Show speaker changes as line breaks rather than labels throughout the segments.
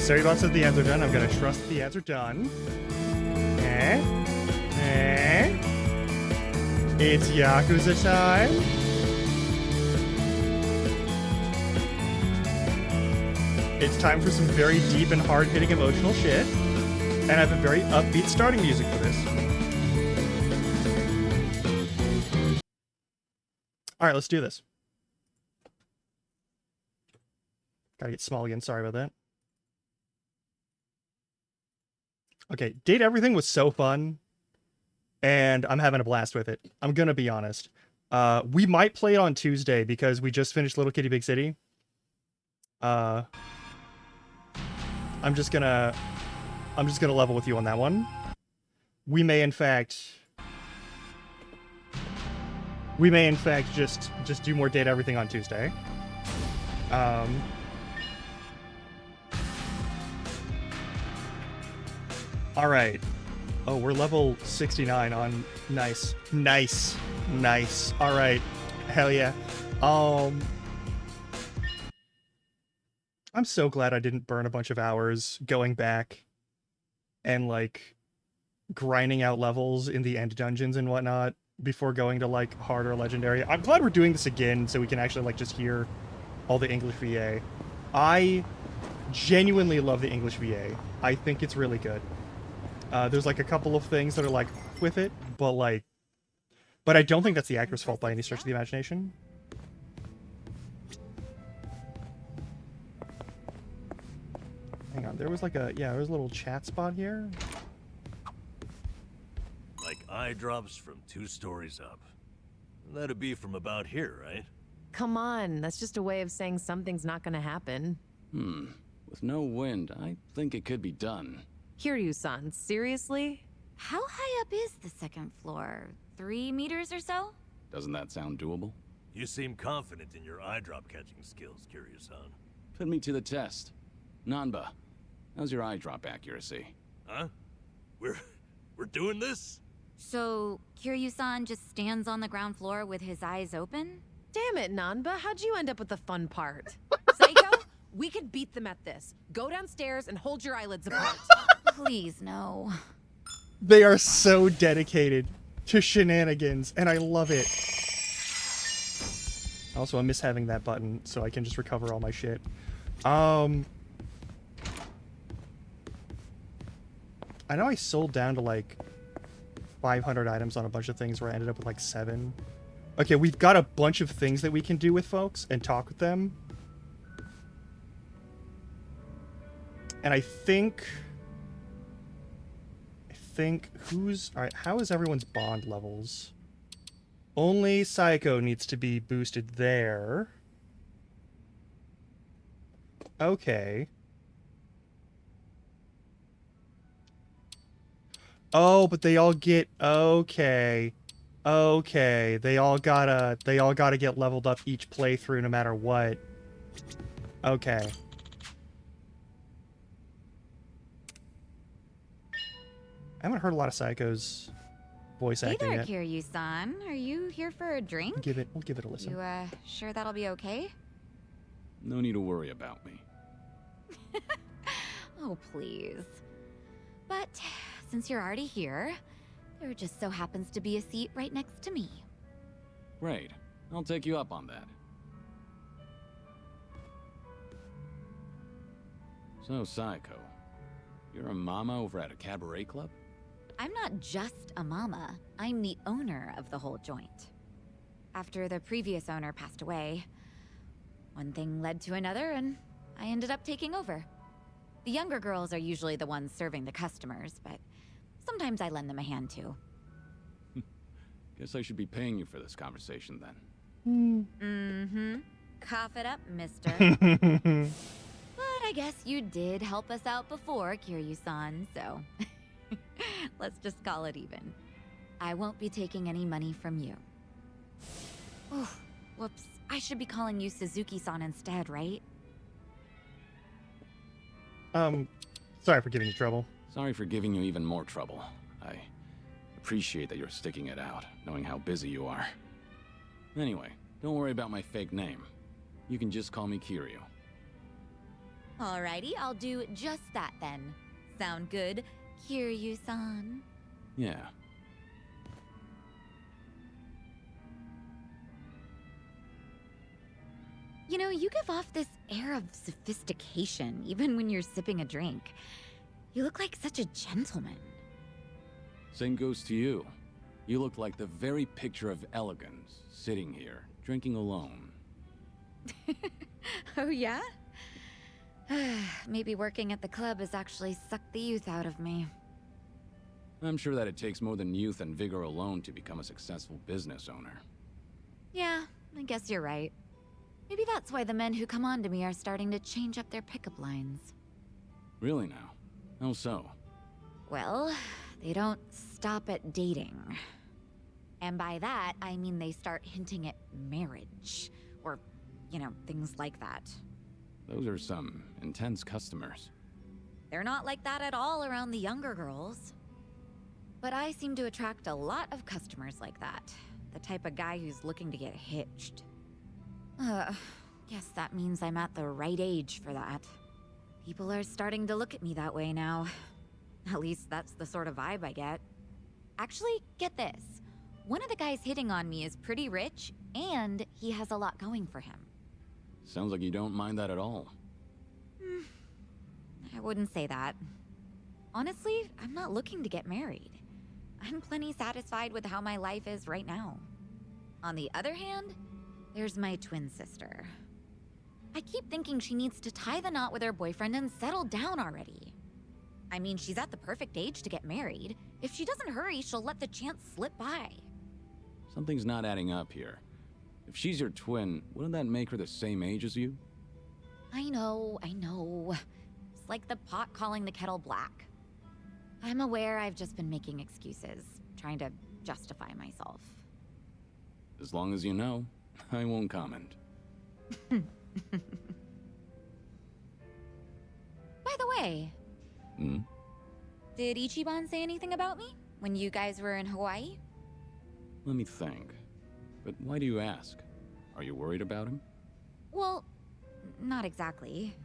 Ceridon says the ads are done. I'm gonna trust the ads are done. It's Yakuza time. It's time for some very deep and hard-hitting emotional shit. And I have a very upbeat starting music for this. Alright, let's do this. Gotta get small again, sorry about that. Okay, Date Everything was so fun. And I'm having a blast with it. I'm gonna be honest. We might play it on Tuesday because we just finished Little Kitty Big City. I'm just gonna level with you on that one. We may in fact just do more Date Everything on Tuesday. All right. Oh, we're level 69 on nice. All right. Hell yeah. I'm so glad I didn't burn a bunch of hours going back and like grinding out levels in the end dungeons and whatnot before going to like harder legendary. I'm glad we're doing this again so we can actually like just hear all the English VA. I genuinely love the English VA. I think it's really good. There's like a couple of things that are like with it, but I don't think that's the actor's fault by any stretch of the imagination. Hang on, there was like there was a little chat spot here.
Like eye drops from 2 stories up. That'd be from about here, right?
Come on, that's just a way of saying something's not gonna happen.
With no wind, I think it could be done.
Kiryu-san, seriously?
How high up is the 2nd floor? 3 meters or so?
Doesn't that sound doable?
You seem confident in your eye drop catching skills, Kiryu-san.
Put me to the test. Nanba, how's your eye drop accuracy?
Huh? We're doing this?
So, Kiryu-san just stands on the ground floor with his eyes open?
Damn it, Nanba, how'd you end up with the fun part? Psycho, we could beat them at this. Go downstairs and hold your eyelids apart.
Please, no.
They are so dedicated to shenanigans, and I love it. Also, I miss having that button, so I can just recover all my shit. I know I sold down to like 500 items on a bunch of things where I ended up with like 7. Okay, we've got a bunch of things that we can do with folks and talk with them. And I think who's... Alright, how is everyone's bond levels? Only Psycho needs to be boosted there. Okay. Oh, but they all get... Okay. Okay. They all gotta get leveled up each playthrough no matter what. Okay. I haven't heard a lot of Psycho's voice acting
Hey
yet.
there, Kiryu-san. Are you here for a drink?
We'll give it a listen.
You, sure that'll be okay?
No need to worry about me.
Oh, please. But, since you're already here, there just so happens to be a seat right next to me.
Great. I'll take you up on that. So, Psycho, you're a mama over at a cabaret club?
I'm not just a mama. I'm the owner of the whole joint. After the previous owner passed away, one thing led to another, and I ended up taking over. The younger girls are usually the ones serving the customers, but sometimes I lend them a hand too.
Guess I should be paying you for this conversation then.
Mm-hmm. Cough it up, mister. But I guess you did help us out before, Kiryu-san, so... let's just call it even. I won't be taking any money from you. Oh, whoops. I should be calling you Suzuki-san instead, right?
Sorry for giving you trouble.
Sorry for giving you even more trouble. I appreciate that you're sticking it out, knowing how busy you are. Anyway, don't worry about my fake name. You can just call me Kiryu.
Alrighty, I'll do just that then. Sound good, Kiryu-san?
Yeah.
You know, you give off this air of sophistication even when you're sipping a drink. You look like such a gentleman.
Same goes to you. You look like the very picture of elegance, sitting here, drinking alone.
Oh, yeah? Maybe working at the club has actually sucked the youth out of me.
I'm sure that it takes more than youth and vigor alone to become a successful business owner.
Yeah, I guess you're right. Maybe that's why the men who come on to me are starting to change up their pickup lines.
Really now? How so?
Well, they don't stop at dating. And by that, I mean they start hinting at marriage. Or, you know, things like that.
Those are some intense customers.
They're not like that at all around the younger girls. But I seem to attract a lot of customers like that. The type of guy who's looking to get hitched. Guess that means I'm at the right age for that. People are starting to look at me that way now. At least that's the sort of vibe I get. Actually, get this. One of the guys hitting on me is pretty rich, and he has a lot going for him.
Sounds like you don't mind that at all.
I wouldn't say that. Honestly, I'm not looking to get married. I'm plenty satisfied with how my life is right now. On the other hand, there's my twin sister. I keep thinking she needs to tie the knot with her boyfriend and settle down already. I mean, she's at the perfect age to get married. If she doesn't hurry, she'll let the chance slip by.
Something's not adding up here. If she's your twin, wouldn't that make her the same age as you?
I know. It's like the pot calling the kettle black. I'm aware I've just been making excuses, trying to justify myself.
As long as you know, I won't comment.
By the way,
Hmm?
did Ichiban say anything about me when you guys were in Hawaii?
Let me think. But why do you ask? Are you worried about him?
Well, not exactly.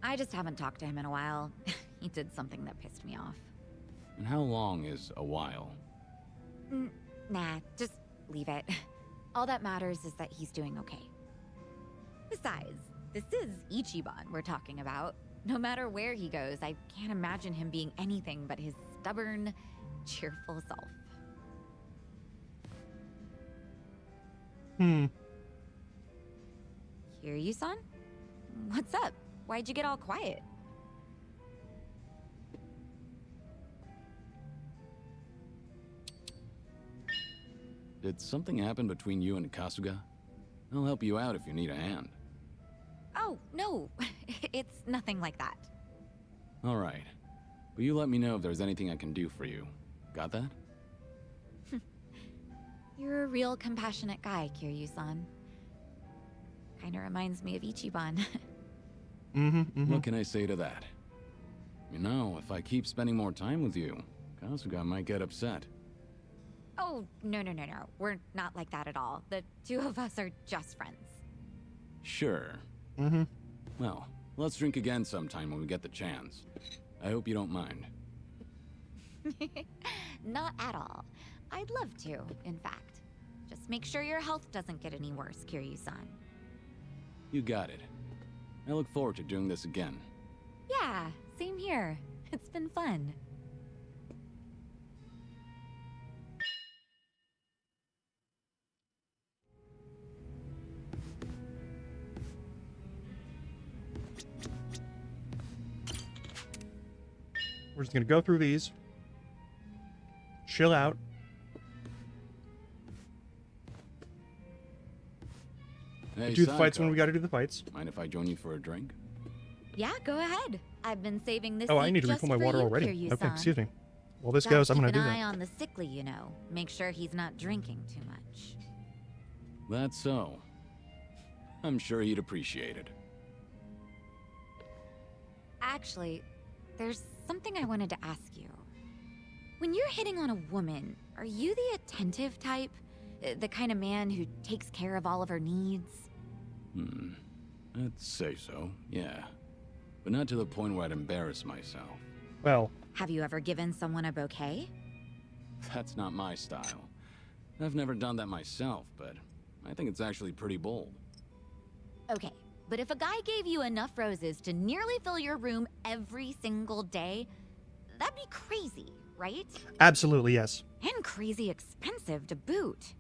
I just haven't talked to him in a while. He did something that pissed me off.
And how long is a while?
Nah, just leave it. All that matters is that he's doing okay. Besides, this is Ichiban we're talking about. No matter where he goes, I can't imagine him being anything but his stubborn, cheerful self. Kiryu-san? What's up? Why'd you get all quiet?
Did something happen between you and Kasuga? I'll help you out if you need a hand.
Oh, no. It's nothing like that.
All right. But you let me know if there's anything I can do for you. Got that?
You're a real compassionate guy, Kiryu-san. Kinda reminds me of Ichiban.
What can I say to that? You know, if I keep spending more time with you, Kasuga might get upset.
Oh, no. We're not like that at all. The two of us are just friends.
Sure. Well, let's drink again sometime when we get the chance. I hope you don't mind.
Not at all. I'd love to, in fact. Just make sure your health doesn't get any worse, Kiryu-san.
You got it. I look forward to doing this again.
Yeah, same here. It's been fun.
We're just gonna go through these. Chill out.
Hey,
Do the fights
Saiko.
when we gotta do the fights.
Mind if I join you for a drink?
Yeah, go ahead. I've been saving this
Oh, I
seat
need to
just
refill my
for
water
you,
already.
Kiryu-san.
Okay, excuse me. While this
Gotta
goes, I'm
keep
gonna do
an eye
that.
on the sickly, you know. Make sure he's not drinking too much.
That's so. I'm sure he'd appreciate it.
Actually, there's something I wanted to ask you. When you're hitting on a woman, are you the attentive type? The kind of man who takes care of all of her needs?
I'd say so, yeah. But not to the point where I'd embarrass myself.
Well,
Have you ever given someone a bouquet?
That's not my style. I've never done that myself, but I think it's actually pretty bold.
Okay, but if a guy gave you enough roses to nearly fill your room every single day, that'd be crazy, right?
absolutely, yes.
And crazy expensive to boot.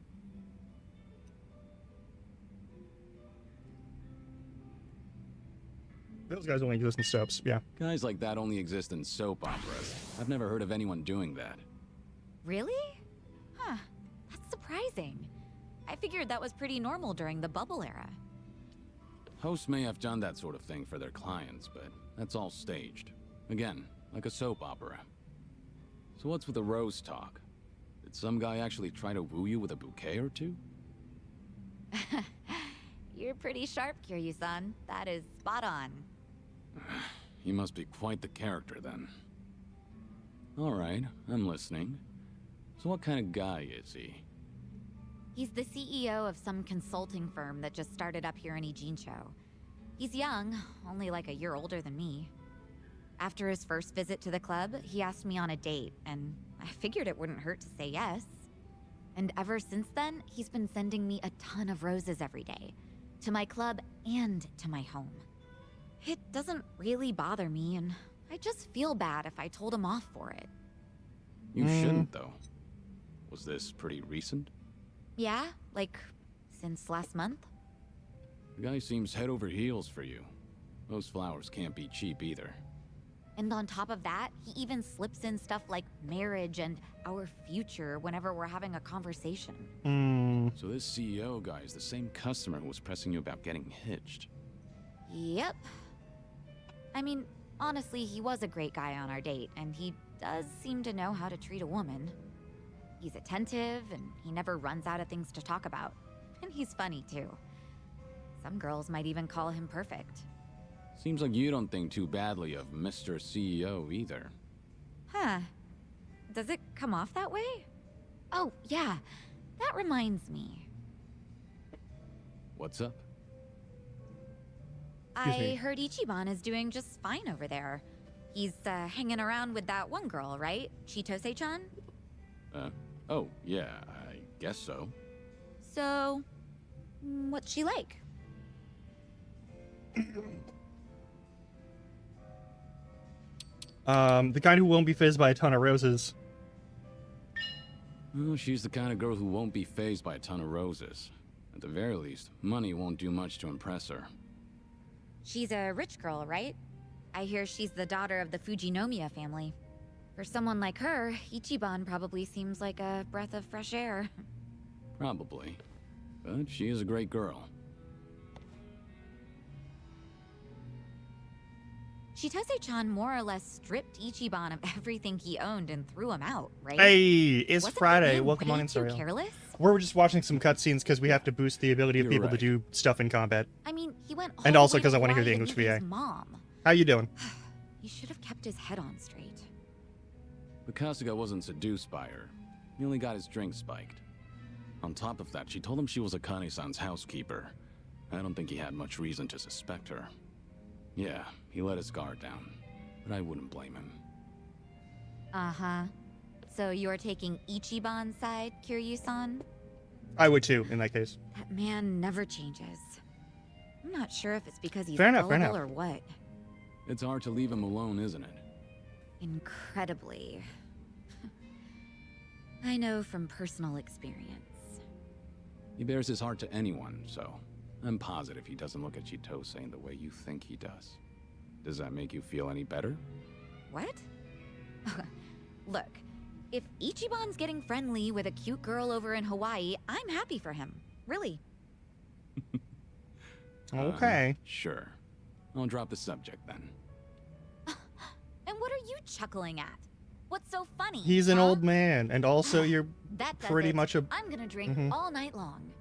Those guys only exist in soaps, yeah.
Guys like that only exist in soap operas. I've never heard of anyone doing that.
Really? Huh, that's surprising. I figured that was pretty normal during the bubble era.
Hosts may have done that sort of thing for their clients, but that's all staged. Again, like a soap opera. So what's with the rose talk? Did some guy actually try to woo you with a bouquet or two?
You're pretty sharp, Kiryu-san. That is spot on.
He must be quite the character then. Alright, I'm listening. So what kind of guy is he?
He's the CEO of some consulting firm that just started up here in Ijincho. He's young, only like a year older than me. After his first visit to the club, he asked me on a date, and I figured it wouldn't hurt to say yes. And ever since then, he's been sending me a ton of roses every day. To my club and to my home. It doesn't really bother me, and I just feel bad if I told him off for it.
You shouldn't, though. Was this pretty recent?
Yeah, like, since last month?
The guy seems head over heels for you. Those flowers can't be cheap either.
And on top of that, he even slips in stuff like marriage and our future whenever we're having a conversation.
So this CEO guy is the same customer who was pressing you about getting hitched.
Yep. I mean, honestly, he was a great guy on our date, and he does seem to know how to treat a woman. He's attentive, and he never runs out of things to talk about. And he's funny, too. Some girls might even call him perfect.
Seems like you don't think too badly of Mr. CEO either.
Huh. Does it come off that way? Oh, yeah. That reminds me.
What's up?
Excuse
I
me.
heard Ichiban is doing just fine over there. He's hanging around with that one girl, right? Chitose-chan?
Oh, yeah, I guess so.
So, what's she like?
The kind who won't be fizzed by a ton of roses.
Well, she's the kind of girl who won't be fazed by a ton of roses. At the very least, money won't do much to impress her.
She's a rich girl, right? I hear she's the daughter of the Fujinomiya family. For someone like her, Ichiban probably seems like a breath of fresh air.
Probably. But she is a great girl.
Chitose-chan more or less stripped Ichiban of everything he owned and threw him out, right?
Hey, it's
Wasn't that
Friday.
man
Welcome on
way too
Instagram.
careless?
We're just watching some cutscenes because we have to boost the ability of
You're
people to
right.
do stuff in combat.
I mean, he went
And
all
also
the way
'cause I wanna hear the
Hawaii to
English
meet
VA.
his mom.
How you doing?
He should have kept his head on straight.
But Kasuga wasn't seduced by her. He only got his drink spiked. On top of that, she told him she was Akane-san's housekeeper. I don't think he had much reason to suspect her. Yeah, he let his guard down. But I wouldn't blame him.
Uh-huh. So you're taking Ichiban's side, Kiryu-san?
I would too, in that case.
That man never changes. I'm not sure if it's because he's
Fair enough, fair
gullible
enough.
or what.
It's hard to leave him alone, isn't it?
Incredibly. I know from personal experience.
He bears his heart to anyone, so I'm positive he doesn't look at Chitose in the way you think he does. Does that make you feel any better?
What? Look, if Ichiban's getting friendly with a cute girl over in Hawaii, I'm happy for him. Really.
Okay.
Sure. I'll drop the subject then.
And what are you chuckling at? What's so funny?
He's an
huh?
old man, and also you're
That does
pretty
it.
much a.
I'm gonna drink
Mhm.
all night long.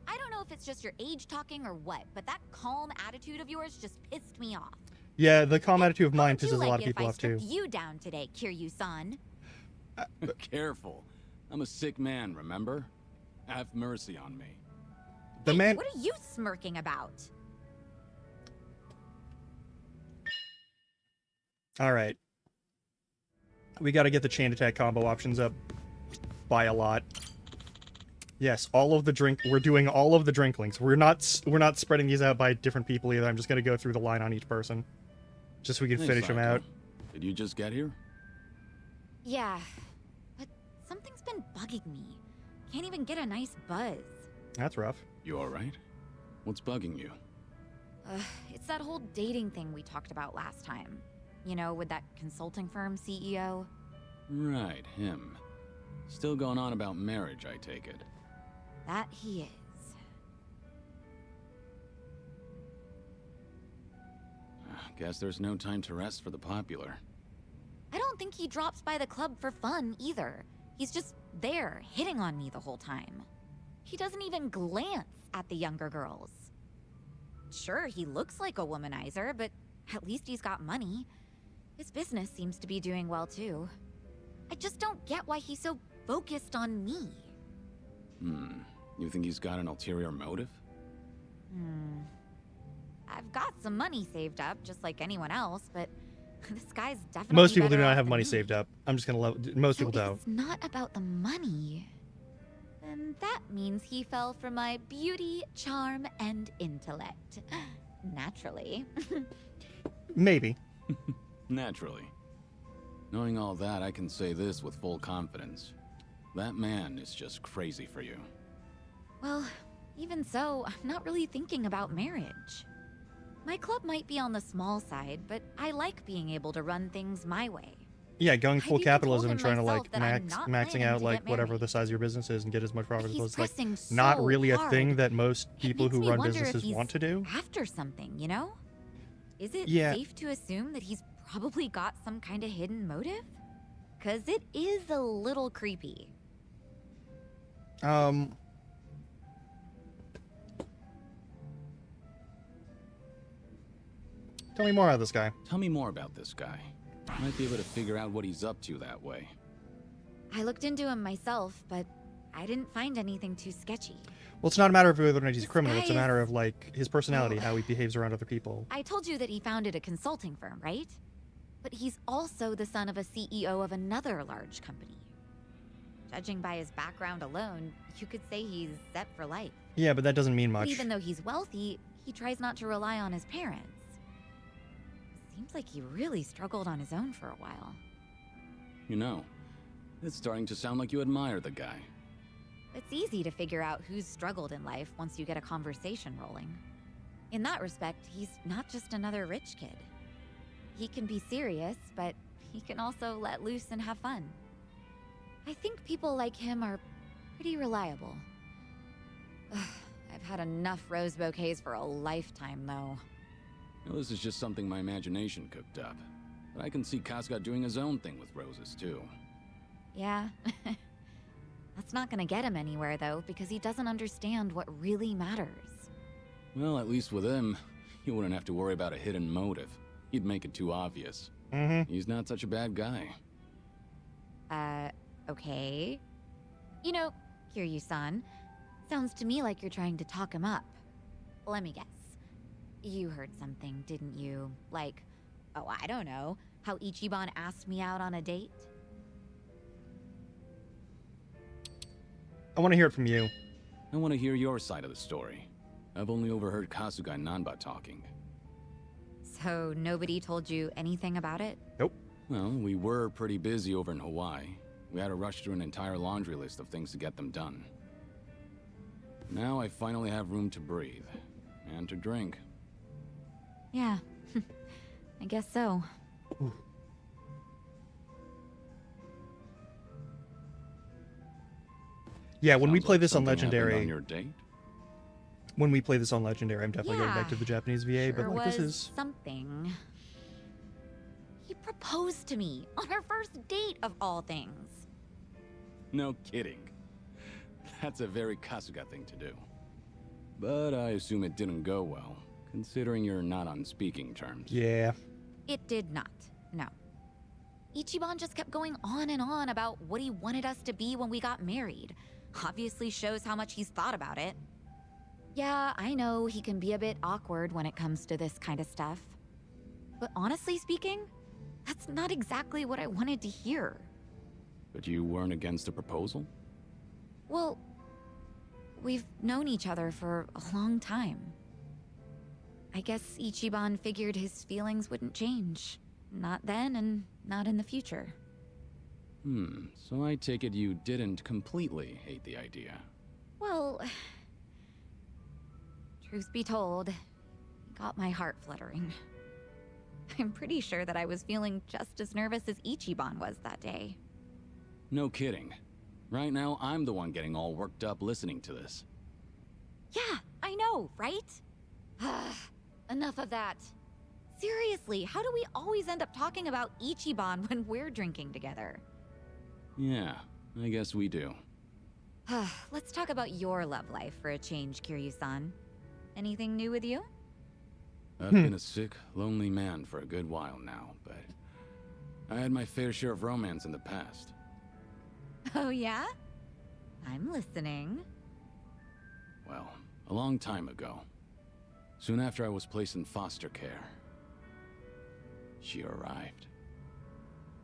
I don't know if it's just your age talking or what, but that calm attitude of yours just pissed me off.
Yeah, the calm attitude of
How
mine
would you
pisses a
like
lot of
it if
people
I
off too.
stripped you down today, Kiryu-san?
Careful. I'm a sick man, remember? Have mercy on me.
The
Hey,
man.
What are you smirking about?
All right. We got to get the chain attack combo options up by a lot. Yes, all of the drink. We're doing all of the drinklings. We're not spreading these out by different people either. I'm just gonna go through the line on each person, just so we can
Hey,
finish them
Psycho.
out.
Did you just get here?
Yeah, but something's been bugging me. Can't even get a nice buzz.
That's rough.
You alright? What's bugging you?
It's that whole dating thing we talked about last time. You know, with that consulting firm CEO.
Right, him. Still going on about marriage, I take it.
That he is.
Guess there's no time to rest for the popular.
I don't think he drops by the club for fun either. He's just there, hitting on me the whole time. He doesn't even glance at the younger girls. Sure, he looks like a womanizer, but at least he's got money. His business seems to be doing well too. I just don't get why he's so focused on me.
You think he's got an ulterior motive?
I've got some money saved up, just like anyone else, but this guy's definitely
Most people do
better
not
off
have
than
money
me.
saved up. I'm just gonna let most
So
people
if
don't.
it's not about the money, then that means he fell for my beauty, charm, and intellect. Naturally.
Maybe.
Naturally. Knowing all that, I can say this with full confidence. That man is just crazy for you.
Well, even so, I'm not really thinking about marriage. My club might be on the small side, but I like being able to run things my way.
Yeah, going
I've
full
even
capitalism
told
and
him
trying to
myself
like
that I'm not
maxing
planning
out
to
like
get
whatever
married.
the size of your business is and get as much profit as
He's
possible. Like,
pressing
not
so
really a
hard.
thing that most
It
people
makes
who
me
run
wonder if
businesses
he's
want to do.
after something, you know? Is it
Yeah.
safe to assume that he's probably got some kind of hidden motive? Cause it is a little creepy.
Tell me more about this guy.
Tell me more about this guy. I might be able to figure out what he's up to that way.
I looked into him myself, but I didn't find anything too sketchy.
Well, it's not a matter of whether or not he's a
This
criminal.
guy
It's a matter
is-
of like his personality,
Well-
how he behaves around other people.
I told you that he founded a consulting firm, right? But he's also the son of a CEO of another large company. Judging by his background alone, you could say he's set for life.
Yeah, but that doesn't mean
But
much.
even though he's wealthy, he tries not to rely on his parents. Seems like he really struggled on his own for a while.
You know, it's starting to sound like you admire the guy.
It's easy to figure out who's struggled in life once you get a conversation rolling. In that respect, he's not just another rich kid. He can be serious, but he can also let loose and have fun. I think people like him are pretty reliable. Ugh, I've had enough rose bouquets for a lifetime, though.
Well, this is just something my imagination cooked up. But I can see Kazka doing his own thing with roses, too.
Yeah. That's not gonna get him anywhere, though, because he doesn't understand what really matters.
Well, at least with him, you wouldn't have to worry about a hidden motive. He'd make it too obvious.
Mm-hmm.
He's not such a bad guy.
Okay. You know, Kiryu-san, sounds to me like you're trying to talk him up. Let me guess. You heard something, didn't you? Like, oh, I don't know, how Ichiban asked me out on a date?
I want to hear it from you.
I want to hear your side of the story. I've only overheard Kasuga and Nanba talking.
So nobody told you anything about it?
Well, we were pretty busy over in Hawaii. We had to rush through an entire laundry list of things to get them done. Now I finally have room to breathe. And to drink.
Yeah, I guess so.
Yeah, when we
Sounds
play
like
this on
something happened
Legendary,
on your date?
when we play this on Legendary, I'm definitely going back
Yeah,
to the Japanese VA.
Sure
But like,
was
this is
something. He proposed to me on our first date of all things.
No kidding. That's a very Kasuga thing to do. But I assume it didn't go well, considering you're not on speaking terms.
yeah.
It did not, no. Ichiban just kept going on and on about what he wanted us to be when we got married. Obviously shows how much he's thought about it. Yeah, I know he can be a bit awkward when it comes to this kind of stuff. But honestly speaking, That's not exactly what I wanted to hear.
But you weren't against the proposal?
Well, we've known each other for a long time. I guess Ichiban figured his feelings wouldn't change. Not then and not in the future.
So I take it you didn't completely hate the idea.
Well, truth be told, it got my heart fluttering. I'm pretty sure that I was feeling just as nervous as Ichiban was that day.
No kidding. Right now, I'm the one getting all worked up listening to this.
Yeah, I know, right? Enough of that. Seriously, how do we always end up talking about Ichiban when we're drinking together?
Yeah, I guess we do.
Let's talk about your love life for a change, Kiryu-san. Anything new with you?
I've been a sick, lonely man for a good while now, but I had my fair share of romance in the past.
Oh yeah? I'm listening.
Well, a long time ago. Soon after I was placed in foster care, she arrived.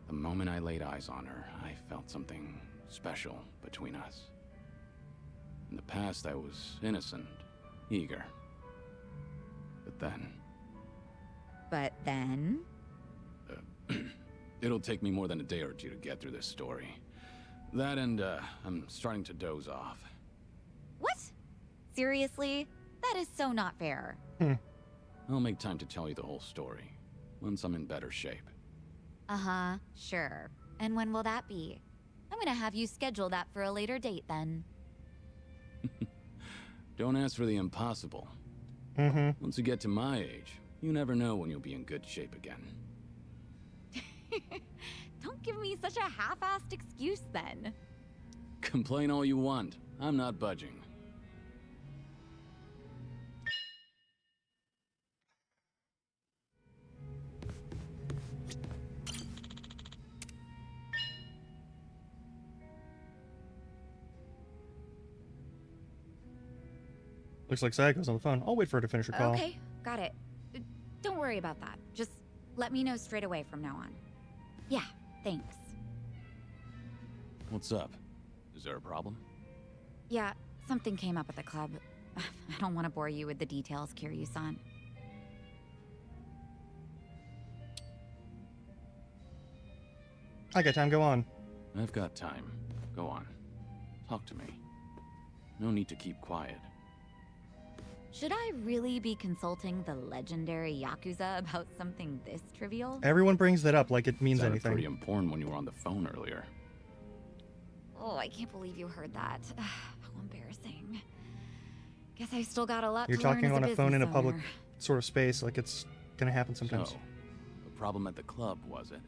The moment I laid eyes on her, I felt something special between us. In the past, I was innocent, eager. But then... It'll take me more than a day or two to get through this story. That and, I'm starting to doze off.
What? Seriously? That is so not fair.
I'll make time to tell you the whole story, once I'm in better shape.
Uh-huh, sure. And when will that be? I'm gonna have you schedule that for a later date then.
Don't ask for the impossible. Once you get to my age, you never know when you'll be in good shape again.
Don't give me such a half-assed excuse then.
Complain all you want. I'm not budging.
Looks like Sayako's on the phone. I'll wait for her to finish her call.
Okay, got it. Don't worry about that. Just let me know straight away from now on. Yeah, thanks.
What's up? Is there a problem?
Yeah, something came up at the club. I don't want to bore you with the details, Kiryu-san.
I got time, go on.
I've got time. Go on. Talk to me. No need to keep quiet.
Should I really be consulting the legendary Yakuza about something this trivial?
Everyone brings that up like it means
Sounded pretty
anything.
important when you were on the phone earlier.
Oh, I can't believe you heard that. How embarrassing. Guess I still got a lot
You're
to learn
talking
as
on a phone in a
business
public
owner.
sort of space, like it's gonna happen sometimes.
So, the problem at the club, was it?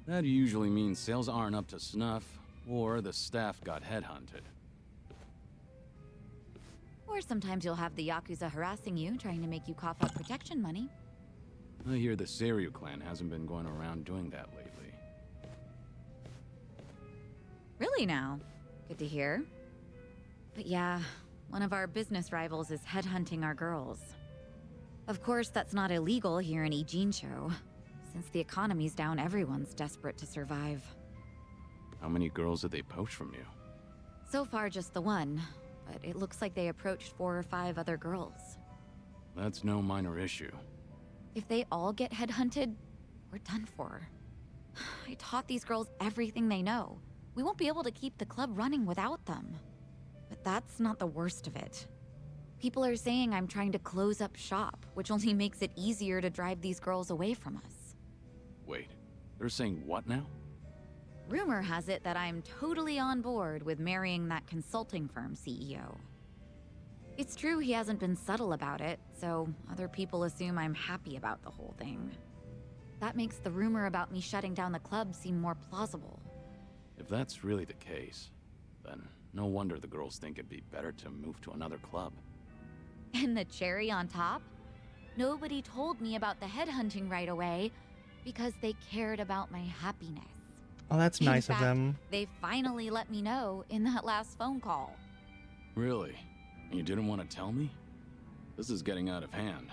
That usually means sales aren't up to snuff, or the staff got headhunted.
Or sometimes you'll have the Yakuza harassing you, trying to make you cough up protection money.
I hear the Seiryu clan hasn't been going around doing that lately.
Really now? Good to hear. But yeah, one of our business rivals is headhunting our girls. Of course, that's not illegal here in Ijincho. Since the economy's down, everyone's desperate to survive.
How many girls did they poach from you?
So far, just the one. But it looks like they approached 4 or 5 other girls.
That's no minor issue.
If they all get headhunted, we're done for. I taught these girls everything they know. We won't be able to keep the club running without them. But that's not the worst of it. People are saying I'm trying to close up shop, which only makes it easier to drive these girls away from us.
Wait, they're saying what now?
Rumor has it that I'm totally on board with marrying that consulting firm CEO. It's true he hasn't been subtle about it, so other people assume I'm happy about the whole thing. That makes the rumor about me shutting down the club seem more plausible.
If that's really the case, then no wonder the girls think it'd be better to move to another club.
And the cherry on top? Nobody told me about the headhunting right away because they cared about my happiness.
Oh, that's
In
nice
fact,
of them.
They finally let me know in that last phone call.
Really? And you didn't want to tell me? This is getting out of hand.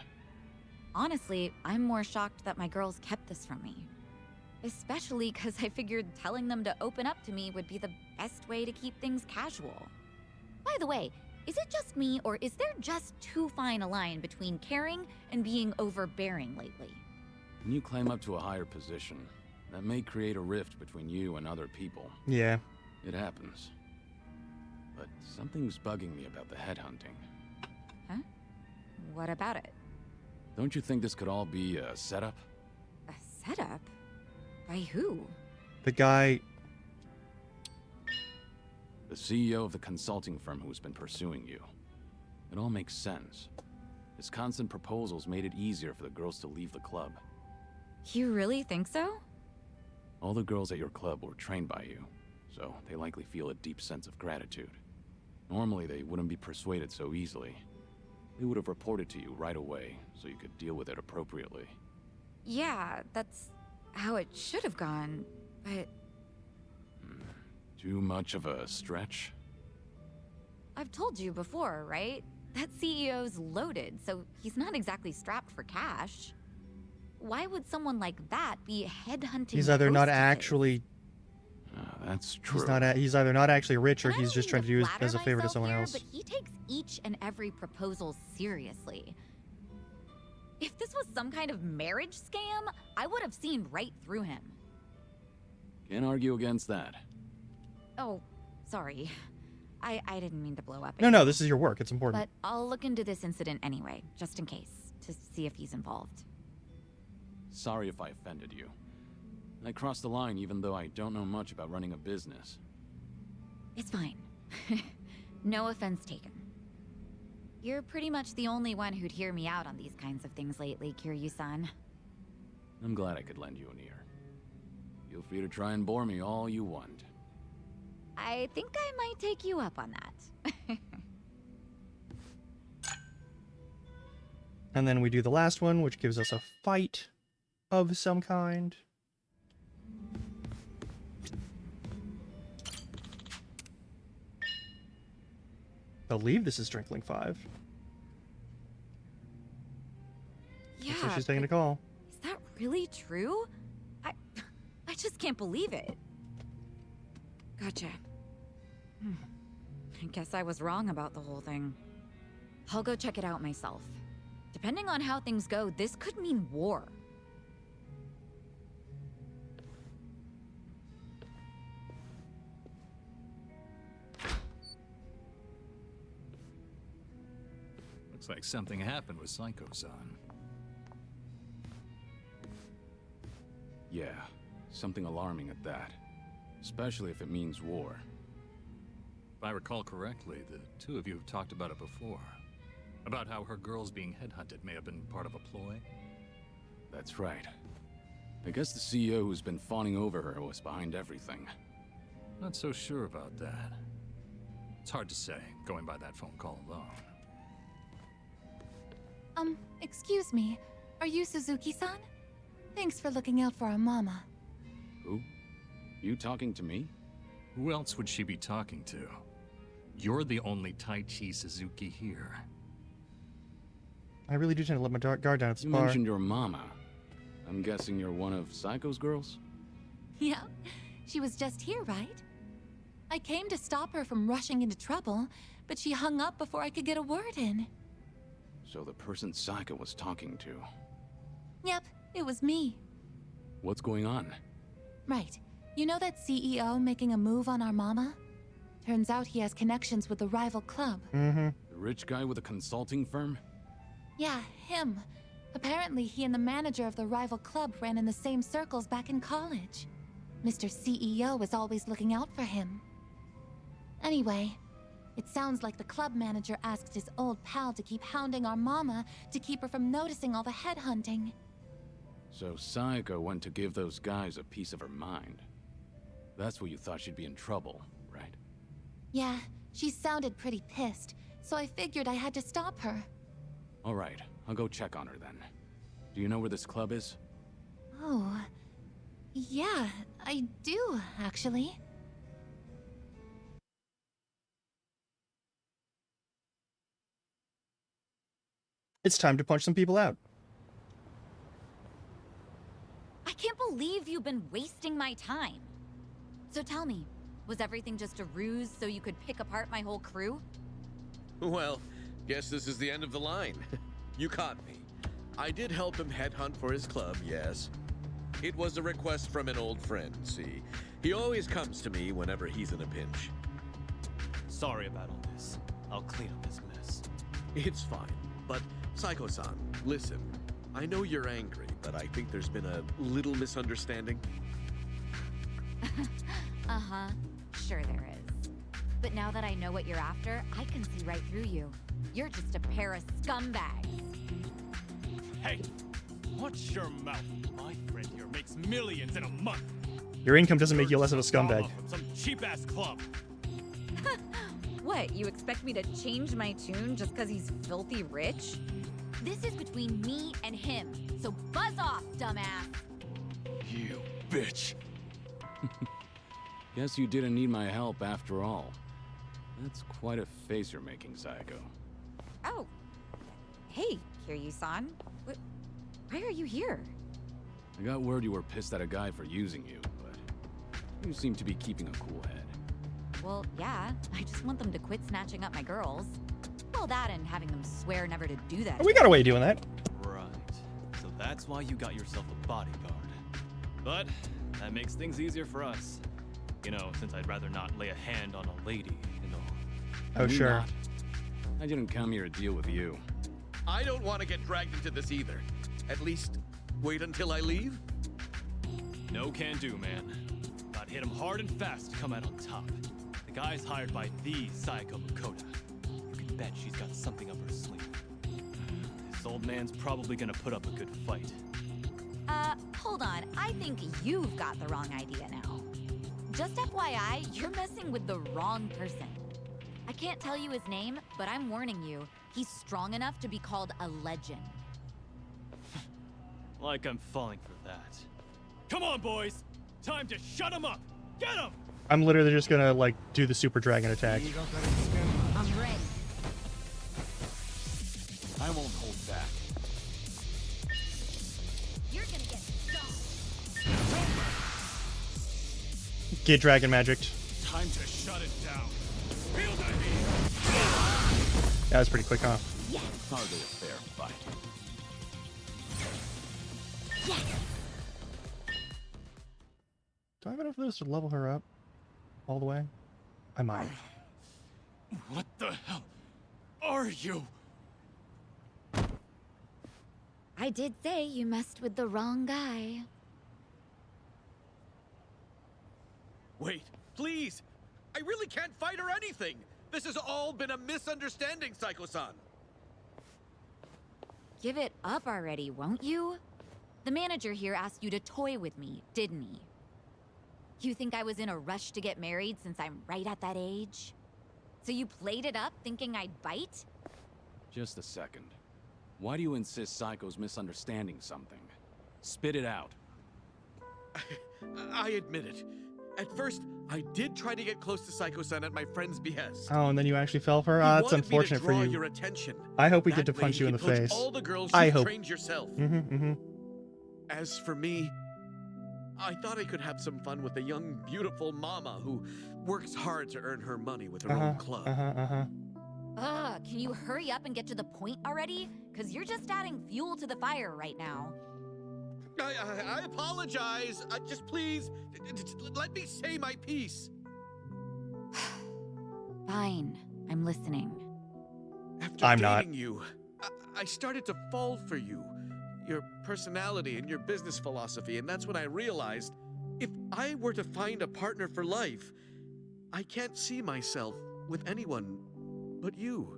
Honestly, I'm more shocked that my girls kept this from me. Especially because I figured telling them to open up to me would be the best way to keep things casual. By the way, is it just me, or is there just too fine a line between caring and being overbearing lately?
When you climb up to a higher position, that may create a rift between you and other people.
Yeah.
It happens. But something's bugging me about the headhunting.
Huh? What about it?
Don't you think this could all be a setup?
A setup? By who?
The guy.
The CEO of the consulting firm who's been pursuing you. It all makes sense. His constant proposals made it easier for the girls to leave the club.
You really think so?
All the girls at your club were trained by you, so they likely feel a deep sense of gratitude. Normally, they wouldn't be persuaded so easily. They would have reported to you right away, so you could deal with it appropriately.
Yeah, that's how it should have gone, but
Too much of a stretch?
I've told you before, right? That CEO's loaded, so he's not exactly strapped for cash. Why would someone like that be headhunting?
He's either not
host kids?
actually.
That's true.
He's either not actually rich, or
And I
he's
don't
just
mean
trying to do it
flatter
as a favor to
myself
someone
here,
else.
But he takes each and every proposal seriously. If this was some kind of marriage scam, I would have seen right through him.
Can't argue against that.
Oh, sorry. I didn't mean to blow up. at
No,
you.
no, this is your work. It's important.
But I'll look into this incident anyway, just in case, to see if he's involved.
Sorry if I offended you. I crossed the line even though I don't know much about running a business.
It's fine. No offense taken. You're pretty much the only one who'd hear me out on these kinds of things lately, Kiryu-san.
I'm glad I could lend you an ear. Feel free to try and bore me all you want.
I think I might take you up on that.
And then we do the last one, which gives us a fight of some kind. Believe this is Strinkling 5.
Yeah,
Looks like she's taking a
but
call.
is that really true? I just can't believe it. Gotcha. I guess I was wrong about the whole thing. I'll go check it out myself. Depending on how things go, this could mean war.
Looks like something happened with Psycho-san.
Yeah, something alarming at that. Especially if it means war.
If I recall correctly, the two of you have talked about it before. About how her girls being headhunted may have been part of a ploy.
That's right. I guess the CEO who's been fawning over her was behind everything.
Not so sure about that. It's hard to say, going by that phone call alone.
Excuse me. Are you Suzuki-san? Thanks for looking out for our mama.
Who? You talking to me?
Who else would she be talking to? You're the only Taichi Suzuki here.
I really do tend to let my guard down at this
You
bar.
mentioned your mama. I'm guessing you're one of Psycho's girls?
Yeah, she was just here, right? I came to stop her from rushing into trouble, but she hung up before I could get a word in.
So the person Psycho was talking to.
Yep, it was me.
What's going on?
Right. You know that CEO making a move on our mama? Turns out he has connections with the rival club.
Mm-hmm.
The rich guy with a consulting firm?
Yeah, him. Apparently he and the manager of the rival club ran in the same circles back in college. Mr. CEO was always looking out for him. Anyway, it sounds like the club manager asked his old pal to keep hounding our mama to keep her from noticing all the headhunting.
So Psycho went to give those guys a piece of her mind. That's what you thought she'd be in trouble, right?
Yeah, she sounded pretty pissed, so I figured I had to stop her.
All right, I'll go check on her then. Do you know where this club is?
Oh, yeah, I do, actually.
It's time to punch some people out.
I can't believe you've been wasting my time. So tell me, was everything just a ruse so you could pick apart my whole crew?
Well, guess this is the end of the line. You caught me. I did help him headhunt for his club, yes. It was a request from an old friend, see. He always comes to me whenever he's in a pinch.
Sorry about all this. I'll clean up this mess.
It's fine, but Psycho-san, listen. I know you're angry, but I think there's been a little misunderstanding.
Uh-huh. Sure there is. But now that I know what you're after, I can see right through you. You're just a pair of scumbags.
Hey! Watch your mouth. My friend here makes millions in a month.
Your income doesn't make you less of a scumbag.
From some cheap-ass club.
What, you expect me to change my tune just because he's filthy rich? This is between me and him, so buzz off, dumbass!
You bitch.
Guess you didn't need my help after all. That's quite a face you're making, Psycho.
Oh. Hey, Kiryu-san. Why are you here?
I got word you were pissed at a guy for using you, but you seem to be keeping a cool head.
Well, yeah. I just want them to quit snatching up my girls. Well, that and having them swear never to do that.
Oh, we got a way of doing that.
Right. So that's why you got yourself a bodyguard. But that makes things easier for us. You know, since I'd rather not lay a hand on a lady, you know.
Oh,
Me
sure.
not. I didn't come here to deal with you.
I don't want to get dragged into this either. At least, wait until I leave?
No can do, man. Got hit him hard and fast to come out on top. The guy's hired by the Psycho Makoto. You can bet she's got something up her sleeve. This old man's probably gonna put up a good fight.
Hold on. I think you've got the wrong idea now. Just FYI, you're messing with the wrong person. I can't tell you his name, but I'm warning you. He's strong enough to be called a legend.
Like I'm falling for that. Come on, boys! Time to shut him up! Get him!
I'm literally just gonna, like, do the super dragon attack.
I'm ready.
I won't hold back.
You're gonna get stung.
Get dragon magicked.
Time to shut it down. Feel the heat!
That was pretty quick, huh?
Yes,
Hardly a fair fight.
yes.
Do I have enough of those to level her up all the way? I might.
What the hell are you?
I did say you messed with the wrong guy.
Wait, please! I really can't fight or anything! This has all been a misunderstanding, Psycho-san!
Give it up already, won't you? The manager here asked you to toy with me, didn't he? You think I was in a rush to get married since I'm right at that age? So you played it up thinking I'd bite?
Just a second. Why do you insist Psycho's misunderstanding something? Spit it out.
I admit it. At first, I did try to get close to Psycho-san at my friend's behest.
Oh, and then you actually fell for her?
He
Ah, that's
wanted me to
unfortunate for
draw
you.
your attention.
I hope we
That
get to
way
punch you in
he
the
could poach
face.
all the girls
I
you've
hope.
trained yourself. As for me, I thought I could have some fun with a young, beautiful mama who works hard to earn her money with her own club.
Ugh, can you hurry up and get to the point already? Because you're just adding fuel to the fire right now.
I apologize. Just please, let me say my piece.
Fine, I'm listening.
After
I'm
dating
not.
you, I started to fall for you. Your personality and your business philosophy, and that's when I realized if I were to find a partner for life, I can't see myself with anyone but you.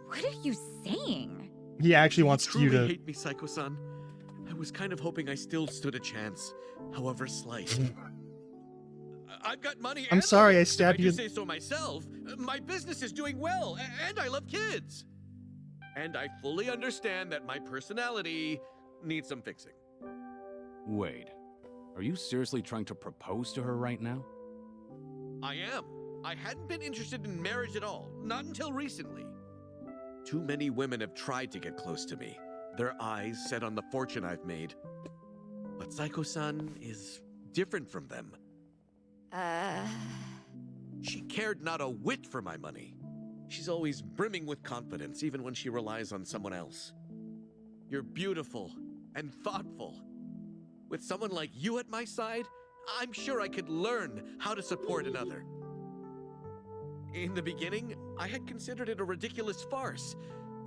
What are you saying?
He actually wants
truly
you to.
hate me, Psycho-san. I was kind of hoping I still stood a chance, however slight. I've got money.
I'm
and
sorry,
money.
I stabbed
if
you.
I do say so myself. My business is doing well, and I love kids. And I fully understand that my personality needs some fixing.
Wait. Are you seriously trying to propose to her right now?
I am. I hadn't been interested in marriage at all, not until recently. Too many women have tried to get close to me, their eyes set on the fortune I've made. But But Saiko-san is different from them. She cared not a whit for my money. She's always brimming with confidence, even when she relies on someone else. You're beautiful and thoughtful. With someone like you at my side, I'm sure I could learn how to support another. In the beginning, I had considered it a ridiculous farce,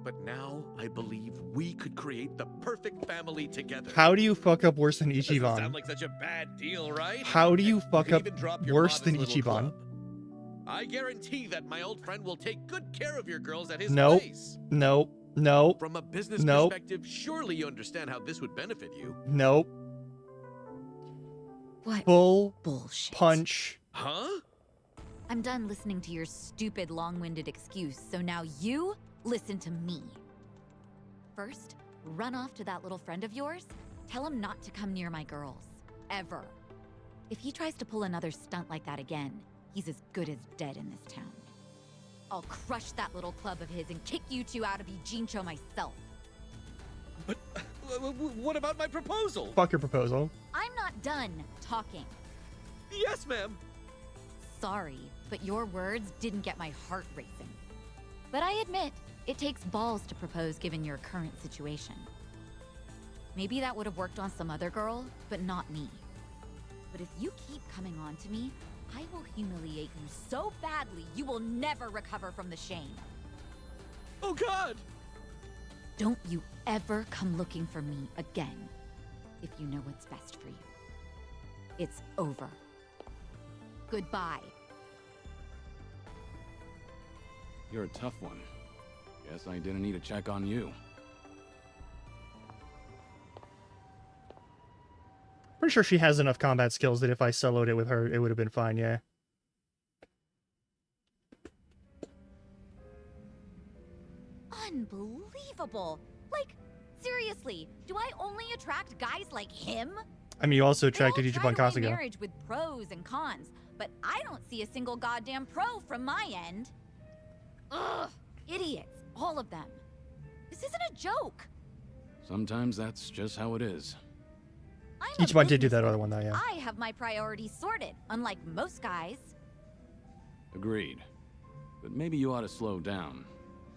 but now I believe we could create the perfect family together.
How do you fuck up worse than
Doesn't
Ichiban?
sound like such a bad deal, right?
How do you fuck
can
up
even drop your
worse than
modest little
Ichiban?
club. I guarantee that my old friend will take good care of your girls at his
Nope.
place.
Nope. Nope.
From a business
Nope.
perspective, surely you understand how this would benefit you.
Nope.
What
Full
bullshit.
punch.
Huh?
I'm done listening to your stupid, long-winded excuse, so now you listen to me. First, run off to that little friend of yours. Tell him not to come near my girls. Ever. If he tries to pull another stunt like that again, he's as good as dead in this town. I'll crush that little club of his and kick you two out of Ijincho myself.
But what about my proposal?
Fuck your proposal.
I'm not done talking.
Yes, ma'am.
Sorry, but your words didn't get my heart racing. But I admit, it takes balls to propose given your current situation. Maybe that would have worked on some other girl, but not me. But if you keep coming on to me, I will humiliate you so badly you will never recover from the shame.
Oh, God!
Don't you ever come looking for me again, if you know what's best for you. It's over. Goodbye.
You're a tough one. Guess I didn't need to check on you.
Pretty sure she has enough combat skills that if I soloed it with her, it would have been fine, yeah.
Unbelievable. Like, seriously, do I only attract guys like him?
I mean, you also
They all
attracted
try
Ichiban
to weigh
Kasuga.
marriage with pros and cons, but I don't see a single goddamn pro from my end. Ugh, idiots, all of them. This isn't a joke.
Sometimes that's just how it is.
I'm a
Ichiban did do that
businesswoman.
other one, though, yeah.
I have my priorities sorted, unlike most guys.
Agreed. But maybe you ought to slow down.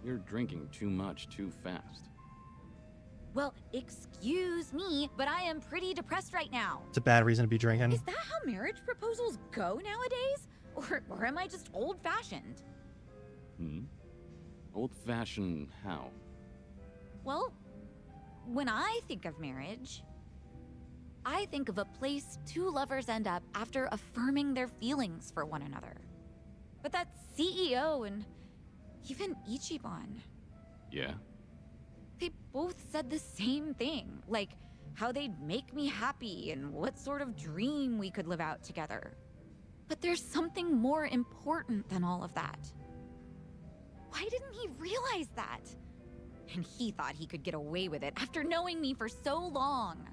You're drinking too much too fast.
Well, excuse me, but I am pretty depressed right now.
It's a bad reason to be drinking.
Is that how marriage proposals go nowadays? Or am I just old-fashioned?
Old-fashioned how?
Well, when I think of marriage, I think of a place two lovers end up after affirming their feelings for one another. But that CEO and even Ichiban,
Yeah?
they both said the same thing. Like, how they'd make me happy and what sort of dream we could live out together. But there's something more important than all of that. Why didn't he realize that? And he thought he could get away with it after knowing me for so long.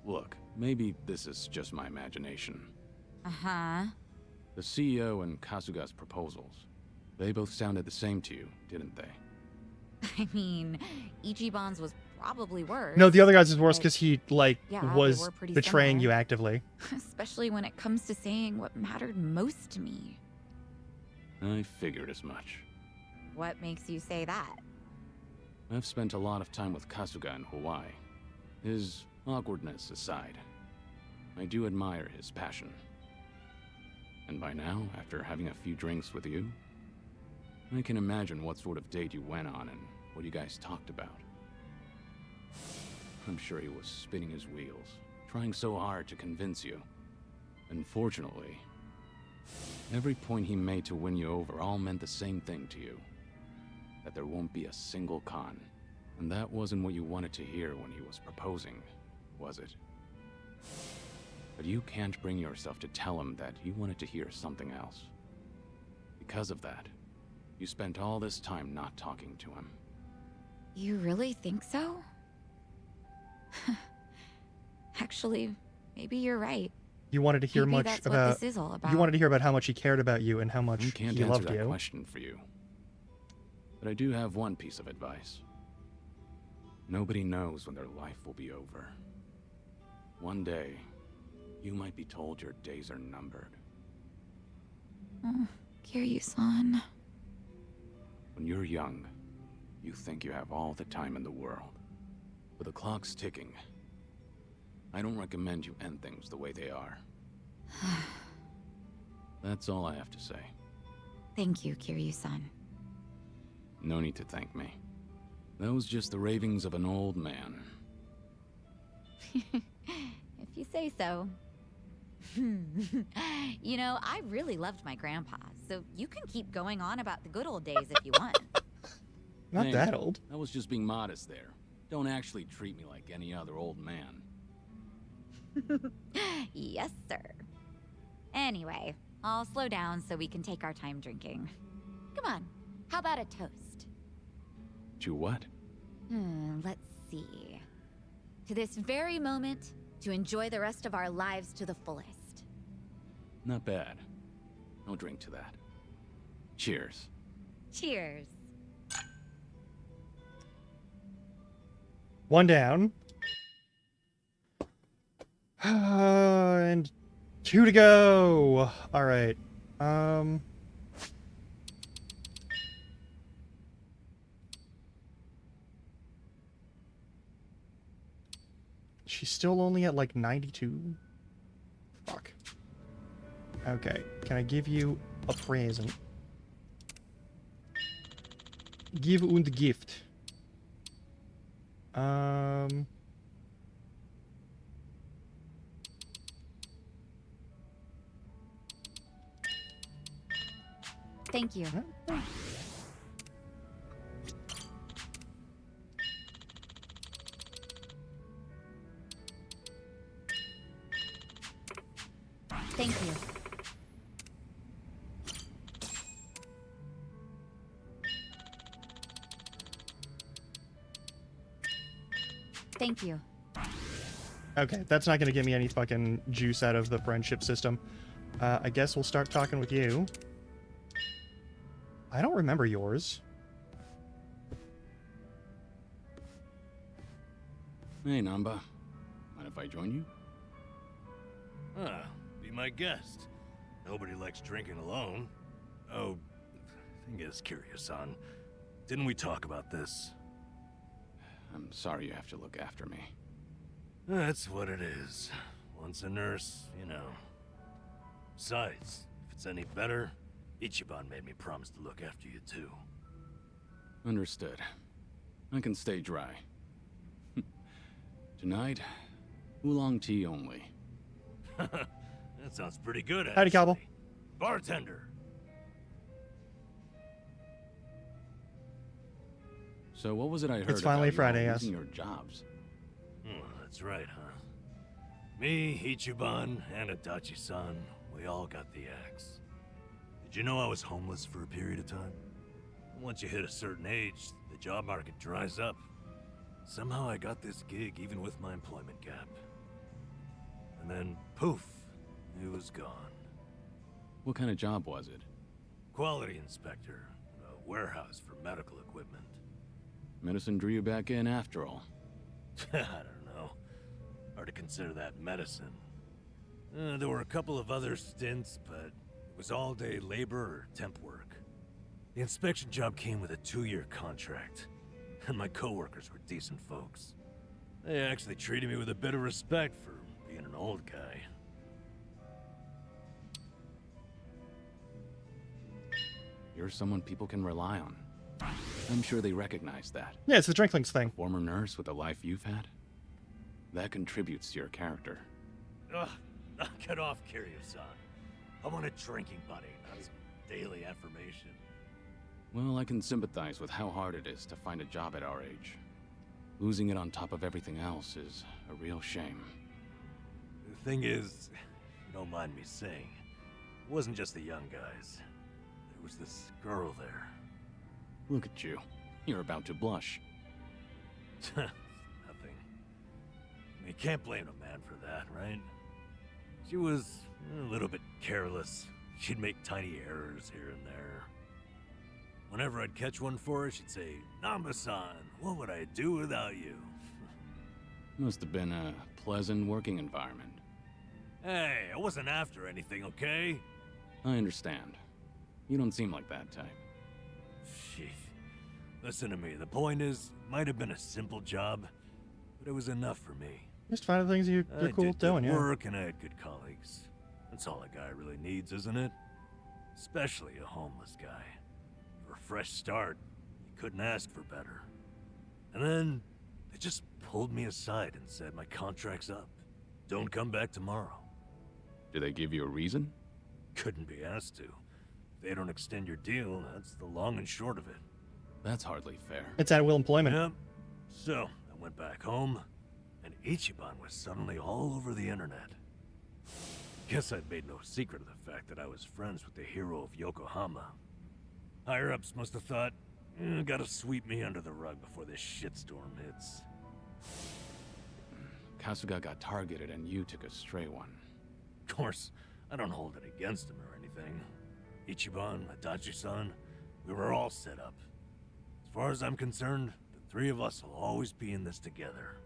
Look, maybe this is just my imagination.
Uh-huh.
The CEO and Kasuga's proposals. They both sounded the same to you, didn't they?
I mean, Ichiban's was probably worse.
No, the other guy's is worse
but-
because he, like,
Yeah, they
was
were pretty
betraying you
similar.
actively.
Especially when it comes to saying what mattered most to me.
I figured as much.
What makes you say that?
I've spent a lot of time with Kasuga in Hawaii. His awkwardness aside, I do admire his passion. And by now, after having a few drinks with you, I can imagine what sort of date you went on and what you guys talked about. I'm sure he was spinning his wheels, trying so hard to convince you. Unfortunately, every point he made to win you over all meant the same thing to you. That there won't be a single con. And that wasn't what you wanted to hear when he was proposing, was it? But you can't bring yourself to tell him that you wanted to hear something else. Because of that, you spent all this time not talking to him.
You really think so? Actually, maybe you're right.
You wanted to hear
Maybe
much
that's
about.
what this is all about.
You wanted to hear about how much he cared about you and how much
I can't
he
answer
loved
that
you.
question for you. But I do have one piece of advice. Nobody knows when their life will be over. One day, you might be told your days are numbered.
Kiryu-san.
When you're young, you think you have all the time in the world. But the clock's ticking. I don't recommend you end things the way they are. That's all I have to say.
Thank you, Kiryu-san.
No need to thank me. That was just the ravings of an old man.
If you say so. You know, I really loved my grandpa, so you can keep going on about the good old days if you want.
Not
Hey,
that old.
I was just being modest there. Don't actually treat me like any other old man.
Yes, sir. Anyway, I'll slow down so we can take our time drinking. Come on, how about a toast?
To what?
Let's see. To this very moment, to enjoy the rest of our lives to the fullest.
Not bad. I'll drink to that. Cheers.
Cheers.
One down. And 2 to go. All right. She's still only at like 92. Fuck. Okay. Can I give you a present? Give und gift.
Thank you. Thank you. Thank you.
Okay, that's not gonna get me any fucking juice out of the friendship system. I guess we'll start talking with you. I don't remember yours.
Hey, Namba. Mind if I join you?
Ah, be my guest. Nobody likes drinking alone. Oh, I think it's Kiryu-san. Didn't we talk about this?
I'm sorry you have to look after me.
That's what it is. Once a nurse, you know. Besides, if it's any better, Ichiban made me promise to look after you too.
Understood. I can stay dry. Tonight, oolong tea only.
That sounds pretty good, actually.
Howdy, Cobble.
Bartender.
So what was it I heard
It's finally
about
Friday,
y'all
yes.
losing your jobs?
That's right, huh? Me, Ichiban, and Adachi-san, we all got the axe. Did you know I was homeless for a period of time? Once you hit a certain age, the job market dries up. Somehow I got this gig even with my employment gap. And then, poof, it was gone.
What kind of job was it?
Quality inspector, a warehouse for medical equipment.
Medicine drew you back in after all.
I don't know. Hard to consider that medicine. There were a couple of other stints, but it was all-day labor or temp work. The inspection job came with a 2-year contract, and my coworkers were decent folks. They actually treated me with a bit of respect for being an old guy.
You're someone people can rely on. I'm sure they recognize that.
Yeah, it's the Drinklings thing.
Former nurse with the life you've had? That contributes to your character.
Ugh, knock it off, Kiryu-san. I want a drinking buddy, not some daily affirmation.
Well, I can sympathize with how hard it is to find a job at our age. Losing it on top of everything else is a real shame.
The thing is, if you don't mind me saying, it wasn't just the young guys. There was this girl there.
Look at you. You're about to blush.
Nothing. You can't blame a man for that, right? She was a little bit careless. She'd make tiny errors here and there. Whenever I'd catch one for her, she'd say, "Namba-san, what would I do without you?"
Must have been a pleasant working environment.
Hey, I wasn't after anything, okay?
I understand. You don't seem like that type.
Sheesh. Listen to me, the point is, it might have been a simple job, but it was enough for me.
Just find the things you're
I
cool
did
doing,
good
yeah.
work and I had good colleagues. That's all a guy really needs, isn't it? Especially a homeless guy. For a fresh start, you couldn't ask for better. And then, they just pulled me aside and said my contract's up. Don't come back tomorrow.
Did they give you a reason?
Couldn't be asked to. If they don't extend your deal, that's the long and short of it.
That's hardly fair.
It's at will employment.
Yep. So, I went back home, and Ichiban was suddenly all over the internet. Guess I'd made no secret of the fact that I was friends with the hero of Yokohama. Higher-ups must have thought, gotta sweep me under the rug before this shitstorm hits.
Kasuga got targeted and you took a stray one.
Of course, I don't hold it against him or anything. Ichiban, Adachi-san, we were all set up. As far as I'm concerned, the three of us will always be in this together.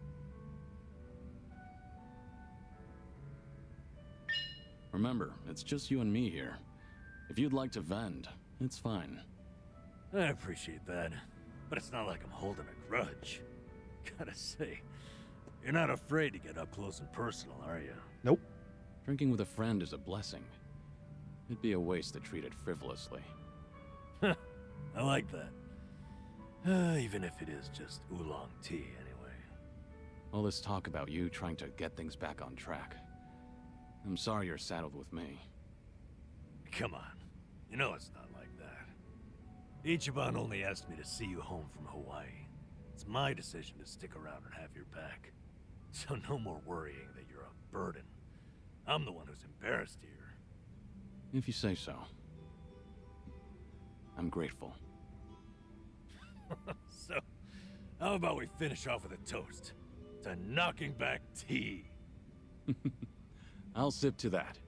Remember, it's just you and me here. If you'd like to vend, it's fine.
I appreciate that, but it's not like I'm holding a grudge. Gotta say, you're not afraid to get up close and personal, are you?
Nope.
Drinking with a friend is a blessing. It'd be a waste to treat it frivolously.
I like that. Even if it is just oolong tea, anyway.
All this talk about you trying to get things back on track. I'm sorry you're saddled with me.
Come on. You know it's not like that. Ichiban only asked me to see you home from Hawaii. It's my decision to stick around and have your back. So no more worrying that you're a burden. I'm the one who's embarrassed here.
If you say so. I'm grateful.
So, how about we finish off with a toast to knocking back tea?
I'll sip to that.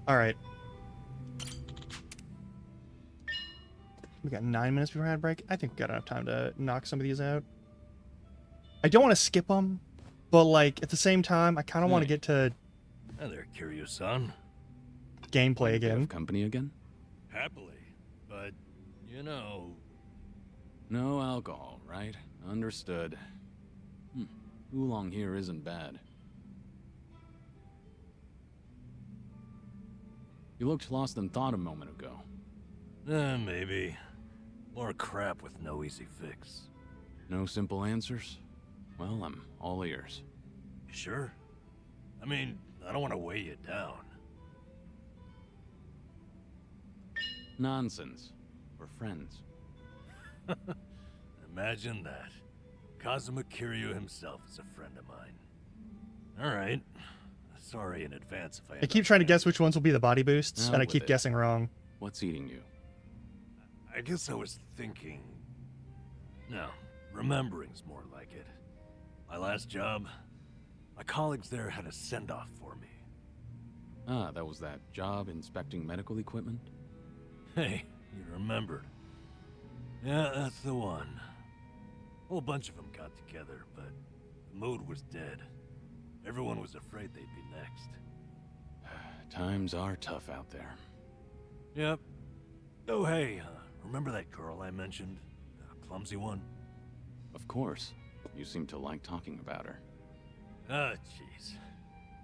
All right. We got 9 minutes before ad break. I think we got enough time to knock some of these out. I don't want to skip them, but like at the same time, I kind of want to get to
Hi there, Kiryu-san.
gameplay
Bit
again.
of company again?
Happily, but, you know...
No alcohol, right? Understood. Oolong here isn't bad. You looked lost in thought a moment ago.
Maybe. More crap with no easy fix.
No simple answers? Well, I'm all ears.
You sure? I mean, I don't want to weigh you down.
Nonsense. We're friends.
Imagine that. Kazuma Kiryu himself is a friend of mine. Alright. Sorry in advance if I...
I keep trying to guess which ones will be the body boosts,
Out
and I
with
keep
it.
guessing wrong.
What's eating you?
I guess I was thinking... No, remembering's more like it. My last job, my colleagues there had a send-off for me.
Ah, that was that job inspecting medical equipment?
Hey, you remembered. Yeah, that's the one. A whole bunch of them got together, but the mood was dead. Everyone was afraid they'd be next.
Times are tough out there.
Yep. Oh, hey, remember that girl I mentioned? The clumsy one?
Of course. You seem to like talking about her.
Ah, jeez.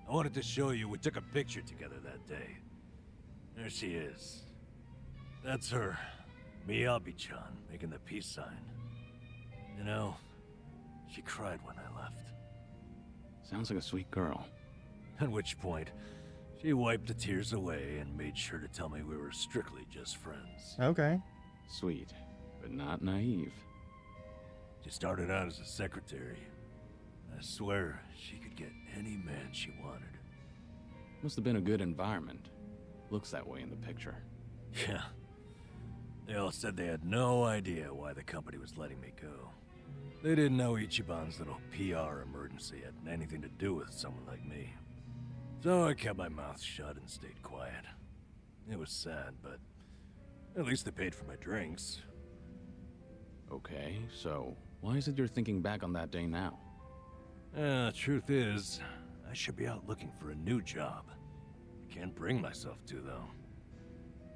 I wanted to show you we took a picture together that day. There she is. That's her. Miyabi-chan, making the peace sign. You know, she cried when I left.
Sounds like a sweet girl.
At which point, she wiped the tears away and made sure to tell me we were strictly just friends.
Okay.
Sweet, but not naive.
She started out as a secretary. I swear, she could get any man she wanted.
Must have been a good environment. Looks that way in the picture.
Yeah. They all said they had no idea why the company was letting me go. They didn't know Ichiban's little PR emergency had anything to do with someone like me. So I kept my mouth shut and stayed quiet. It was sad, but at least they paid for my drinks.
Okay, so why is it you're thinking back on that day now?
Truth is, I should be out looking for a new job. I can't bring myself to, though.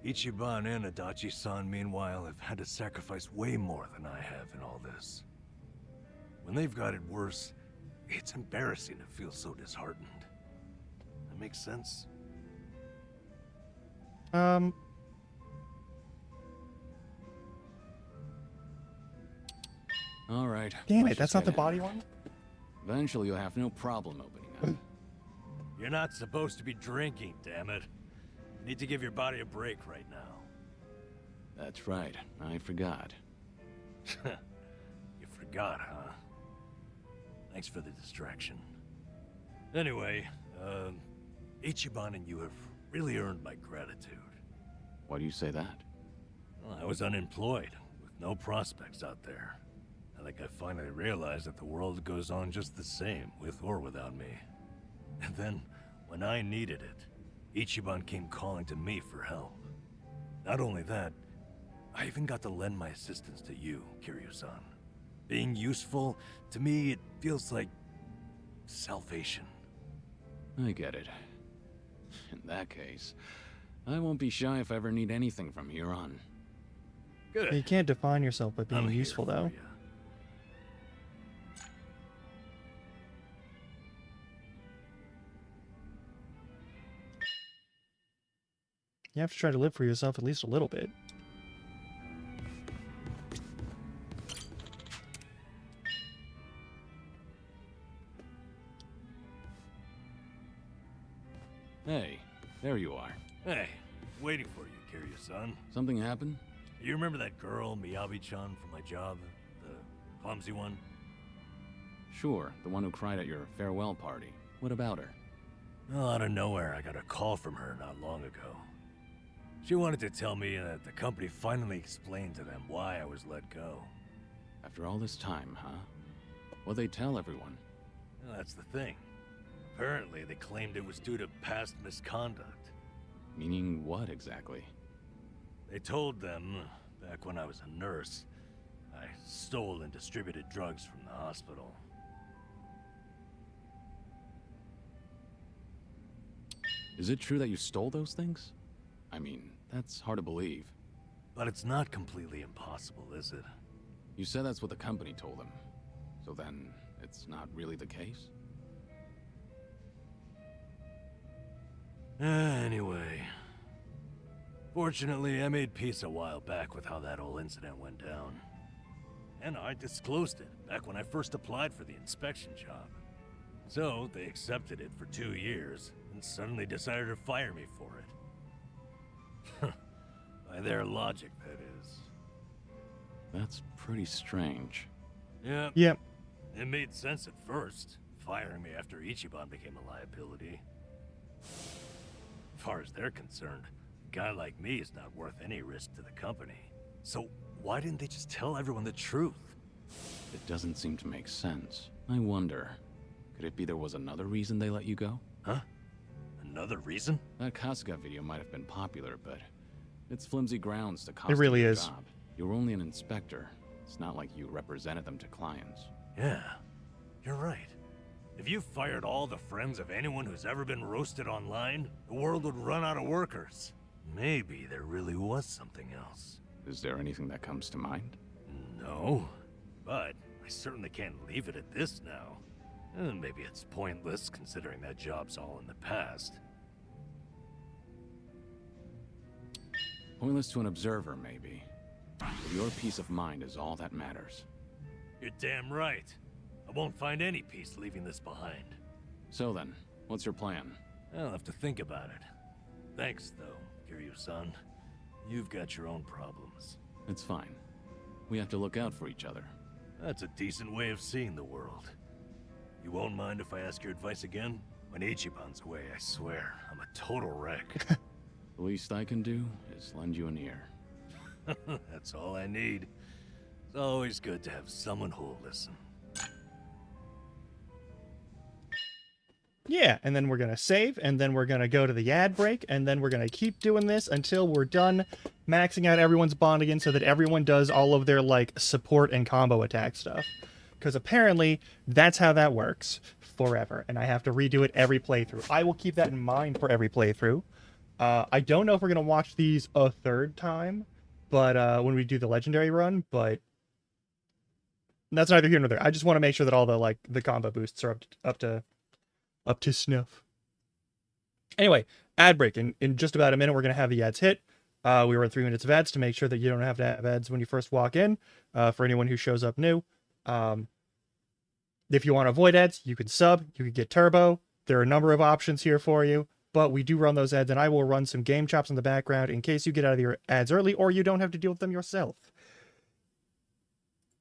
Ichiban and Adachi-san, meanwhile, have had to sacrifice way more than I have in all this. When they've got it worse, it's embarrassing to feel so disheartened. That makes sense?
All right.
Damn
let's
it, that's
just
not the
get in.
body one?
Eventually, you'll have no problem opening up.
You're not supposed to be drinking, damn it. You need to give your body a break right now.
That's right. I forgot.
You forgot, huh? Thanks for the distraction. Anyway, Ichiban and you have really earned my gratitude.
Why do you say that?
Well, I was unemployed, with no prospects out there. I think I finally realized that the world goes on just the same, with or without me. And then, when I needed it, Ichiban came calling to me for help. Not only that, I even got to lend my assistance to you, Kiryu-san. Being useful, to me, it feels like salvation.
I get it. In that case, I won't be shy if I ever need anything from here on.
Good.
You can't define yourself by being
I'm here
useful,
for
though.
ya.
You have to try to live for yourself at least a little bit.
Hey, there you are.
Hey, waiting for you, Kiryu-san.
Something happened?
You remember that girl, Miyabi-chan, from my job? The clumsy one?
Sure, the one who cried at your farewell party. What about her?
Well, out of nowhere, I got a call from her not long ago. She wanted to tell me that the company finally explained to them why I was let go.
After all this time, huh? What'd they tell everyone?
Well, that's the thing. Apparently, they claimed it was due to past misconduct.
Meaning what exactly?
They told them, back when I was a nurse, I stole and distributed drugs from the hospital.
Is it true that you stole those things? I mean, that's hard to believe.
But it's not completely impossible, is it?
You said that's what the company told them. So then, it's not really the case?
Anyway. Fortunately, I made peace a while back with how that whole incident went down. And I disclosed it back when I first applied for the inspection job. So, they accepted it for 2 years, and suddenly decided to fire me for it. By their logic, that is.
That's pretty strange.
Yeah,
Yep.
it made sense at first, firing me after Ichiban became a liability. As far as they're concerned, a guy like me is not worth any risk to the company. So why didn't they just tell everyone the truth?
It doesn't seem to make sense. I wonder, could it be there was another reason they let you go?
Huh? Another reason?
That Kasuga video might have been popular, but it's flimsy grounds to cost
really
you your
is.
job. You were only an inspector. It's not like you represented them to clients.
Yeah, you're right. If you fired all the friends of anyone who's ever been roasted online, the world would run out of workers. Maybe there really was something else.
Is there anything that comes to mind?
No, but I certainly can't leave it at this now. Maybe it's pointless considering that job's all in the past.
Pointless to an observer, maybe. But your peace of mind is all that matters.
You're damn right. I won't find any peace leaving this behind.
So then, what's your plan?
I'll have to think about it. Thanks, though, Kiryu-san. You've got your own problems.
It's fine. We have to look out for each other.
That's a decent way of seeing the world. You won't mind if I ask your advice again? When Ichiban's away, I swear, I'm a total wreck.
The least I can do is lend you an ear.
That's all I need. It's always good to have someone who'll listen.
Yeah, and then we're going to save, and then we're going to go to the ad break, and then we're going to keep doing this until we're done maxing out everyone's bond again so that everyone does all of their, like, support and combo attack stuff. Because apparently, that's how that works forever, and I have to redo it every playthrough. I will keep that in mind for every playthrough. I don't know if we're going to watch these a third time, but when we do the Legendary run, but that's neither here nor there. I just want to make sure that all the, like, the combo boosts are up to snuff. Anyway, ad break. In just about a minute, we're going to have the ads hit. We were at 3 minutes of ads to make sure that you don't have to have ads when you first walk in, for anyone who shows up new. If you want to avoid ads, you can sub, you can get turbo. There are a number of options here for you, but we do run those ads, and I will run some game chops in the background in case you get out of your ads early or you don't have to deal with them yourself.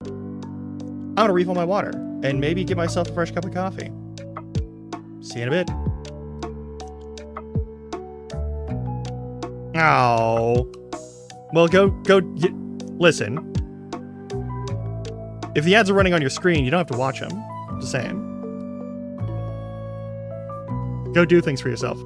I'm going to refill my water and maybe get myself a fresh cup of coffee. See you in a bit. Oh. Well, listen. If the ads are running on your screen, you don't have to watch them. Just saying. Go do things for yourself.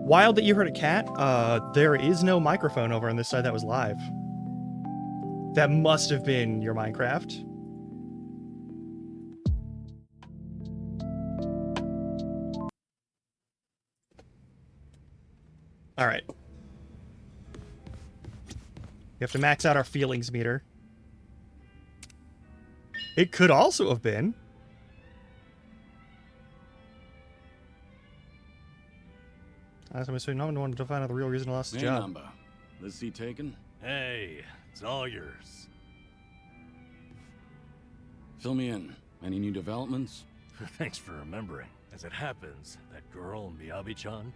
Wild that you heard a cat. There is no microphone over on this side that was live. That must have been your Minecraft. All right. We have to max out our feelings meter. It could also have been. As I'm assuming no one wanted to find out the real reason I lost the
Hey,
job.
number. This seat taken?
Hey, it's all yours.
Fill me in. Any new developments?
Thanks for remembering. As it happens, that girl, Miyabi-chan,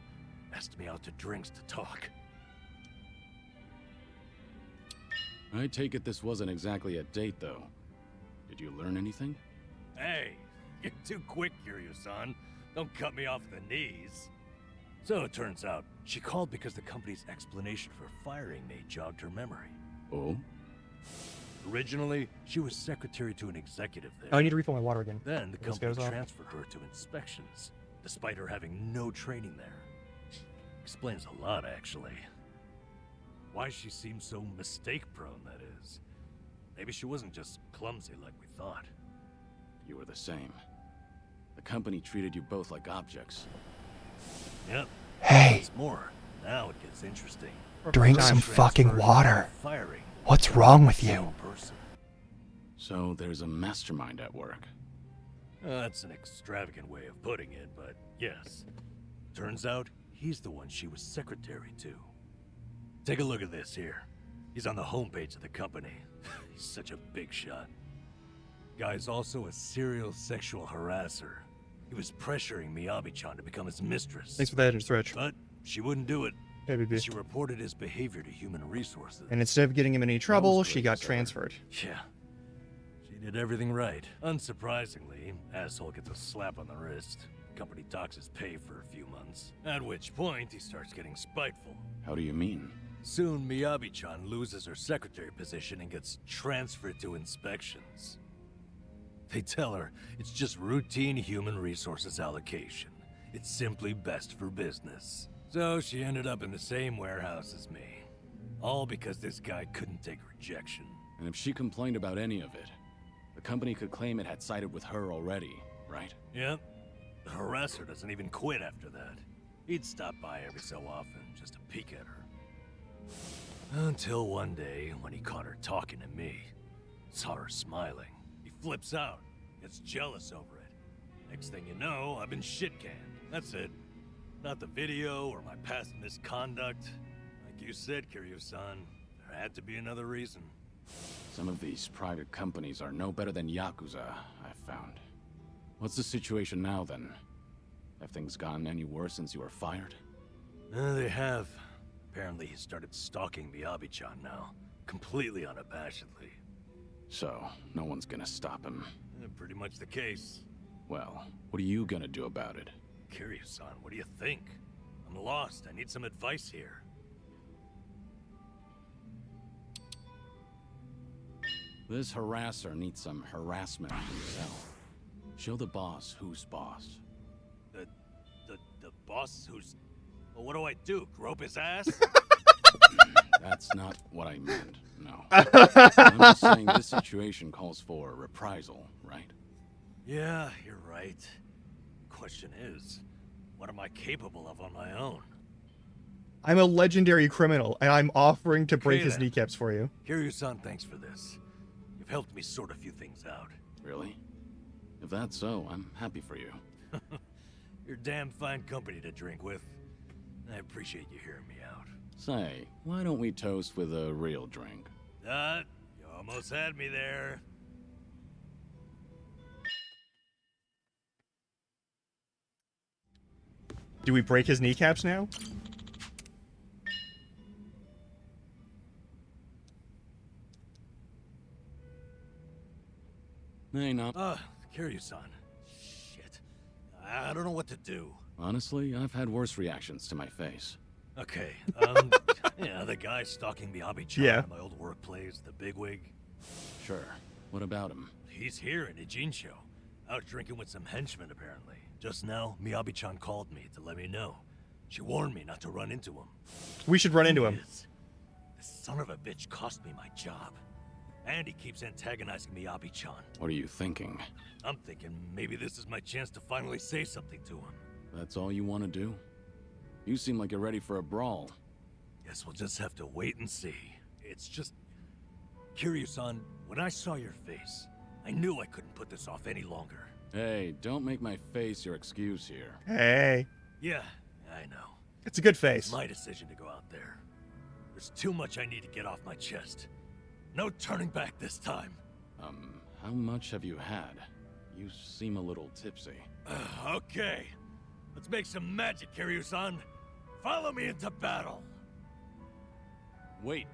asked me out to drinks to talk.
I take it this wasn't exactly a date, though. Did you learn anything?
Hey, you're too quick, Kiryu-san. Don't cut me off the knees. So it turns out, she called because the company's explanation for firing me jogged her memory.
Oh?
Originally, she was secretary to an executive there.
Oh, I need to refill my water again.
Then the
This
company
goes off.
transferred her to inspections, despite her having no training there. Explains a lot, actually. Why she seemed so mistake-prone, that is. Maybe she wasn't just clumsy like we thought.
You were the same. The company treated you both like objects.
Yep.
Hey,
What's more, now it gets interesting.
drink some
Transfer
fucking
and
water.
Firing.
What's wrong with
Same
you?
person.
So there's a mastermind at work.
That's an extravagant way of putting it, but yes. Turns out, he's the one she was secretary to. Take a look at this here. He's on the homepage of the company. He's such a big shot. Guy's also a serial sexual harasser. He was pressuring Miyabi-chan to become his mistress.
Thanks for that extra stretch.
But she wouldn't do it.
Hey, baby.
She reported his behavior to human resources.
And instead of getting him in any trouble,
was
she
great,
got
sir.
transferred.
Yeah. She did everything right. Unsurprisingly, asshole gets a slap on the wrist. Company docks his pay for a few months. At which point, he starts getting spiteful.
How do you mean?
Soon, Miyabi-chan loses her secretary position and gets transferred to inspections. They tell her it's just routine human resources allocation. It's simply best for business. So she ended up in the same warehouse as me. All because this guy couldn't take rejection.
And if she complained about any of it, the company could claim it had sided with her already, right?
Yep. The harasser doesn't even quit after that. He'd stop by every so often just to peek at her. Until one day, when he caught her talking to me, saw her smiling. He flips out, gets jealous over it. Next thing you know, I've been shit-canned. That's it. Not the video or my past misconduct. Like you said, Kiryu-san, there had to be another reason.
Some of these private companies are no better than Yakuza, I've found. What's the situation now, then? Have things gotten any worse since you were fired?
They have. Apparently he started stalking Miyabi-chan now, completely unabashedly.
So, no one's gonna stop him.
Pretty much the case.
Well, what are you gonna do about it?
Kiryu-san, what do you think? I'm lost. I need some advice here.
This harasser needs some harassment himself. Show the boss who's boss.
The boss who's... Well, what do I do? Grope his ass?
That's not what I meant, no. I'm just saying this situation calls for reprisal, right?
Yeah, you're right. Question is, what am I capable of on my own?
I'm a legendary criminal, and I'm offering to break
Okay,
his
then.
kneecaps for you.
Kiryu-san, thanks for this. You've helped me sort a few things out.
Really? If that's so, I'm happy for you.
You're damn fine company to drink with. I appreciate you hearing me out.
Say, why don't we toast with a real drink?
You almost had me there.
Do we break his kneecaps now?
Hey, no.
Kiryu-san. Shit. I don't know what to do.
Honestly, I've had worse reactions to my face.
Okay, yeah, the guy stalking Miyabi-chan
Yeah.
at my old workplace, the bigwig.
Sure. What about him?
He's here in Ijincho. Out drinking with some henchmen, apparently. Just now, Miyabi-chan called me to let me know. She warned me not to run into him.
We should run into him.
This son of a bitch cost me my job. And he keeps antagonizing Miyabi-chan.
What are you thinking?
I'm thinking maybe this is my chance to finally say something to him.
That's all you want to do? You seem like you're ready for a brawl.
Guess we'll just have to wait and see. It's just... Kiryu-san, when I saw your face, I knew I couldn't put this off any longer.
Hey, don't make my face your excuse here.
Hey,
Yeah, I know.
it's a good
It's
face.
my decision to go out there. There's too much I need to get off my chest. No turning back this time.
How much have you had? You seem a little tipsy.
Okay. Let's make some magic, Kiryu-san. Follow me into battle.
Wait,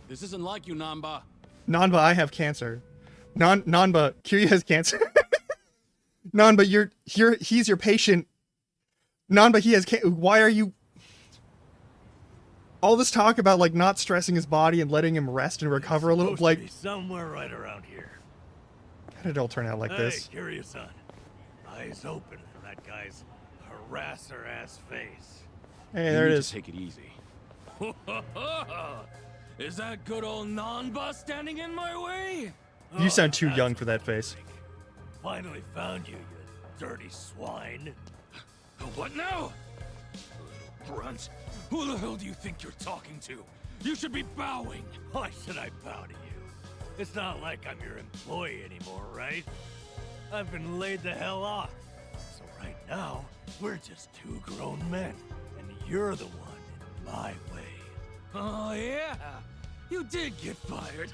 this isn't like you, Namba.
Nanba, I have cancer. Nanba, Kiryu has cancer. Nanba, he's your patient. Nanba, he has why are you... All this talk about, like, not stressing his body and letting him rest and recover a little,
Supposed to
like...
be somewhere right around here.
How did it all turn out like this?
Hey, Kiryu-san. Eyes open for that guy's harasser-ass face.
Hey, there it
You need
is.
to take it easy.
Is that good old Nanba standing in my way?
You sound too
that's
young for that face.
Finally found you, you dirty swine.
What now? Little brunt. Who the hell do you think you're talking to? You should be bowing.
Why should I bow to you? It's not like I'm your employee anymore, right? I've been laid the hell off. So right now, we're just two grown men, and you're the one in my way.
Oh, yeah. You did get fired.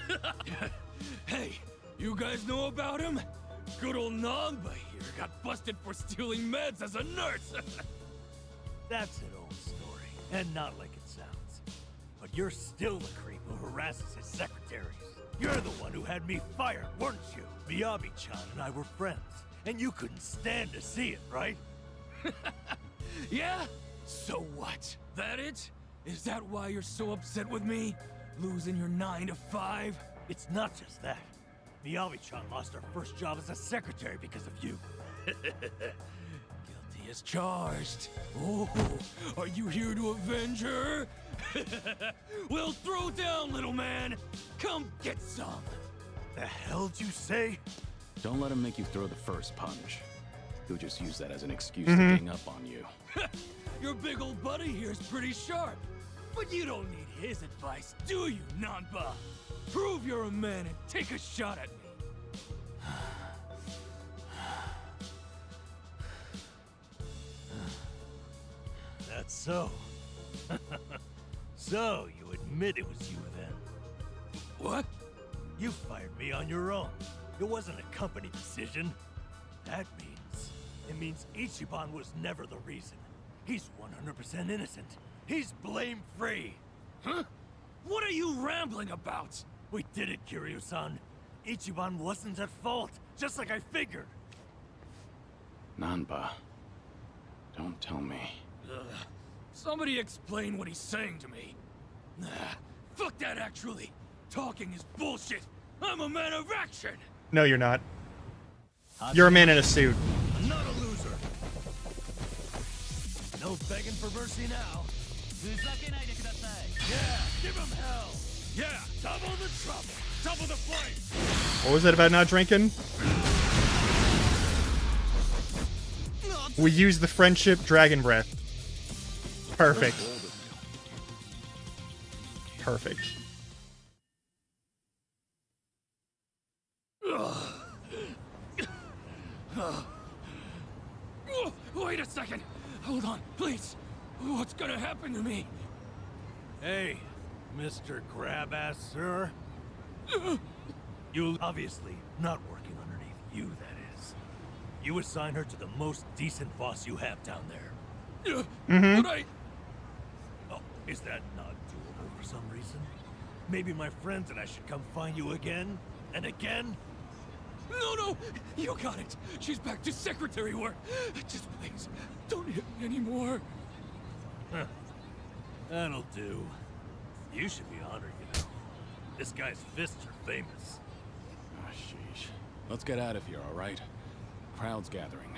Hey, you guys know about him? Good old Nanba here got busted for stealing meds as a nurse.
That's an old story, and not like it sounds. But you're still the creep who harasses his secretaries. You're the one who had me fired, weren't you? Miyabi-chan and I were friends, and you couldn't stand to see it, right?
Yeah? So what? That it? Is that why you're so upset with me? Losing your 9 to 5?
It's not just that. Miyabi-chan lost her first job as a secretary because of you.
Guilty as charged. Oh, are you here to avenge her? Well, throw down, little man. Come get some.
The hell'd you say?
Don't let him make you throw the first punch. He'll just use that as an excuse to gang up on you.
Your big old buddy here's pretty sharp. But you don't need his advice, do you, Nanba? Prove you're a man and take a shot at me.
That's so. So, you admit it was you then?
What?
You fired me on your own. It wasn't a company decision. It means Ichiban was never the reason. He's 100% innocent. He's blame-free.
Huh? What are you rambling about?
We did it, Kiryu-san. Ichiban wasn't at fault, just like I figured.
Nanba, don't tell me.
Somebody explain what he's saying to me. Nah, fuck that actually. Talking is bullshit. I'm a man of action.
No, you're not. You're a man in a suit.
I'm not a loser. No begging for mercy now. Yeah, give him hell.
Yeah,
Double the trouble.
double the flame.
What was that about not drinking? We use the friendship dragon breath. Perfect. Perfect.
Wait a second. Hold on, please. What's gonna happen to me?
Hey, Mr. Grab-ass, sir. You obviously not working underneath you, that is. You assign her to the most decent boss you have down there.
Mm-hmm.
But
Oh, is that not doable for some reason? Maybe my friends and I should come find you again and again?
No, you got it. She's back to secretary work. Just please, don't hit me anymore.
That'll do. You should be honored, you know. This guy's fists are famous.
Ah, sheesh. Let's get out of here, all right? Crowd's gathering.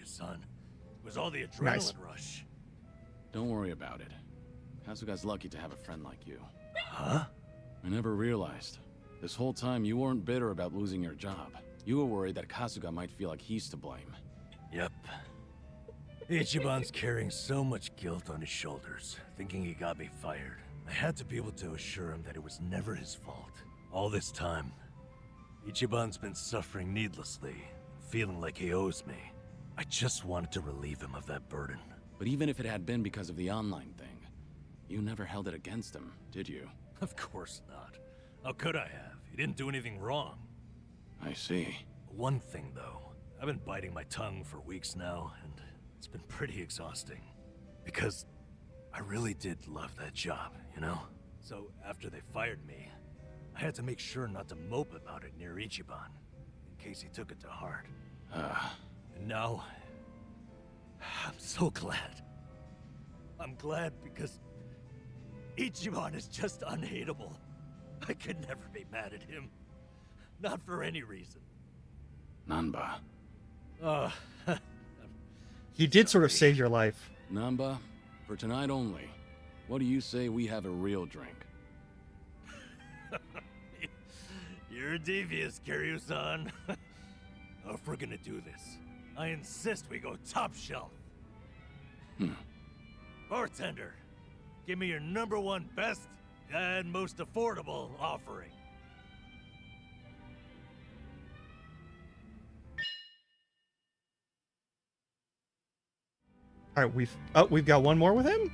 son. It was all the adrenaline
Nice.
rush.
Don't worry about it. Kasuga's lucky to have a friend like you.
Huh?
I never realized. This whole time, you weren't bitter about losing your job. You were worried that Kasuga might feel like he's to blame.
Yep. Ichiban's carrying so much guilt on his shoulders, thinking he got me fired. I had to be able to assure him that it was never his fault. All this time, Ichiban's been suffering needlessly, feeling like he owes me. I just wanted to relieve him of that burden.
But even if it had been because of the online thing, you never held it against him, did you?
Of course not. How could I have? He didn't do anything wrong.
I see.
One thing, though. I've been biting my tongue for weeks now, and it's been pretty exhausting. Because I really did love that job, you know? So after they fired me, I had to make sure not to mope about it near Ichiban, in case he took it to heart. And now, I'm so glad. I'm glad because Ichiban is just unhateable. I could never be mad at him. Not for any reason.
Nanba.
He did sort of save your life.
Nanba, for tonight only, what do you say we have a real drink?
You're devious, Kiryu-san. If we're gonna do this, I insist we go top shelf. Bartender, give me your #1 best and most affordable offering.
All right, we've got one more with him.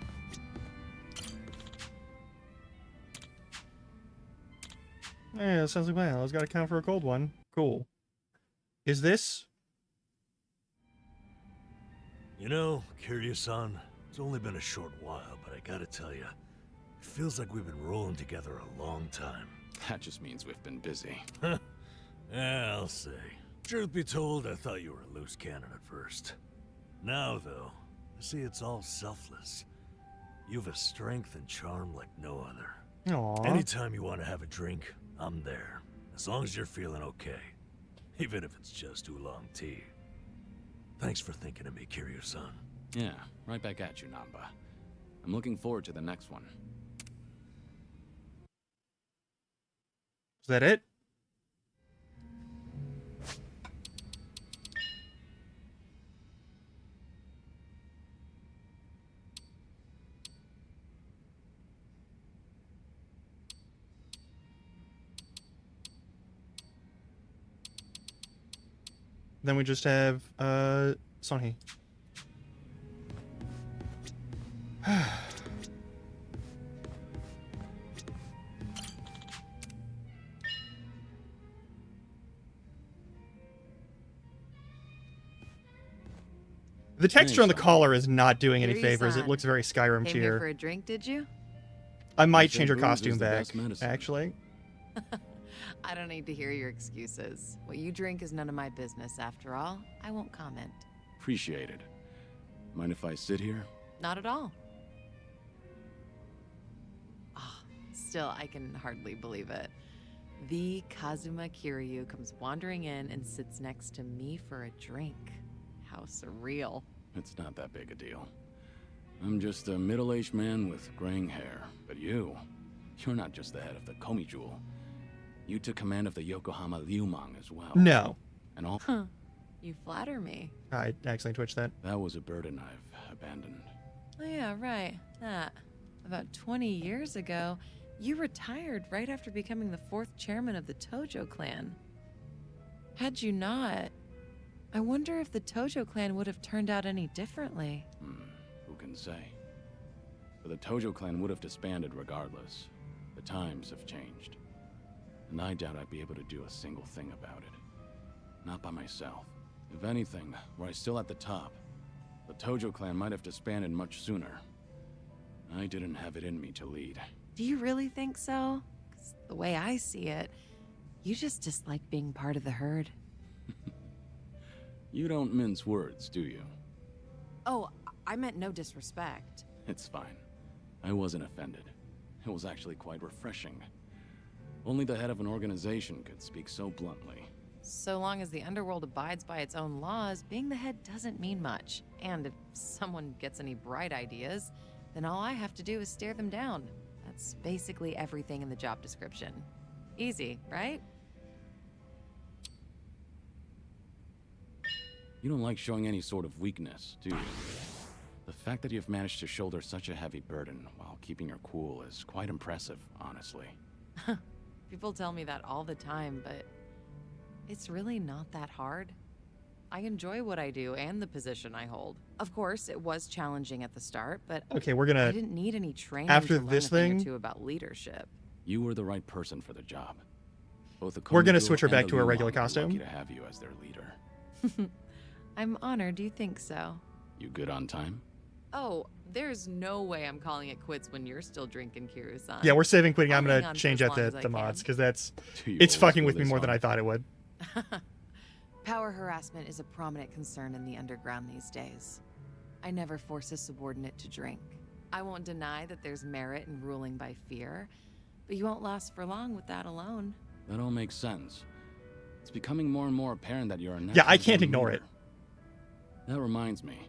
Yeah, that sounds like well. I was got to count for a cold one. Cool. Is this?
You know, Kiryu-san, it's only been a short while, but I gotta tell you, it feels like we've been rolling together a long time.
That just means we've been busy.
Yeah, I'll say. Truth be told, I thought you were a loose cannon at first. Now, though, I see it's all selfless. You've a strength and charm like no other.
Aww.
Anytime you want to have a drink, I'm there. As long as you're feeling okay. Even if it's just oolong tea. Thanks for thinking of me, Kiryu-san.
Yeah, right back at you, Nanba. I'm looking forward to the next one.
Is that it? Then we just have Sonhee. The texture on the collar is not doing any favors. It looks very Skyrim
Came here
tier.
for a drink, did you?
I might
They
change her
say booze is
costume
the
back,
best medicine.
actually.
I don't need to hear your excuses. What you drink is none of my business, after all. I won't comment.
Appreciated. Mind if I sit here?
Not at all. Ah, still, I can hardly believe it. The Kazuma Kiryu comes wandering in and sits next to me for a drink. How surreal.
It's not that big a deal. I'm just a middle-aged man with graying hair. But you're not just the head of the Komi Jewel. You took command of the Yokohama Liumang as well.
No.
And all
Huh. You flatter me.
I accidentally twitched that.
that was a burden I've abandoned.
Oh yeah, right. That. About 20 years ago, you retired right after becoming the 4th chairman of the Tojo clan. Had you not, I wonder if the Tojo clan would have turned out any differently.
Who can say? But the Tojo clan would have disbanded regardless. The times have changed. And I doubt I'd be able to do a single thing about it. Not by myself. If anything, were I still at the top, the Tojo clan might have disbanded much sooner. I didn't have it in me to lead.
Do you really think so? 'Cause the way I see it, you just dislike being part of the herd.
You don't mince words, do you?
Oh, I meant no disrespect.
It's fine. I wasn't offended. It was actually quite refreshing. Only the head of an organization could speak so bluntly.
So long as the underworld abides by its own laws, being the head doesn't mean much. And if someone gets any bright ideas, then all I have to do is stare them down. That's basically everything in the job description. Easy, right?
You don't like showing any sort of weakness, do you? The fact that you've managed to shoulder such a heavy burden while keeping your cool is quite impressive, honestly.
People tell me that all the time, but it's really not that hard. I enjoy what I do and the position I hold. Of course, it was challenging at the start, but
Okay, we're
I
gonna
didn't need any training
after
to learn
this
a thing or
thing-
two about leadership.
You were the right person for the job. Both the
We're gonna
Komijul
switch her
and
back
the
to her
Luan
regular
are lucky
costume.
to have you as their leader.
I'm honored you think so.
You good on time?
Oh, there's no way I'm calling it quits when you're still drinking, Kiryu-san.
Yeah, we're saving quitting. I'm
I'll hang
gonna
on for
change
as
out
long as
the
I
mods
can.
because that's
Do you
it's
always
fucking
go
with me
this
more than I
hard?
thought it would.
Power harassment is a prominent concern in the underground these days. I never force a subordinate to drink. I won't deny that there's merit in ruling by fear, but you won't last for long with that alone.
That all makes sense. It's becoming more and more apparent that you're a
Yeah, I
natural
can't
born
ignore
leader. That reminds me.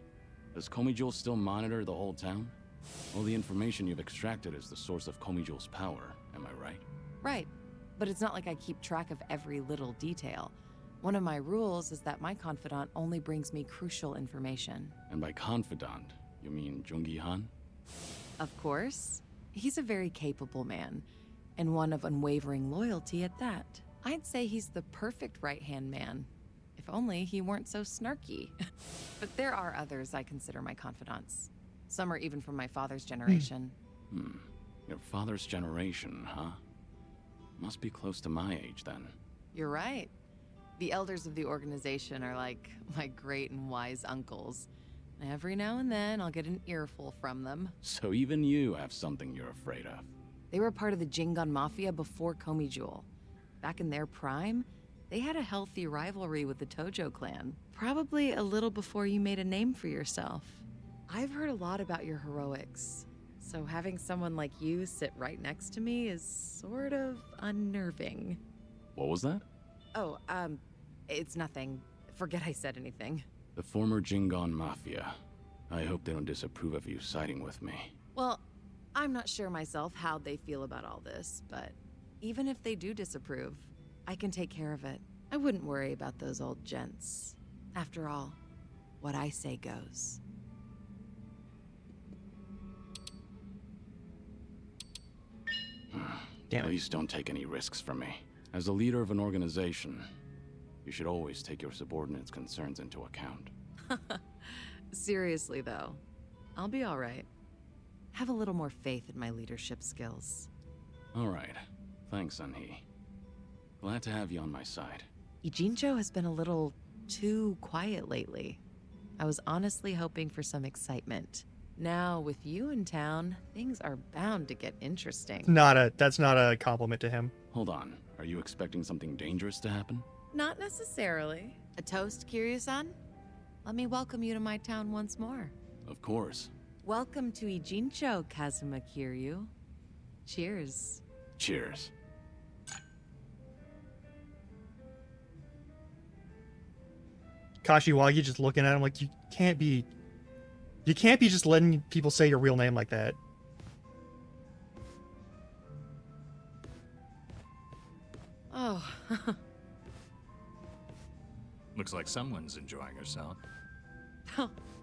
Does Komijul still monitor the whole town? All the information you've extracted is the source of Komijul's power, am I right?
Right, but it's not like I keep track of every little detail. One of my rules is that my confidant only brings me crucial information.
And by confidant, you mean Jungi Han?
Of course. He's a very capable man, and one of unwavering loyalty at that. I'd say he's the perfect right-hand man. If only he weren't so snarky. But there are others I consider my confidants. Some are even from my father's generation.
Your father's generation, huh? Must be close to my age then.
You're right. The elders of the organization are like my great and wise uncles. Every now and then, I'll get an earful from them.
So even you have something you're afraid of.
They were part of the Jingon Mafia before Komijul. Back in their prime, they had a healthy rivalry with the Tojo clan. Probably a little before you made a name for yourself. I've heard a lot about your heroics, so having someone like you sit right next to me is sort of unnerving.
What was that?
Oh, it's nothing. Forget I said anything.
The former Jingon Mafia. I hope they don't disapprove of you siding with me.
Well, I'm not sure myself how they feel about all this, but even if they do disapprove, I can take care of it. I wouldn't worry about those old gents. After all, what I say goes.
Damn it.
Please don't take any risks from me. As a leader of an organization, you should always take your subordinates' concerns into account.
Seriously, though, I'll be all right. Have a little more faith in my leadership skills.
All right. Thanks, Sunhee. Glad to have you on my side.
Ijincho has been a little too quiet lately. I was honestly hoping for some excitement. Now, with you in town, things are bound to get interesting.
That's not a compliment to him.
Hold on. Are you expecting something dangerous to happen?
Not necessarily. A toast, Kiryu-san? Let me welcome you to my town once more.
Of course.
Welcome to Ijincho, Kazuma Kiryu. Cheers.
Cheers.
Kashiwagi just looking at him like you can't be just letting people say your real name like that.
Oh,
Looks like someone's enjoying herself.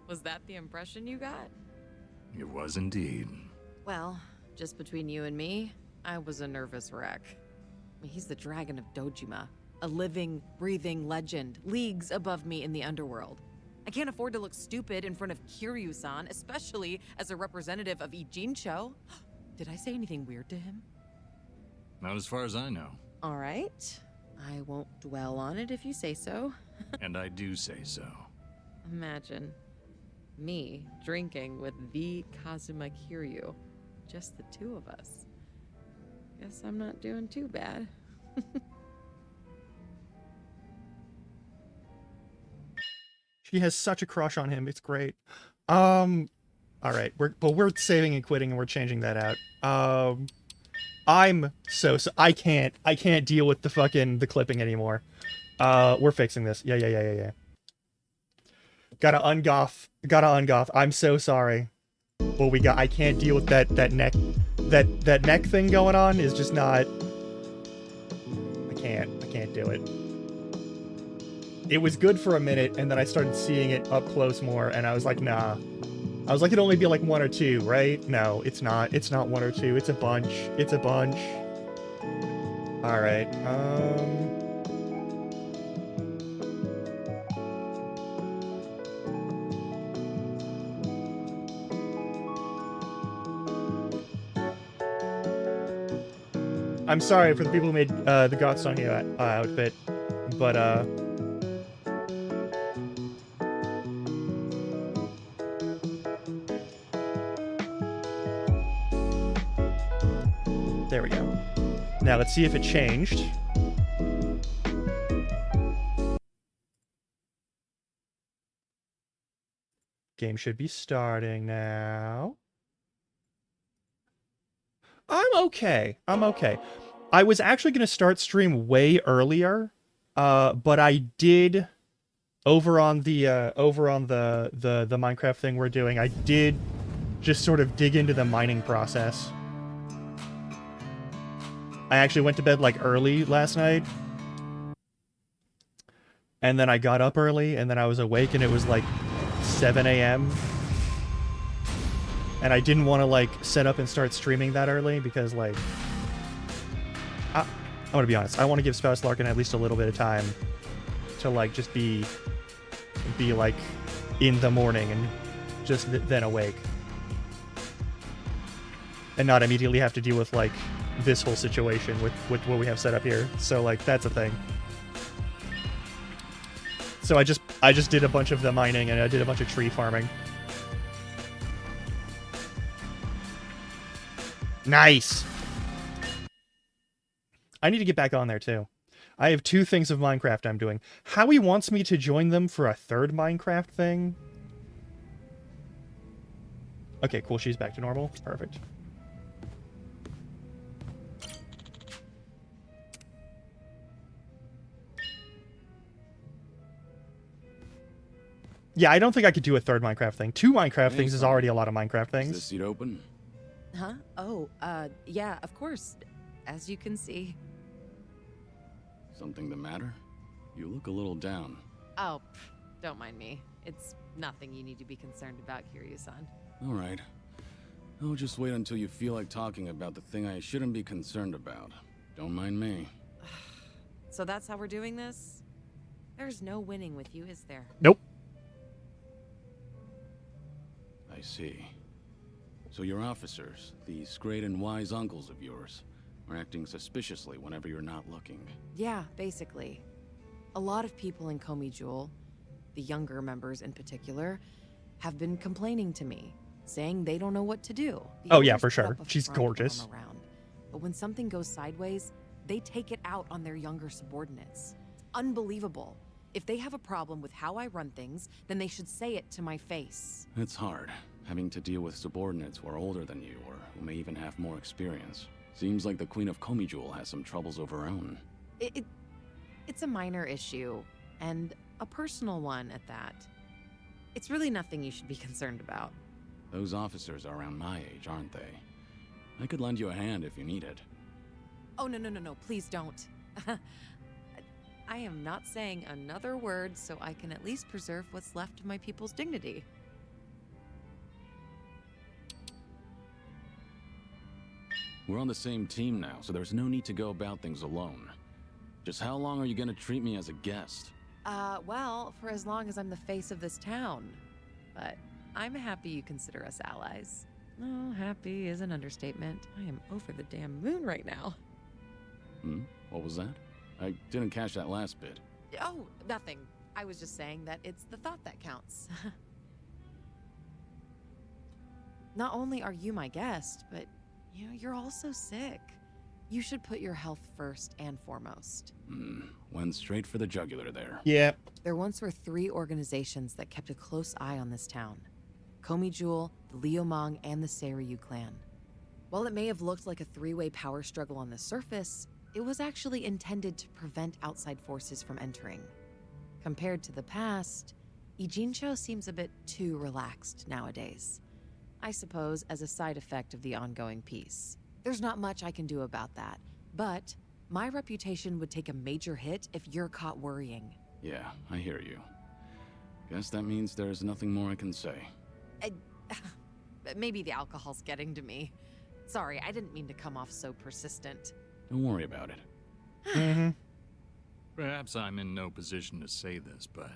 was that the impression you got?
It was indeed.
Well, just between you and me, I was a nervous wreck. He's the Dragon of Dojima, a living, breathing legend, leagues above me in the underworld. I can't afford to look stupid in front of Kiryu-san, especially as a representative of Ijincho. Did I say anything weird to him?
Not as far as I know.
All right. I won't dwell on it if you say so.
And I do say so.
Imagine me drinking with the Kazuma Kiryu. Just the two of us. Guess I'm not doing too bad.
She has such a crush on him. It's great. All right, we're saving and quitting, and we're changing that out. I'm so I can't deal with the clipping anymore. We're fixing this. Yeah. Gotta ungoth. I'm so sorry. But I can't deal with that neck thing going on is just not. I can't do it. It was good for a minute, and then I started seeing it up close more, and I was like, nah. I was like, it'd only be like 1 or 2, right? No, it's not. It's not 1 or 2. It's a bunch. It's a bunch. All right. I'm sorry for the people who made the Goth Sonya outfit, but there we go. Now let's see if it changed. Game should be starting now. I'm okay. I was actually going to start stream way earlier, but I did over on the Minecraft thing we're doing. I did just sort of dig into the mining process. I actually went to bed like early last night, and then I got up early, and then I was awake, and it was like 7 a.m. And I didn't want to, like, set up and start streaming that early because, like... I'm gonna be honest. I want to give Spouse Larkin at least a little bit of time to, like, just be like, in the morning and just then awake. And not immediately have to deal with, like, this whole situation with what we have set up here. So, like, that's a thing. So I just did a bunch of the mining and I did a bunch of tree farming. Nice! I need to get back on there, too. I have 2 things of Minecraft I'm doing. Howie wants me to join them for a 3rd Minecraft thing. Okay, cool. She's back to normal. Perfect. Yeah, I don't think I could do a 3rd Minecraft thing. 2 Minecraft things is already a lot of Minecraft things.
Is this seat open?
Huh? Oh, yeah, of course. As you can see.
Something the matter? You look a little down.
Oh, don't mind me. It's nothing you need to be concerned about, Kiryu-san.
All right. I'll just wait until you feel like talking about the thing I shouldn't be concerned about. Don't mind me.
So that's how we're doing this? There's no winning with you, is there?
Nope.
I see. So your officers, these great and wise uncles of yours, are acting suspiciously whenever you're not looking.
Yeah, basically. A lot of people in Komi Jewel, the younger members in particular, have been complaining to me, saying they don't know what to do. The
Oh yeah,
elders
for
put
sure.
up a
She's
front when I'm
gorgeous.
around. But when something goes sideways, they take it out on their younger subordinates. It's unbelievable. If they have a problem with how I run things, then they should say it to my face.
It's hard, having to deal with subordinates who are older than you or who may even have more experience. Seems like the Queen of Komi Jewel has some troubles of her own.
It's a minor issue, and a personal one at that. It's really nothing you should be concerned about.
Those officers are around my age, aren't they? I could lend you a hand if you need it.
Oh, no, please don't. I am not saying another word so I can at least preserve what's left of my people's dignity.
We're on the same team now, so there's no need to go about things alone. Just how long are you gonna treat me as a guest?
Well, for as long as I'm the face of this town. But I'm happy you consider us allies. Oh, happy is an understatement. I am over the damn moon right now.
What was that? I didn't catch that last bit.
Oh, nothing. I was just saying that it's the thought that counts. Not only are you my guest, but you're also sick. You should put your health first and foremost.
Went straight for the jugular there.
Yeah.
There once were 3 organizations that kept a close eye on this town. Komi Jewel, the Liumang, and the Seiryu clan. While it may have looked like a 3-way power struggle on the surface, it was actually intended to prevent outside forces from entering. Compared to the past, Ijincho seems a bit too relaxed nowadays. I suppose as a side effect of the ongoing peace. There's not much I can do about that, but my reputation would take a major hit if you're caught worrying.
Yeah, I hear you. Guess that means there's nothing more I can say.
Maybe the alcohol's getting to me. Sorry, I didn't mean to come off so persistent.
Don't worry about it.
Mm-hmm.
Perhaps I'm in no position to say this, but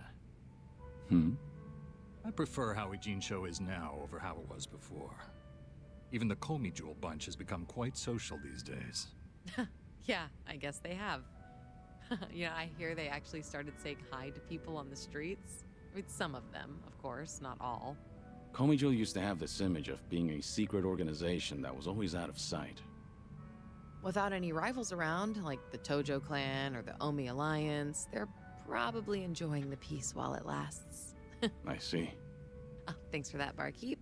Hmm?
I prefer how Ijincho is now over how it was before. Even the Komi Jewel bunch has become quite social these days.
Yeah, I guess they have. Yeah, I hear they actually started saying hi to people on the streets. I mean, some of them, of course, not all.
Komijo used to have this image of being a secret organization that was always out of sight.
Without any rivals around, like the Tojo clan or the Omi Alliance, they're probably enjoying the peace while it lasts.
I see.
Oh, thanks for that, barkeep.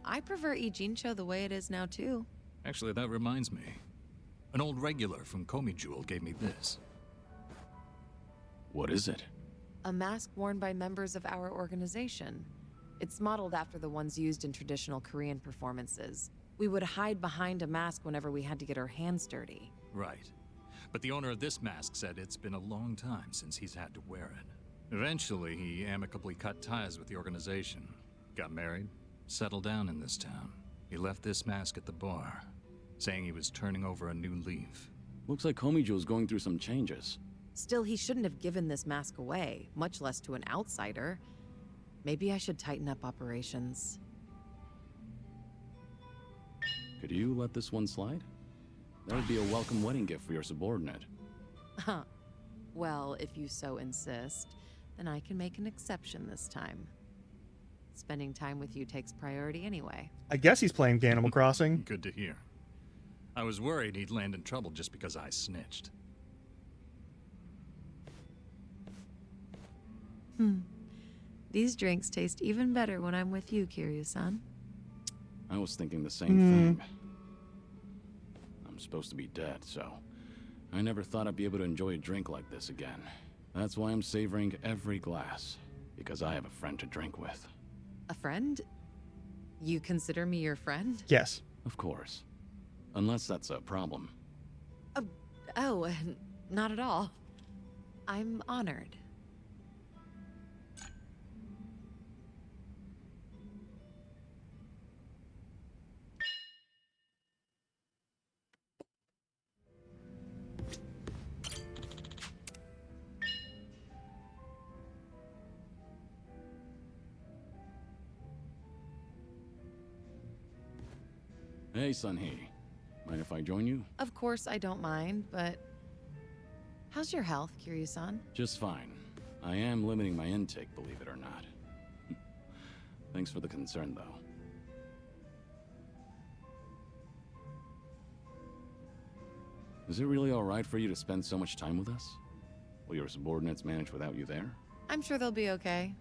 I prefer Ijincho the way it is now, too.
Actually, that reminds me. An old regular from Komi Jewel gave me this.
What is it?
A mask worn by members of our organization. It's modeled after the ones used in traditional Korean performances. We would hide behind a mask whenever we had to get our hands dirty.
Right. But the owner of this mask said it's been a long time since he's had to wear it. Eventually, he amicably cut ties with the organization, got married, settled down in this town. He left this mask at the bar, saying he was turning over a new leaf.
Looks like Komijo's going through some changes.
Still, he shouldn't have given this mask away, much less to an outsider. Maybe I should tighten up operations.
Could you let this one slide? That would be a welcome wedding gift for your subordinate.
Huh. Well, if you so insist, then I can make an exception this time. Spending time with you takes priority anyway.
I guess he's playing Animal Crossing.
Good to hear. I was worried he'd land in trouble just because I snitched.
These drinks taste even better when I'm with you, Kiryu-san.
I was thinking the same thing. I'm supposed to be dead, so I never thought I'd be able to enjoy a drink like this again. That's why I'm savoring every glass, because I have a friend to drink with.
A friend? You consider me your friend?
Yes.
Of course. Unless that's a problem.
Oh, not at all. I'm honored.
Hey, Sunhee. Mind if I join you?
Of course I don't mind, but... How's your health, Kiryu-san?
Just fine. I am limiting my intake, believe it or not. Thanks for the concern, though. Is it really alright for you to spend so much time with us? Will your subordinates manage without you there?
I'm sure they'll be okay.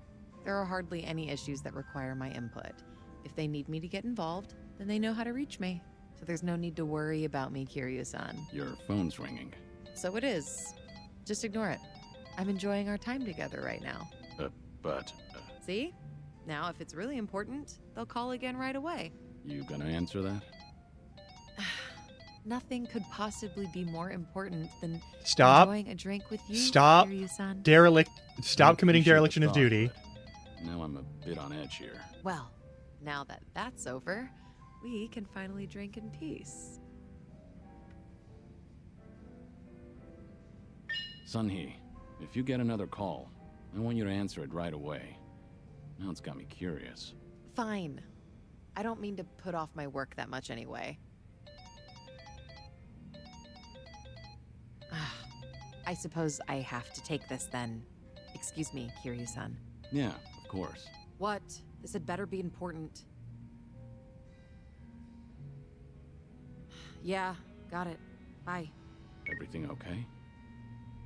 There are hardly any issues that require my input. If they need me to get involved, then they know how to reach me. So there's no need to worry about me, Kiryu-san.
Your phone's ringing.
So it is. Just ignore it. I'm enjoying our time together right now.
But
See? Now, if it's really important, they'll call again right away.
you gonna answer that?
Nothing could possibly be more important than
Stop.
enjoying a drink with you,
Stop.
Kiryu-san.
Stop committing
Appreciate the
dereliction of
thought,
duty.
but now I'm a bit on edge here.
Well, now that that's over, we can finally drink in peace.
Sunhee, if you get another call, I want you to answer it right away. Now it's got me curious.
Fine. I don't mean to put off my work that much anyway. I suppose I have to take this then. Excuse me, Kiryu-san.
Yeah, of course.
What? This had better be important. Yeah, got it. Bye.
Everything okay?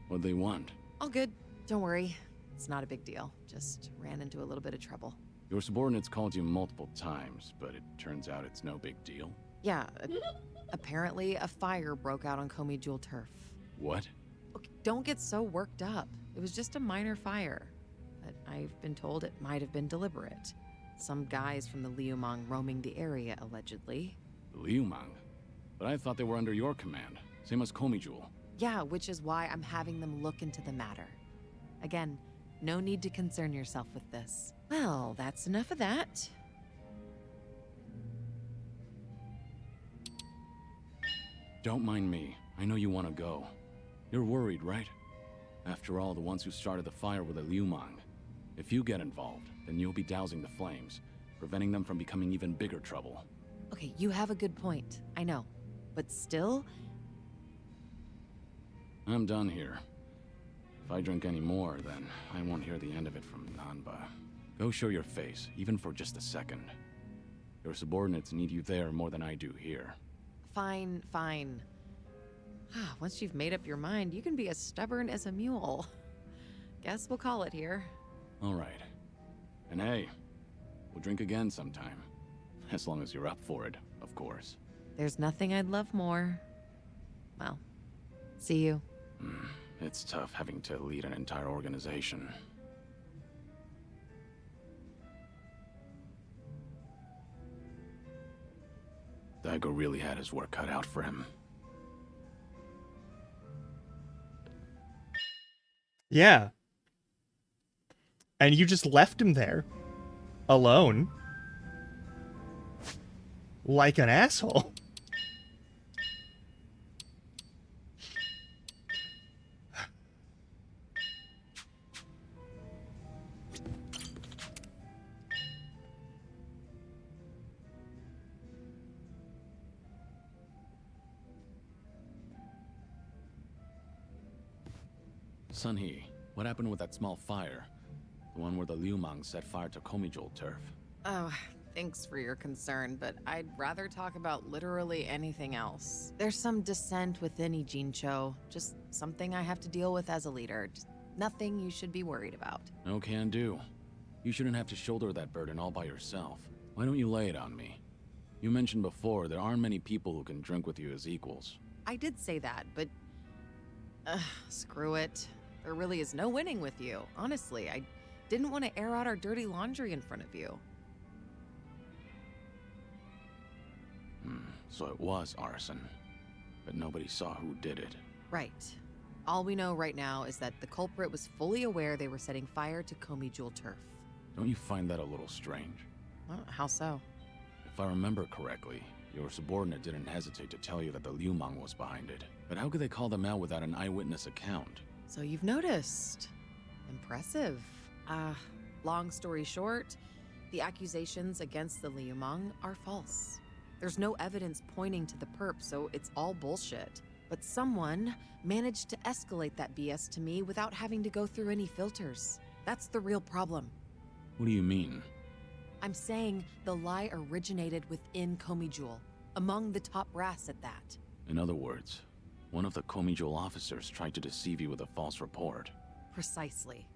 What'd they want?
All good. Don't worry. It's not a big deal. Just ran into a little bit of trouble.
Your subordinates called you multiple times, but it turns out it's no big deal.
Yeah, Apparently, a fire broke out on Komi Jewel turf.
What?
Okay, don't get so worked up. It was just a minor fire. But I've been told it might have been deliberate. Some guys from the Liumang roaming the area, allegedly.
The Liumang? But I thought they were under your command. Same as Komi Jewel.
Yeah, which is why I'm having them look into the matter. Again, no need to concern yourself with this. Well, that's enough of that.
Don't mind me. I know you want to go. You're worried, right? After all, the ones who started the fire were the Liumang. If you get involved, then you'll be dousing the flames, preventing them from becoming even bigger trouble.
Okay, you have a good point. I know. But still,
I'm done here. If I drink any more, then I won't hear the end of it from Nanba. Go show your face, even for just a second. Your subordinates need you there more than I do here.
fine, fine. Once you've made up your mind, you can be as stubborn as a mule. Guess we'll call it here.
All right. And hey, we'll drink again sometime. As long as you're up for it, of course.
There's nothing I'd love more. Well, see you.
It's tough having to lead an entire organization. Daigo really had his work cut out for him.
Yeah. And you just left him there. Alone. Like an asshole.
Sunhee, what happened with that small fire? The one where the Liumang set fire to Komi Jewel turf.
Oh, thanks for your concern, but I'd rather talk about literally anything else. There's some dissent within Ijincho, just something I have to deal with as a leader. Just nothing you should be worried about.
No can do. You shouldn't have to shoulder that burden all by yourself. Why don't you lay it on me? You mentioned before there aren't many people who can drink with you as equals.
I did say that, but... screw it. There really is no winning with you. Honestly, I didn't want to air out our dirty laundry in front of you.
So it was arson. But nobody saw who did it.
Right. All we know right now is that the culprit was fully aware they were setting fire to Komi Jewel turf.
Don't you find that a little strange?
Well, how so?
If I remember correctly, your subordinate didn't hesitate to tell you that the Liumang was behind it. But how could they call them out without an eyewitness account?
So you've noticed. Impressive. Long story short, the accusations against the Liumang are false. There's no evidence pointing to the perp, so it's all bullshit. But someone managed to escalate that BS to me without having to go through any filters. That's the real problem.
What do you mean?
I'm saying the lie originated within Komi Jewel, among the top brass at that.
In other words, one of the Komi Jewel officers tried to deceive you with a false report.
Precisely.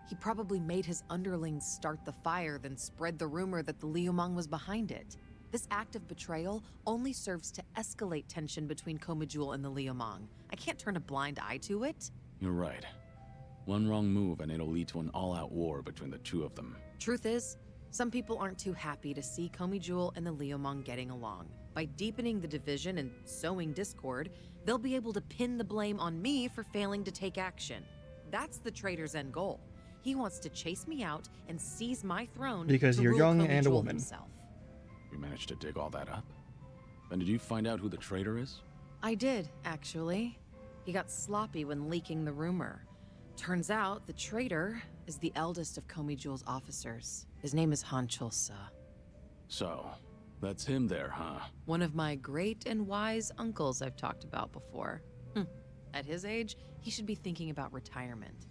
He probably made his underlings start the fire, then spread the rumor that the Liumang was behind it. This act of betrayal only serves to escalate tension between Komi Jewel and the Liumang. I can't turn a blind eye to it.
You're right. One wrong move and it'll lead to an all-out war between the two of them.
Truth is, some people aren't too happy to see Komi Jewel and the Liumang getting along. By deepening the division and sowing discord, they'll be able to pin the blame on me for failing to take action. That's the traitor's end goal. He wants to chase me out and seize my throne
Because
to
you're
rule
young
Komi
and a
Jewel
woman.
himself.
You managed to dig all that up? Then did you find out who the traitor is?
I did, actually. He got sloppy when leaking the rumor. Turns out the traitor is the eldest of Komi Jewel's officers. His name is Han Chulsa.
So, that's him there, huh?
One of my great and wise uncles I've talked about before. At his age, he should be thinking about retirement.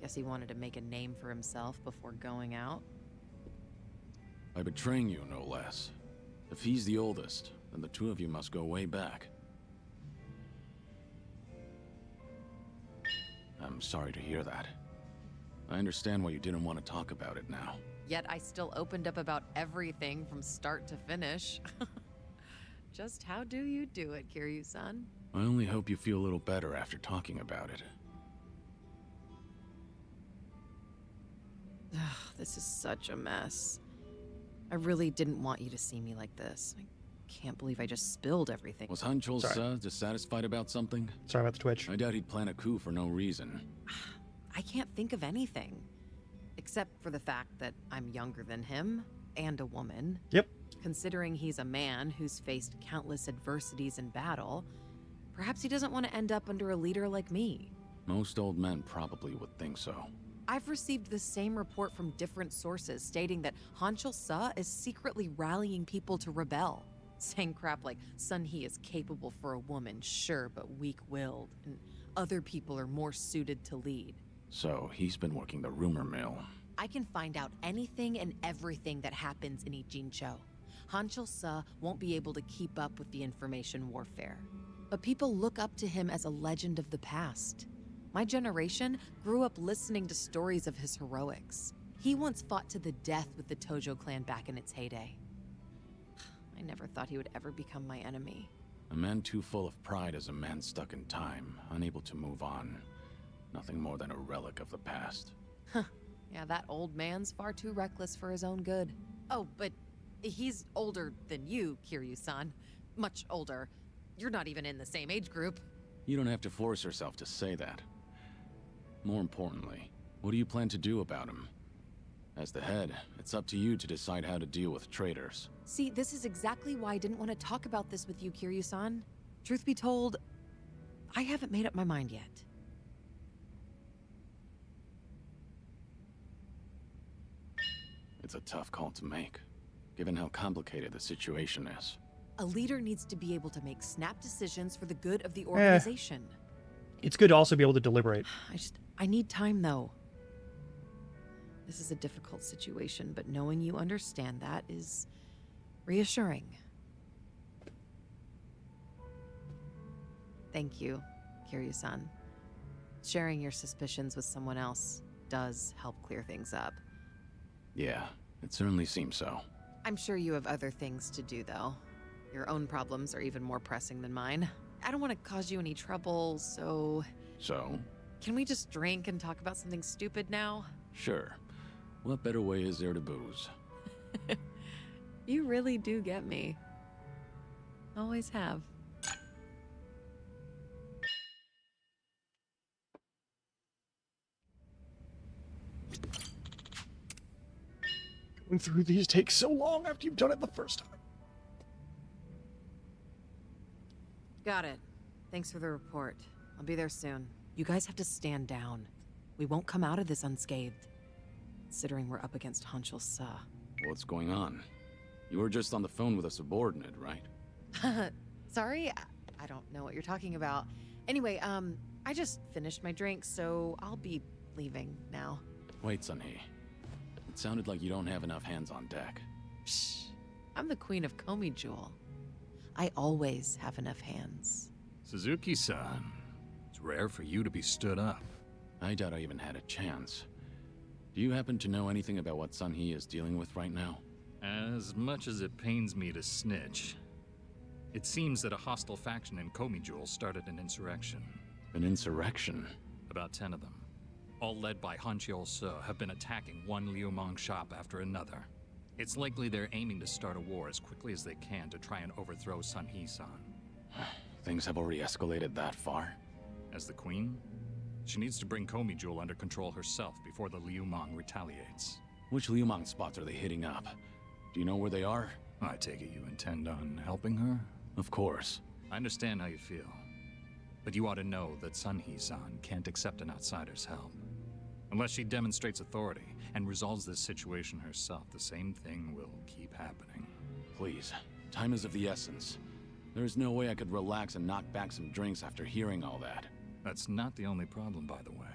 Guess he wanted to make a name for himself before going out.
By betraying you, no less. If he's the oldest, then the two of you must go way back. I'm sorry to hear that. I understand why you didn't want to talk about it now.
Yet I still opened up about everything from start to finish. Just how do you do it, Kiryu-san?
I only hope you feel a little better after talking about it.
Ugh, this is such a mess. I really didn't want you to see me like this. I can't believe I just spilled everything.
Was Han
Sorry.
Chol-sa dissatisfied about something?
Sorry about the Twitch.
I doubt he'd plan a coup for no reason.
I can't think of anything. Except for the fact that I'm younger than him, and a woman.
Yep.
Considering he's a man who's faced countless adversities in battle, perhaps he doesn't want to end up under a leader like me.
Most old men probably would think so.
I've received the same report from different sources stating that Han Chol-sa is secretly rallying people to rebel. Saying crap like Sun Hee is capable for a woman, sure, but weak-willed, and other people are more suited to lead.
So, he's been working the rumor mill.
I can find out anything and everything that happens in Ijincho. Han Chol-sa won't be able to keep up with the information warfare. But people look up to him as a legend of the past. My generation grew up listening to stories of his heroics. He once fought to the death with the Tojo clan back in its heyday. I never thought he would ever become my enemy.
A man too full of pride is a man stuck in time, unable to move on. Nothing more than a relic of the past.
Yeah, that old man's far too reckless for his own good. Oh, but he's older than you, Kiryu-san. Much older. You're not even in the same age group.
You don't have to force yourself to say that. More importantly, what do you plan to do about him? As the head, it's up to you to decide how to deal with traitors.
See, this is exactly why I didn't want to talk about this with you, Kiryu-san. Truth be told, I haven't made up my mind yet.
It's a tough call to make, given how complicated the situation is.
A leader needs to be able to make snap decisions for the good of the organization.
It's good to also be able to deliberate.
I need time, though. This is a difficult situation, but knowing you understand that is reassuring. Thank you, Kiryu-san. Sharing your suspicions with someone else does help clear things up.
Yeah, it certainly seems so.
I'm sure you have other things to do, though. Your own problems are even more pressing than mine. I don't want to cause you any trouble, so...
So?
Can we just drink and talk about something stupid now?
Sure. What better way is there to booze?
You really do get me. Always have.
Going through these takes so long after you've done it the first time.
Got it. Thanks for the report. I'll be there soon. You guys have to stand down. We won't come out of this unscathed. Considering we're up against Han Chol-sa.
What's going on? You were just on the phone with a subordinate, right?
Sorry? I don't know what you're talking about. Anyway, I just finished my drink, so I'll be leaving now.
Wait, Sun-hee. It sounded like you don't have enough hands on deck.
Psh, I'm the queen of Komi Jewel. I always have enough hands.
Suzuki-san, it's rare for you to be stood up.
I doubt I even had a chance. Do you happen to know anything about what Sun-hee is dealing with right now?
As much as it pains me to snitch, it seems that a hostile faction in Komi Jewel started an insurrection.
An insurrection?
About 10 of them, all led by Han Chol-sa, have been attacking one Liu Mong shop after another. It's likely they're aiming to start a war as quickly as they can to try and overthrow Sun-hee-san.
Things have already escalated that far?
As the queen, she needs to bring Komi Jewel under control herself before the Liu Mong retaliates.
Which Liu Mong spots are they hitting up? Do you know where they are?
I take it you intend on helping her?
Of course.
I understand how you feel. But you ought to know that Sun-hee-san can't accept an outsider's help. Unless she demonstrates authority and resolves this situation herself, the same thing will keep happening.
Please, time is of the essence. There is no way I could relax and knock back some drinks after hearing all that.
That's not the only problem, by the way.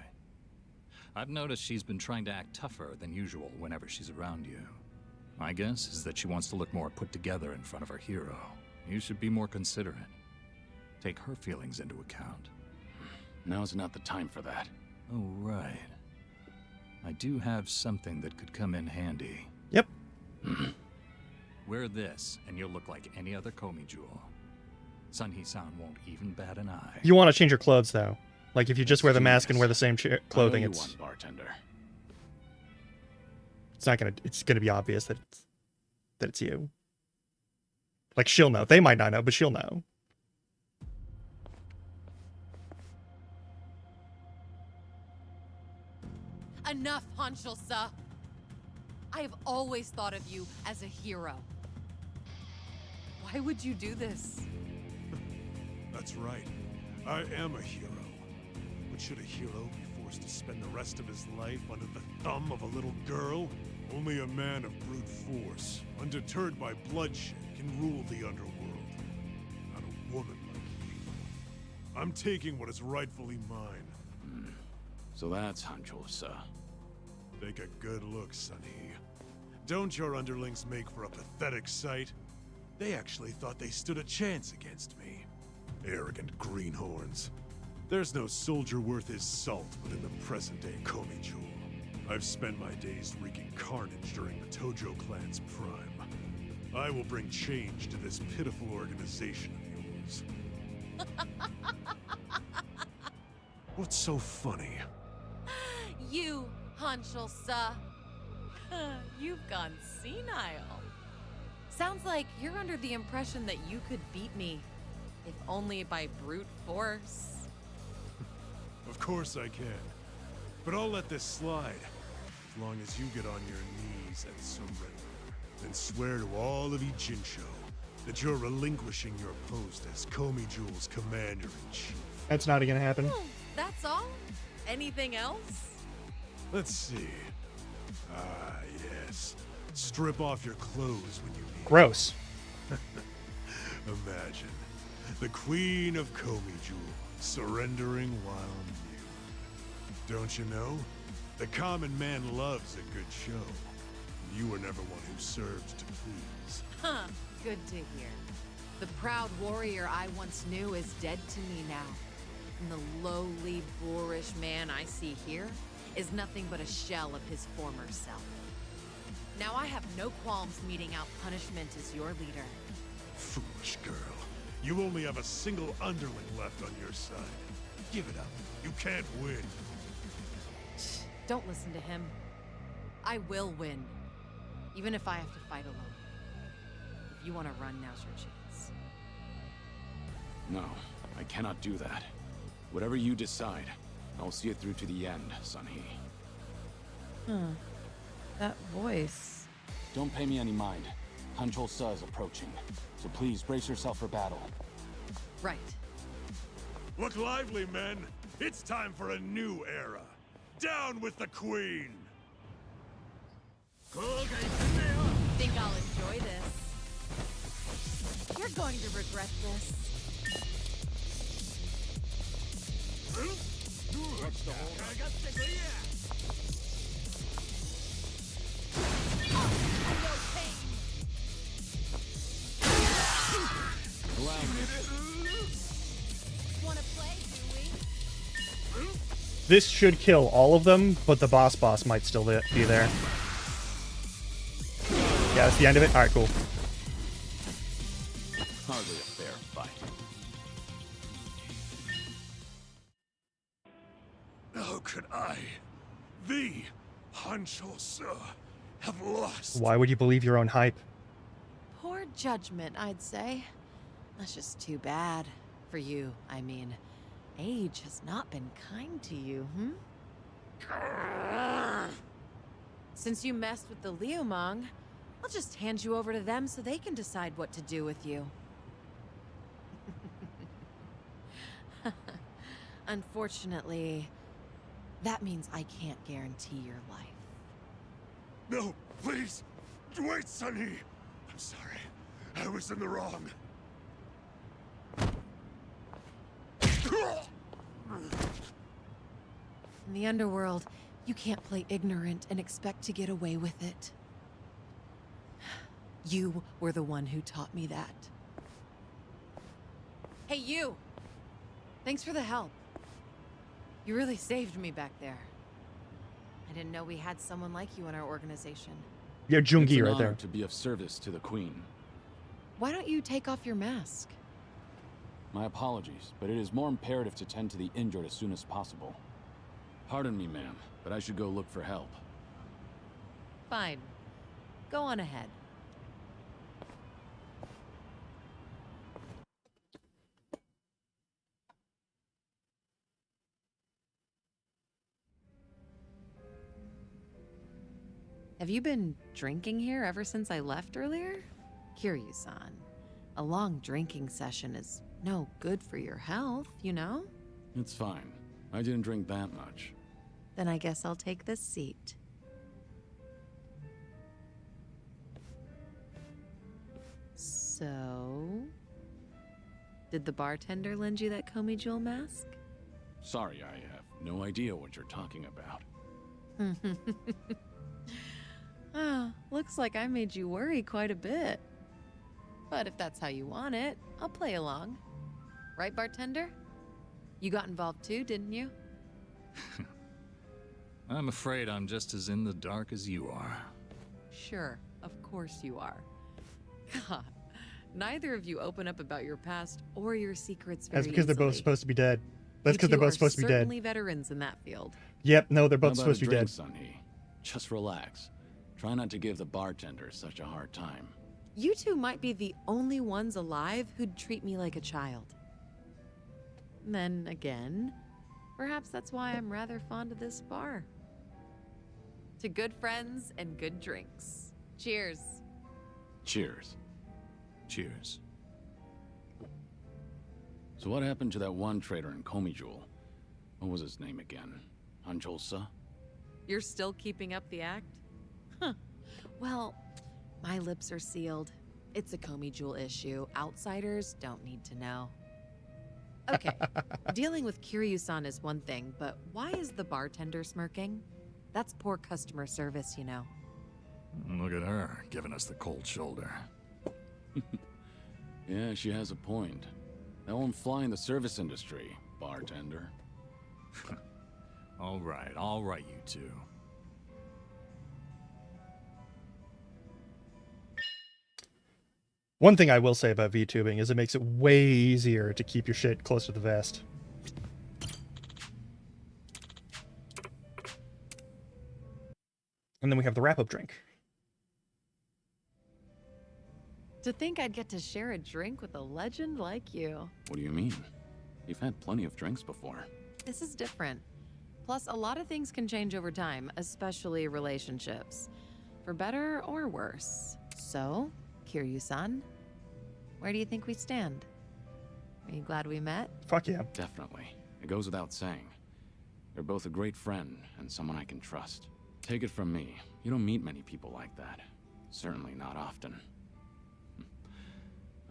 I've noticed she's been trying to act tougher than usual whenever she's around you. My guess is that she wants to look more put together in front of her hero. You should be more considerate. Take her feelings into account.
Now's not the time for that.
Oh, right. I do have something that could come in handy.
Yep.
Wear this, and you'll look like any other Komi jewel. Sun Hee-san won't even bat an eye.
You want to change your clothes though. Like if you just
That's
wear the mask and
genius.
wear the same clothing,
I owe you
it's
one, bartender.
it's gonna be obvious that it's you. Like she'll know. They might not know, but she'll know.
Enough, Hanshul-sa. I have always thought of you as a hero. Why would you do this?
That's right. I am a hero. But should a hero be forced to spend the rest of his life under the thumb of a little girl? Only a man of brute force, undeterred by bloodshed, can rule the underworld. Not a woman like me. I'm taking what is rightfully mine.
So that's Hanchul-sa.
Take a good look, Sunny. Don't your underlings make for a pathetic sight? They actually thought they stood a chance against me. Arrogant greenhorns. There's no soldier worth his salt within the present-day Komi Jewel. I've spent my days wreaking carnage during the Tojo clan's prime. I will bring change to this pitiful organization of yours. What's so funny?
You, Hanshul-sa. You've gone senile. Sounds like you're under the impression that you could beat me, if only by brute force.
Of course I can. But I'll let this slide, as long as you get on your knees and surrender. And swear to all of Ijincho that you're relinquishing your post as Komi Jewel's commander-in-chief.
That's not gonna happen.
That's all? Anything else?
Let's see. Ah, yes. Strip off your clothes when you need.
Gross.
Imagine the Queen of Komi Jewel surrendering while new. Don't you know? The common man loves a good show. You were never one who served to please.
Huh, good to hear. The proud warrior I once knew is dead to me now. And the lowly, boorish man I see here is nothing but a shell of his former self. Now I have no qualms meting out punishment as your leader.
Foolish girl. You only have a single underling left on your side. Give it up. You can't win.
Don't listen to him. I will win. Even if I have to fight alone. If you want to run, now's your chance.
No, I cannot do that. Whatever you decide, I'll see it through to the end, Sunhee.
That voice.
Don't pay me any mind. Hanchul-sa is approaching, so please brace yourself for battle.
Right.
Look lively, men. It's time for a new era. Down with the Queen!
Think I'll enjoy this. You're going to regret this. Wanna play, do we?
This should kill all of them, but the boss might still be there. Yeah, that's the end of it? Alright, cool.
Hardly a fair fight.
How could I, the Hanchul-sa, have lost?
Why would you believe your own hype?
Poor judgment, I'd say. That's just too bad. For you, I mean. Age has not been kind to you, Since you messed with the Liumang, I'll just hand you over to them so they can decide what to do with you. Unfortunately, that means I can't guarantee your life.
No, please! Wait, Sunny! I'm sorry. I was in the wrong.
In the underworld, you can't play ignorant and expect to get away with it. You were the one who taught me that. Hey, you! Thanks for the help. You really saved me back there. I didn't know we had someone like you in our organization.
Yeah,
It's
Jungi
an
right
honor
there.
to be of service to the Queen.
Why don't you take off your mask?
My apologies, but it is more imperative to tend to the injured as soon as possible. Pardon me, ma'am, but I should go look for help.
Fine. Go on ahead. Have you been drinking here ever since I left earlier? Kiryu-san, a long drinking session is no good for your health, you know?
It's fine. I didn't drink that much.
Then I guess I'll take this seat. So, did the bartender lend you that Komi Jewel mask?
Sorry, I have no idea what you're talking about.
Ah, looks like I made you worry quite a bit. But if that's how you want it, I'll play along. Right, bartender? You got involved too, didn't you?
I'm afraid I'm just as in the dark as you are.
Sure, of course you are. God, neither of you open up about your past or your secrets very
That's because they're both
easily.
supposed to be dead. That's
You
because they're
two
both
are
supposed to be dead.
certainly veterans in that field.
Yep, no, they're both
How
supposed
about
to
a
be
drink,
dead.
Sonny? Just relax. Try not to give the bartender such a hard time.
You two might be the only ones alive who'd treat me like a child. Then again, perhaps that's why I'm rather fond of this bar. To good friends and good drinks. Cheers.
Cheers.
Cheers.
So what happened to that one trader in Komi Jewel? What was his name again? Anjolsa?
You're still keeping up the act? Huh. Well, my lips are sealed. It's a Komi Jewel issue. Outsiders don't need to know. Okay, dealing with Kiryu-san is one thing, but why is the bartender smirking? That's poor customer service, you know.
Look at her, giving us the cold shoulder.
Yeah, she has a point. That won't fly in the service industry, bartender.
All right, you two.
One thing I will say about VTubing is it makes it way easier to keep your shit close to the vest. And then we have the wrap-up drink.
To think I'd get to share a drink with a legend like you.
What do you mean? You've had plenty of drinks before.
This is different. Plus, a lot of things can change over time, especially relationships. For better or worse. So, Kiryu-san, where do you think we stand? Are you glad we met?
Fuck yeah.
Definitely. It goes without saying. You're both a great friend and someone I can trust. Take it from me, you don't meet many people like that. Certainly not often.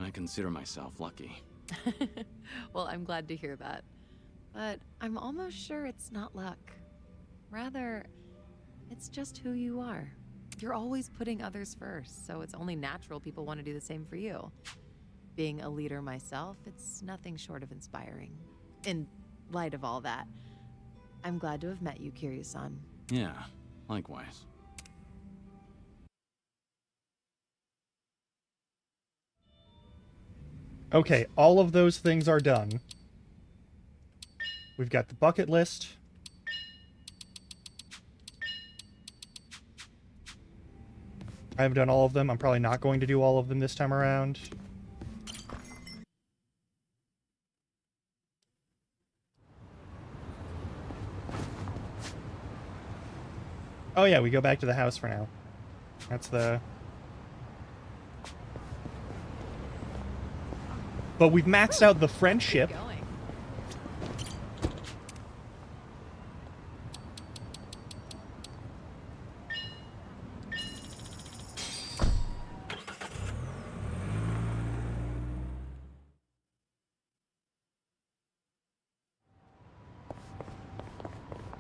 I consider myself lucky.
Well, I'm glad to hear that. But I'm almost sure it's not luck. Rather, it's just who you are. You're always putting others first, so it's only natural people want to do the same for you. Being a leader myself, it's nothing short of inspiring. In light of all that, I'm glad to have met you, Kiryu-san.
Yeah, likewise.
Okay, all of those things are done. We've got the bucket list. I haven't done all of them. I'm probably not going to do all of them this time around. Oh yeah, we go back to the house for now. That's the... But we've maxed out the friendship.
Going.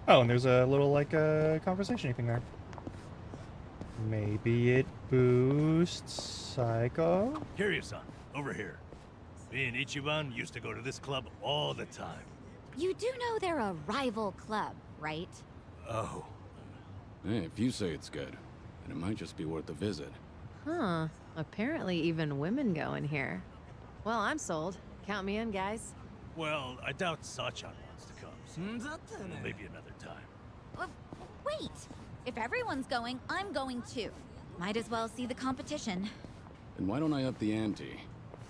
Oh, and there's a little, like, conversation thing there. Maybe it boosts Psycho?
Kiryu-san, over here. Me and Ichiban used to go to this club all the time.
You do know they're a rival club, right?
Oh,
Hey, if you say it's good, and it might just be worth a visit.
Huh. Apparently even women go in here. Well, I'm sold. Count me in, guys.
Well, I doubt Sachan wants to come, so maybe another time.
Wait! If everyone's going, I'm going too. Might as well see the competition.
Then why don't I up the ante?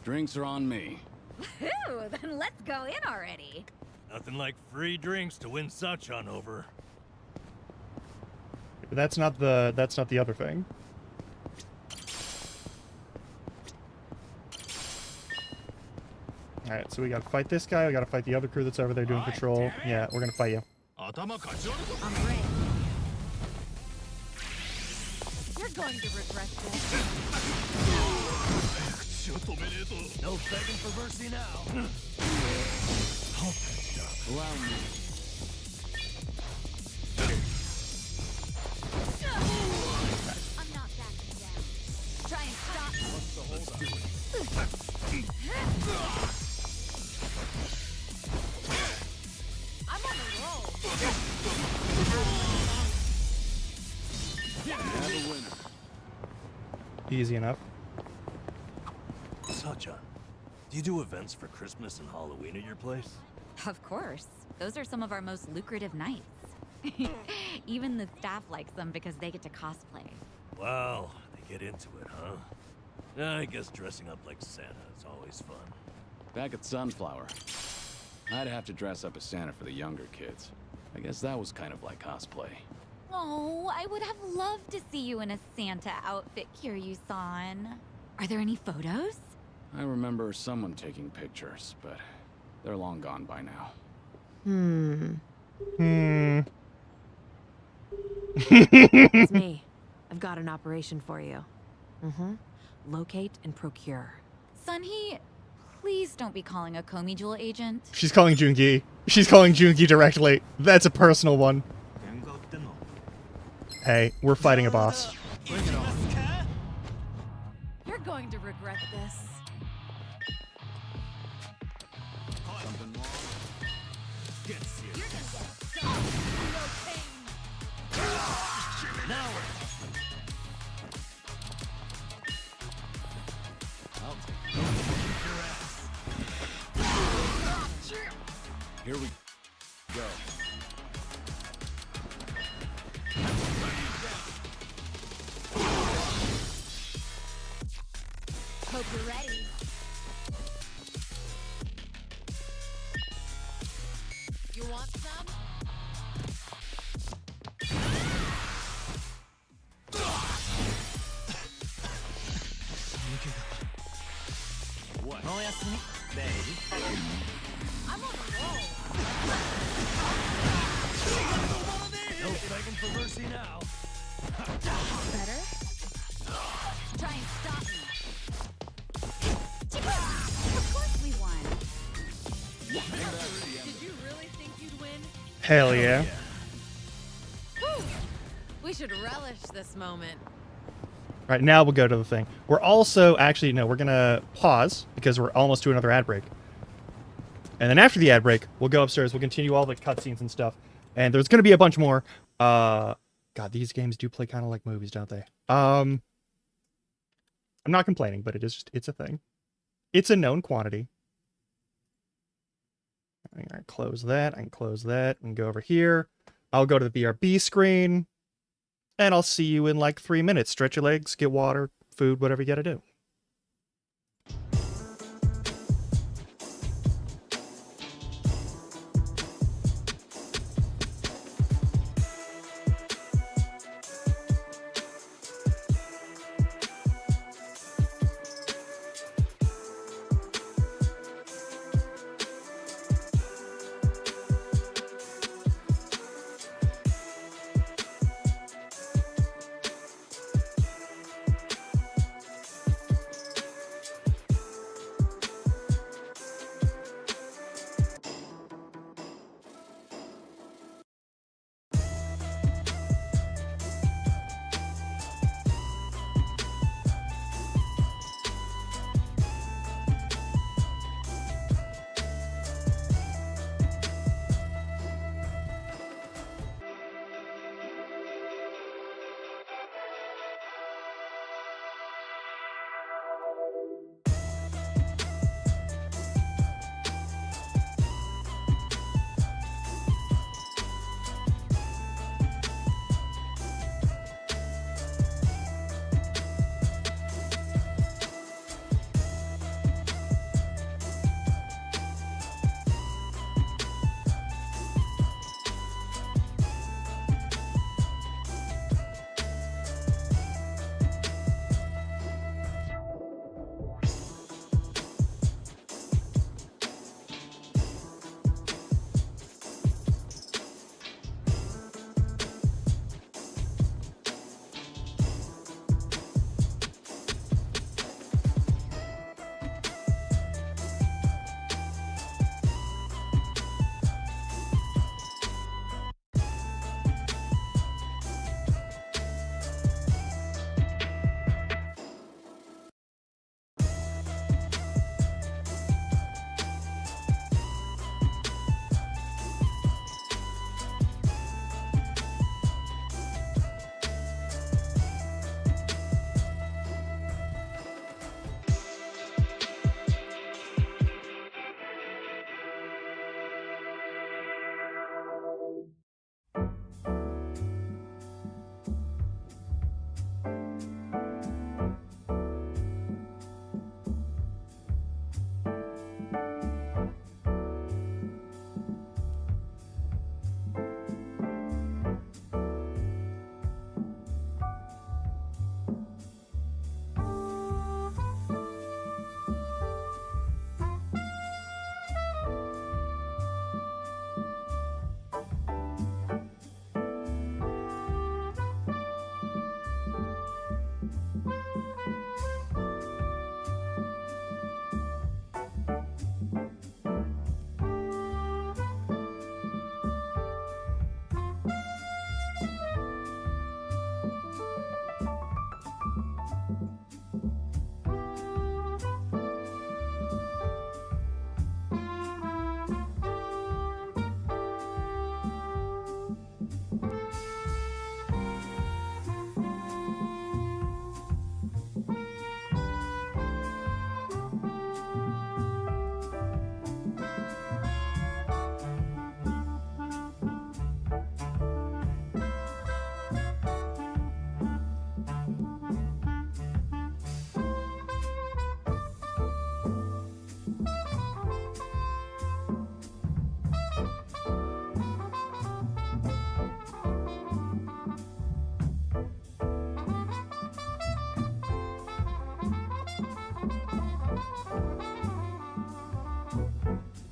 Drinks are on me.
Woohoo! Then let's go in already.
Nothing like free drinks to win Sachan over.
That's not the other thing. Alright, so we gotta fight this guy, we gotta fight the other crew that's over there doing patrol. Yeah, we're gonna fight you.
I'm ready. You're going to regret this.
No begging for mercy now.
Allow me.
I'm not backing down. Try and stop me.
I'm on a roll.
We have a winner.
Easy enough.
Sachan, do you do events for Christmas and Halloween at your place?
Of course. Those are some of our most lucrative nights. Even the staff likes them because they get to cosplay.
Wow, they get into it, huh? I guess dressing up like Santa is always fun.
Back at Sunflower, I'd have to dress up as Santa for the younger kids. I guess that was kind of like cosplay.
Oh, I would have loved to see you in a Santa outfit, Kiryu-san. Are there any photos?
I remember someone taking pictures, but they're long gone by now.
It's me. I've got an operation for you. Locate and procure.
Sunhee, please don't be calling a Komi Jewel agent.
She's calling Jungi. She's calling Jungi directly. That's a personal one. Hey, we're fighting a boss.
You're going to regret this.
Something wrong?
Get serious.
You're gonna get stuck. No pain.
Now
I'll take your ass. Here we go.
Hope you're ready.
You want some?
What?
I'm on a roll.
no begging for mercy now.
Better? Try and stop me. Of course we won.
Did you really think you'd win?
Hell yeah.
Whew. We should relish this moment.
Right, now we'll go to the thing. We're also, actually, no, we're gonna pause because we're almost to another ad break. And then after the ad break, we'll go upstairs, we'll continue all the cutscenes and stuff. And there's gonna be a bunch more. God, these games do play kind of like movies, don't they? I'm not complaining, but it's a thing. It's a known quantity. I'm gonna close that, I can close that, and go over here. I'll go to the BRB screen. And I'll see you in like 3 minutes. Stretch your legs, get water, food, whatever you gotta do.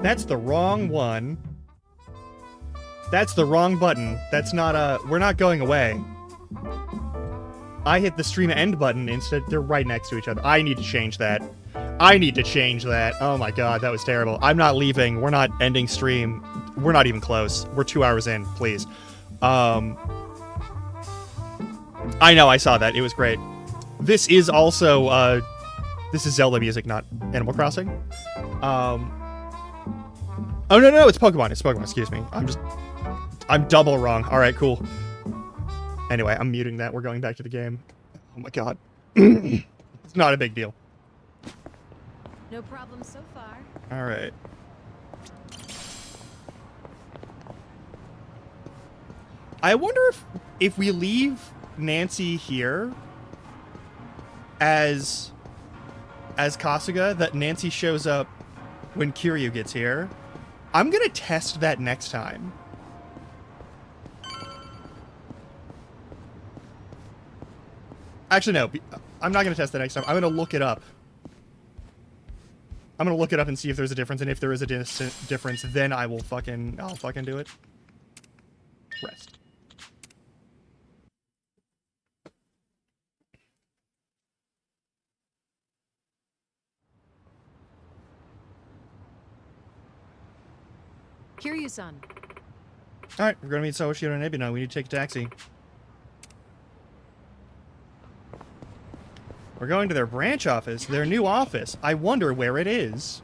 That's the wrong one. That's the wrong button. That's not we're not going away. I hit the stream end button instead. They're right next to each other. I need to change that. I need to change that. Oh my god, that was terrible. I'm not leaving. We're not ending stream. We're not even close. We're 2 hours in, please. I know, I saw that. It was great. This is also, this is Zelda music, not Animal Crossing. Oh, no, it's Pokemon. It's Pokemon, excuse me. I'm double wrong. Alright, cool. Anyway, I'm muting that. We're going back to the game. Oh my god. It's not a big deal.
No problem so far.
Alright. I wonder if we leave Nancy here as Kasuga, that Nancy shows up when Kiryu gets here. I'm gonna test that next time. Actually, no. I'm not gonna test that next time. I'm gonna look it up. I'm gonna look it up and see if there's a difference, and if there is a difference, then I'll fucking do it. Rest.
Kiryu-san.
Alright, we're gonna meet Sawashiro and Ebina. We need to take a taxi. We're going to their branch office, their new office. I wonder where it is.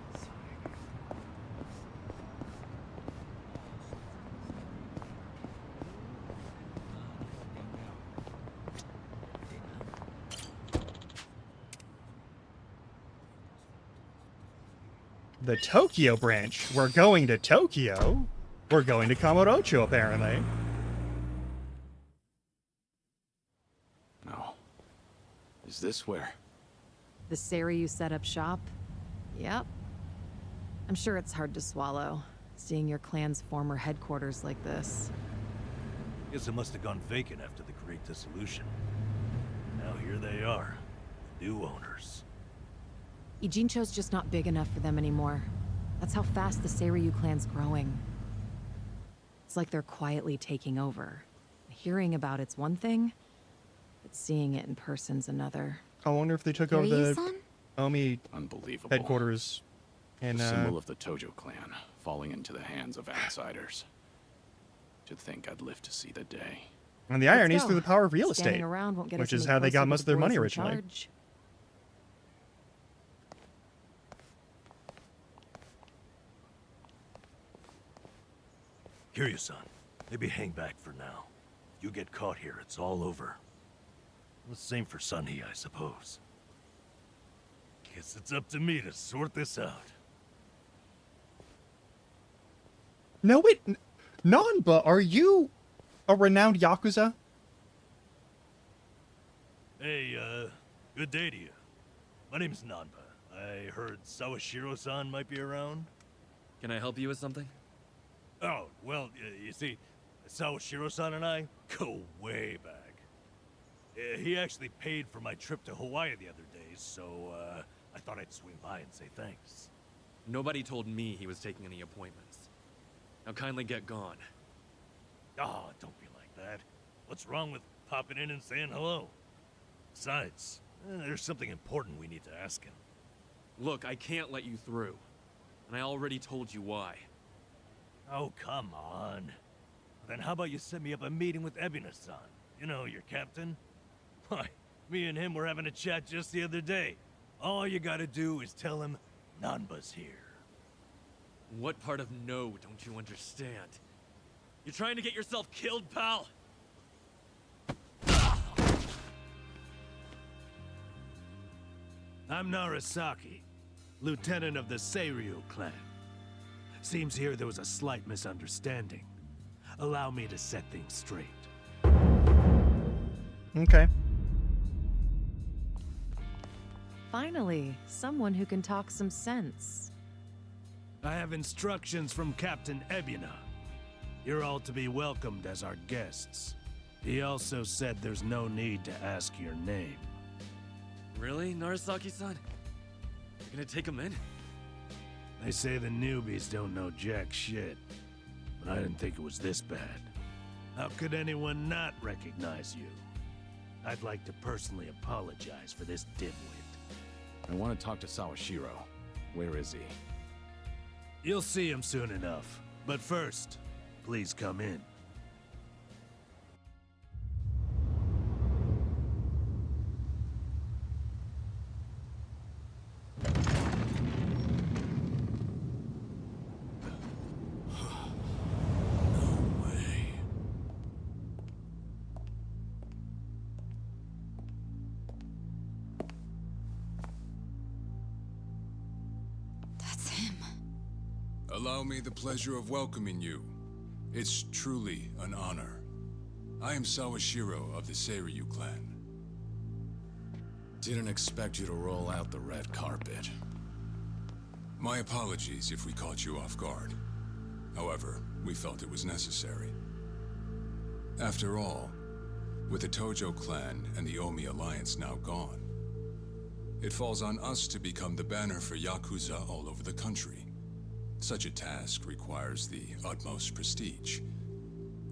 The Tokyo branch. We're going to Tokyo. We're going to Kamurocho, apparently.
No. Is this where?
The Seiryu set up shop? Yep. I'm sure it's hard to swallow, seeing your clan's former headquarters like this.
Guess it must have gone vacant after the Great Dissolution. Now here they are, new owners.
Ijincho's just not big enough for them anymore. That's how fast the Seiryu clan's growing. It's like they're quietly taking over. Hearing about it's one thing, but seeing it in person's another.
I wonder if they took over the Omi
Unbelievable.
headquarters in
The symbol of the Tojo clan falling into the hands of outsiders. To think I'd live to see the day.
And the irony is
go.
through the power of real
Standing
estate,
around won't get
which
us
is
any
how they got
closer to
most of their
the
money
boys in
originally.
charge.
Kiryu-san, maybe hang back for now. You get caught here, it's all over. The same for Sunny, I suppose. Guess it's up to me to sort this out.
No, wait. Nanba, are you a renowned Yakuza?
Hey, good day to you. My name's Nanba. I heard Sawashiro-san might be around.
Can I help you with something?
Oh, well, you see, Sawashiro-san and I go way back. He actually paid for my trip to Hawaii the other day, so, I thought I'd swing by and say thanks.
Nobody told me he was taking any appointments. Now kindly get gone.
Oh, don't be like that. What's wrong with popping in and saying hello? Besides, there's something important we need to ask him.
Look, I can't let you through. And I already told you why.
Oh, come on. Then how about you set me up a meeting with Ebina-san? You know, your captain? Why, me and him were having a chat just the other day. All you gotta do is tell him Nanba's here.
What part of no don't you understand? You're trying to get yourself killed, pal?
I'm Narasaki, lieutenant of the Seiryu clan. Seems here there was a slight misunderstanding. Allow me to set things straight.
Okay.
Finally, someone who can talk some sense.
I have instructions from Captain Ebina. You're all to be welcomed as our guests. He also said there's no need to ask your name.
Really, Narasaki-san? You're gonna take him in?
They say the newbies don't know jack shit, but I didn't think it was this bad. How could anyone not recognize you? I'd like to personally apologize for this dimwit.
I want to talk to Sawashiro. Where is he?
You'll see him soon enough. But first, please come in.
That's him.
Allow me the pleasure of welcoming you. It's truly an honor. I am Sawashiro of the Seiryu clan.
Didn't expect you to roll out the red carpet.
My apologies if we caught you off guard. However, we felt it was necessary. After all, with the Tojo clan and the Omi alliance now gone, it falls on us to become the banner for Yakuza all over the country. Such a task requires the utmost prestige.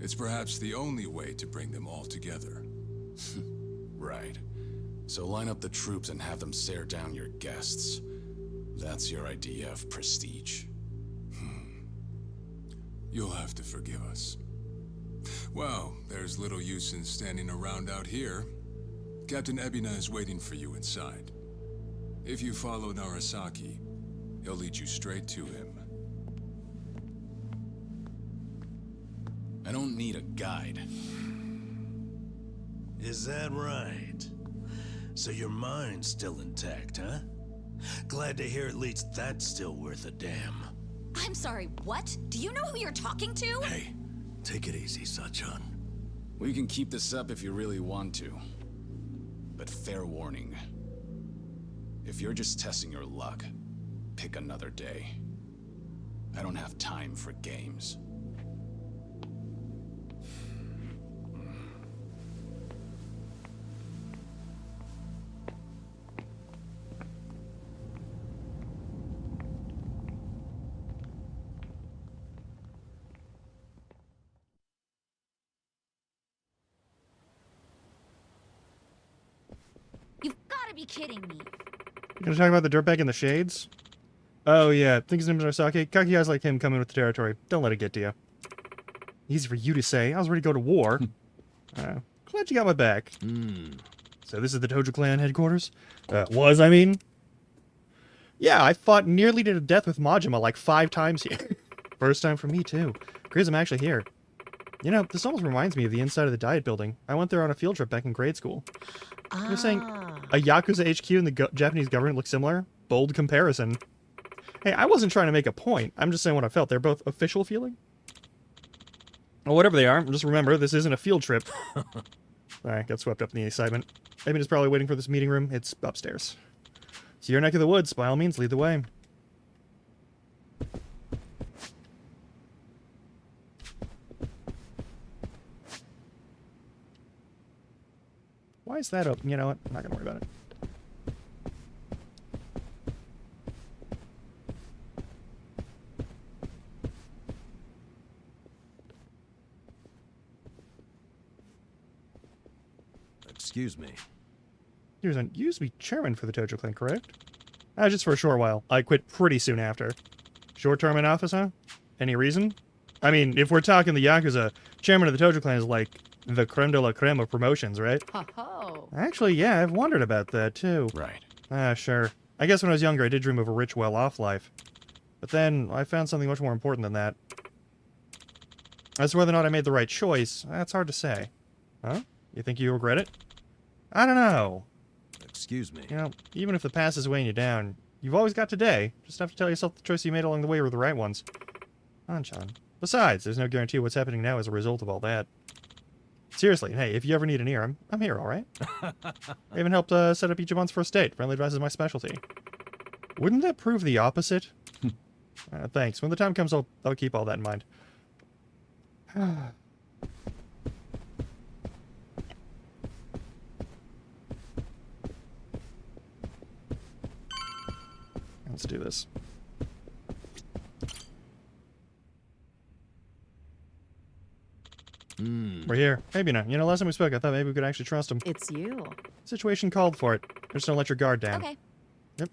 It's perhaps the only way to bring them all together.
Right. So line up the troops and have them stare down your guests. That's your idea of prestige.
You'll have to forgive us. Well, there's little use in standing around out here. Captain Ebina is waiting for you inside. If you follow Narasaki, he'll lead you straight to him.
I don't need a guide.
Is that right? So your mind's still intact, huh? Glad to hear at least that's still worth a damn.
I'm sorry, what? Do you know who you're talking to?
Hey, take it easy, Sachan.
We can keep this up if you really want to. But fair warning. If you're just testing your luck, pick another day. I don't have time for games.
You've gotta be kidding me.
You gonna talk about the dirtbag in the shades? Oh yeah, think his name's Narasaki. Cocky guys like him come in with the territory. Don't let it get to you. Easy for you to say. I was ready to go to war. Glad you got my back. So this is the Tojo clan headquarters? I mean. Yeah, I fought nearly to death with Majima like 5 times here. First time for me too. Crazy I'm actually here. You know, this almost reminds me of the inside of the Diet Building. I went there on a field trip back in grade school. You're saying a Yakuza HQ and the Japanese government look similar? Bold comparison. Hey, I wasn't trying to make a point. I'm just saying what I felt. They're both official feeling? Well, whatever they are, just remember, this isn't a field trip. Alright, got swept up in the excitement. Eamon is probably waiting for this meeting room. It's upstairs. It's your neck of the woods. By all means, lead the way. Why is that open? You know what? I'm not going to worry about it.
Excuse me.
You used to be chairman for the Tojo clan, correct? Just for a short while. I quit pretty soon after. Short term in office, huh? Any reason? I mean, if we're talking the Yakuza, chairman of the Tojo clan is like the creme de la creme of promotions, right?
Ho-ho.
Actually, yeah, I've wondered about that, too.
Right.
Sure. I guess when I was younger, I did dream of a rich, well-off life. But then, I found something much more important than that. As to whether or not I made the right choice, that's hard to say. Huh? You think you regret it? I don't know.
Excuse me.
You know, even if the past is weighing you down, you've always got today. Just have to tell yourself the choices you made along the way were the right ones. Anchan. Besides, there's no guarantee what's happening now as a result of all that. Seriously, hey, if you ever need an ear, I'm here, alright? I even helped set up Ichiban's first date. Friendly advice is my specialty. Wouldn't that prove the opposite? Thanks. When the time comes, I'll keep all that in mind. Let's do this. We're here. Maybe not. You know, last time we spoke, I thought maybe we could actually trust him.
It's you.
Situation called for it. Just don't let your guard down.
Okay.
Yep.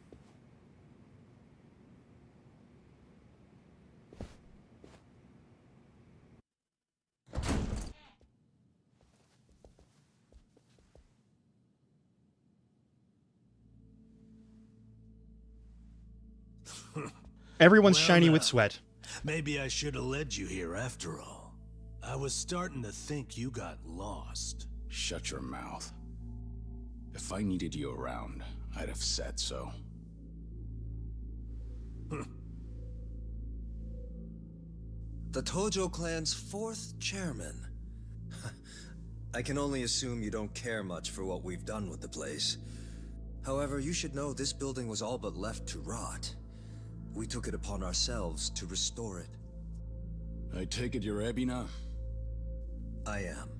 Everyone's
Well,
shiny with
now,
sweat.
Maybe I should have led you here after all. I was starting to think you got lost.
Shut your mouth. If I needed you around, I'd have said so.
The Tojo clan's 4th chairman. I can only assume you don't care much for what we've done with the place. However, you should know this building was all but left to rot. We took it upon ourselves to restore it.
I take it you're Ebina?
I am.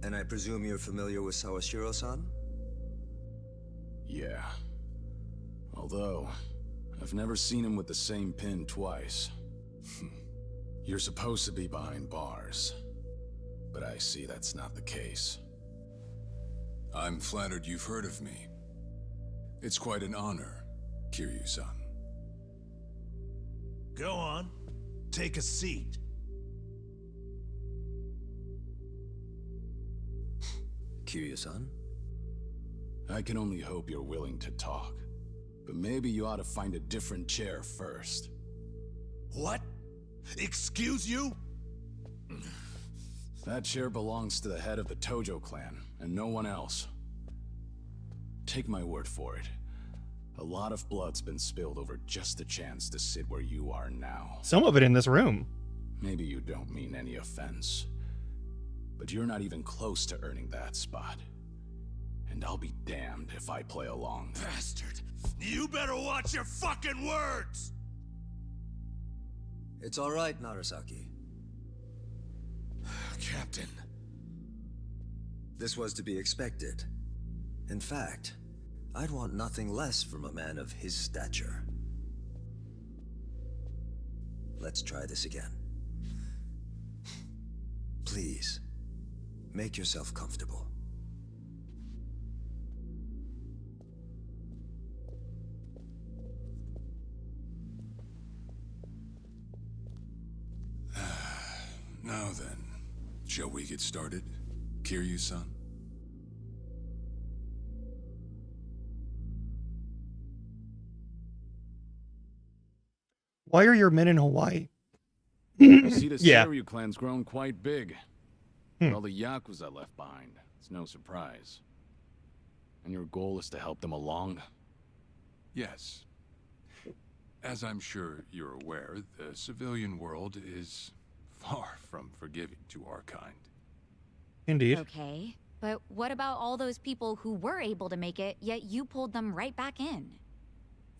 And I presume you're familiar with Sawashiro-san?
Yeah. Although, I've never seen him with the same pin twice. You're supposed to be behind bars. But I see that's not the case.
I'm flattered you've heard of me. It's quite an honor, Kiryu-san.
Go on. Take a seat.
Kiryu-san?
I can only hope you're willing to talk. But maybe you ought to find a different chair first.
What? Excuse you?
That chair belongs to the head of the Tojo clan, and no one else. Take my word for it. A lot of blood's been spilled over just the chance to sit where you are now.
Some of it in this room.
Maybe you don't mean any offense, but you're not even close to earning that spot. And I'll be damned if I play along.
Bastard! You better watch your fucking words!
It's all right, Narasaki.
Captain.
This was to be expected. In fact, I'd want nothing less from a man of his stature. Let's try this again. Please, make yourself comfortable.
Now then, shall we get started, Kiryu-san?
Why are your men in Hawaii?
I see the
Yeah.
Seiryu clan's grown quite big.
Hmm.
With all the Yakuza left behind, it's no surprise. And your goal is to help them along?
Yes. As I'm sure you're aware, the civilian world is far from forgiving to our kind.
Indeed.
Okay, but what about all those people who were able to make it, yet you pulled them right back in?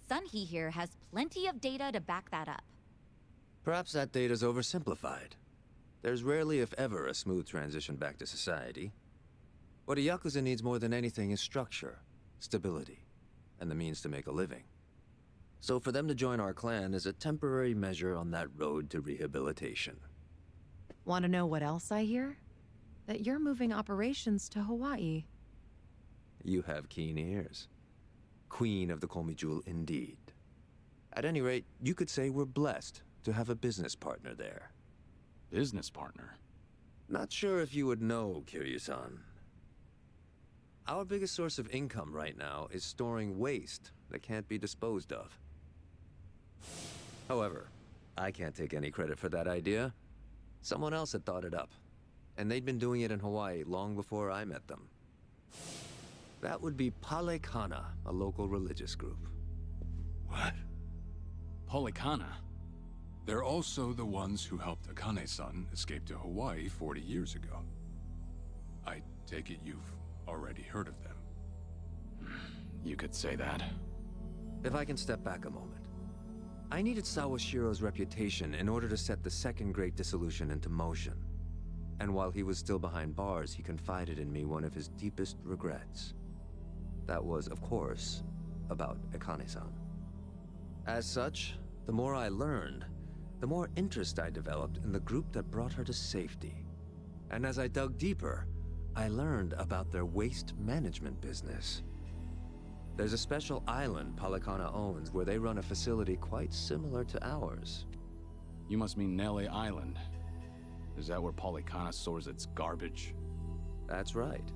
Sunhee here has plenty of data to back that up.
Perhaps that data's oversimplified. There's rarely, if ever, a smooth transition back to society. What a Yakuza needs more than anything is structure, stability, and the means to make a living. So for them to join our clan is a temporary measure on that road to rehabilitation.
Want to know what else I hear? That you're moving operations to Hawaii.
You have keen ears. Queen of the Komi Jewel, indeed. At any rate, you could say we're blessed to have a business partner there.
Business partner?
Not sure if you would know, Kiryu-san. Our biggest source of income right now is storing waste that can't be disposed of. However, I can't take any credit for that idea. Someone else had thought it up, and they'd been doing it in Hawaii long before I met them. That would be Palekana, a local religious group.
What?
Polikana?
They're also the ones who helped Akane-san escape to Hawaii 40 years ago. I take it you've already heard of them.
You could say that.
If I can step back a moment. I needed Sawashiro's reputation in order to set the second great dissolution into motion. And while he was still behind bars, he confided in me one of his deepest regrets. That was, of course, about Akane-san. As such, the more I learned, the more interest I developed in the group that brought her to safety. And as I dug deeper, I learned about their waste management business. There's a special island Polycana owns where they run a facility quite similar to ours.
You must mean Nele Island. Is that where Polycana stores its garbage?
That's right.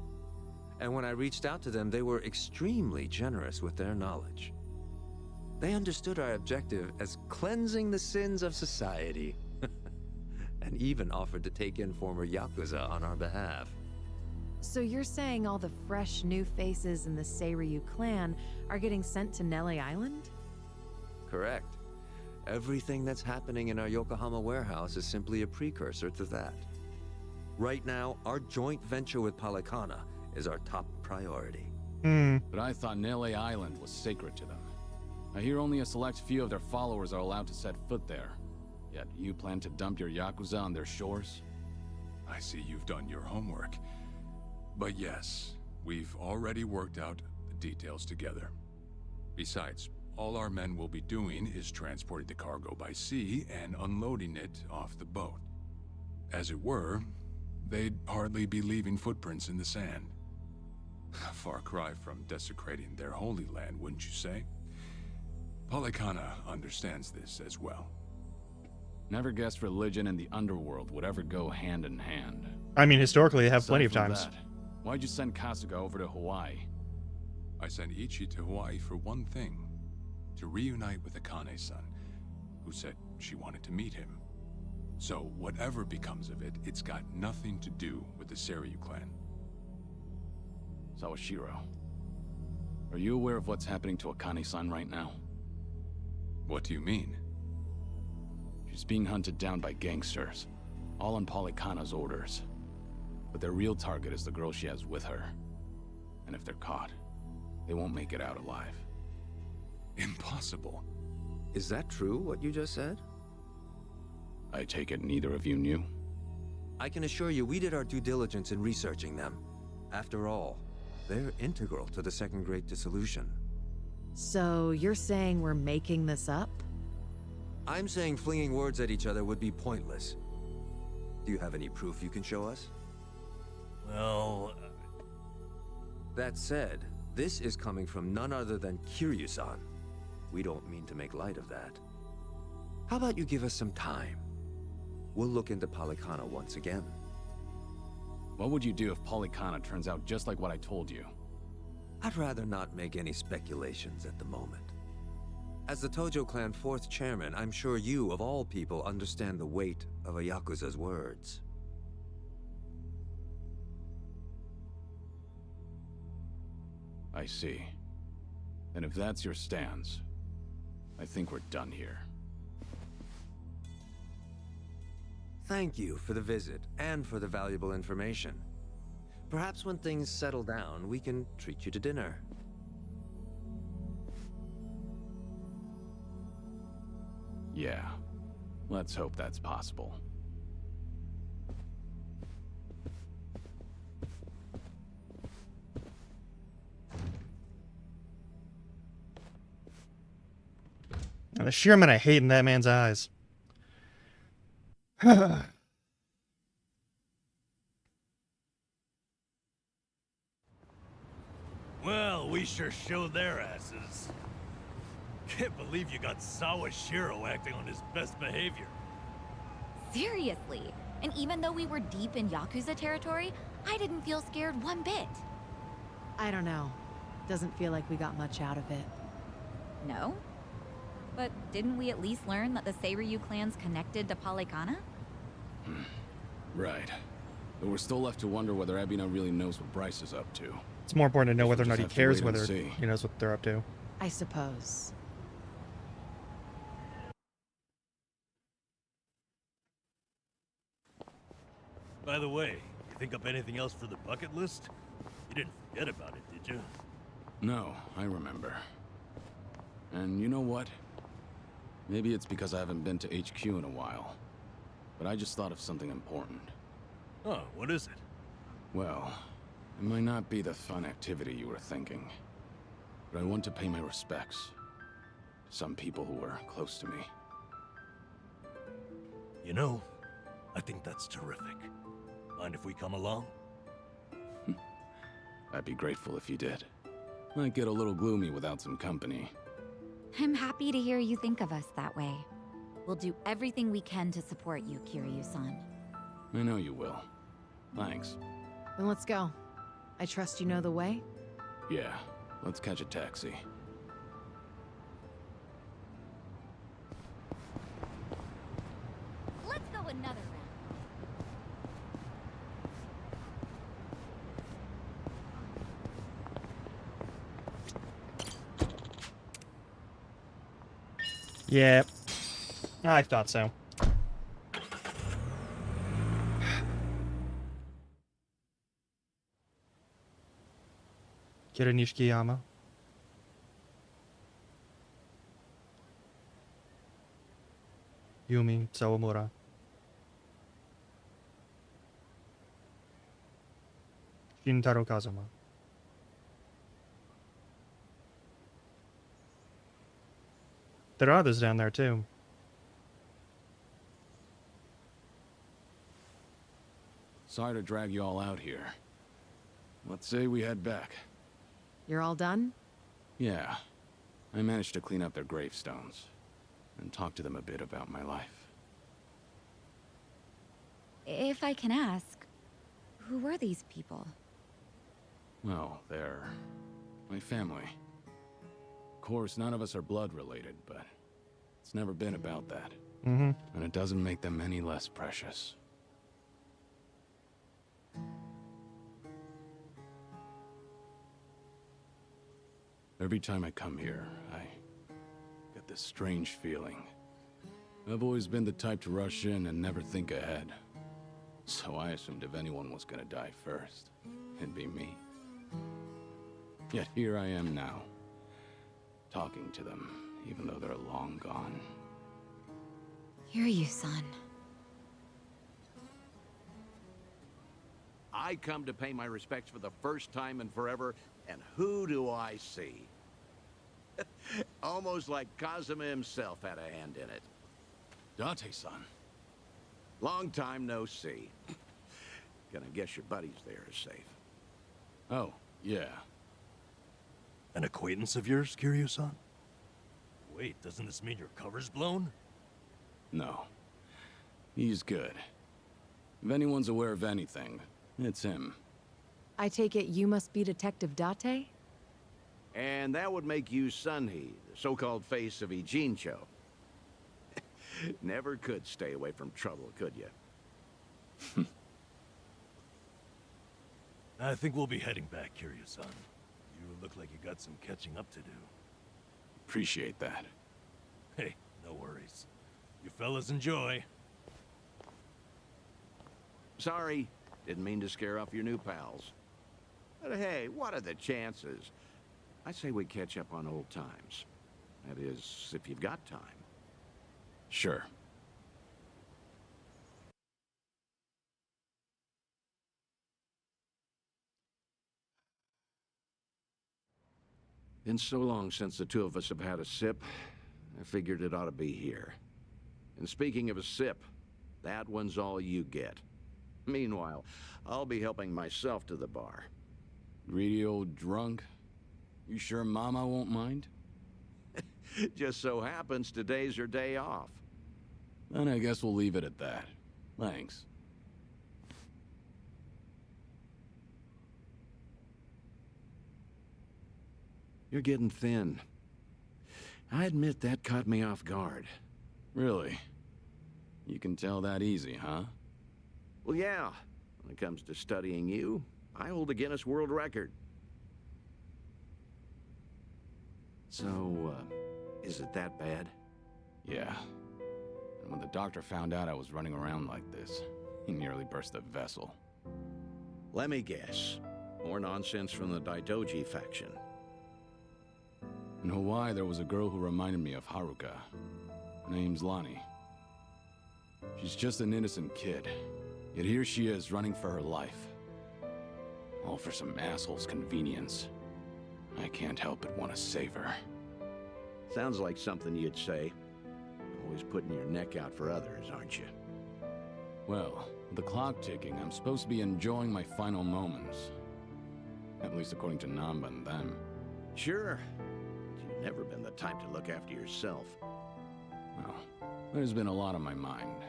And when I reached out to them, they were extremely generous with their knowledge. They understood our objective as cleansing the sins of society, and even offered to take in former Yakuza on our behalf.
So you're saying all the fresh new faces in the Seiryu clan are getting sent to Nele Island?
Correct. Everything that's happening in our Yokohama warehouse is simply a precursor to that. Right now, our joint venture with Polycana is our top priority.
But I thought Nele Island was sacred to them. I hear only a select few of their followers are allowed to set foot there. Yet you plan to dump your Yakuza on their shores?
I see you've done your homework. But yes, we've already worked out the details together. Besides, all our men will be doing is transporting the cargo by sea and unloading it off the boat. As it were, they'd hardly be leaving footprints in the sand. A far cry from desecrating their holy land, wouldn't you say? Polycana understands this as well.
Never guessed religion and the underworld would ever go hand in hand.
I mean, historically, they have
Aside
plenty of
from
times.
that, why'd you send Kasuga over to Hawaii?
I sent Ichi to Hawaii for one thing. To reunite with Akane-san, who said she wanted to meet him. So whatever becomes of it, it's got nothing to do with the Seiryu clan.
Sawashiro, are you aware of what's happening to Akane-san right now?
What do you mean?
She's being hunted down by gangsters, all on Polycana's orders. But their real target is the girl she has with her. And if they're caught, they won't make it out alive.
Impossible.
Is that true, what you just said?
I take it neither of you knew?
I can assure you we did our due diligence in researching them. After all, they're integral to the Second Great Dissolution.
So you're saying we're making this up?
I'm saying flinging words at each other would be pointless. Do you have any proof you can show us?
Well...
That said, this is coming from none other than Kiryu-san. We don't mean to make light of that. How about you give us some time? We'll look into Polycana once again.
What would you do if Polycana turns out just like what I told you?
I'd rather not make any speculations at the moment. As the Tojo clan 4th chairman, I'm sure you, of all people, understand the weight of a Yakuza's words.
I see. And if that's your stance, I think we're done here.
Thank you for the visit, and for the valuable information. Perhaps when things settle down, we can treat you to dinner.
Yeah. Let's hope that's possible.
And the sheer amount of hate in that man's eyes.
Well, we sure showed their asses. Can't believe you got Sawashiro acting on his best behavior.
Seriously. And even though we were deep in Yakuza territory, I didn't feel scared one bit.
I don't know. Doesn't feel like we got much out of it.
No? But didn't we at least learn that the Seiryu clan's connected to Polycana?
Right. But we're still left to wonder whether Ebina really knows what Bryce is up to.
It's more important to know whether or not he
Just have to
cares
wait and
whether
see.
he knows what they're up to.
I suppose.
By the way, you think up anything else for the bucket list? You didn't forget about it, did you?
No, I remember. And you know what? Maybe it's because I haven't been to HQ in a while. But I just thought of something important.
Oh, what is it?
Well, it might not be the fun activity you were thinking. But I want to pay my respects to some people who were close to me.
You know, I think that's terrific. Mind if we come along?
I'd be grateful if you did. Might get a little gloomy without some company.
I'm happy to hear you think of us that way. We'll do everything we can to support you, Kiryu-san.
I know you will. Thanks.
Then let's go. I trust you know the way?
Yeah, let's catch a taxi.
Let's go another round.
Yeah. I thought so. Kira Nishikiyama. Yumi Sawamura. Shintaro Kazuma. There are others down there too.
Sorry to drag you all out here. Let's say we head back.
You're all done?
Yeah. I managed to clean up their gravestones and talk to them a bit about my life.
If I can ask, who were these people?
Well, they're my family. Of course, none of us are blood related, but it's never been about that.
Mm-hmm.
And it doesn't make them any less precious. Every time I come here, I get this strange feeling. I've always been the type to rush in and never think ahead. So I assumed if anyone was gonna die first, it'd be me. Yet here I am now, talking to them, even though they're long gone.
Kiryu-san.
I come to pay my respects for the first time in forever, and who do I see? Almost like Kazuma himself had a hand in it.
Date-san.
Long time no see. Gonna guess your buddies there are safe.
Oh, yeah.
An acquaintance of yours, Kiryu-san? Wait, doesn't this mean your cover's blown?
No. He's good. If anyone's aware of anything, it's him.
I take it you must be Detective Date?
And that would make you Sunhee, the so-called face of Ijincho. Never could stay away from trouble, could you?
I think we'll be heading back, Kiryu-san. You look like you got some catching up to do.
Appreciate that.
Hey, no worries. You fellas enjoy.
Sorry, didn't mean to scare off your new pals. But hey, what are the chances? I say we catch up on old times. That is, if you've got time.
Sure.
Been so long since the two of us have had a sip, I figured it ought to be here. And speaking of a sip, that one's all you get. Meanwhile, I'll be helping myself to the bar.
Greedy old drunk? You sure Mama won't mind?
Just so happens today's her day off.
Then I guess we'll leave it at that. Thanks.
You're getting thin. I admit that caught me off guard.
Really? You can tell that easy, huh?
Well, yeah. When it comes to studying you, I hold a Guinness World Record. So, is it that bad?
Yeah. And when the doctor found out I was running around like this, he nearly burst a vessel.
Let me guess. More nonsense from the Daidoji faction.
In Hawaii, there was a girl who reminded me of Haruka. Her name's Lonnie. She's just an innocent kid. Yet here she is, running for her life. All for some asshole's convenience. I can't help but want to save her.
Sounds like something you'd say. Always putting your neck out for others, aren't you?
Well, With the clock ticking, I'm supposed to be enjoying my final moments. At least according to Namba and them.
Sure. You've never been the type to look after yourself.
Well, there's been a lot on my mind,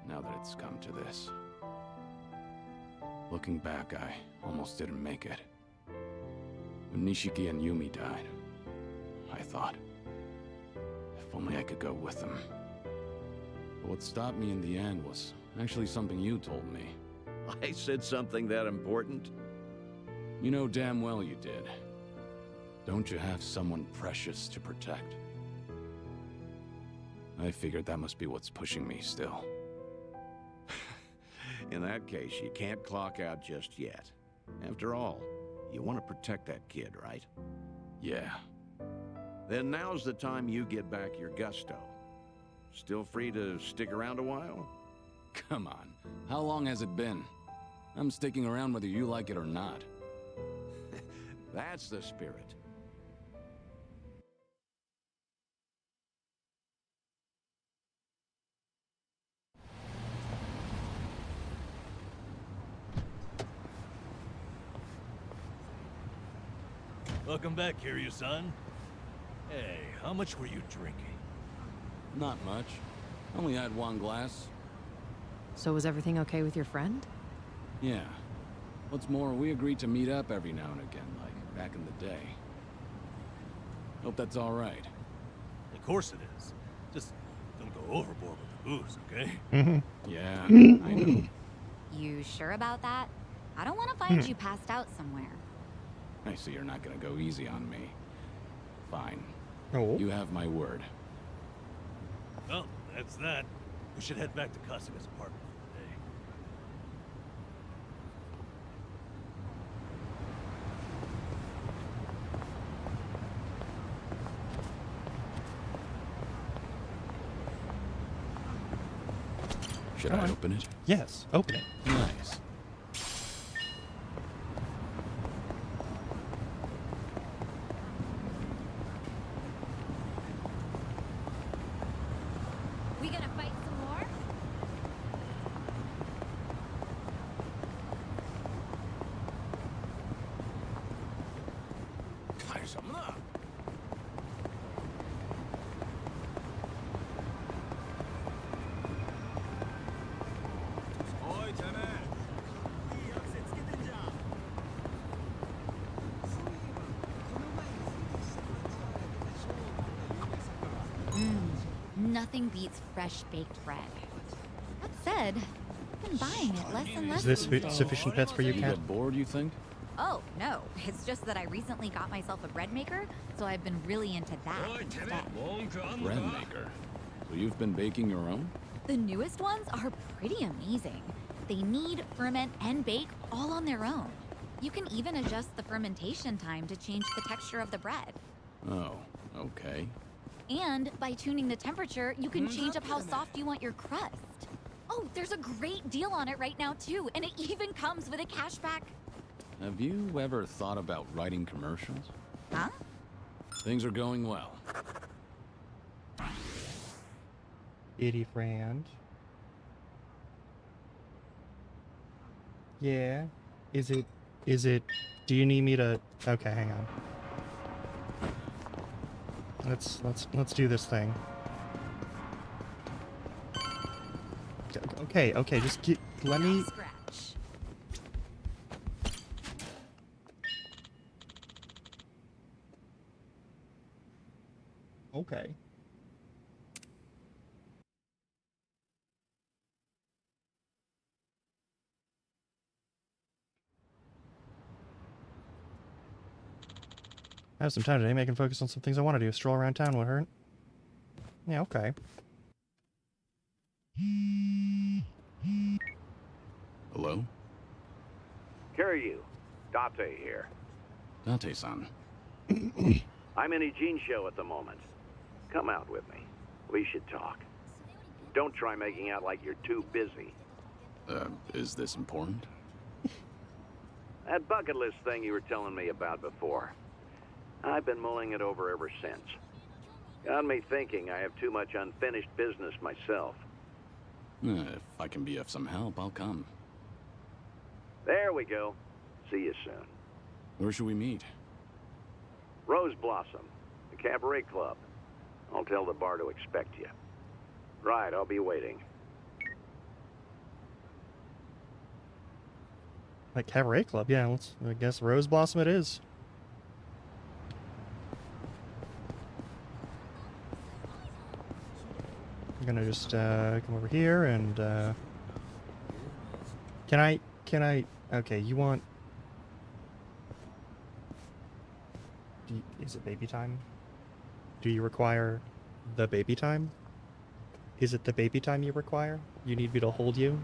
now that it's come to this. Looking back, I almost didn't make it. When Nishiki and Yumi died, I thought, if only I could go with them. But what stopped me in the end was actually something you told me.
I said something that important?
You know damn well you did. Don't you have someone precious to protect? I figured that must be what's pushing me still.
In that case, you can't clock out just yet. After all, you want to protect that kid, right?
Yeah.
Then now's the time you get back your gusto. Still free to stick around a while?
Come on. How long has it been? I'm sticking around whether you like it or not.
That's the spirit.
Welcome back, Kiryu-san. Hey, how much were you drinking?
Not much. Only had one glass.
So was everything okay with your friend?
Yeah. What's more, we agreed to meet up every now and again, like back in the day. Hope that's all right.
Of course it is. Just don't go overboard with the booze, okay?
Yeah, I know.
You sure about that? I don't want to find you passed out somewhere.
I see you're not gonna go easy on me. Fine.
Oh.
You have my word.
Well, that's that. We should head back to Kasuga's apartment for the day.
Should I open it?
Yes, open it.
Nice.
We gonna fight some more? Nothing beats fresh baked bread. That said, I've been buying it less and less.
Is this
these days.
sufficient pets for you,
You
Cat?
get bored, you think?
Oh, no. It's just that I recently got myself a bread maker, so I've been really into that instead.
Bread maker. So you've been baking your own?
The newest ones are pretty amazing. They knead, ferment, and bake all on their own. You can even adjust the fermentation time to change the texture of the bread.
Oh, okay.
And by tuning the temperature, you can change up how soft you want your crust. Oh, there's a great deal on it right now, too, and it even comes with a cashback.
Have you ever thought about writing commercials?
Huh?
Things are going well.
Itty friend. Yeah. Is it, do you need me to, okay, hang on. Let's do this thing. Okay, just let me.
Scratch.
Okay. I have some time today. Maybe I can focus on some things I want to do. Stroll around town would hurt. Yeah, okay.
Hello?
Kiryu, Date here.
Date-san.
I'm in Ijin show at the moment. Come out with me. We should talk. Don't try making out like you're too busy.
Is this important?
That bucket list thing you were telling me about before. I've been mulling it over ever since. Got me thinking I have too much unfinished business myself.
If I can be of some help, I'll come.
There we go. See you soon.
Where should we meet?
Rose Blossom, the Cabaret Club. I'll tell the bar to expect you. Right, I'll be waiting.
Like Cabaret Club, yeah. I guess Rose Blossom it is. I'm gonna just come over here and can I? Okay, you want? Is it baby time? Do you require the baby time? Is it the baby time you require? You need me to hold you?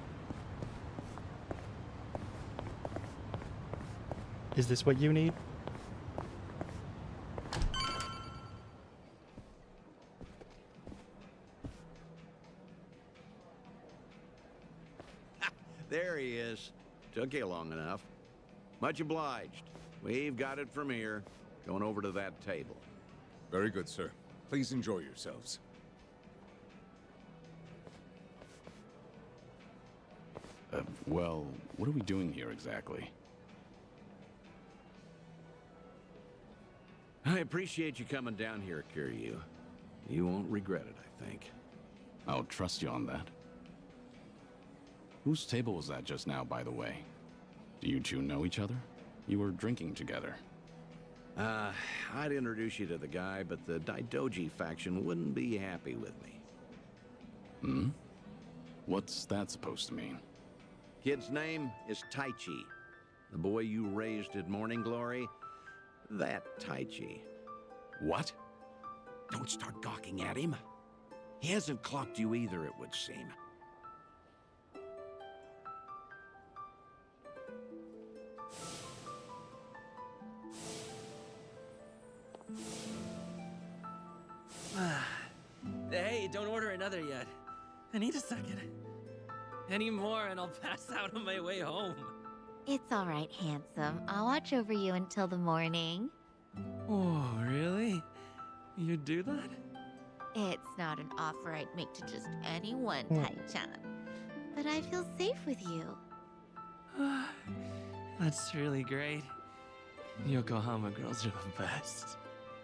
Is this what you need?
There he is. Took you long enough. Much obliged. We've got it from here. Going over to that table.
Very good, sir. Please enjoy yourselves.
Well, what are we doing here exactly?
I appreciate you coming down here, Kiryu. You won't regret it, I think.
I'll trust you on that. Whose table was that just now, by the way? Do you two know each other? You were drinking together.
I'd introduce you to the guy, but the Daidoji faction wouldn't be happy with me.
Hmm? What's that supposed to mean?
Kid's name is Taichi. The boy you raised at Morning Glory, that Taichi.
What?
Don't start gawking at him. He hasn't clocked you either, it would seem.
Hey, don't order another yet. I need a second. Any more and I'll pass out on my way home.
It's all right, handsome. I'll watch over you until the morning.
Oh, really? You'd do that?
It's not an offer I'd make to just anyone, Tai-chan. But I feel safe with you.
That's really great. Yokohama girls are the best.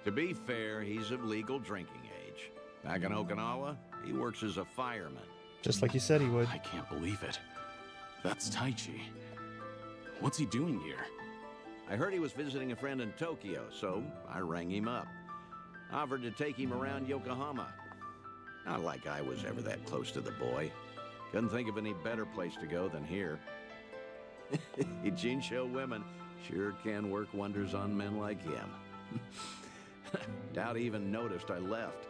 To be fair, he's of legal drinking age. Back in Okinawa, he works as a fireman.
Just like you said he would.
I can't believe it. That's Taichi. What's he doing here?
I heard he was visiting a friend in Tokyo, so I rang him up. Offered to take him around Yokohama. Not like I was ever that close to the boy. Couldn't think of any better place to go than here. Jinsho women sure can work wonders on men like him. Doubt he even noticed I left.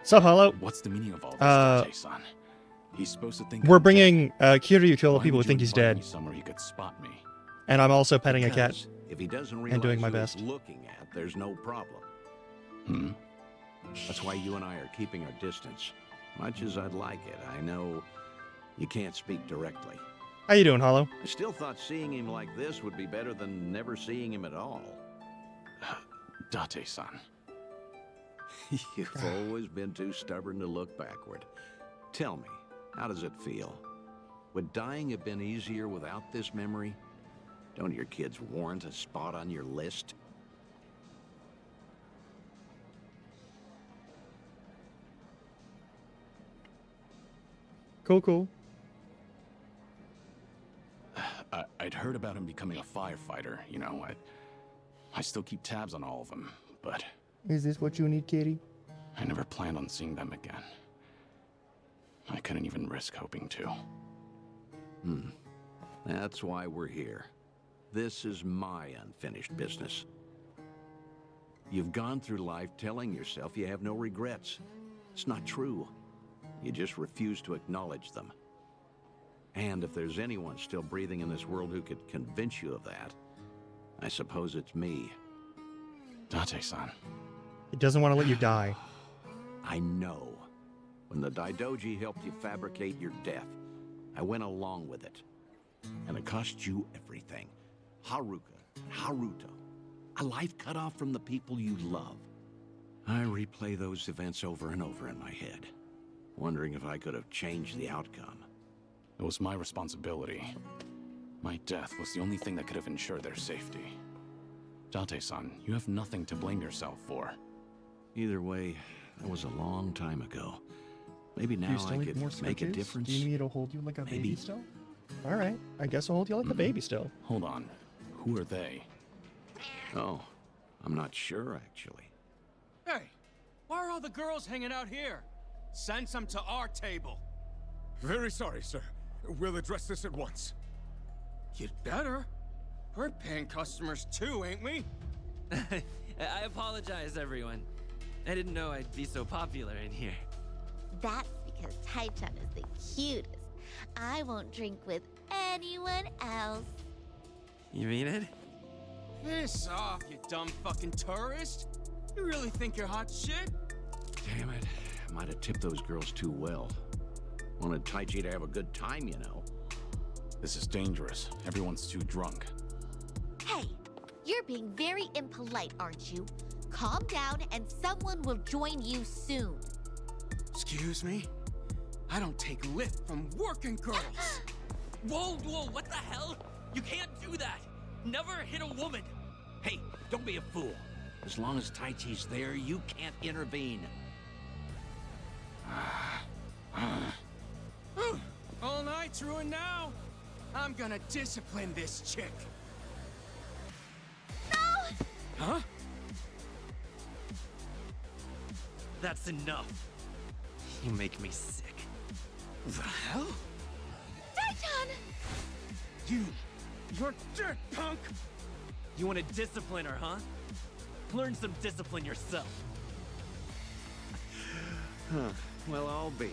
So, Hollow.
What's the meaning of all this, Date-san? He's supposed to think
we're
I'm
bringing Kiryu to all the
Why
people who
would
think
you
he's
invite
dead.
me somewhere he could spot me.
And I'm also petting a cat.
Because if he doesn't realize
and doing my
who he's
best.
looking at, there's no problem.
Hmm?
That's why you and I are keeping our distance. Much as I'd like it, I know you can't speak directly.
How you doing, Hollow?
I still thought seeing him like this would be better than never seeing him at all.
Date-san.
You've always been too stubborn to look backward. Tell me, how does it feel? Would dying have been easier without this memory? Don't your kids warrant a spot on your list?
Cool.
I'd heard about him becoming a firefighter, you know. I still keep tabs on all of them, but
Is this what you need, kitty?
I never planned on seeing them again. I couldn't even risk hoping to.
That's why we're here. This is my unfinished business. You've gone through life telling yourself you have no regrets. It's not true. You just refuse to acknowledge them. And if there's anyone still breathing in this world who could convince you of that, I suppose it's me.
Date-san.
He doesn't want to let you die.
I know. When the Daidoji helped you fabricate your death, I went along with it. And it cost you everything. Haruka, Haruto. A life cut off from the people you love. I replay those events over and over in my head. wondering if I could have changed the outcome.
It was my responsibility. My death was the only thing that could have ensured their safety. Date-san, you have nothing to blame yourself for.
Either way, that was a long time ago. Maybe
Do
now
you still
I
need
could
more
make a
sketches?
difference.
Do you need me to hold you like a baby
Maybe.
still? All right, I guess I'll hold you like a baby still.
Hold on. Who are they?
Oh, I'm not sure, actually.
Hey, why are all the girls hanging out here? Send some to our table.
Very sorry, sir. We'll address this at once.
You'd better. We're paying customers too, ain't we?
I apologize, everyone. I didn't know I'd be so popular in here.
That's because Tai-chan is the cutest. I won't drink with anyone else.
You mean it?
Piss off, you dumb fucking tourist. You really think you're hot shit?
Damn it. I might have tipped those girls too well. Wanted Taichi to have a good time, you know.
This is dangerous. Everyone's too drunk.
Hey, you're being very impolite, aren't you? Calm down and someone will join you soon.
Excuse me? I don't take lift from working girls.
Whoa, what the hell? You can't do that. Never hit a woman.
Hey, don't be a fool. As long as Taichi's there, you can't intervene.
All night's ruined now. I'm gonna discipline this chick.
No!
Huh?
That's enough. You make me sick.
The hell?
Tai-chan!
You're dead, punk!
You want to discipline her, huh? Learn some discipline yourself.
Huh. Well, I'll be.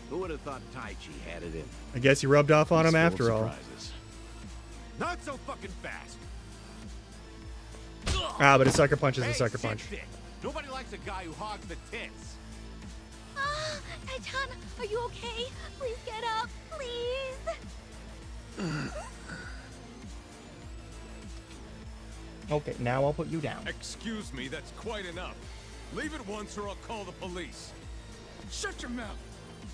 Who would have thought Taichi had it in?
I guess you rubbed off on him after all.
Not so fucking fast.
Ah, but a sucker punch is a
Hey,
sucker punch.
shit. Nobody likes a guy who hogs the tits.
Ah, Tai-chan, are you okay? Please get up, please.
Okay, now I'll put you down.
Excuse me, that's quite enough. Leave it once or I'll call the police.
Shut your mouth.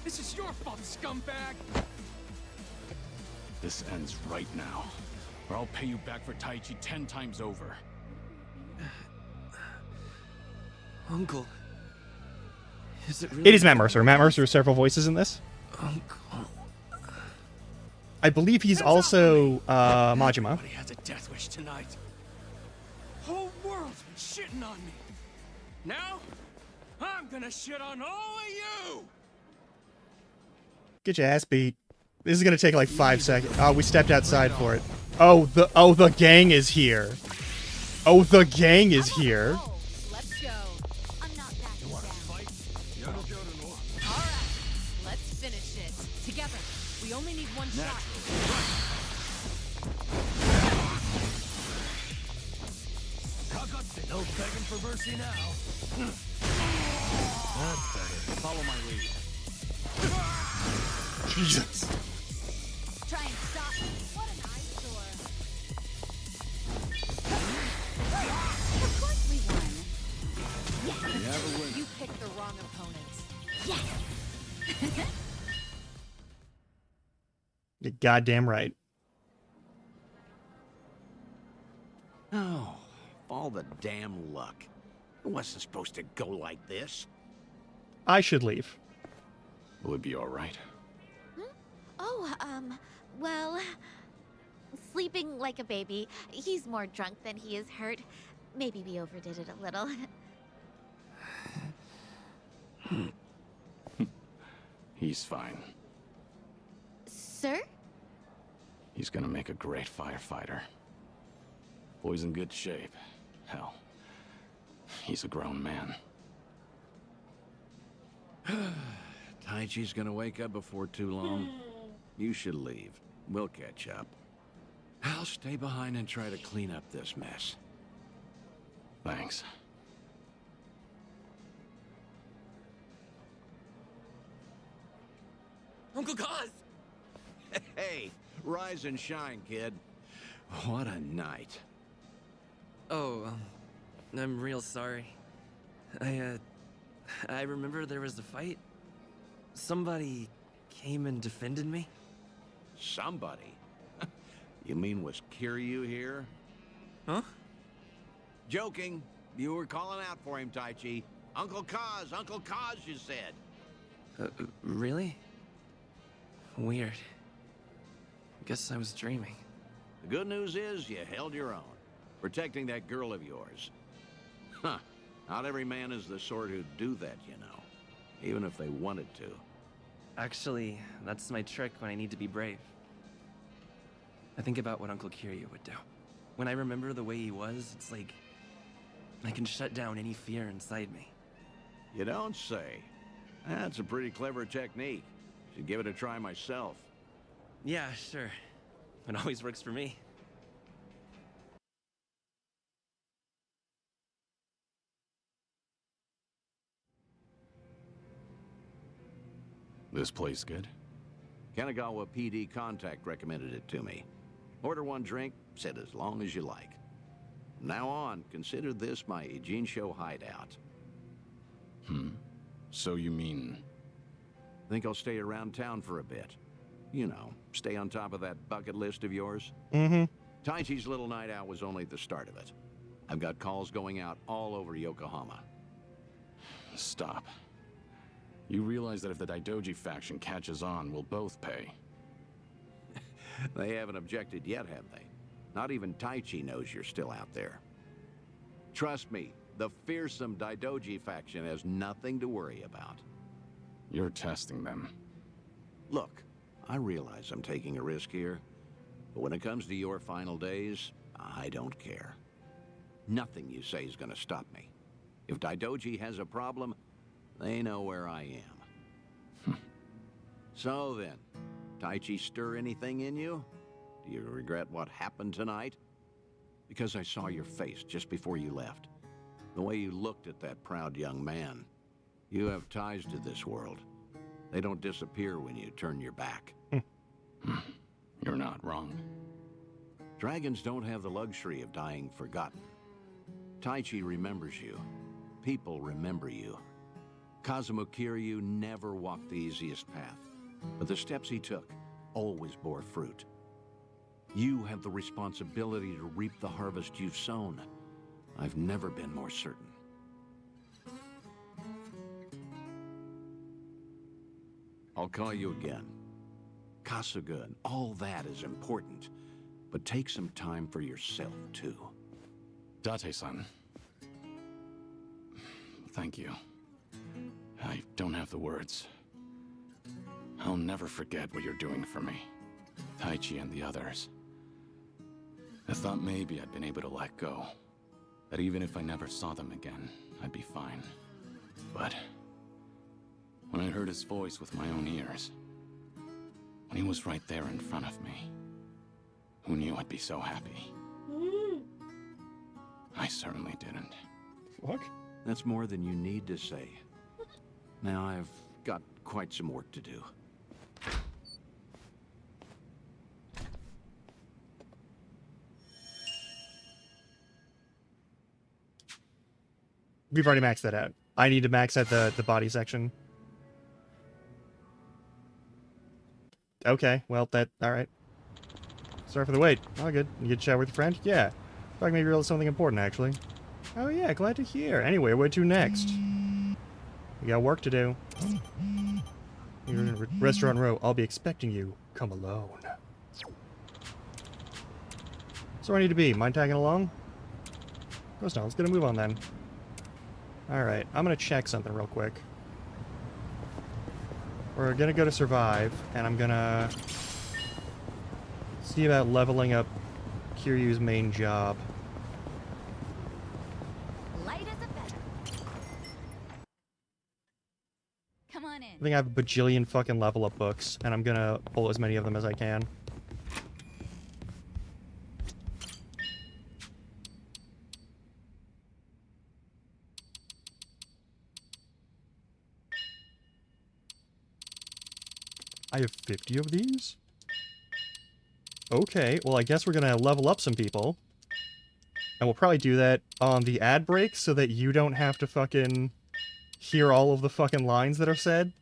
This is your fault, scumbag.
This ends right now, or I'll pay you back for Taichi 10 times over.
Uncle. Is it really?
It is Matt Mercer. Matt Mercer has several voices in this.
Uncle.
I believe he's also Majima.
Nobody has a death wish tonight. Whole world's been shitting on me. Now, I'm gonna shit on all of you.
Get your ass beat. This is gonna take like 5 seconds. Oh, we stepped outside for it. Oh, the gang is here. Oh, the gang is here.
Let's go.
I'm not backing down.
All right, let's finish it together. We only need one shot.
No begging for mercy now.
That's better. Follow my lead.
Jesus.
Try and stop me. What an eyesore. Of course we won. Yes.
Never win.
You picked the wrong opponent.
Yes.
You're goddamn right.
Oh, all the damn luck. It wasn't supposed to go like this.
I should leave.
Will it be all right?
Oh, well, sleeping like a baby. He's more drunk than he is hurt. Maybe we overdid it a little.
He's fine.
Sir?
He's gonna make a great firefighter. Boy's in good shape. Hell, he's a grown man.
Taichi's gonna wake up before too long. You should leave. We'll catch up. I'll stay behind and try to clean up this mess.
Thanks.
Uncle Gaz!
Hey, rise and shine, kid. What a night.
Oh, I'm real sorry. I remember there was a fight. somebody came and defended me?
Somebody? You mean was Kiryu here?
Huh?
Joking. You were calling out for him, Taichi. Uncle Kaz, you said.
Really? Weird. Guess I was dreaming.
The good news is you held your own, protecting that girl of yours. Huh. Not every man is the sort who'd do that, you know. Even if they wanted to.
Actually, that's my trick when I need to be brave. I think about what Uncle Kiryu would do. When I remember the way he was, it's like I can shut down any fear inside me.
You don't say. That's a pretty clever technique. Should give it a try myself.
Yeah, sure. It always works for me.
This place good?
Kanagawa PD contact recommended it to me. Order one drink, sit as long as you like. From now on, consider this my Ijincho hideout.
So you mean...
Think I'll stay around town for a bit. You know, stay on top of that bucket list of yours. Taichi's little night out was only the start of it. I've got calls going out all over Yokohama.
Stop. You realize that if the Daidoji faction catches on, we'll both pay.
They haven't objected yet, have they? Not even Taichi knows you're still out there. Trust me, the fearsome Daidoji faction has nothing to worry about.
You're testing them.
Look, I realize I'm taking a risk here, but when it comes to your final days, I don't care. Nothing you say is gonna stop me. If Daidoji has a problem, they know where I am. So then, Taichi stir anything in you? Do you regret what happened tonight? Because I saw your face just before you left. The way you looked at that proud young man. You have ties to this world. They don't disappear when you turn your back.
You're not wrong.
Dragons don't have the luxury of dying forgotten. Taichi remembers you. People remember you. Kazuma Kiryu never walked the easiest path, but the steps he took always bore fruit. You have the responsibility to reap the harvest you've sown. I've never been more certain. I'll call you again. Kasuga and all that is important, but take some time for yourself, too.
Date-san. Thank you. I don't have the words. I'll never forget what you're doing for me. Taichi and the others. I thought maybe I'd been able to let go. That even if I never saw them again, I'd be fine. But when I heard his voice with my own ears, when he was right there in front of me, who knew I'd be so happy? I certainly didn't.
Fuck?
That's more than you need to say. Now I've got quite some work to do.
We've already maxed that out. I need to max out the body section. Okay, well, alright. Sorry for the wait. Oh, good. You get to chat with your friend? Yeah. Thought maybe realize something important, actually. Oh, yeah, glad to hear. Anyway, where to next? We got work to do. You're in Restaurant Row. I'll be expecting you. Come alone. So where I need to be? Mind tagging along? Of course not. Let's get a move on then. Alright, I'm gonna check something real quick. We're gonna go to survive, and I'm gonna see about leveling up Kiryu's main job.
Light as a feather. Come on in.
I think I have a bajillion fucking level up books, and I'm gonna pull as many of them as I can. I have 50 of these? Okay, well I guess we're gonna level up some people. And we'll probably do that on the ad break so that you don't have to fucking hear all of the fucking lines that are said.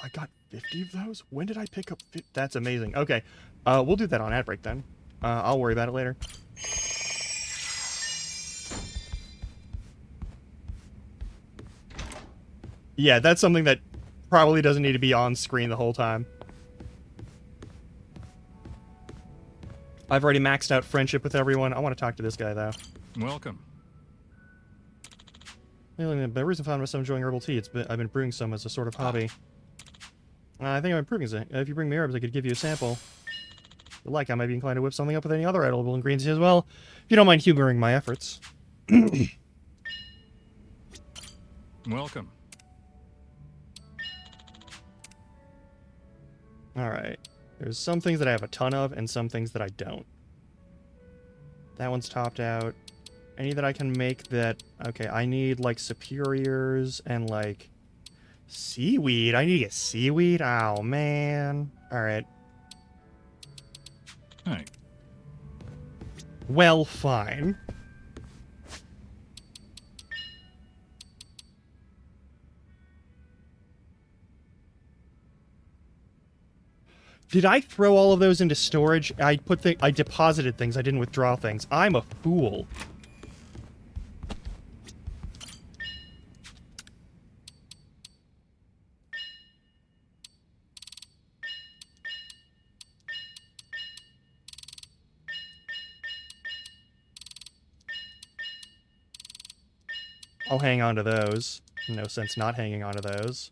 I got 50 of those? When did I pick up 50? That's amazing. Okay, we'll do that on ad break then. I'll worry about it later. Yeah, that's something that probably doesn't need to be on screen the whole time. I've already maxed out friendship with everyone. I want to talk to this guy, though.
Welcome.
The reason I found myself enjoying herbal tea, I've been brewing some as a sort of hobby. I think I'm improving it. If you bring me herbs, I could give you a sample. If you like, I might be inclined to whip something up with any other edible ingredients as well. If you don't mind humoring my efforts.
Welcome.
Alright. There's some things that I have a ton of, and some things that I don't. That one's topped out. Any that I can make that... Okay, I need, like, superiors and, like... Seaweed. I need to get seaweed? Oh, man. Alright.
Hey.
Well, fine. Did I throw all of those into storage? I deposited things. I didn't withdraw things. I'm a fool. I'll hang on to those. No sense not hanging on to those.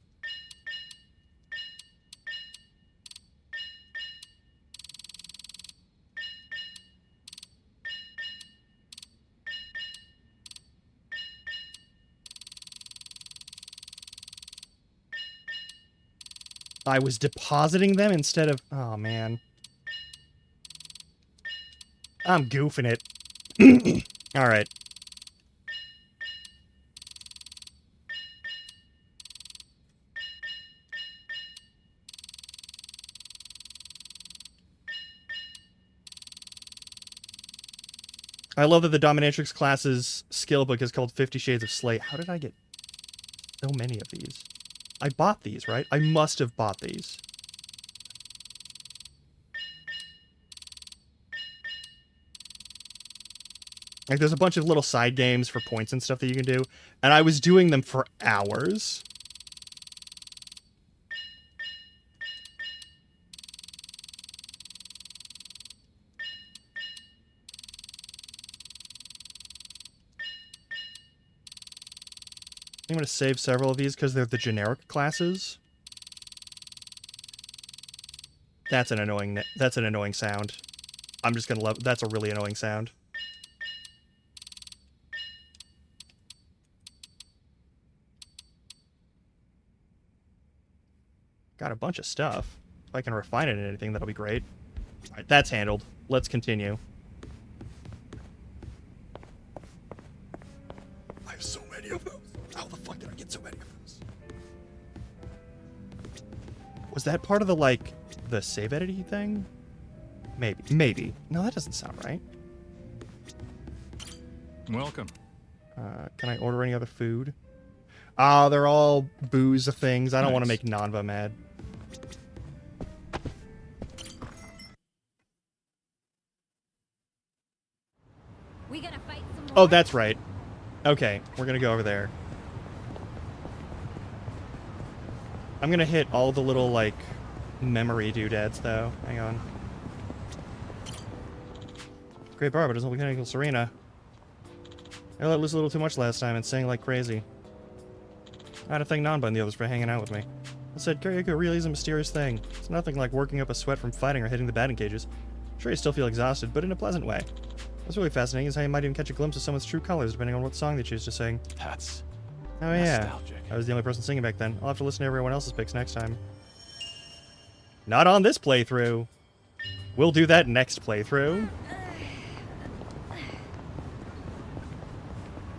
I was depositing them instead of... Oh, man. I'm goofing it. Alright. I love that the Dominatrix class's skill book is called 50 Shades of Slay. How did I get so many of these? I bought these, right? I must have bought these. Like, there's a bunch of little side games for points and stuff that you can do, and I was doing them for hours. I'm going to save several of these because they're the generic classes. That's an annoying sound. I'm just going to that's a really annoying sound. Got a bunch of stuff. If I can refine it in anything, that'll be great. Alright, that's handled. Let's continue. I have so many of those. How the fuck did I get so many of those? Was that part of the, like, the save editing thing? Maybe. No, that doesn't sound right.
Welcome.
Can I order any other food? Oh, they're all booze things. I don't want to
Nice.
make Nanba mad.
We gonna fight some more?
Oh, that's right. Okay, we're gonna go over there. I'm gonna hit all the little, like, memory doodads, though. Hang on. Great bar, but doesn't look like Serena. I let loose a little too much last time and sang like crazy. I had to thank Nanba and the others for hanging out with me. I said, karaoke really is a mysterious thing. It's nothing like working up a sweat from fighting or hitting the batting cages. Sure, you still feel exhausted, but in a pleasant way. What's really fascinating is how you might even catch a glimpse of someone's true colors depending on what song they choose to sing.
That's
Oh yeah,
nostalgic.
I was the only person singing back then. I'll have to listen to everyone else's picks next time. Not on this playthrough. We'll do that next playthrough.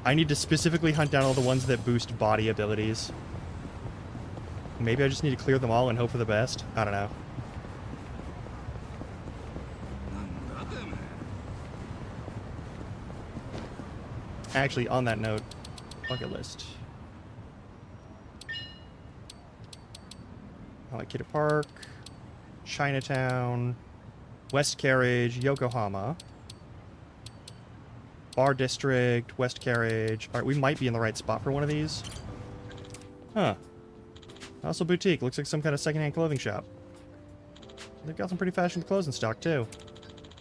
I need to specifically hunt down all the ones that boost body abilities. Maybe I just need to clear them all and hope for the best. I don't know. Actually, on that note, bucket list. Kita Park, Chinatown, West Carriage, Yokohama, Bar District, West Carriage. All right, we might be in the right spot for one of these. Huh. Also boutique. Looks like some kind of secondhand clothing shop. They've got some pretty fashionable clothes in stock, too.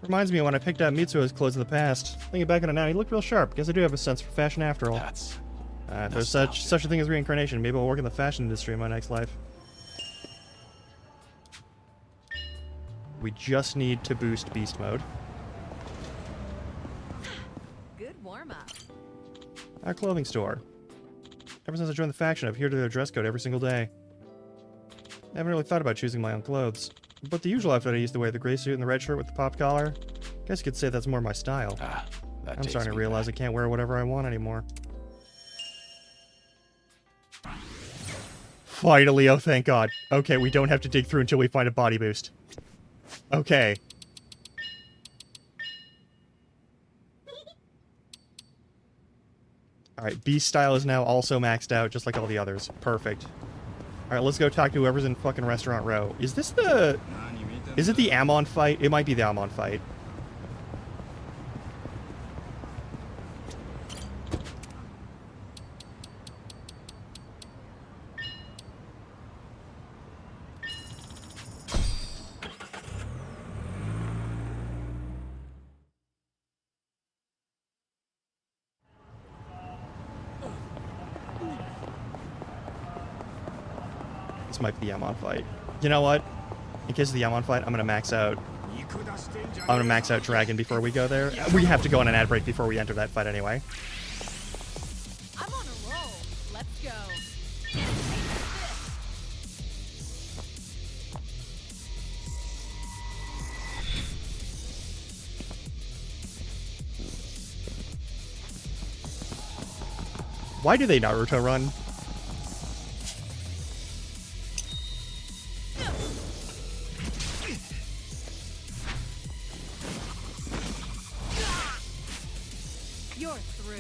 Reminds me of when I picked out Mitsuo's clothes in the past. Thinking back on it now, he looked real sharp. Guess I do have a sense for fashion after all. If there's such a thing as reincarnation, maybe I'll work in the fashion industry in my next life. We just need to boost beast mode.
Good warm-up.
Our clothing store. Ever since I joined the faction, I've adhered to their dress code every single day. I haven't really thought about choosing my own clothes. But the usual outfit I used to wear, the gray suit and the red shirt with the popped collar, guess you could say that's more my style. I'm starting to realize I can't wear whatever I want anymore. Finally, oh thank God. Okay, we don't have to dig through until we find a body boost. Okay. Alright, beast style is now also maxed out, just like all the others. Perfect. Alright, let's go talk to whoever's in fucking Restaurant Row. Is this the... Is it the Amon fight? It might be the Amon fight. This might be the Amon fight. You know what? In case of the Yamon fight, I'm gonna max out Dragon before we go there. We have to go on an ad break before we enter that fight anyway.
I'm on a roll. Let's go.
Why do they Naruto run?
You're through.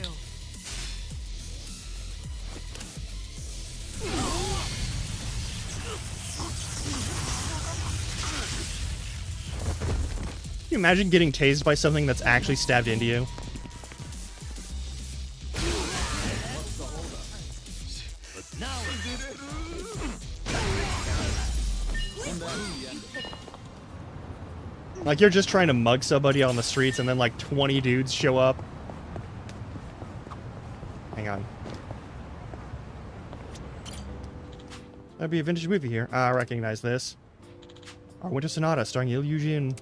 Can you imagine getting tased by something that's actually stabbed into you? Like, you're just trying to mug somebody on the streets and then, like, 20 dudes show up. Hang on. That'd be a vintage movie here. Ah, I recognize this. Our Winter Sonata, starring Il Eugene.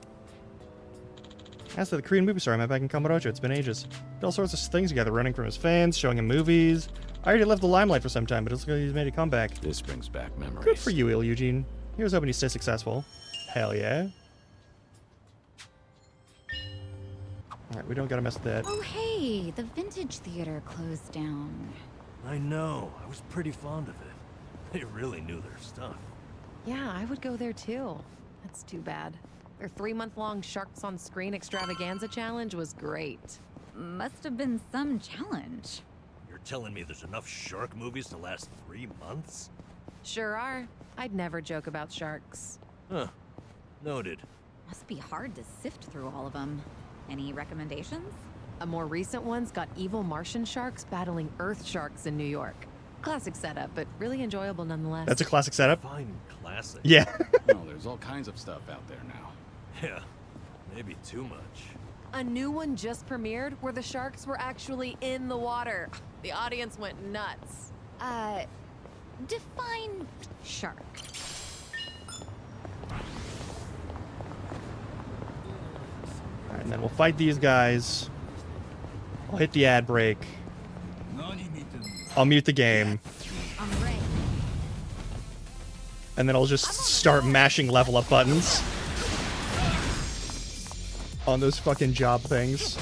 As for the Korean movie star I met back in Kamurocho, it's been ages. Did all sorts of things together, running from his fans, showing him movies. I already left the limelight for some time, but it's like he's made a comeback.
This brings back memories.
Good for you, Il Eugene. Here's hoping you stay successful. Hell yeah. Alright, we don't gotta mess with that.
Oh, hey, the Vintage Theater closed down.
I know. I was pretty fond of it. They really knew their stuff.
Yeah, I would go there too. That's too bad. Their 3-month-long Sharks on Screen extravaganza challenge was great.
Must have been some challenge.
You're telling me there's enough shark movies to last 3 months?
Sure are. I'd never joke about sharks.
Huh. Noted.
Must be hard to sift through all of them. Any recommendations?
A more recent one's got evil Martian sharks battling Earth sharks in New York. Classic setup, but really enjoyable nonetheless.
That's a classic setup?
Fine classic.
Yeah.
No, there's all kinds of stuff out there now.
Yeah, maybe too much.
A new one just premiered where the sharks were actually in the water. The audience went nuts.
Define shark.
Alright, and then we'll fight these guys. I'll hit the ad break. I'll mute the game. And then I'll just start mashing level up buttons on those fucking job things.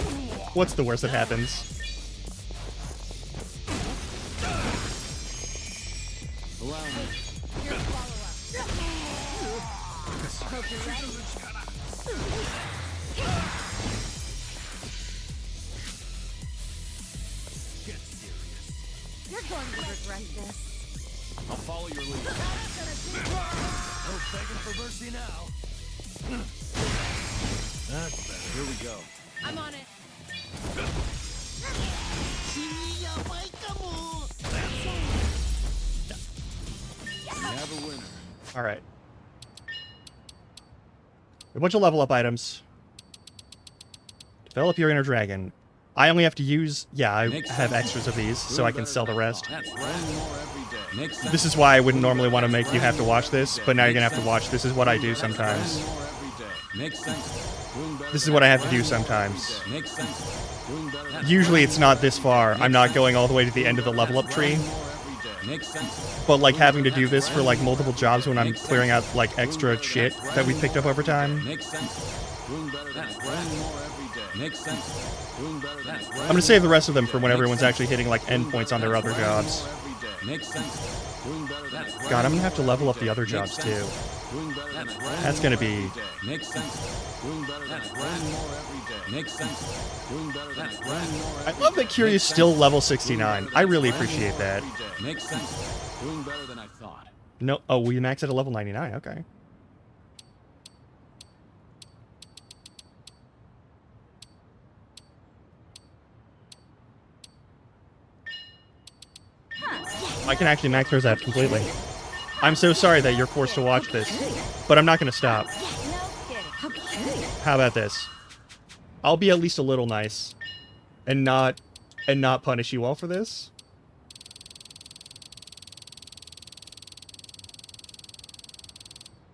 What's the worst that happens?
You're going to regret this.
I'll follow your lead.
No begging for mercy now. That's better.
Here we go.
I'm on it.
We have a winner.
All right. A bunch of level up items. Develop your inner dragon. I only have to use... Yeah, I have extras of these, so I can sell the rest.
That's right. One more every day.
This is why I wouldn't normally want to make you have to watch this, but now you're going to have to watch. This is what I do sometimes.
Makes sense.
This is what I have to do sometimes.
Makes sense.
Usually it's not this far. I'm not going all the way to the end of the level up tree.
Makes sense.
But like having to do this for like multiple jobs when I'm clearing out like extra shit that we picked up over time.
Makes sense. Doing better than one more every day. Makes sense. Doing better than
I'm going to save the rest of them for when everyone's actually hitting like endpoints on their other jobs.
Makes sense. Doing better than
God, I'm going to have to level up the other jobs too. That's going to be...
Makes sense. Doing better than one more every day. Makes sense. Doing better than one more
I love that Curious still level 69. I really appreciate that.
Makes sense. Doing better than I thought.
No, oh, we maxed at a level 99. Okay. I can actually max hers out completely. I'm so sorry that you're forced to watch this, but I'm not going to stop. How about this? I'll be at least a little nice and not punish you all for this.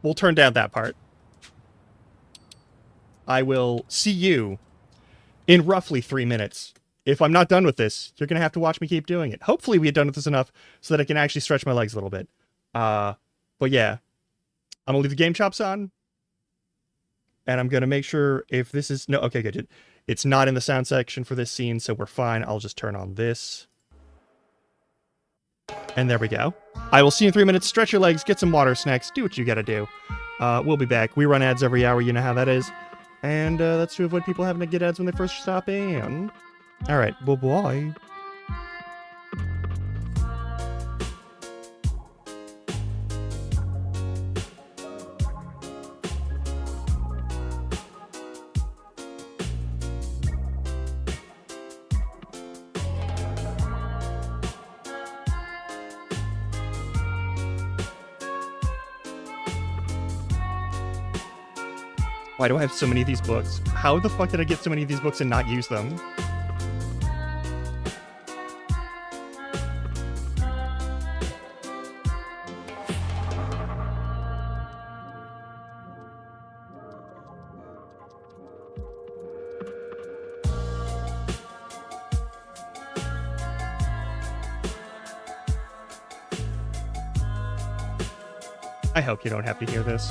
We'll turn down that part. I will see you in roughly 3 minutes. If I'm not done with this, you're going to have to watch me keep doing it. Hopefully we get done with this enough so that I can actually stretch my legs a little bit. But yeah, I'm going to leave the game chops on. And I'm going to make sure if this is... No, okay, good. It's not in the sound section for this scene, so we're fine. I'll just turn on this. And there we go. I will see you in 3 minutes. Stretch your legs, get some water, snacks, do what you got to do. We'll be back. We run ads every hour, you know how that is. And that's to avoid people having to get ads when they first stop in. All right, bye-bye. Why do I have so many of these books? How the fuck did I get so many of these books and not use them? I hope you don't have to hear this.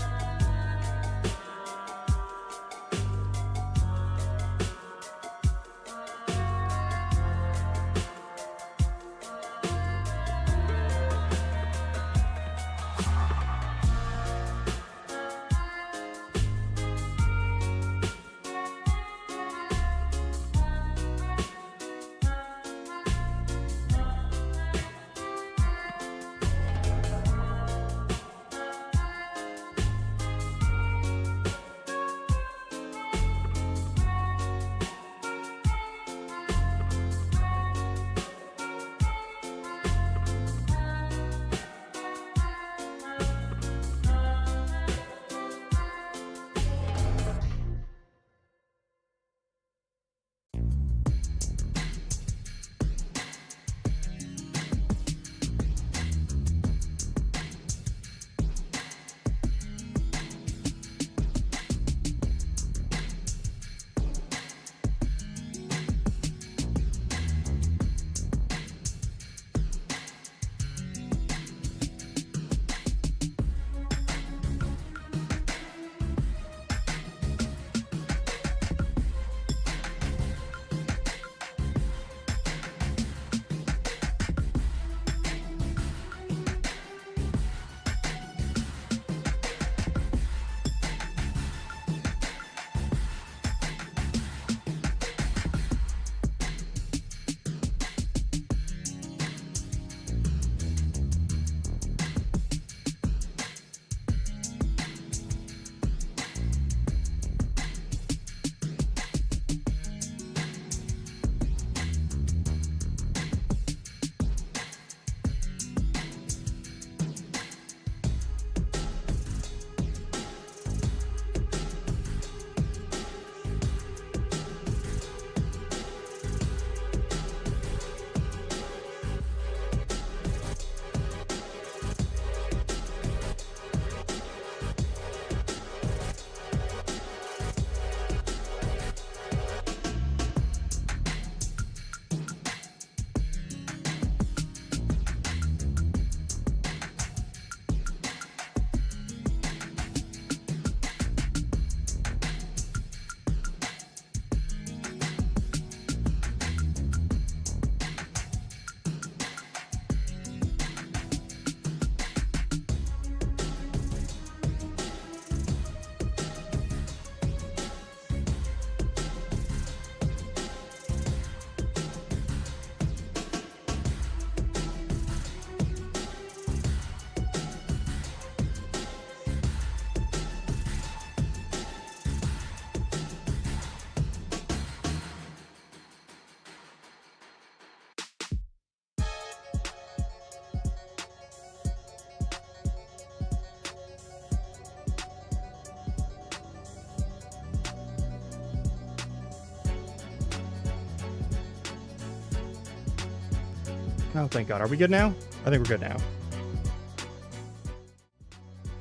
Oh, thank God. Are we good now? I think we're good now.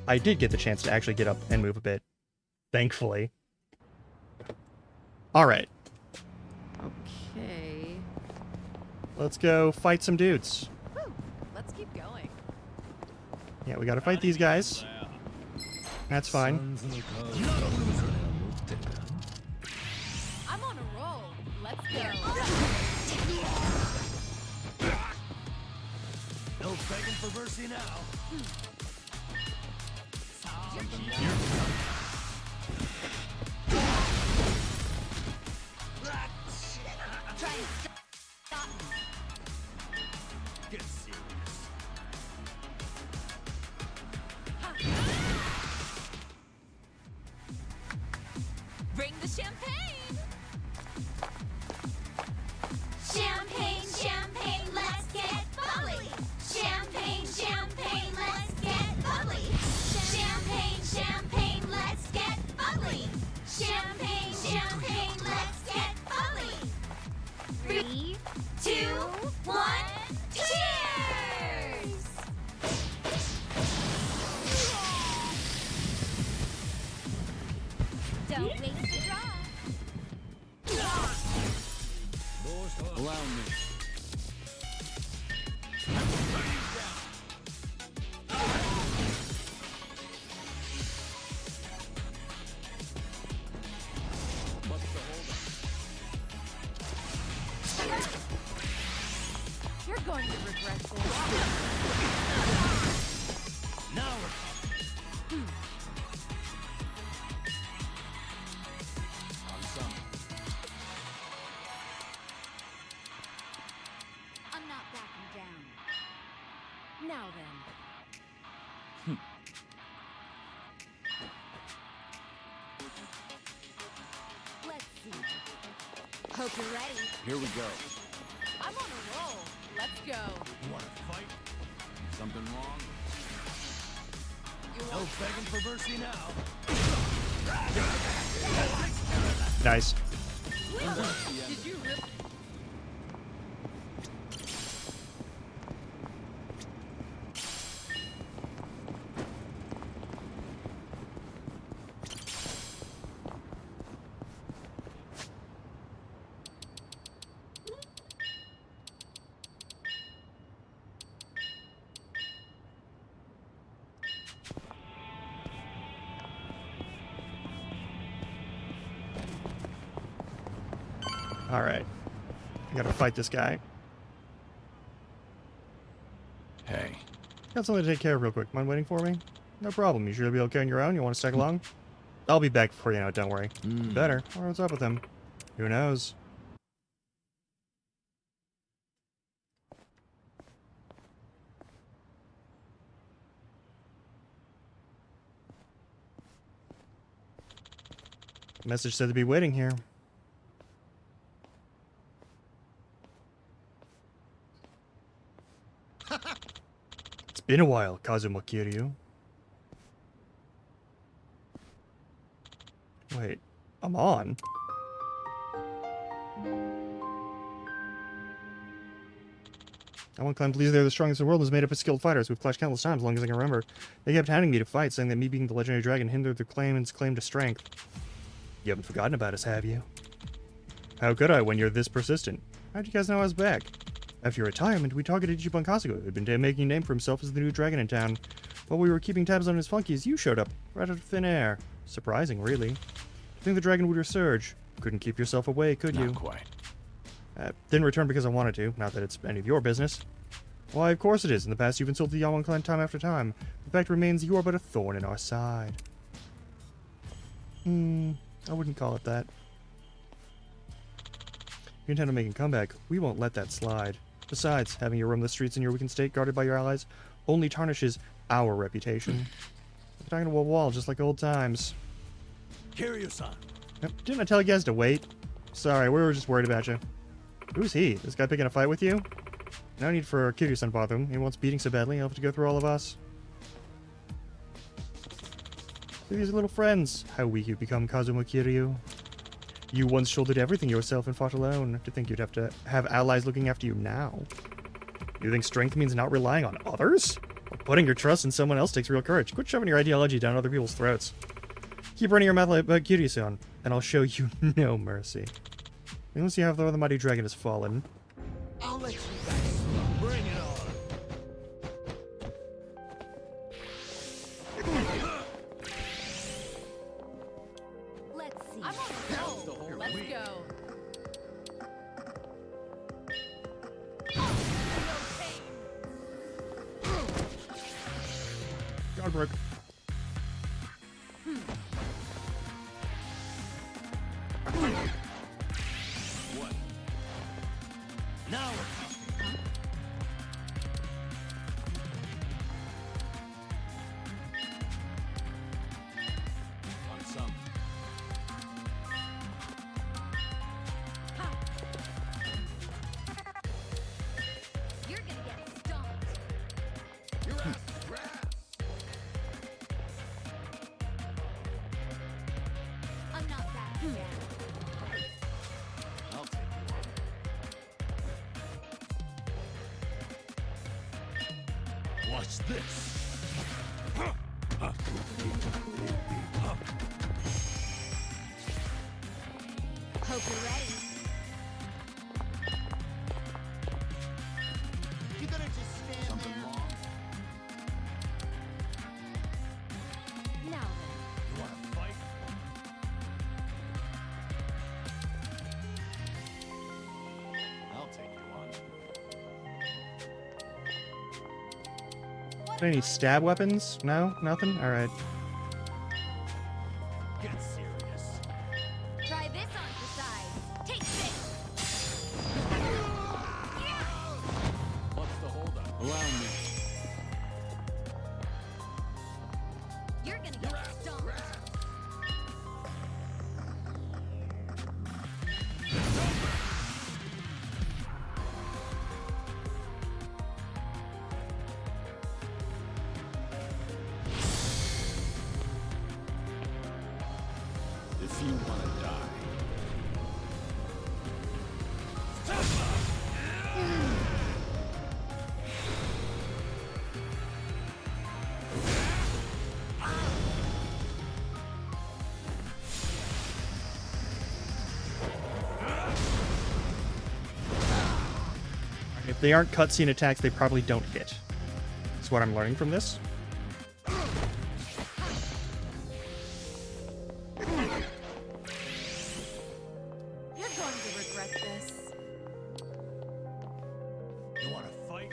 I did get the chance to actually get up and move a bit. Thankfully. Alright.
Okay.
Let's go fight some dudes.
Woo, let's keep going.
Yeah, we gotta fight these guys. That's fine.
I'm on a roll. Let's go.
No begging for mercy now.
Try and stop me.
Get serious.
Bring the champagne.
Champagne, champagne, let's get bubbly. Champagne, champagne, let's get bubbly. Champagne, champagne, let's get bubbly. Champagne, champagne, let's get bubbly. 3, 2, 1, cheers! Don't waste a drop.
Allow me.
You're going to regret this.
Now we're
I'm not backing down.
Now then.
Let's see. Hope you're ready.
Here we go.
I'm on a roll. Let's go.
Want to fight?
Something wrong?
You
No
want
begging for mercy now.
Nice.
Did you really?
Alright. I gotta fight this guy.
Hey.
Got something to take care of real quick. Mind waiting for me? No problem. You sure you'll be okay on your own? You want to tag along? I'll be back before you know it, don't worry. Better. Or what's up with him? Who knows? Message said to be waiting here. It's been a while, Kazuma Kiryu. Wait, I'm on. I want clan believes they're the strongest in the world and is made up of skilled fighters. We've clashed countless times, as long as I can remember. They kept hounding me to fight, saying that me being the legendary dragon hindered their claimant's claim to strength. You haven't forgotten about us, have you? How could I when you're this persistent? How'd you guys know I was back? After your retirement, we targeted Ichiban Kasuga, who had been making a name for himself as the new dragon in town. While we were keeping tabs on his flunkies, you showed up, right out of thin air. Surprising, really. You think the dragon would resurge? Couldn't keep yourself away, could you?
Not quite.
Didn't return because I wanted to, not that it's any of your business. Why, of course it is. In the past, you've insulted the Yaman clan time after time. The fact remains you are but a thorn in our side. I wouldn't call it that. If you intend on making a comeback, we won't let that slide. Besides, having you roam the streets in your weakened state guarded by your allies only tarnishes our reputation. We're talking to a wall just like old times.
Kiryu-san.
Didn't I tell you guys to wait? Sorry, we were just worried about you. Who's he? This guy picking a fight with you? No need for Kiryu-san to bother him. He wants beating so badly, he'll have to go through all of us. Look at these little friends. How weak you've become, Kazuma Kiryu. You once shouldered everything yourself and fought alone. To think you'd have to have allies looking after you now. You think strength means not relying on others? Or putting your trust in someone else takes real courage. Quit shoving your ideology down other people's throats. Keep running your mouth about Kiryu-san, and I'll show you no mercy. Once you have the mighty dragon has fallen.
I'll let you guys bring it on.
Let's see.
I'm on a roll. Let's go.
God broke.
What? Now we're talking.
On some.
You're gonna get stomped.
Your ass is grass.
I'm not that bad.
I'll take you on.
Watch this.
Hope you're ready.
You gonna just stand
Something
there?
wrong?
Now
You wanna fight?
I'll take you on.
Any stab weapons? No? Nothing? Alright.
Get serious.
then, try this on for size. Take this.
What's the holdup? Allow me.
You're gonna get stomped.
If you want to die,
If they aren't cutscene attacks, they probably don't hit. That's what I'm learning from this.
You're going to regret this.
You wanna fight?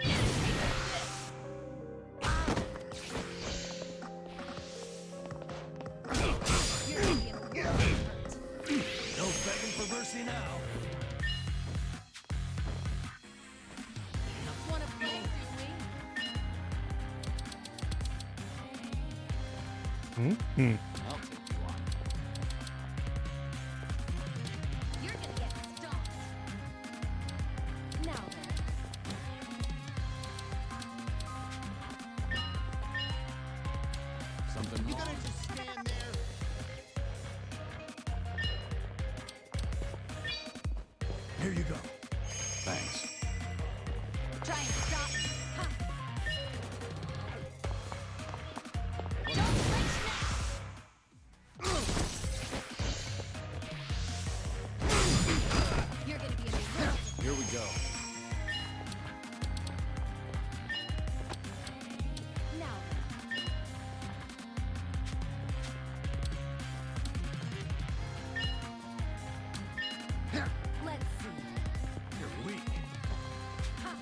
You're gonna be a little hurt.
No begging for mercy now.
Wanna play, do we?
Hmm.
I'll take you on.
You're gonna get stomped. Now then.
Something
You
wrong?
gonna just stand there? Here you go.
thanks.
Try and stop me. Ha. Don't flinch now. You're gonna be in a ruin.
Here we go.
Now then. Let's see.
You're weak.
Ha.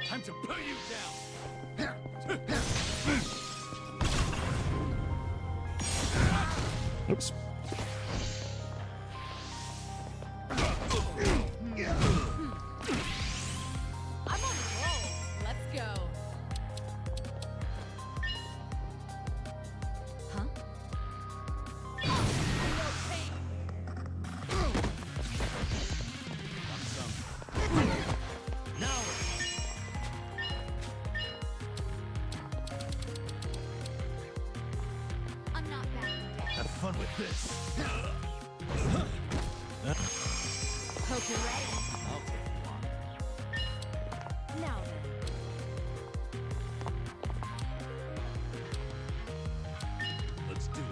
Time to put you down.
Oops.
I'm on a roll. Let's go.
Huh?
Now.
Hope you're ready.
I'll take you on.
Now then.
Let's do it.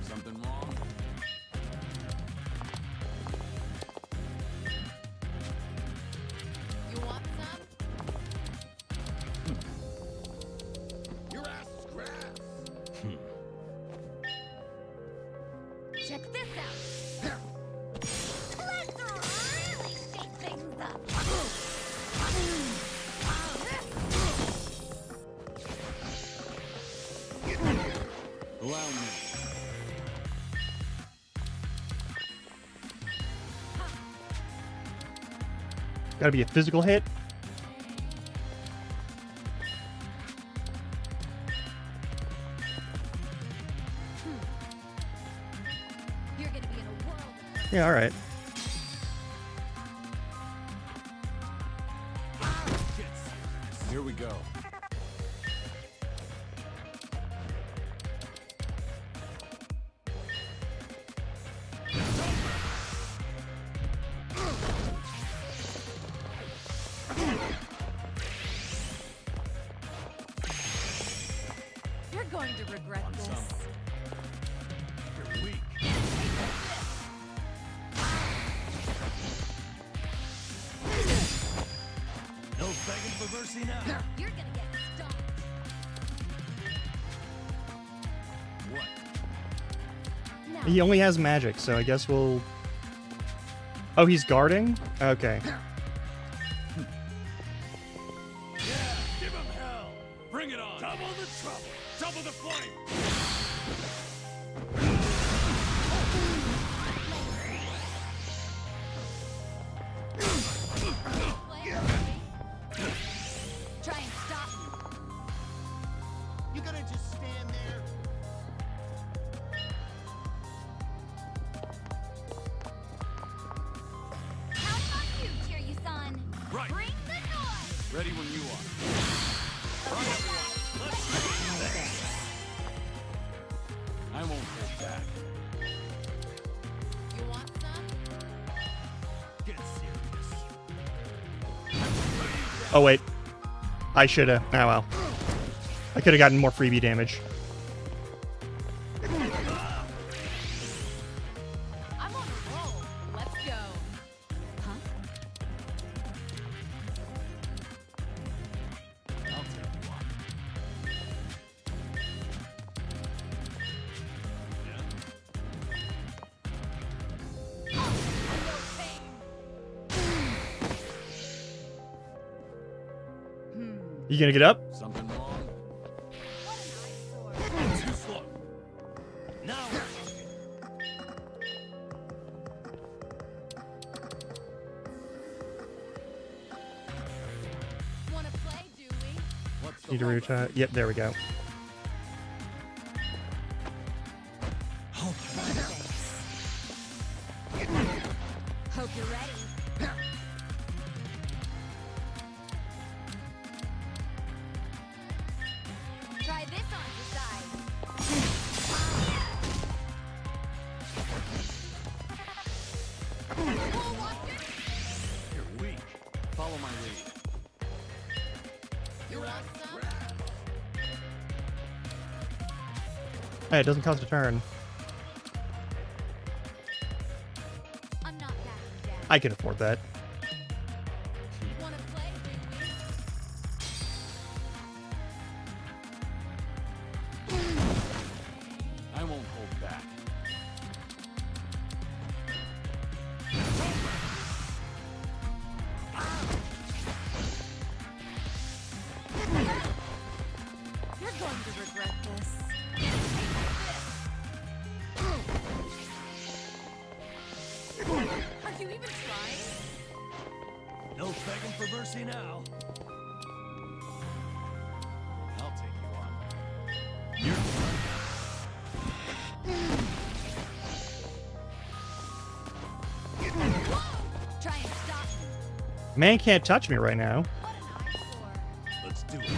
Something wrong?
You want some?
Your ass is grass.
Check this out. Let's really shake things up.
Allow me.
Gotta be a physical hit.
You're gonna be in a world of
Yeah, all right.
Here we go.
You're going to regret this.
You're weak. No begging for mercy now.
You're gonna get stomped.
What?
Now.
He only has magic, so I guess we'll... Oh, he's guarding? Okay.
Yeah, give him hell. Bring it on. Double the trouble. Double the flame.
Try and stop me.
You gonna just stand there?
How about you, Kiryu-san?
Right.
Bring the noise.
Ready when you are. I won't hold back.
You want some?
Get serious.
Oh, wait. I should've. Oh, well. I could've gotten more freebie damage.
I'm on a roll. Let's go.
Huh?
I'll take you on.
You gonna get up?
Something wrong?
Too slow. Now we're talking.
Wanna play, do we?
What's the
Need to
lever?
retire. Yep, there we go.
Hope you're ready. Try this on your side.
You're weak.
Follow my lead.
You want some?
Hey, it doesn't cost a turn.
I'm not backing down.
I can afford that.
Wanna play, do we?
I won't hold back.
You're going to regret this. Are you even trying?
No begging for mercy now.
I'll take you on.
You're
Try and stop me.
Man can't touch me right now.
What an eyesore.
Let's do it.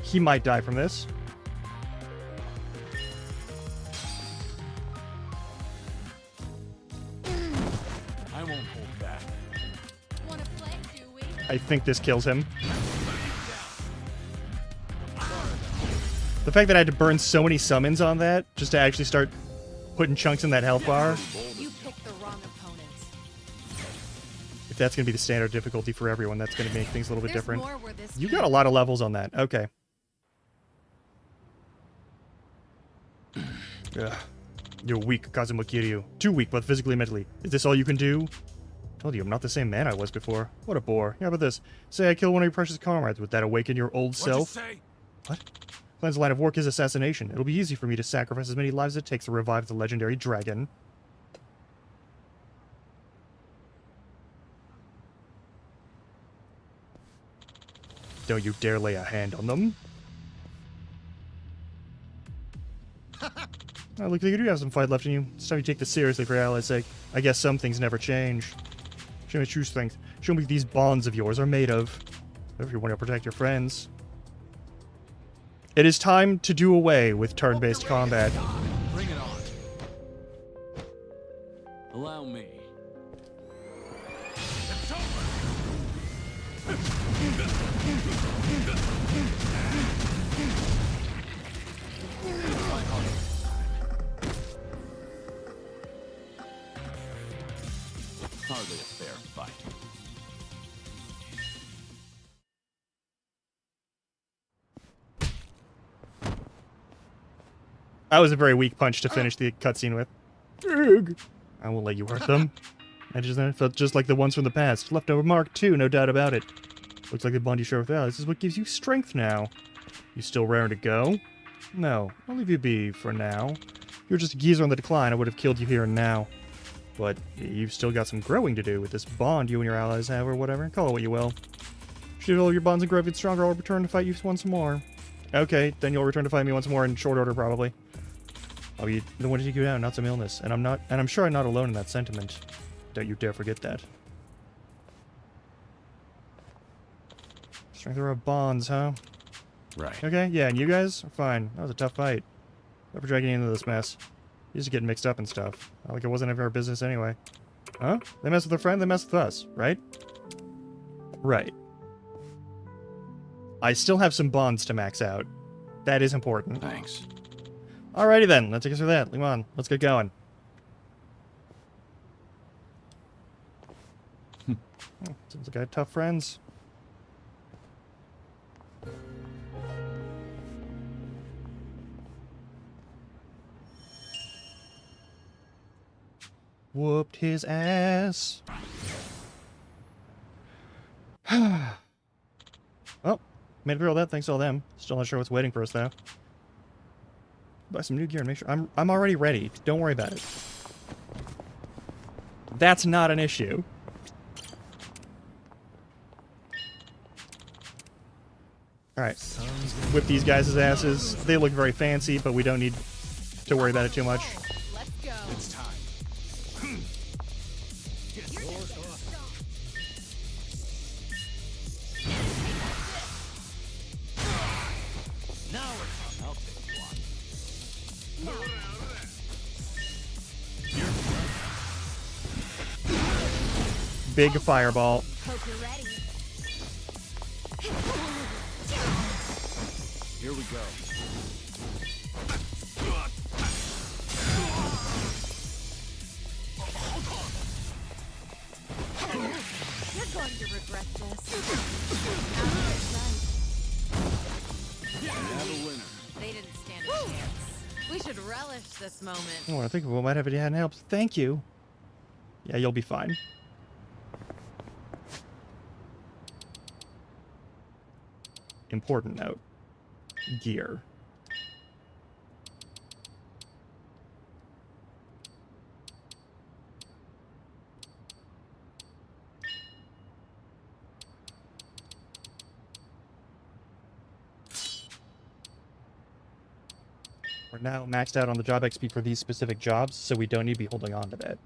He might die from this.
I won't hold back.
Wanna play, do we?
I think this kills him. The fact that I had to burn so many summons on that just to actually start putting chunks in that health bar.
You picked the wrong opponents.
If that's going to be the standard difficulty for everyone, that's going to make things a little bit
There's
different.
more where this
You got a lot of levels on that. Okay. Ugh. You're weak, Kazuma Kiryu. Too weak, both physically and mentally. Is this all you can do? Told you, I'm not the same man I was before. What a bore. How about this? Say I kill one of your precious comrades. Would that awaken your old self? What? Clan's line of work is assassination. It'll be easy for me to sacrifice as many lives as it takes to revive the legendary dragon. Don't you dare lay a hand on them. Oh, look, you do have some fight left in you. It's time you take this seriously for your ally's sake. I guess some things never change. Show me true strength. Show me what these bonds of yours are made of. If you want to protect your friends. It is time to do away with turn-based combat.
Bring it on. Allow me. Hardly a fair fight.
That was a very weak punch to finish the cutscene with. Ugh. I won't let you hurt them. I felt just like the ones from the past. Leftover Mark too, no doubt about it. Looks like the bond you share with Alice is what gives you strength now. You still raring to go? No, I'll leave you be for now. You're just a geezer on the decline. I would have killed you here and now. But you've still got some growing to do with this bond you and your allies have, or whatever. Call it what you will. Should all your bonds and grow even stronger, I'll return to fight you once more. Okay, then you'll return to fight me once more in short order, probably. I'll be the one to take you down, not some illness. And I'm sure I'm not alone in that sentiment. Don't you dare forget that. Strength of our bonds, huh?
Right.
Okay, yeah, and you guys are fine. That was a tough fight. Never dragging you into this mess. You just get mixed up and stuff. Not like it wasn't ever our business anyway. Huh? They mess with a friend, they mess with us, right? Right. I still have some bonds to max out. That is important.
Thanks.
Alrighty then, let's take us through that. Come on, let's get going. Seems like I had tough friends. Whooped his ass. Well, made it through all that thanks to all them. Still not sure what's waiting for us though. Buy some new gear and make sure I'm already ready. Don't worry about it. That's not an issue. Alright. Whip these guys' asses. They look very fancy, but we don't need to worry about it too much.
Let's go.
It's time.
Now we're talking. I'll take one.
Big fireball.
Here we go.
You're going to regret this. They didn't stand a chance. We should relish this moment.
Oh, I think we might have it hadn't helped. Thank you. Yeah, you'll be fine. Important note. Gear. We're now maxed out on the job XP for these specific jobs, so we don't need to be holding on to that.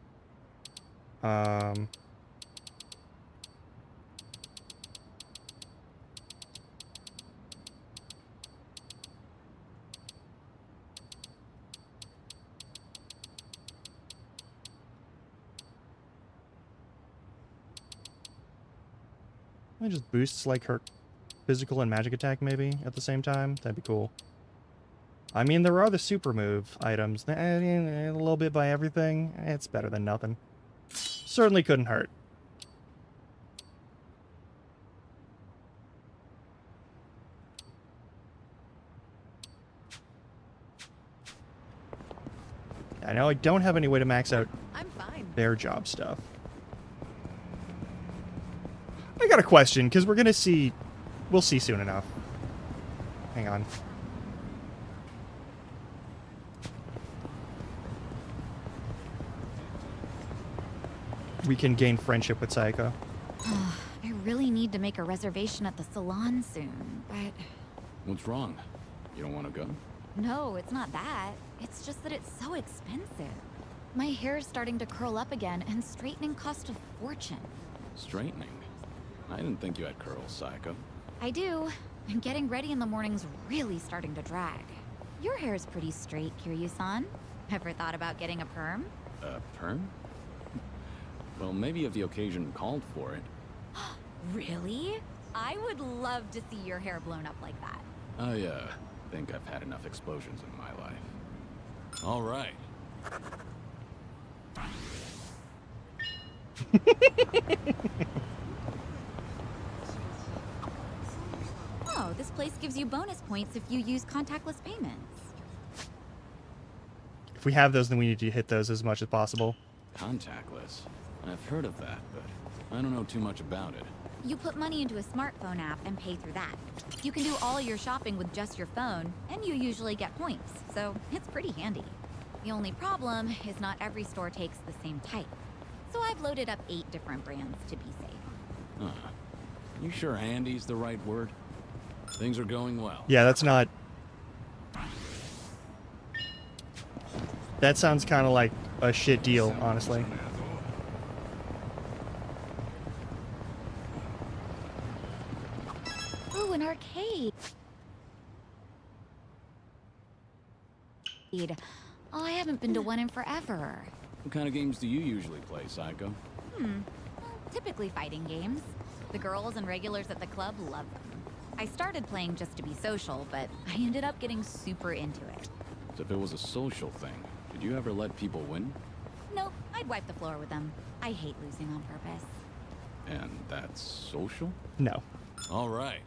It just boosts like her physical and magic attack maybe at the same time. That'd be cool. I mean, there are the super move items. A little bit by everything. It's better than nothing. Certainly couldn't hurt. I know I don't have any way to max out their job stuff. I got a question, because we're going to see... We'll see soon enough. Hang on. We can gain friendship with Sayako.
I really need to make a reservation at the salon soon, but...
What's wrong? You don't want to go?
No, it's not that. It's just that it's so expensive. My hair is starting to curl up again, and straightening costs a fortune.
Straightening? I didn't think you had curls, Sayako.
I do, and getting ready in the morning's really starting to drag. Your hair's pretty straight, Kiryu-san. Ever thought about getting a perm?
A perm? Well, maybe if the occasion called for it.
Really? I would love to see your hair blown up like that.
I think I've had enough explosions in my life. All right.
Oh, this place gives you bonus points if you use contactless payments.
If we have those, then we need to hit those as much as possible.
Contactless. I've heard of that, but I don't know too much about it.
You put money into a smartphone app and pay through that. You can do all your shopping with just your phone, and you usually get points, so it's pretty handy. The only problem is not every store takes the same type. So I've loaded up 8 different brands to be safe.
Huh. You sure handy's the right word? Things are going well.
Yeah, that's not... That sounds kind of like a shit deal, honestly.
Ooh, an arcade. Oh, I haven't been to one in forever.
What kind of games do you usually play, Sayako?
Typically fighting games. The girls and regulars at the club love them. I started playing just to be social, but I ended up getting super into it.
So if it was a social thing, did you ever let people win?
Nope, I'd wipe the floor with them. I hate losing on purpose.
And that's social?
No.
All right.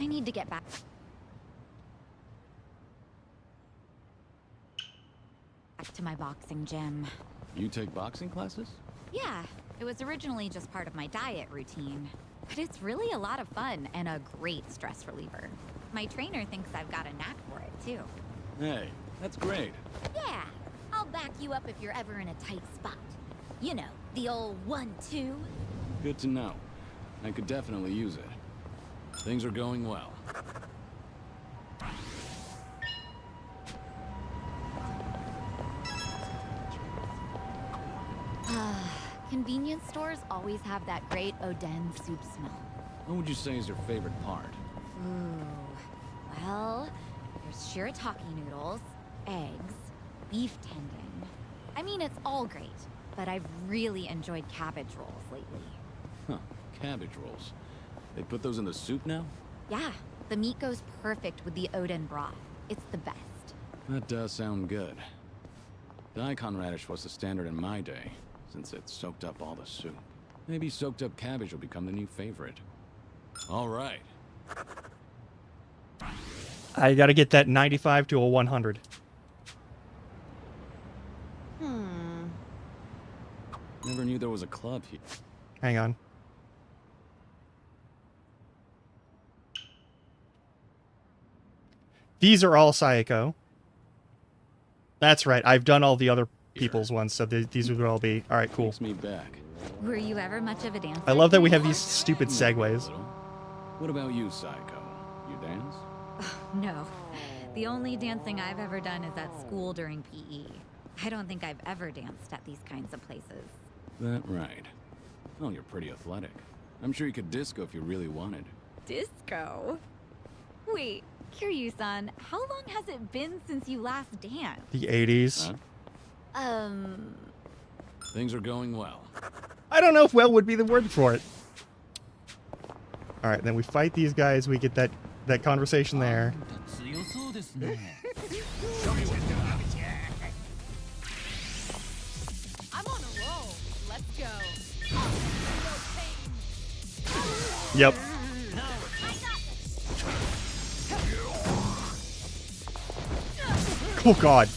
I need to get back to my boxing gym.
You take boxing classes?
Yeah, it was originally just part of my diet routine. But it's really a lot of fun and a great stress reliever. My trainer thinks I've got a knack for it, too.
Hey, that's great.
Yeah, I'll back you up if you're ever in a tight spot. You know, the old 1-2.
Good to know. I could definitely use it. Things are going well.
Convenience stores always have that great Oden soup smell.
What would you say is your favorite part?
Ooh, well, there's shirataki noodles, eggs, beef tendon. I mean, it's all great, but I've really enjoyed cabbage rolls lately.
Huh, cabbage rolls. They put those in the soup now?
Yeah, the meat goes perfect with the Oden broth. It's the best.
That does sound good. Daikon radish was the standard in my day, since it soaked up all the soup. Maybe soaked up cabbage will become the new favorite. All right.
I gotta get that 95 to a 100.
Never knew there was a club here.
Hang on. These are all Sayako. That's right. I've done all the other people's ones, so these would all be. All right, cool.
Takes me back.
Were you ever much of a dancer?
I love that we have these stupid segues.
What about you, Sayako? You dance?
No. The only dancing I've ever done is at school during PE. I don't think I've ever danced at these kinds of places.
That right. Well, you're pretty athletic. I'm sure you could disco if you really wanted.
Disco? Wait, Kiryu-san, how long has it been since you last danced?
The 80s.
Things are going well.
I don't know if well would be the word for it. All right, then we fight these guys. We get that conversation there.
I'm on a roll. Let's go.
Yep. Oh God.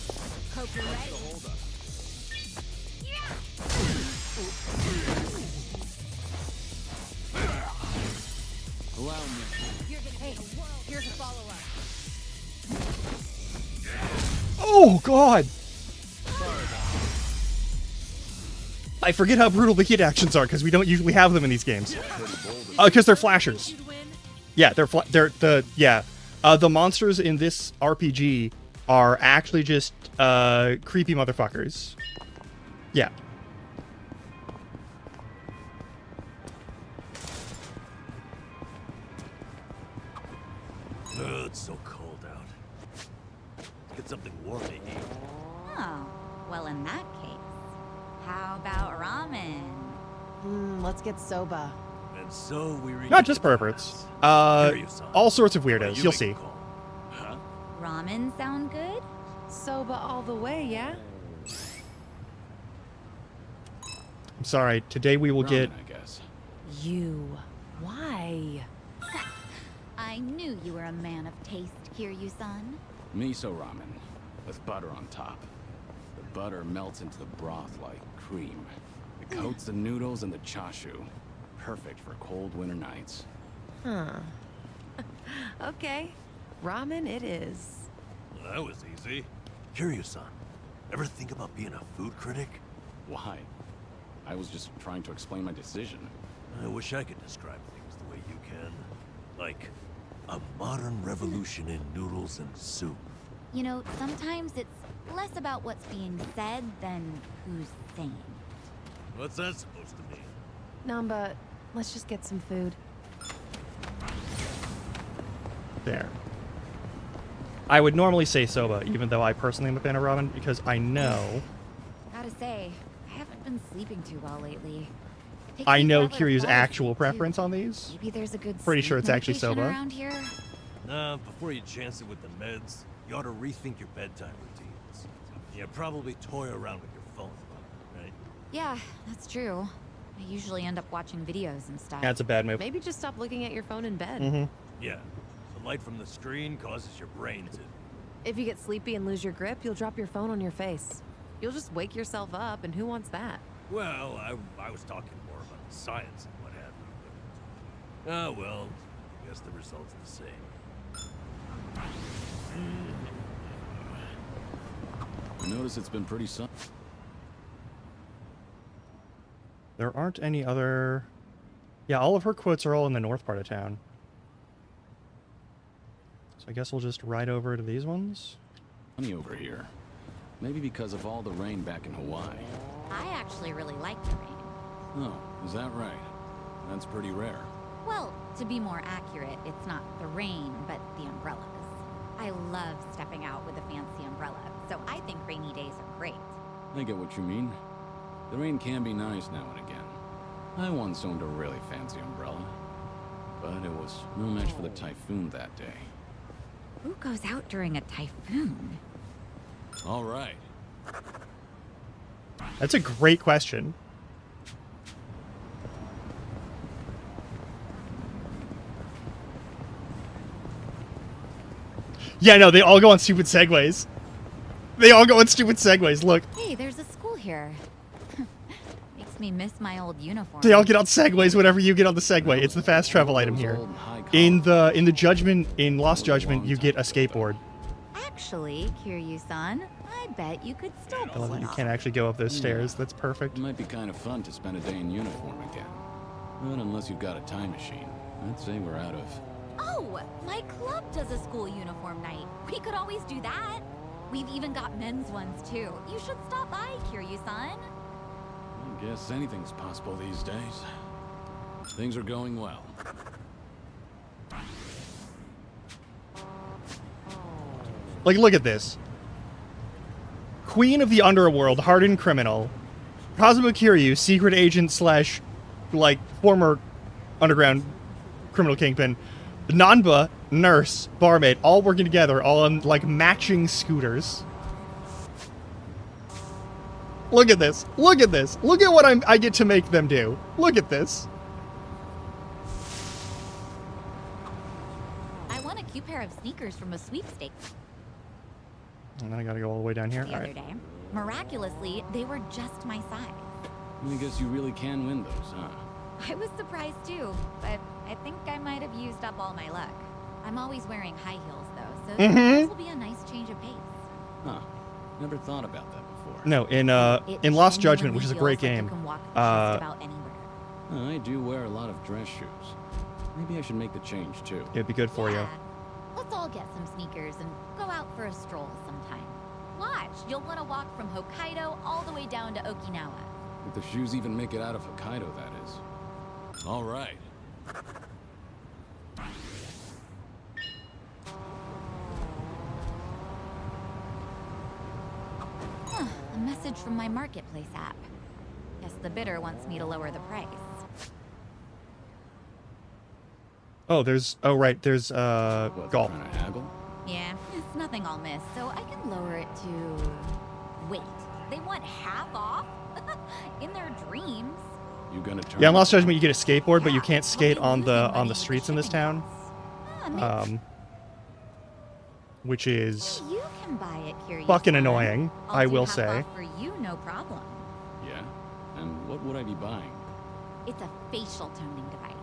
Allow me.
Here's a follow-up.
Oh God. I forget how brutal the hit actions are because we don't usually have them in these games. Because they're flashers. Yeah, the monsters in this RPG are actually just creepy motherfuckers. Yeah.
It's so cold out. Let's get something warm to eat.
Oh, well, in that case, how about ramen?
Let's get soba.
And so we reach
Not just perverts. All sorts of weirdos. You'll see.
Ramen sound good?
Soba all the way, yeah?
I'm sorry. Today we will get.
I guess.
You. Why?
I knew you were a man of taste, Kiryu-san.
Miso ramen with butter on top. The butter melts into the broth like cream. It coats the noodles and the chashu. Perfect for cold winter nights.
Huh. Okay. Ramen it is.
Well, that was easy. Kiryu-san, ever think about being a food critic?
Why? I was just trying to explain my decision.
I wish I could describe things the way you can. Like a modern revolution in noodles and soup.
You know, sometimes it's less about what's being said than who's saying.
What's that supposed to mean?
Namba, let's just get some food.
There. I would normally say soba, even though I personally am a fan of ramen, because I know.
Gotta say, I haven't been sleeping too well lately. Takes
I
me
know
forever to
Kiryu's
fall
actual
asleep,
preference
too.
on these.
Maybe there's a good
Pretty sure
sleep
it's actually
medication
soba.
around here.
Nah, before you chance it with the meds, you ought to rethink your bedtime routines. Yeah, probably toy around with your phone, right?
Yeah, that's true. I usually end up watching videos and stuff.
That's a bad move.
Maybe just stop looking at your phone in bed.
Mm-hmm.
Yeah, the light from the screen causes your brain to...
If you get sleepy and lose your grip, you'll drop your phone on your face. You'll just wake yourself up, and who wants that?
Well, I was talking more about the science and what have you, but... Ah, well, I guess the result's the same.
I notice it's been pretty sunny.
There aren't any other. Yeah, all of her quotes are all in the north part of town. So I guess we'll just ride over to these ones.
Sunny over here. Maybe because of all the rain back in Hawaii.
I actually really like the rain.
Oh, is that right? That's pretty rare.
Well, to be more accurate, it's not the rain, but the umbrellas. I love stepping out with a fancy umbrella, so I think rainy days are great.
I get what you mean. The rain can be nice now and again. I once owned a really fancy umbrella, but it was no match for the typhoon that day.
Who goes out during a typhoon?
All right.
That's a great question. Yeah, no, they all go on stupid segues. They all go on stupid segues. Look,
Hey, there's a school here. Makes me miss my old uniform.
they all get on segues whenever you get on the Segway. It's the fast travel item here. In the Judgment, in Lost Judgment, you get a skateboard.
Actually, Kiryu-san, I bet you could still
I
pull
love that
it
you
off.
can't actually go up those stairs. That's perfect.
It might be kind of fun to spend a day in uniform again. But unless you've got a time machine, I'd say we're out of...
Oh, my club does a school uniform night. We could always do that. We've even got men's ones too. You should stop by, Kiryu-san.
I guess anything's possible these days. Things are going well.
Like, look at this. Queen of the Underworld, hardened criminal. Kazuma Kiryu, secret agent slash, like, former underground criminal kingpin. Nanba, nurse, barmaid, all working together, all on, like, matching scooters. Look at this. Look at this. Look at what I get to make them do. Look at this.
I won a cute pair of sneakers from a sweepstakes
And then I gotta go all the way down here.
the
All
other
right.
day. Miraculously, they were just my size.
I guess you really can win those, huh?
I was surprised too, but I think I might have used up all my luck. I'm always wearing high heels though, so this will be a nice change of pace.
Huh. Never thought about that before.
No, in Lost Judgment, which is a great game.
About anywhere.
I do wear a lot of dress shoes. Maybe I should make the change too.
It'd be good for you.
Let's all get some sneakers and go out for a stroll sometime. Watch, you'll want to walk from Hokkaido all the way down to Okinawa.
If the shoes even make it out of Hokkaido, that is. All right.
Huh, a message from my marketplace app. Guess the bidder wants me to lower the price.
Oh, right, there's golf.
Trying to haggle?
Yeah, it's nothing I'll miss, so I can lower it to... Wait, they want half off? In their dreams?
You gonna turn?
Yeah, in Lost Judgment, you get a skateboard, but you can't skate on the streets in this town. Which is
You can buy it, Kiryu.
fucking annoying, I will
half
say.
off for you, no problem.
Yeah? And what would I be buying?
It's a facial toning device.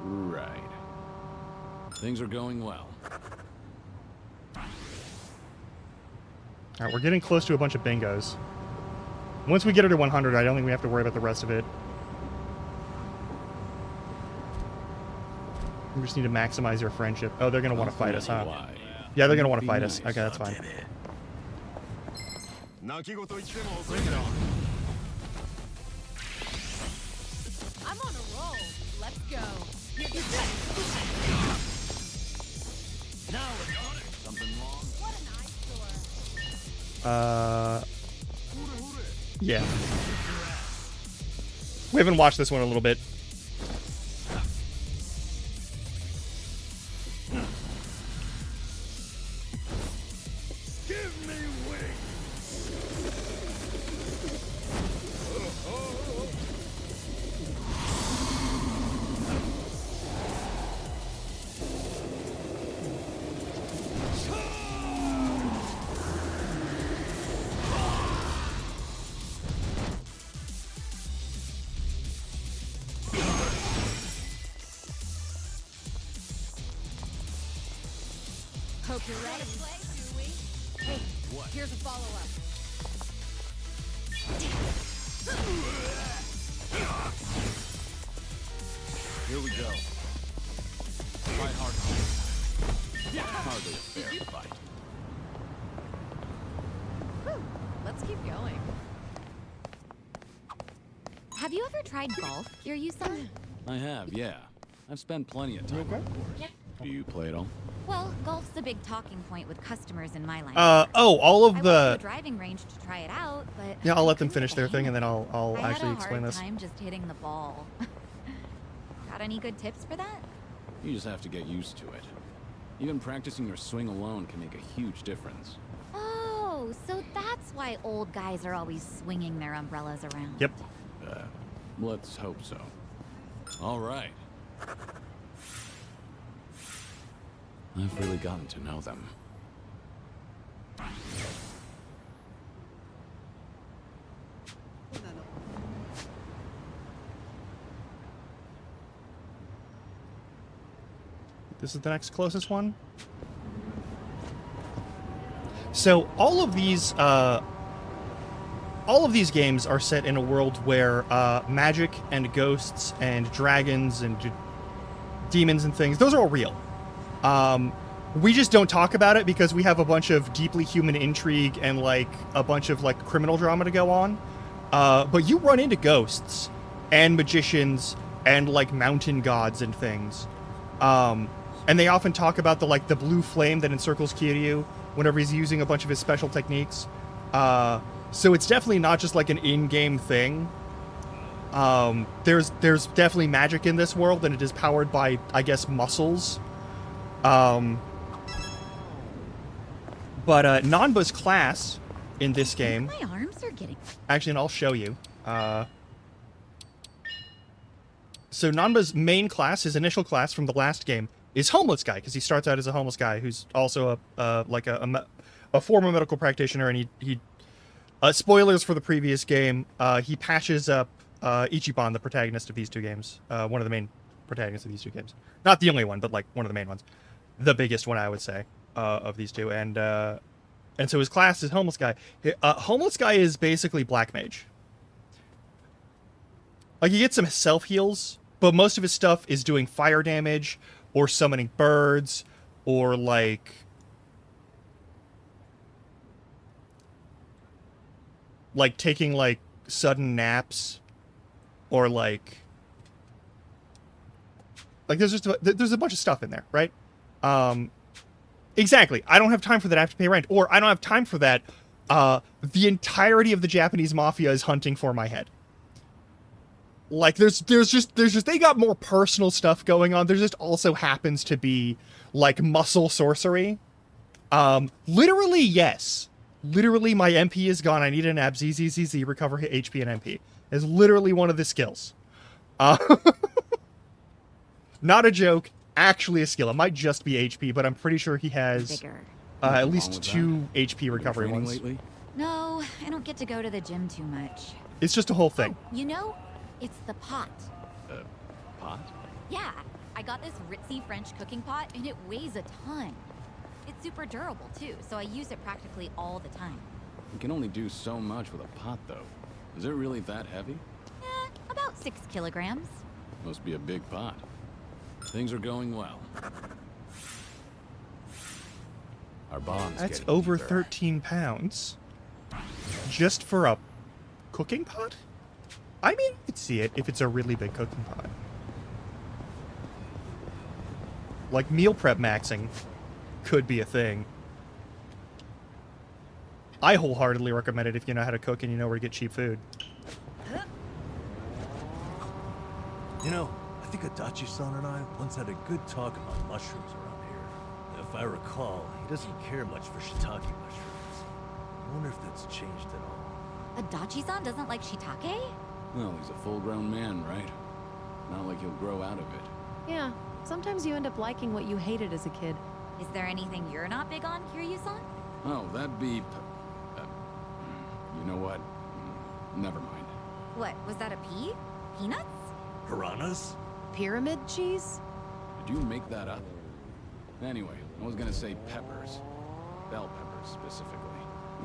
Right. Things are going well.
All right, we're getting close to a bunch of bingos. Once we get her to 100, I don't think we have to worry about the rest of it. We just need to maximize your friendship. Oh, they're gonna want to fight us, huh? Yeah, they're gonna want to fight us. Okay, that's fine.
Bring it on.
I'm on a roll. Let's go.
Now we're on it. Something wrong?
What an eyesore.
Yeah. We haven't watched this one in a little bit.
Give me
Hope you're ready. Play, do we? Hey, what? Here's a follow-up.
Here we go. Try hard. Hardly a fair fight.
Whew. Let's keep going.
Have you ever tried golf, Kiryu-san?
I have, yeah. I've spent plenty of time on the course. Do you play at all?
Well, golf's a big talking point with customers in my line.
All of
I went
the...
to a driving range to try it out, but
Yeah, I'll let them finish their thing, and then I'll
I
actually
had a
explain
hard
this.
time just hitting the ball. Got any good tips for that?
You just have to get used to it. Even practicing your swing alone can make a huge difference.
Oh, so that's why old guys are always swinging their umbrellas around.
Yep.
Let's hope so. All right. I've really gotten to know them.
This is the next closest one. So all of these games are set in a world where magic and ghosts and dragons and demons and things, those are all real. We just don't talk about it because we have a bunch of deeply human intrigue and like a bunch of like criminal drama to go on. But you run into ghosts and magicians and like mountain gods and things. And they often talk about the blue flame that encircles Kiryu whenever he's using a bunch of his special techniques. So it's definitely not just like an in-game thing. There's definitely magic in this world, and it is powered by, I guess, muscles. But Nanba's class in this game...
My arms are getting...
Actually, and I'll show you. So Nanba's main class, his initial class from the last game, is Homeless Guy, because he starts out as a homeless guy who's also a former medical practitioner, and he spoilers for the previous game, he patches up Ichiban, the protagonist of these two games, one of the main protagonists of these two games. Not the only one, but like one of the main ones. The biggest one, I would say, of these two. And so his class is Homeless Guy. Homeless Guy is basically Black Mage. Like, he gets some self-heals, but most of his stuff is doing fire damage, or summoning birds, or like taking like sudden naps, or like there's a bunch of stuff in there, right? Exactly. I don't have time for that. I have to pay rent, or I don't have time for that. The entirety of the Japanese mafia is hunting for my head. Like, there's just they got more personal stuff going on. There just also happens to be like muscle sorcery. Literally, yes. Literally, my MP is gone. I need an ab ZZZZ, recover HP and MP. Is literally one of the skills. Not a joke. Actually a skill. It might just be HP, but I'm pretty sure he has at least 2 HP recovery ones.
Lately?
No, I don't get to go to the gym too much.
It's just a whole thing.
You know, it's the pot.
Pot?
Yeah, I got this ritzy French cooking pot, and it weighs a ton. It's super durable, too, so I use it practically all the time.
You can only do so much with a pot, though. Is it really that heavy?
About 6 kilograms.
Must be a big pot. Things are going well. Our bond's
That's
getting
over
deeper.
13 pounds. Just for a cooking pot? I mean, I could see it if it's a really big cooking pot. Like, meal prep maxing could be a thing. I wholeheartedly recommend it if you know how to cook and you know where to get cheap food.
You know, I think Adachi-san and I once had a good talk about mushrooms around here. If I recall, he doesn't care much for shiitake mushrooms. I wonder if that's changed at all.
Adachi-san doesn't like shiitake?
Well, he's a full-grown man, right? Not like he'll grow out of it.
Yeah, sometimes you end up liking what you hated as a kid.
Is there anything you're not big on, Kiryu-san?
Oh, that'd be... you know what? Never mind.
What, was that a pea? Peanuts?
Piranhas?
Pyramid cheese?
Did you make that up? Anyway, I was gonna say peppers. Bell peppers, specifically.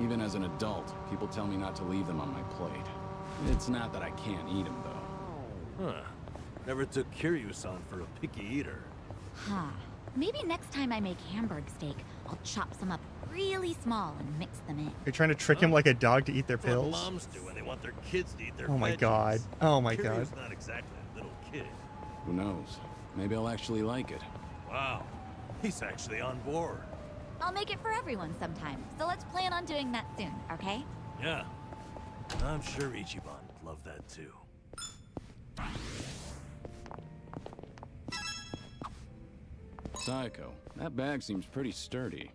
Even as an adult, people tell me not to leave them on my plate. It's not that I can't eat them, though.
Huh. Never took Kiryu-san for a picky eater.
Huh. Maybe next time I make Hamburg steak, I'll chop some up really small and mix them in.
You're trying to trick him like a dog to eat their
That's what
pills?
moms do when they want their kids to eat their
Oh my
veggies.
god. Oh my god.
Kiryu's not exactly a little kid.
Who knows? Maybe I'll actually like it.
Wow. He's actually on board.
I'll make it for everyone sometime, so let's plan on doing that soon, okay?
Yeah. I'm sure Ichiban would love that too.
Sayako, that bag seems pretty sturdy.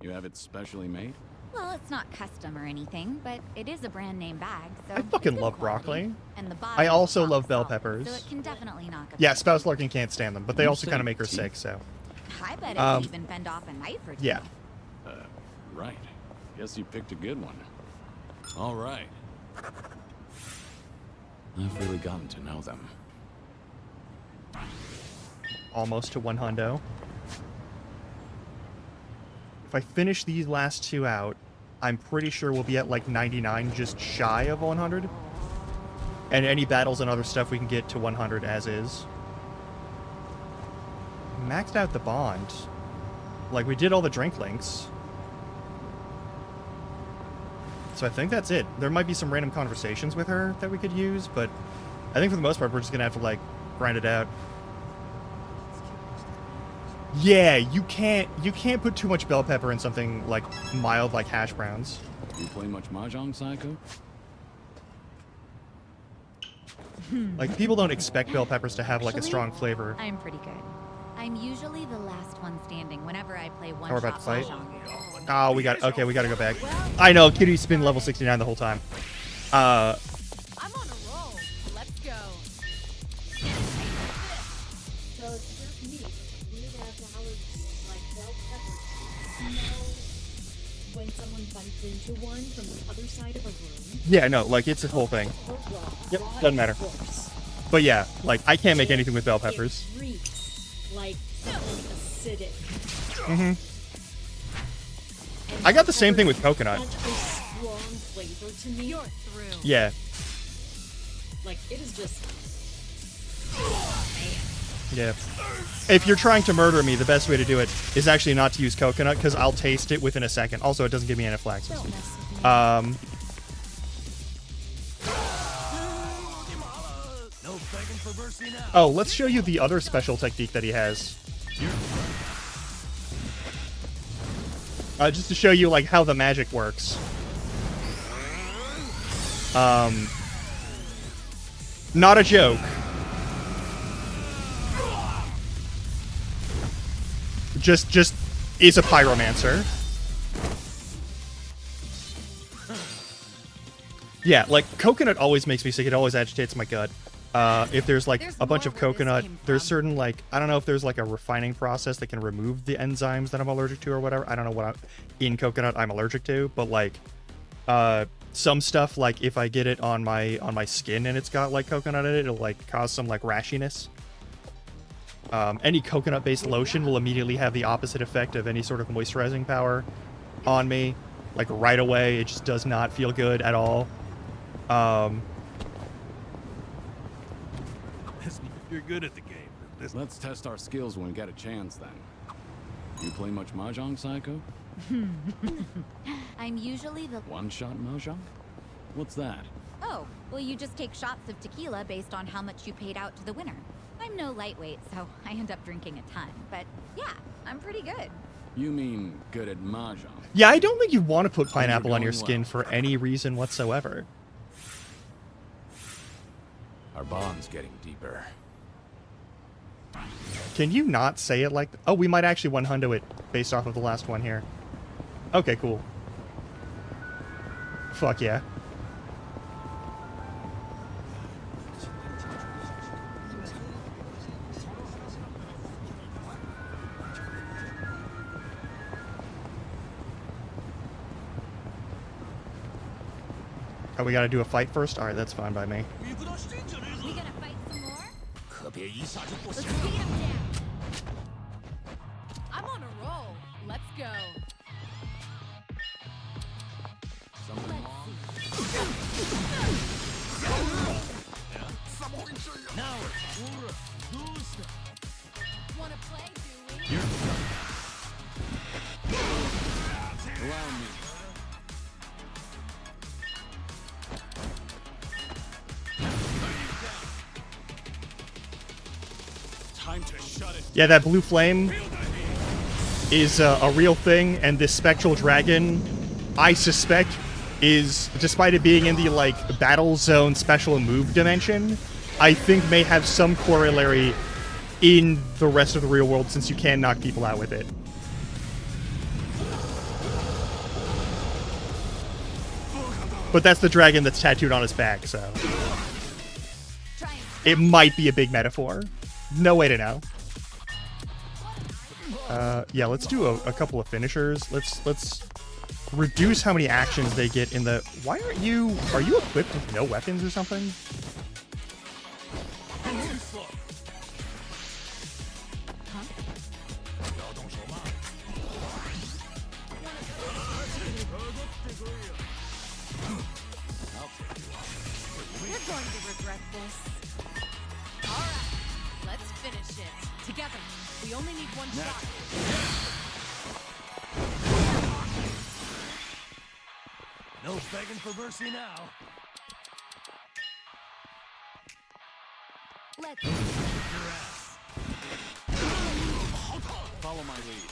You have it specially made?
Well, it's not custom or anything, but it is a brand name bag, so
I fucking
it's
love
good quality.
broccoli.
And the
I
bottom
also
is
love bell
solid,
peppers.
So it can definitely knock a
Yeah, Spouse Larkin can't stand them, but they
You
also
say
kind of make her
tea?
sick, so.
I bet it
Um,
could even fend off a knife or two.
Yeah.
Right. Guess you picked a good one. All right. I've really gotten to know them.
Almost to 1 hundo. If I finish these last 2 out, I'm pretty sure we'll be at like 99, just shy of 100. And any battles and other stuff we can get to 100 as is. Maxed out the bond. Like, we did all the drink links. So I think that's it. There might be some random conversations with her that we could use, but I think for the most part, we're just gonna have to, like, grind it out. Yeah, you can't put too much bell pepper in something like mild like hash browns.
You play much mahjong, Psycho?
Like people don't expect bell peppers to have like a
Actually,
strong flavor.
I'm pretty good. I'm usually the last one standing whenever I play one
Oh, we're about
shot
to fight?
mahjong.
Oh, we gotta go back. I know, Kitty's been level 69 the whole time.
I'm on a roll. Let's go.
So it's just me. Weird ass allergies like bell peppers. Smell when someone bumps into one from the other side of a room.
Yeah, no, like it's a whole thing. Yep, doesn't matter. But yeah, like I can't make anything with bell peppers.
It reeks like something acidic.
Mm-hmm. I got the same thing with coconut.
Such a strong flavor to me. You're through.
Yeah.
Like it is just.
Yeah. If you're trying to murder me, the best way to do it is actually not to use coconut, because I'll taste it within a second. Also, it doesn't give me anaphylaxis. Oh, let's show you the other special technique that he has. Just to show you, like, how the magic works. Not a joke. Just is a pyromancer. Yeah, like, coconut always makes me sick. It always agitates my gut. If there's, like, a bunch of coconut, there's certain, like, I don't know if there's, like, a refining process that can remove the enzymes that I'm allergic to or whatever. I don't know what in coconut I'm allergic to, but, like, some stuff, like, if I get it on my skin and it's got, like, coconut in it, it'll, like, cause some, like, rashiness. Any coconut-based lotion will immediately have the opposite effect of any sort of moisturizing power on me. Like, right away, it just does not feel good at all.
You're good at the game.
Let's test our skills when we get a chance, then. You play much mahjong, Psycho?
I'm usually the
One-shot mahjong? What's that?
Oh, well, you just take shots of tequila based on how much you paid out to the winner. I'm no lightweight, so I end up drinking a ton. But yeah, I'm pretty good.
You mean good at mahjong?
Yeah, I don't think you want to put pineapple on
going
your skin
well.
for any reason whatsoever.
Our bond's getting deeper.
Can you not say it like... Oh, we might actually one-hundo it based off of the last one here. Okay, cool. Fuck yeah. Oh, we gotta do a fight first? Alright, that's fine by me.
We gonna fight some more? Let's beat him down.
I'm on a roll. Let's go. Wanna play, do we?
Allow me.
Time to shut it.
Yeah, that blue flame is a real thing, and this spectral dragon, I suspect, is, despite it being in the, like, battle zone special move dimension, I think may have some corollary in the rest of the real world, since you can knock people out with it. But that's the dragon that's tattooed on his back, so... It might be a big metaphor. No way to know. Yeah, let's do a couple of finishers. Let's reduce how many actions they get in the... Why aren't you... Are you equipped with no weapons or something?
We're going to regret this. All right, let's finish it together. We only need one shot.
No begging for mercy now.
Let's
Your ass.
Follow my lead.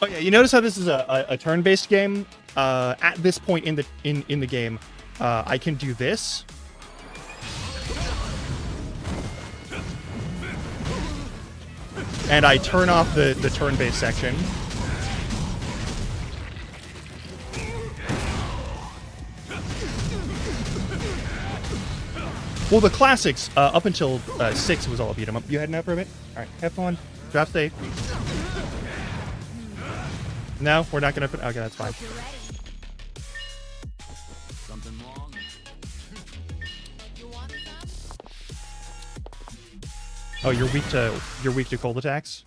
Oh yeah, you notice how this is a turn-based game? At this point in the game, I can do this. And I turn off the turn-based section. Well, the classics, up until 6 was all beat 'em up. You heading out for a bit? Alright, have fun. Drop safe. No, we're not gonna put... Okay, that's fine.
Something wrong?
Oh, you're weak to cold attacks?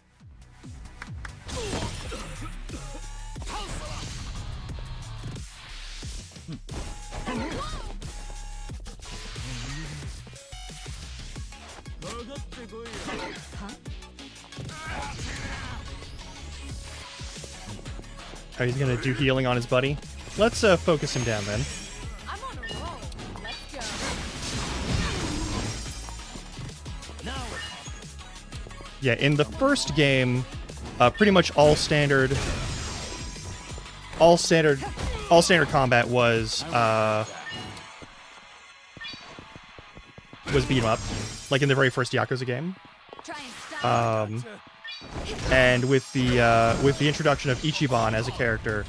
Oh, he's gonna do healing on his buddy. Let's focus him down then. Yeah, in the first game, pretty much all standard combat was beat 'em up, like in the very first Yakuza game. And with the introduction of Ichiban as a character,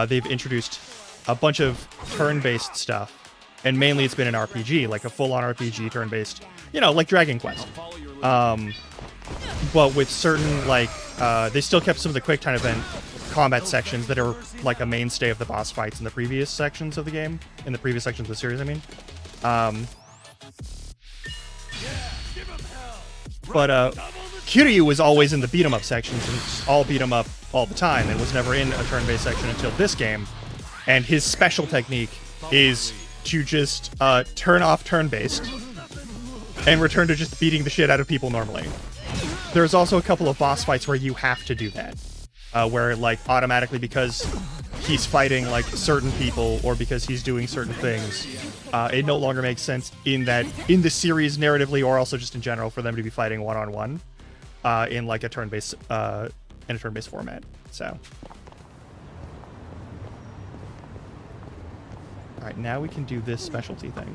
they've introduced a bunch of turn-based stuff, and mainly it's been an RPG, like a full-on RPG turn-based, you know, like Dragon Quest. But with certain, like, they still kept some of the quick time event combat sections that are like a mainstay of the boss fights in the previous sections of the game, in the previous sections of the series, I mean. But Kiryu was always in the beat 'em up sections and all beat 'em up all the time, and was never in a turn-based section until this game. And his special technique is to just turn off turn-based and return to just beating the shit out of people normally. There's also a couple of boss fights where you have to do that, where like automatically, because he's fighting like certain people or because he's doing certain things, it no longer makes sense in the series narratively or also just in general for them to be fighting one-on-one in like a turn-based format. So, all right, now we can do this specialty thing.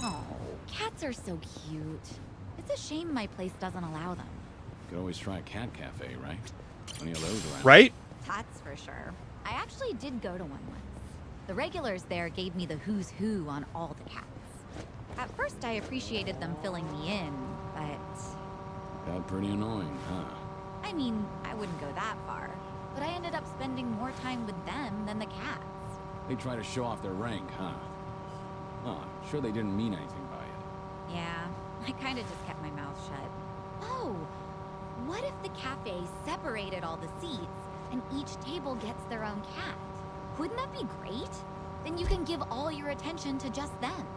Oh, cats are so cute. It's a shame my place doesn't allow them.
Could always try a cat cafe, right? Plenty of those around.
Right?
That's for sure. I actually did go to one once. The regulars there gave me the who's who on all the cats. At first, I appreciated them filling me in, but...
Got pretty annoying, huh?
I mean, I wouldn't go that far. But I ended up spending more time with them than the cats.
They try to show off their rank, huh? Oh, I'm sure they didn't mean anything by it.
Yeah, I kinda just kept my mouth shut. Oh, what if the cafe separated all the seats and each table gets their own cat? Wouldn't that be great? Then you can give all your attention to just them.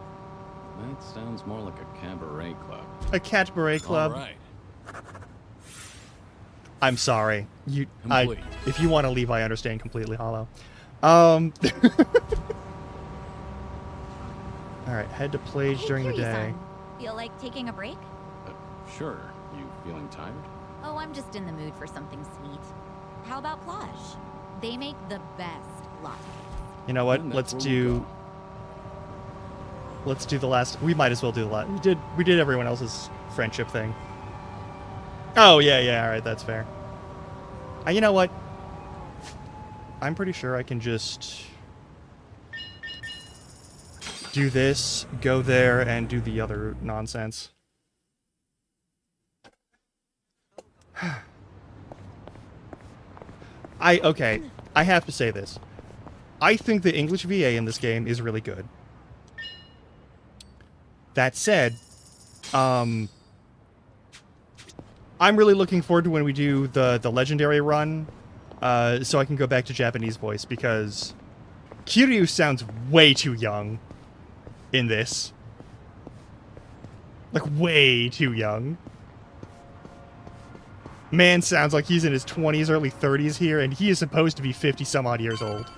That sounds more like a cabaret club.
A cabaret club.
All right.
I'm sorry.
Complete.
If you want to leave, I understand completely, Hollow. All right, head to Plage during the day.
Feel like taking a break?
Sure. You feeling tired?
Oh, I'm just in the mood for something sweet. How about Plage? They make the best lattes.
You know what? Let's do the last. We might as well do the last. We did everyone else's friendship thing. Oh yeah. All right, that's fair. You know what? I'm pretty sure I can just do this, go there, and do the other nonsense. Okay, I have to say this. I think the English VA in this game is really good. That said, I'm really looking forward to when we do the legendary run, so I can go back to Japanese voice, because Kiryu sounds way too young in this. Like, way too young. Man sounds like he's in his 20s, early 30s here, and he is supposed to be 50-some-odd years old.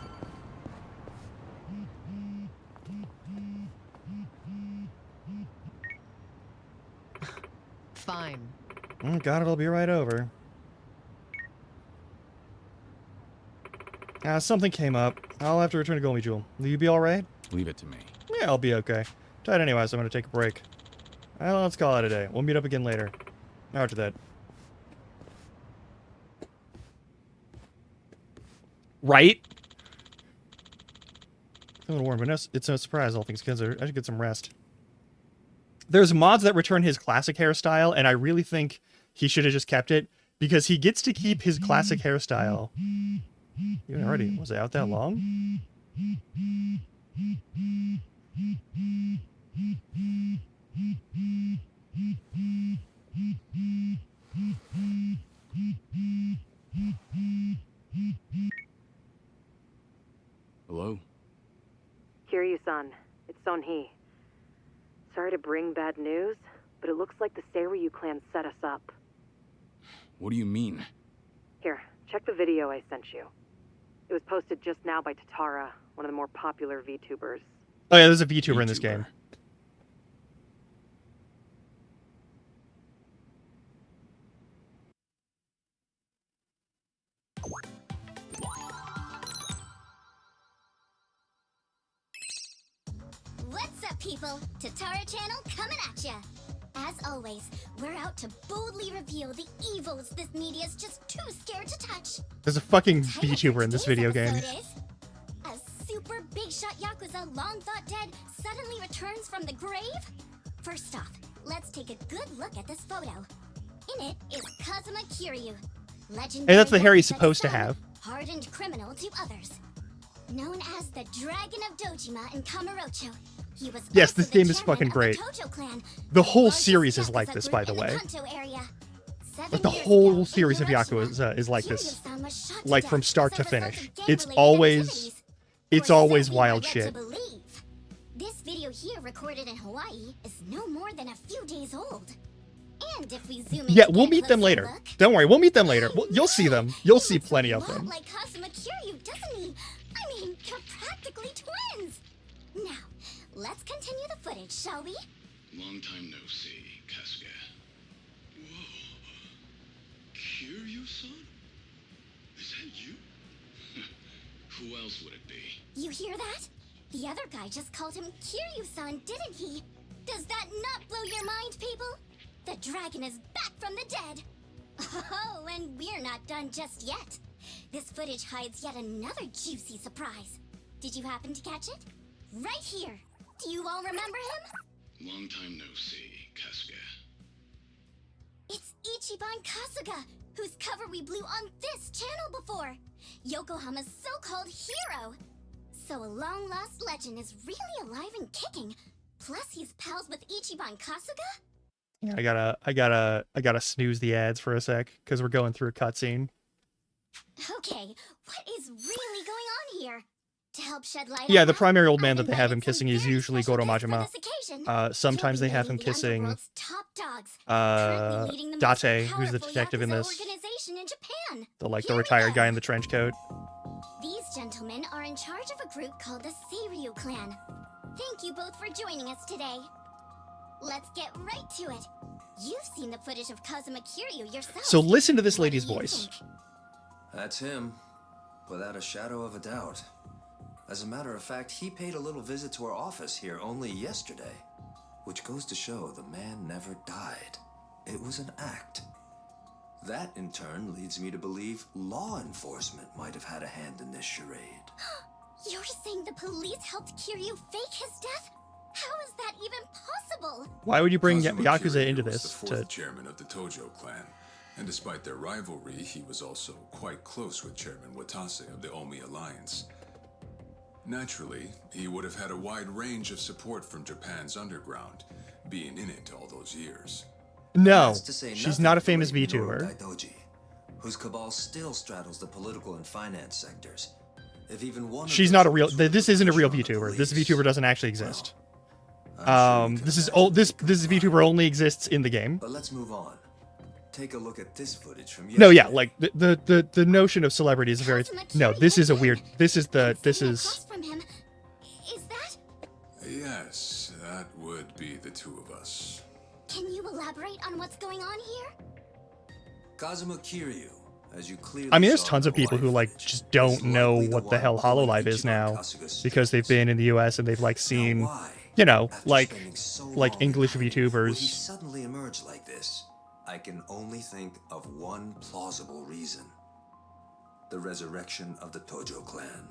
Fine.
God, it'll be right over. Something came up. I'll have to return to Gomi Jewel. Will you be alright?
Leave it to me.
Yeah, I'll be okay. Tired anyway, so I'm gonna take a break. Well, let's call it a day. We'll meet up again later. After that. Right? Feeling warm, but it's no surprise, all things considered. I should get some rest. There's mods that return his classic hairstyle, and I really think he should have just kept it, because he gets to keep his classic hairstyle. Even already, was it out that long?
Hello?
Kiryu-san, it's Son-hee. Sorry to bring bad news, but it looks like the Seiryu clan set us up.
What do you mean?
Here, check the video I sent you. It was posted just now by Tatara, one of the more popular VTubers.
Oh yeah, there's a VTuber in this game.
What's up, people? Tatara Channel coming at ya! As always, we're out to boldly reveal the evils this media's just too scared to touch.
There's a fucking VTuber in this video game.
A super big shot Yakuza long thought dead suddenly returns from the grave? First off, let's take a good look at this photo. In it is Kazuma Kiryu, legendary.
Hey, that's the hair he's
Yakuza
supposed to
son,
have.
hardened criminal to others. Known as the Dragon of Dojima in Kamurocho, he was
Yes,
also
this
the
game is
chairman
fucking
of
great.
Tojo clan,
The whole series is like this, by the way. Like the whole series of Yakuza is like this, like from start to finish. It's always wild shit.
This video here recorded in Hawaii is no more than a few days old. And if we zoom in
Yeah,
to
we'll
get a
meet them
closer
later.
look,
Don't worry, we'll meet them later. You'll see them. You'll see plenty of
lot
them.
like Kazuma Kiryu, doesn't he? I mean, you're practically twins. Now, let's continue the footage, shall we?
Long time no see, Kasuga. Whoa. Kiryu-san? Is that you? Who else would it be?
You hear that? The other guy just called him Kiryu-san, didn't he? Does that not blow your mind, people? The dragon is back from the dead. Oh, and we're not done just yet. This footage hides yet another juicy surprise. Did you happen to catch it? Right here. Do you all remember him?
Long time no see, Kasuga.
It's Ichiban Kasuga, whose cover we blew on this channel before. Yokohama's so-called hero. So a long-lost legend is really alive and kicking. Plus he's pals with Ichiban Kasuga?
Yeah, I gotta snooze the ads for a sec because we're going through a cutscene.
Okay, what is really going on here? To help shed light
Yeah,
on
the
that,
primary old man that
I've
they have him
invited some
kissing is
very
usually
special
Goro
guests for
Majima.
this occasion.
Sometimes they have him
You'll be meeting the
kissing
underworld's top dogs, currently leading the most
Date, who's the
powerful
detective in
Yakuza
this.
organization in Japan.
The retired guy in the trench coat.
These gentlemen are in charge of a group called the Seiryu clan. Thank you both for joining us today. Let's get right to it. You've seen the footage of Kazuma Kiryu yourself.
So listen to this lady's voice.
That's him, without a shadow of a doubt. As a matter of fact, he paid a little visit to our office here only yesterday, which goes to show the man never died. It was an act. That, in turn, leads me to believe law enforcement might have had a hand in this charade.
You're saying the police helped Kiryu fake his death? How is that even possible?
Why would you bring
Kazuma
Yakuza
Kiryu
into
was
this?
the fourth chairman of the Tojo clan, and despite their rivalry, he was also quite close with Chairman Watase of the Omi Alliance. Naturally, he would have had a wide range of support from Japan's underground, being in it all those years.
No,
That's to say
she's
nothing
not a
of
famous
the late Minoru
VTuber.
Daidoji, whose cabal still straddles the political and finance sectors. If even one of
She's
those
not a real.
was
This isn't a real VTuber. This VTuber doesn't actually exist. This is old. This VTuber only exists in the game.
But let's move on. Take a look at this footage from
No, yeah,
yesterday.
like the notion of celebrity is very. No, this is a weird. This is.
From him. Is that?
Yes, that would be the two of us.
Can you elaborate on what's going on here?
Kazuma Kiryu, as you clearly
I mean, there's
saw
tons
in
of
her
people who
life.
like just don't know
likely the
what the
one
hell
pulling
Hololive is
Ichiban
now
Kasuga's
because they've been in the US and they've like seen, you know, like English
Would he
VTubers.
suddenly emerge like this? I can only think of one plausible reason. The resurrection of the Tojo clan.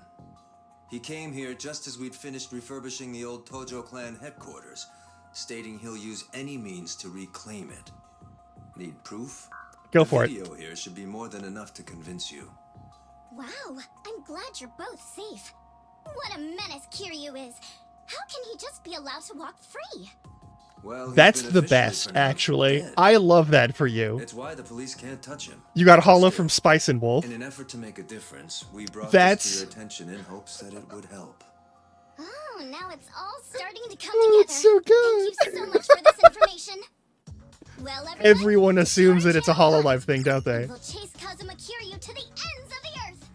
He came here just as we'd finished refurbishing the old Tojo clan headquarters, stating he'll use any means to reclaim it. Need proof?
Go for it.
The video here should be more than enough to convince you.
Wow, I'm glad you're both safe. What a menace Kiryu is. How can he just be allowed to walk free?
Well, he's
That's
been
the
officially
best,
pronounced
actually.
dead.
I love that for you.
It's why the police can't touch him.
You got Hollow from Spice and Wolf.
In an effort to make a difference, we brought
That's-
this to your attention in hopes that it would help.
Oh, now it's all starting to come
Oh,
together.
it's so good.
Thank you so much for this information. Well,
Everyone assumes that it's a Hololive thing, don't they?
we'll chase Kazuma Kiryu to the ends of the earth.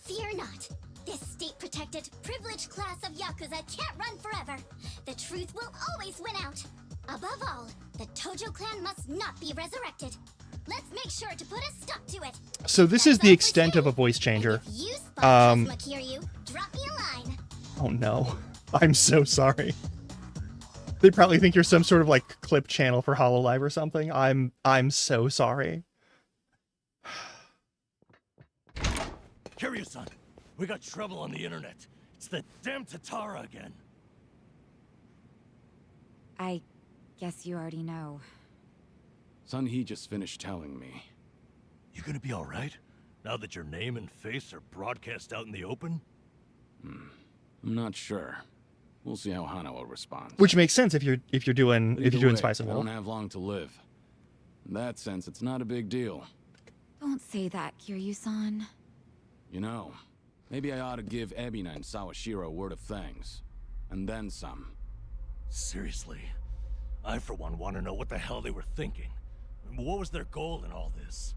Fear not. This state-protected, privileged class of Yakuza can't run forever. The truth will always win out. Above all, the Tojo clan must not be resurrected. Let's make sure to put a stop to it.
So this is the extent of a voice changer.
You spot Kazuma Kiryu, drop me a line.
Oh no. I'm so sorry. They probably think you're some sort of like clip channel for Hololive or something. I'm so sorry.
Kiryu-san, we got trouble on the internet. It's the damn Tatara again.
I guess you already know.
Sun-Hee just finished telling me.
You gonna be alright? Now that your name and face are broadcast out in the open?
I'm not sure. We'll see how Hanawa responds.
Which makes sense if you're doing
Either way,
Spice and
I
Wolf.
don't have long to live. In that sense, it's not a big deal.
Don't say that, Kiryu-san.
You know, maybe I ought to give Ebina and Sawashiro a word of thanks. And then some.
Seriously? I, for one, want to know what the hell they were thinking. What was their goal in all this?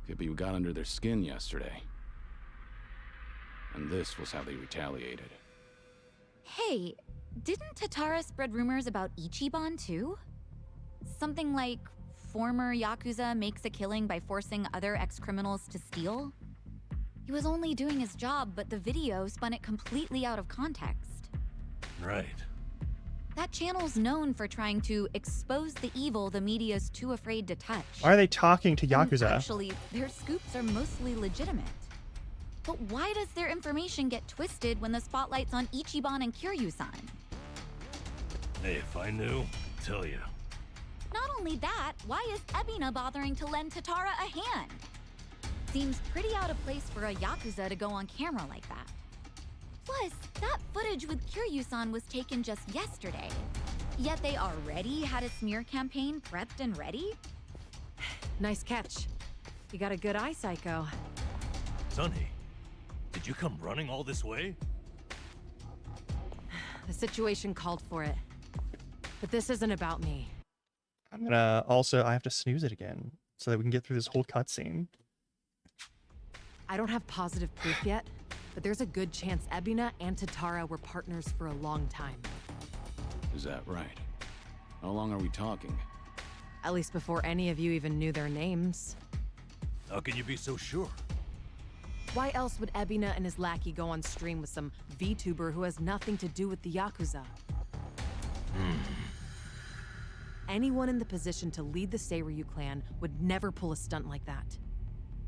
Could be we got under their skin yesterday. And this was how they retaliated.
Hey, didn't Tatara spread rumors about Ichiban too? Something like former Yakuza makes a killing by forcing other ex-criminals to steal? He was only doing his job, but the video spun it completely out of context.
Right.
That channel's known for trying to expose the evil the media's too afraid to touch.
Why are they talking to
And
Yakuza?
actually, their scoops are mostly legitimate. But why does their information get twisted when the spotlight's on Ichiban and Kiryu-san?
Hey, if I knew, I'd tell you.
Not only that, why is Ebina bothering to lend Tatara a hand? Seems pretty out of place for a Yakuza to go on camera like that. Plus, that footage with Kiryu-san was taken just yesterday. Yet they already had a smear campaign prepped and ready?
Nice catch. You got a good eye, Psycho.
Sun-Hee, did you come running all this way?
The situation called for it. But this isn't about me.
I'm gonna also, I have to snooze it again so that we can get through this whole cutscene.
I don't have positive proof yet, but there's a good chance Ebina and Tatara were partners for a long time.
Is that right? How long are we talking?
At least before any of you even knew their names.
How can you be so sure?
Why else would Ebina and his lackey go on stream with some VTuber who has nothing to do with the Yakuza? Anyone in the position to lead the Seiryu clan would never pull a stunt like that.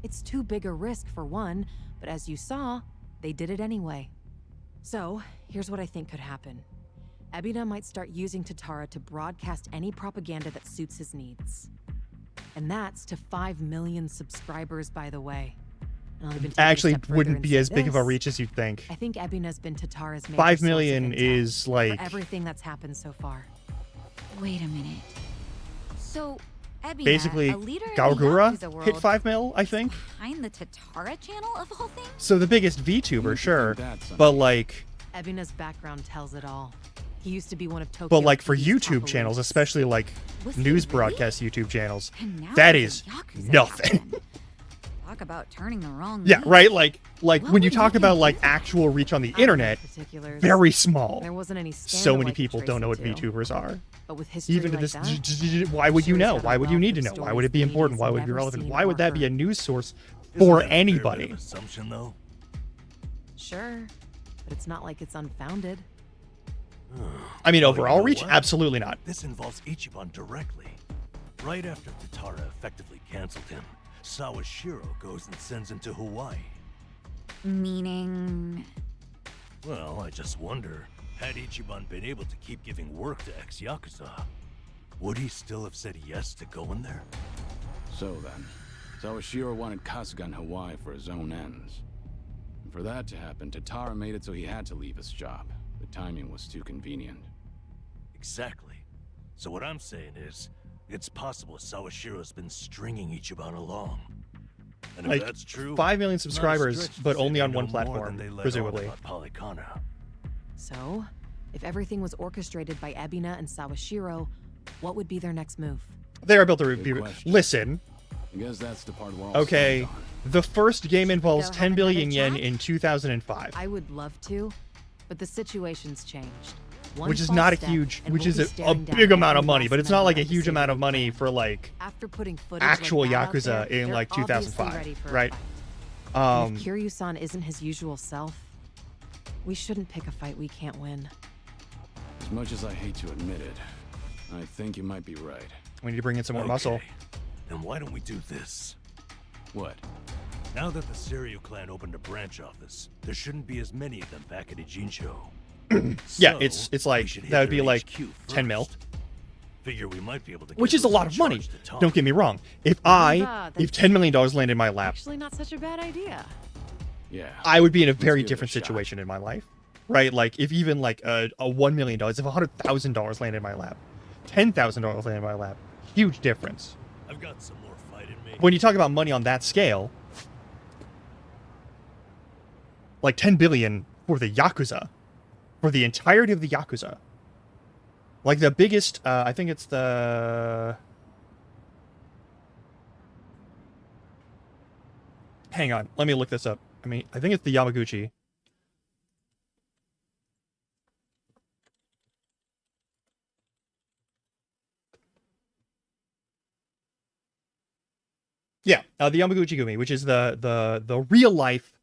It's too big a risk for one, but as you saw, they did it anyway. So, here's what I think could happen. Ebina might start using Tatara to broadcast any propaganda that suits his needs. And that's to 5 million subscribers, by the way. And I'll even take it a
Actually,
step further
wouldn't
and
be
say
as big of a
this.
reach as you'd think.
I think Ebina's been Tatara's major
5
source of
million
intel
is like
for everything that's happened so far.
Wait a minute. So, Ebina,
basically
a leader in the
Galgura
Yakuza world,
hit 5 mil, I think.
behind the Tatara channel of all things?
So the biggest VTuber, sure, but like,
Ebina's background tells it all. He used to be one of Tokyo's
but like for
biggest
YouTube
top
channels,
elites.
especially like
Was he
news
really?
broadcast YouTube channels,
And now
that
he's
is
a Yakuza
nothing.
captain. Talk about turning the wrong
Yeah,
leaf.
right. Like when you
What would
talk
you
about
do?
like actual reach on the
I don't know
internet,
particulars.
very small.
There wasn't any
So
scandal
many
I could
people
trace
don't know
it
what
to.
VTubers are.
But with history
Even to
like
this,
that,
why would you
sure he's
know?
got a
Why would you
wealth
need to
of
know? Why would it be
stories the
important? Why
media's
would it be
never
relevant?
seen
Why would
or
that be a
heard.
news source for
Isn't that a fair bit
anybody.
of assumption, though?
Sure, but it's not like it's unfounded.
I mean,
Oh,
overall
you know
reach,
what?
absolutely not.
This involves Ichiban directly. Right after Tatara effectively canceled him, Sawashiro goes and sends him to Hawaii.
Meaning.
Well, I just wonder, had Ichiban been able to keep giving work to ex-Yakuza, would he still have said yes to going there?
So then, Sawashiro wanted Kasuga in Hawaii for his own ends. And for that to happen, Tatara made it so he had to leave his job. The timing was too convenient.
Exactly. So what I'm saying is, it's possible Sawashiro's been stringing Ichiban along. And if
Like,
that's true,
5 million
it's not a
subscribers,
stretch to
but
say
only
they
on
know
one
more
platform,
than they let on
presumably.
about Polycana.
So, if everything was orchestrated by Ebina and Sawashiro, what would be their next move?
They are built to
Good
be.
question.
Listen,
I guess that's the part we're all
okay,
stumped
the first game involves
Go
10
have
billion
another
yen
chat?
in 2005,
I would love to, but the situation's changed. One
which is
false
not a
step,
huge,
and
which
we'll
is
be
a
staring down
big amount
every
of money,
last
but it's not
member
like a
of the
huge amount of
Seiyu
money
clan.
for like
After putting footage
actual
like that out
Yakuza
there,
in
they're
like
obviously
2005,
ready for a
right?
fight. And
Um,
if Kiryu-san isn't his usual self, we shouldn't pick a fight we can't win.
As much as I hate to admit it, I think you might be right.
we need to bring in some more muscle.
Okay, then why don't we do this?
What?
Now that the Seiryu clan opened a branch office, there shouldn't be as many of them back at Ijincho.
Yeah,
So,
it's
we
like
should hit
that would be
their
like
HQ
10 mil,
first. Figure we might be able to
which
get
is a
those
lot
in
of money.
charge to talk.
Don't get me wrong. If $10 million landed in my lap,
Actually, not such a bad idea.
Yeah.
I would be in a
Let's
very
give it a
different
shot.
situation in my life, right? Like if even like a $1 million, if $100,000 landed in my lap, $10,000 landed in my lap, huge difference.
I've got some more fight in me.
When you talk about money on that scale, like 10 billion for the Yakuza, for the entirety of the Yakuza. Like the biggest, I think it's the... Hang on, let me look this up. I mean, I think it's the Yamaguchi. Yeah, the Yamaguchi Gumi, which is the real life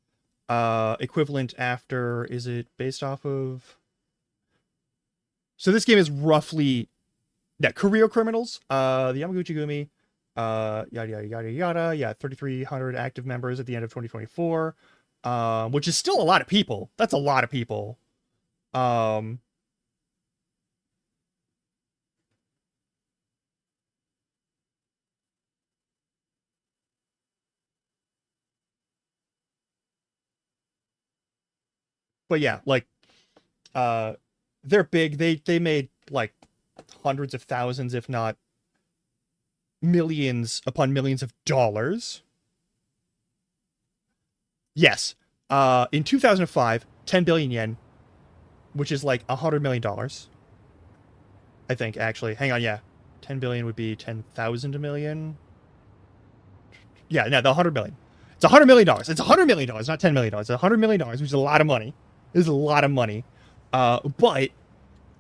equivalent after, is it based off of? So this game is roughly, yeah, Career Criminals, the Yamaguchi Gumi, yada yada yada yada. Yeah, 3,300 active members at the end of 2024, which is still a lot of people. That's a lot of people. But yeah, like, they're big. They made like hundreds of thousands, if not millions upon millions of dollars. Yes. In 2005, 10 billion yen, which is like $100 million. I think, actually. Hang on, yeah. 10 billion would be 10,000 million. Yeah, no, the 100 million. It's $100 million. It's $100 million, not $10 million. It's $100 million, which is a lot of money. It's a lot of money. But,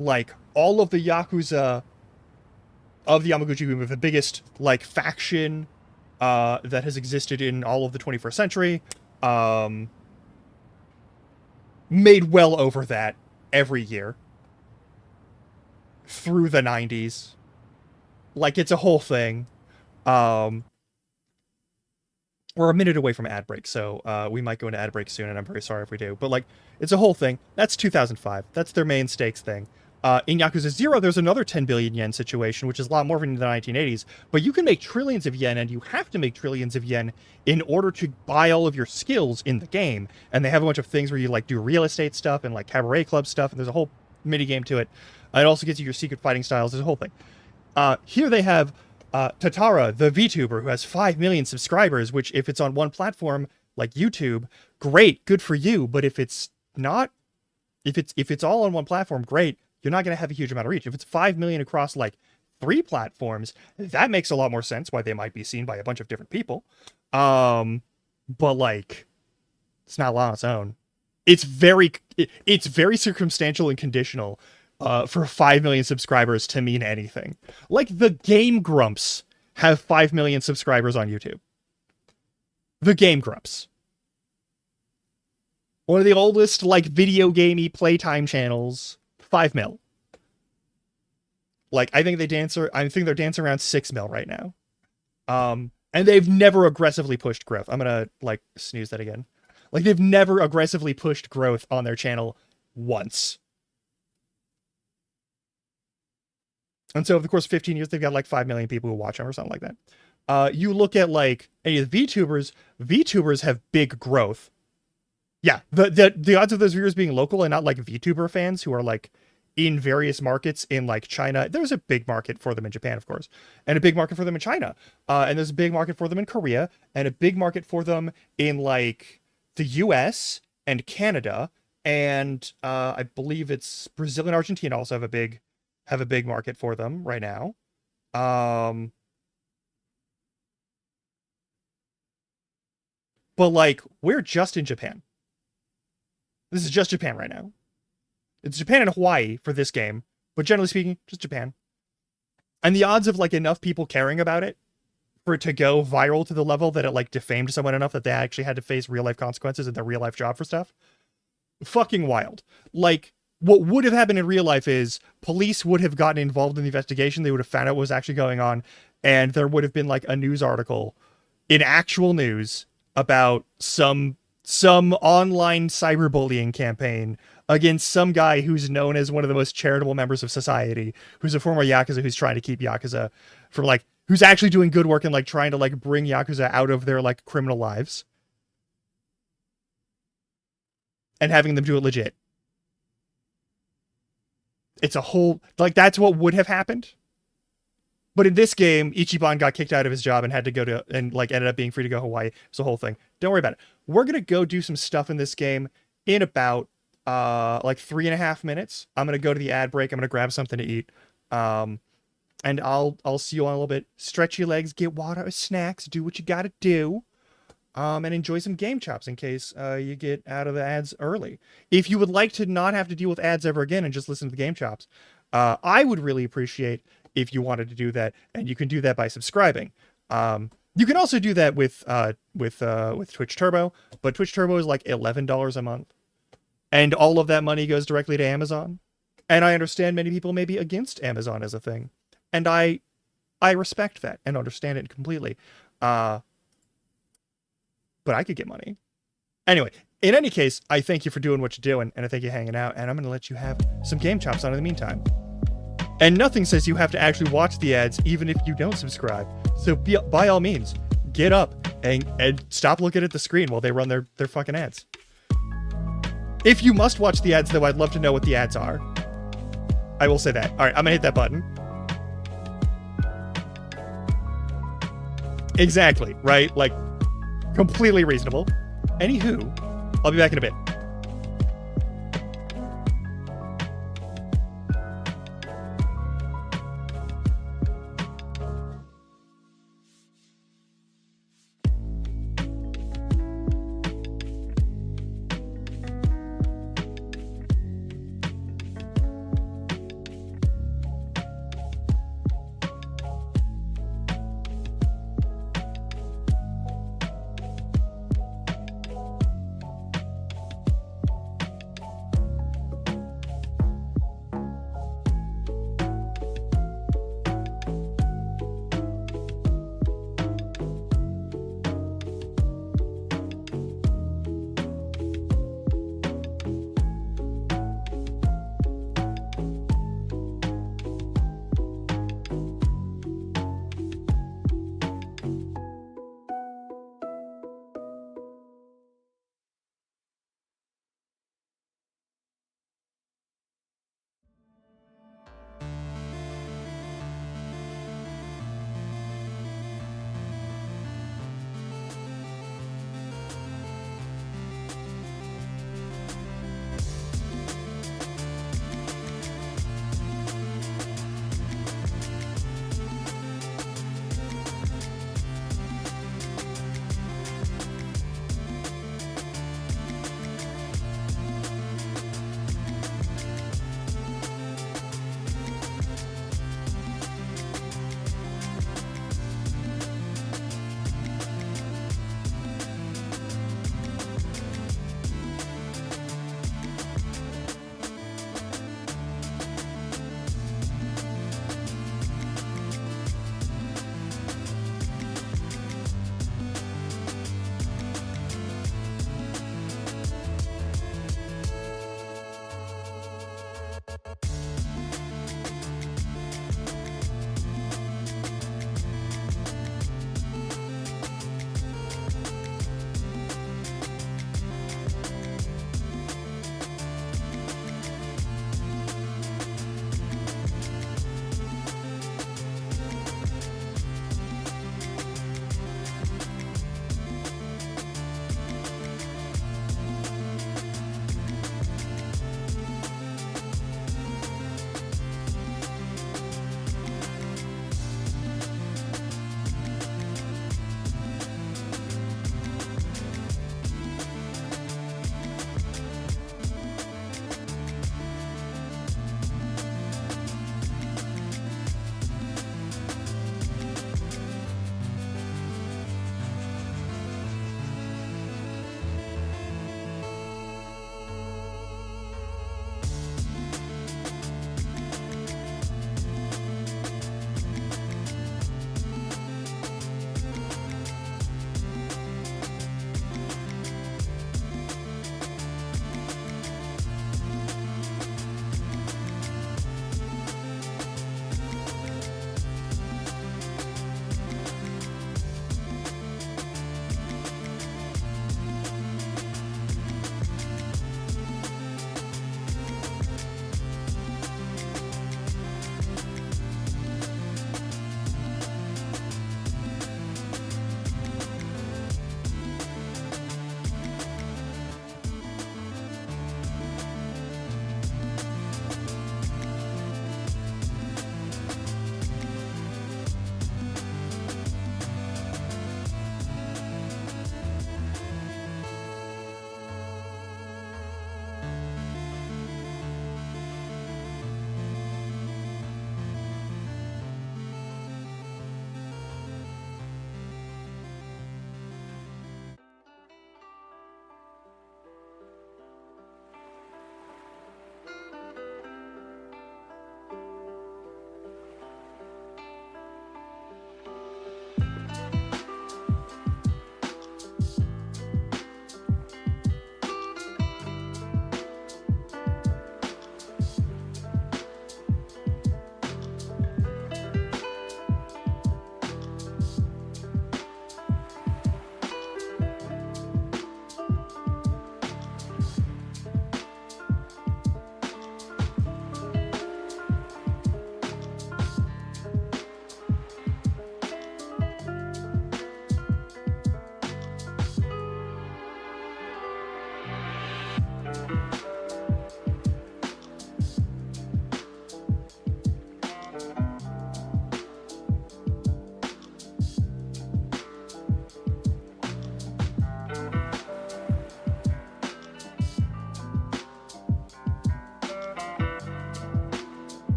like, all of the Yakuza of the Yamaguchi Gumi, the biggest, like, faction that has existed in all of the 21st century, made well over that every year through the 90s. Like, it's a whole thing. We're a minute away from ad break, so we might go into ad break soon, and I'm very sorry if we do. But, like, it's a whole thing. That's 2005. That's their main stakes thing. In Yakuza 0, there's another 10 billion yen situation, which is a lot more in the 1980s. But you can make trillions of yen, and you have to make trillions of yen in order to buy all of your skills in the game. And they have a bunch of things where you, like, do real estate stuff and, like, cabaret club stuff, and there's a whole minigame to it. It also gets you your secret fighting styles. There's a whole thing. Here they have Tatara, the VTuber, who has 5 million subscribers, which if it's on one platform, like YouTube, great, good for you. But if it's not, if it's all on one platform, great, you're not going to have a huge amount of reach. If it's 5 million across like 3 platforms, that makes a lot more sense why they might be seen by a bunch of different people. But like, it's not a lot on its own. It's very circumstantial and conditional for 5 million subscribers to mean anything. Like the Game Grumps have 5 million subscribers on YouTube. The Game Grumps. One of the oldest, like, video gamey playtime channels. 5 mil. Like, I think they're dancing around 6 mil right now. And they've never aggressively pushed growth. I'm gonna, like, snooze that again. Like, they've never aggressively pushed growth on their channel once. And so over the course of 15 years, they've got like 5 million people who watch them or something like that. You look at like any of the VTubers have big growth. Yeah, the odds of those viewers being local and not like VTuber fans who are like in various markets in like China. There's a big market for them in Japan, of course, and a big market for them in China. And there's a big market for them in Korea, and a big market for them in like the US and Canada. And I believe it's Brazil and Argentina also have a big market for them right now. But like, we're just in Japan. This is just Japan right now. It's Japan and Hawaii for this game, but generally speaking, just Japan. And the odds of like enough people caring about it for it to go viral to the level that it like defamed someone enough that they actually had to face real life consequences in their real life job for stuff, fucking wild. Like, what would have happened in real life is police would have gotten involved in the investigation. They would have found out what was actually going on. And there would have been like a news article in actual news about some online cyberbullying campaign against some guy who's known as one of the most charitable members of society, who's a former Yakuza who's trying to keep Yakuza from like, who's actually doing good work and like trying to like bring Yakuza out of their like criminal lives and having them do it legit. It's a whole, like, that's what would have happened. But in this game, Ichiban got kicked out of his job and had to go to, and like ended up being free to go to Hawaii. It's a whole thing. Don't worry about it. We're going to go do some stuff in this game in about like 3.5 minutes. I'm going to go to the ad break. I'm going to grab something to eat. And I'll see you on a little bit. Stretch your legs, get water or snacks, do what you got to do. And enjoy some Game Chops in case you get out of the ads early. If you would like to not have to deal with ads ever again and just listen to the Game Chops, I would really appreciate if you wanted to do that, and you can do that by subscribing. You can also do that with Twitch Turbo, but Twitch Turbo is like $11 a month, and all of that money goes directly to Amazon. And I understand many people may be against Amazon as a thing, and I respect that and understand it completely. But I could get money. Anyway, in any case, I thank you for doing what you're doing, and I thank you for hanging out, and I'm going to let you have some Game Chops on in the meantime. And nothing says you have to actually watch the ads, even if you don't subscribe. So by all means, get up and stop looking at the screen while they run their fucking ads. If you must watch the ads, though, I'd love to know what the ads are. I will say that. All right, I'm going to hit that button. Exactly, right? Like, completely reasonable. Anywho, I'll be back in a bit.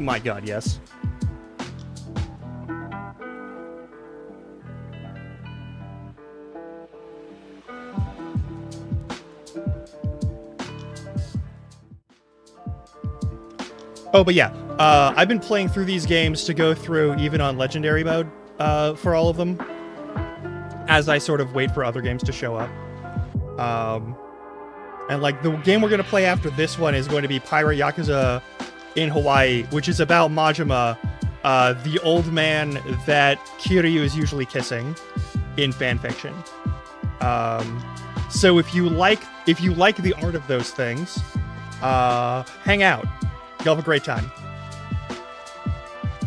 My god, yes. Oh, but yeah, I've been playing through these games to go through even on Legendary mode for all of them, as I sort of wait for other games to show up. And like the game we're gonna play after this one is going to be Pirate Yakuza in Hawaii, which is about Majima, the old man that Kiryu is usually kissing in fanfiction. So if you like the art of those things, hang out. You'll have a great time.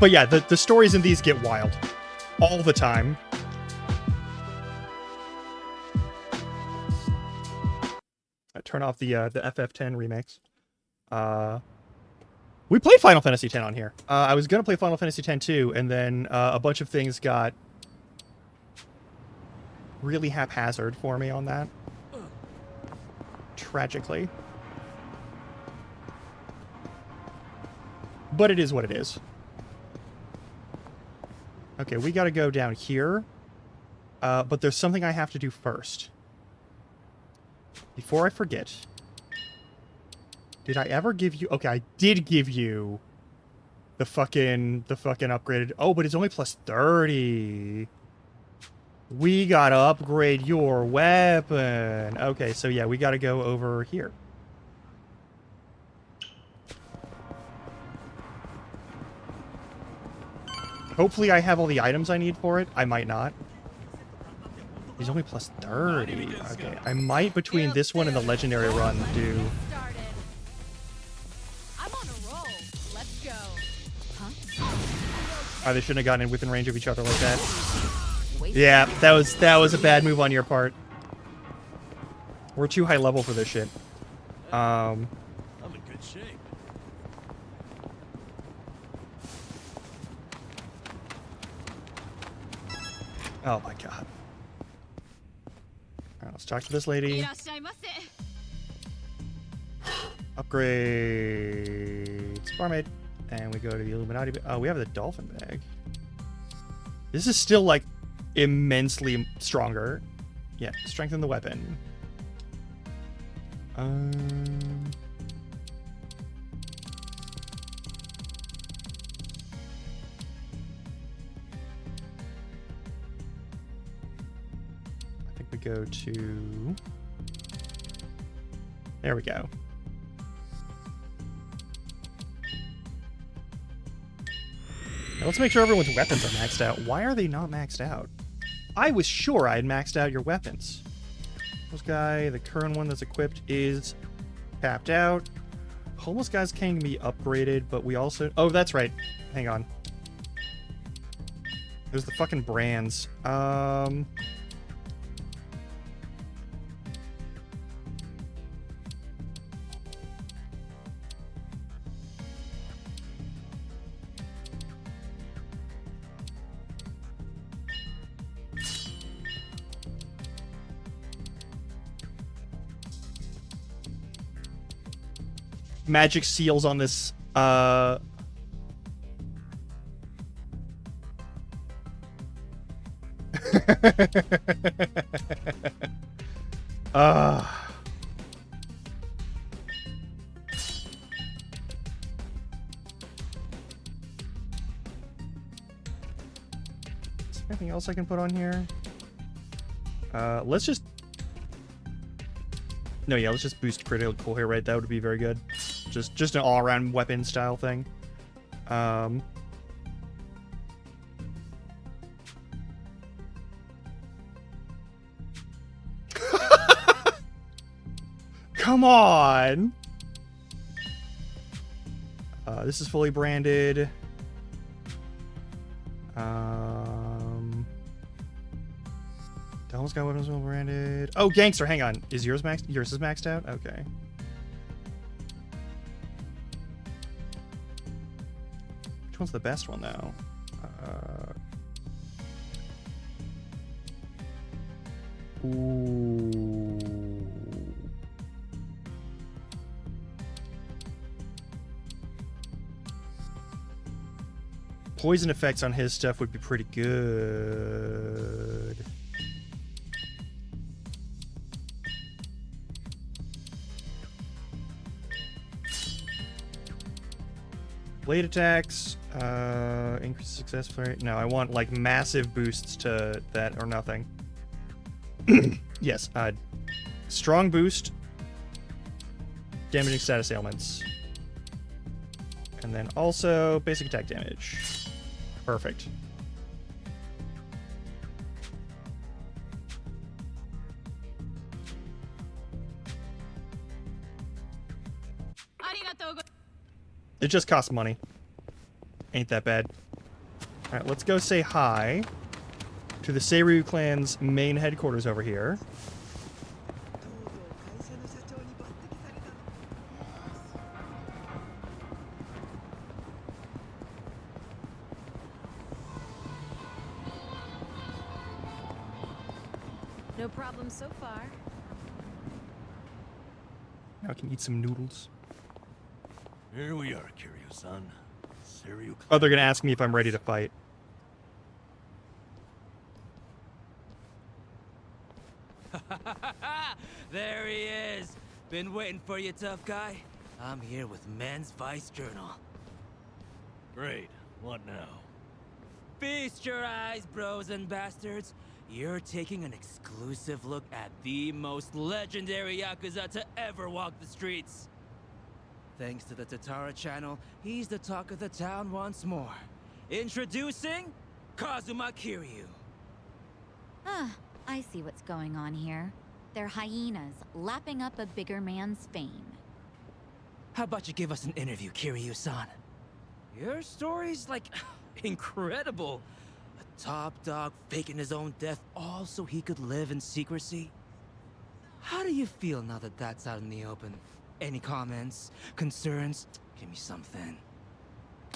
But yeah, the stories in these get wild. All the time. I turn off the FF10 remakes. We played Final Fantasy X on here. I was going to play Final Fantasy X too, and then a bunch of things got really haphazard for me on that. Tragically. But it is what it is. Okay, we gotta go down here. But there's something I have to do first. Before I forget. Did I ever give you... Okay, I did give you the fucking upgraded... Oh, but it's only plus 30. We gotta upgrade your weapon. Okay, so yeah, we gotta go over here. Hopefully I have all the items I need for it. I might not. He's only plus 30. Okay, I might, between this one and the legendary run, do...
I'm on a roll. Let's go.
Oh, they shouldn't have gotten in within range of each other like that. Yeah, that was a bad move on your part. We're too high level for this shit.
I'm in good shape.
Oh my god. Alright, let's talk to this lady. Upgrade Barmaid. And we go to the Illuminati. Oh, we have the dolphin bag. This is still like immensely stronger. Yeah, strengthen the weapon. I think we go to... There we go. Now let's make sure everyone's weapons are maxed out. Why are they not maxed out? I was sure I had maxed out your weapons. This guy, the current one that's equipped, is tapped out. Homeless guys can be upgraded, but we also... Oh, that's right. Hang on. There's the fucking brands. Magic seals on this Is there anything else I can put on here? Let's just... No, yeah, let's just boost critical hit rate. That would be very good. Just an all-around weapon style thing. Come on! This is fully branded. Almost got weapons well branded. Oh, gangster, hang on. Is yours maxed? Yours is maxed out? Okay. Which one's the best one, though? Ooh. poison effects on his stuff would be pretty good. Blade attacks, increase success rate. No, I want like massive boosts to that or nothing. Yes, strong boost, damaging status ailments. And then also basic attack damage. Perfect. It just costs money. Ain't that bad. Alright, let's go say hi to the Seiryu clan's main headquarters over here.
No problem so far.
Now I can eat some noodles.
Here we are, Kiryu-san. Seiryu
Oh, they're gonna ask me if I'm ready to fight.
There he is. Been waiting for you, tough guy. I'm here with Men's Vice Journal.
Great. What now?
Feast your eyes, bros and bastards. You're taking an exclusive look at the most legendary Yakuza to ever walk the streets. Thanks to the Tatara channel, he's the talk of the town once more. Introducing Kazuma Kiryu.
Ah, I see what's going on here. They're hyenas, lapping up a bigger man's fame.
How about you give us an interview, Kiryu-san? Your story's, like, incredible. A top dog faking his own death all so he could live in secrecy. How do you feel now that that's out in the open? Any comments? Concerns? Give me something.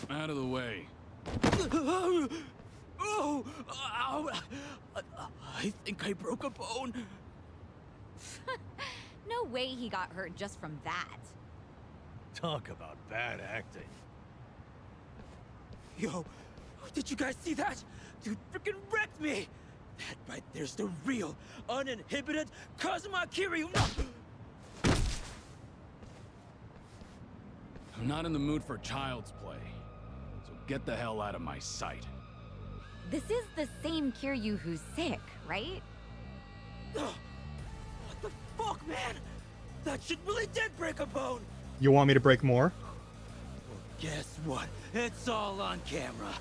Out of the way.
Oh! Ow! I think I broke a bone.
No way he got hurt just from that.
Talk about bad acting.
Yo, did you guys see that? Dude freaking wrecked me! That right there's the real, uninhibited Kazuma Kiryu!
I'm not in the mood for child's play, so get the hell out of my sight.
This is the same Kiryu who's sick, right?
What the fuck, man? That shit really did break a bone!
You want me to break more?
Guess what? It's all on camera.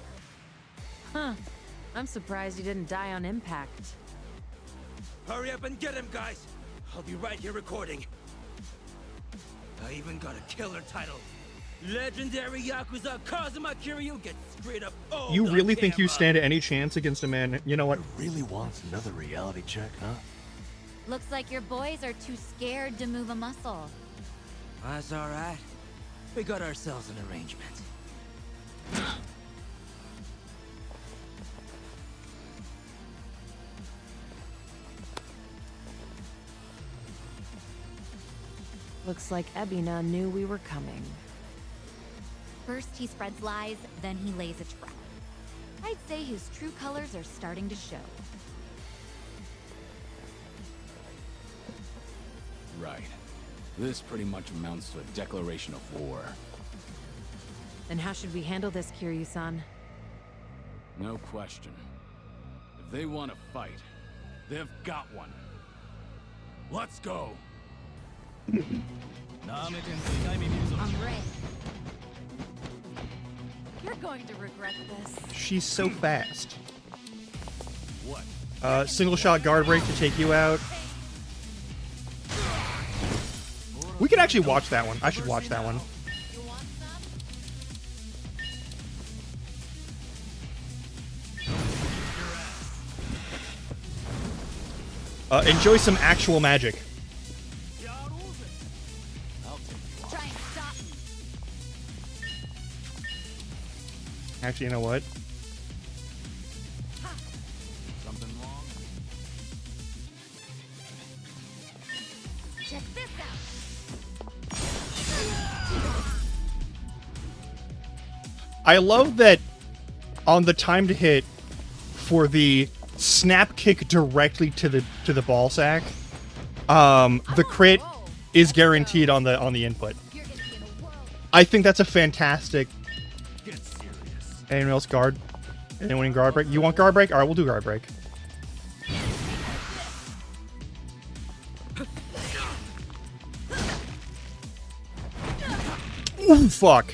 Huh. I'm surprised you didn't die on impact.
Hurry up and get him, guys! I'll be right here recording. I even got a killer title. Legendary Yakuza Kazuma Kiryu gets straight up owned
You
on
really think you
camera.
stand any chance against a man? You know what?
Really wants another reality check, huh?
Looks like your boys are too scared to move a muscle.
That's alright. We got ourselves an arrangement.
Looks like Ebina knew we were coming.
First he spreads lies, then he lays a trap. I'd say his true colors are starting to show.
Right. This pretty much amounts to a declaration of war.
Then how should we handle this, Kiryu-san?
No question. If they want to fight, they've got one. Let's go!
I'm ready. You're going to regret this.
She's so fast.
What?
Single shot guard break to take you out. We can actually watch that one. I should watch that one. Enjoy some actual magic.
Try and stop me.
Actually, you know what?
Something wrong?
Check this out.
I love that on the time to hit for the snap kick directly to the ball sack, the crit is guaranteed on the input. I think that's a fantastic. Anyone else guard? Anyone in guard break? You want guard break? All right, we'll do guard break. Ooh, fuck.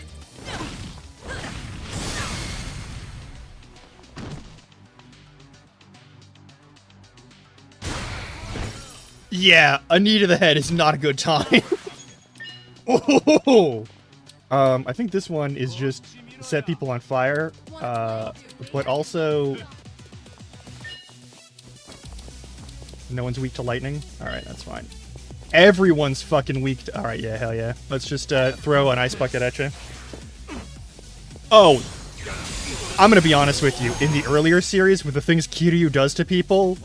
Yeah, a knee to the head is not a good time. Oh. I think this one is just set people on fire, but also no one's weak to lightning. All right, that's fine. Everyone's fucking weak to... All right, yeah, hell yeah. Let's just throw an ice bucket at you. Oh, I'm gonna be honest with you. In the earlier series, with the things Kiryu does to people,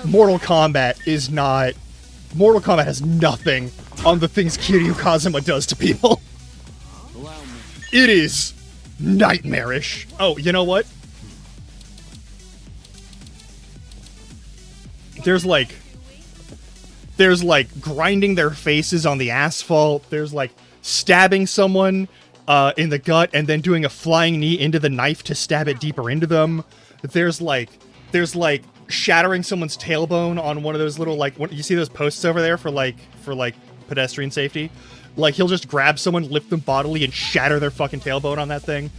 Mortal Kombat is not... Mortal Kombat has nothing on the things Kiryu Kazuma does to people. It is nightmarish. Oh, you know what? There's like grinding their faces on the asphalt. There's like stabbing someone in the gut and then doing a flying knee into the knife to stab it deeper into them. There's like shattering someone's tailbone on one of those little you see those posts over there for pedestrian safety. Like, he'll just grab someone, lift them bodily, and shatter their fucking tailbone on that thing.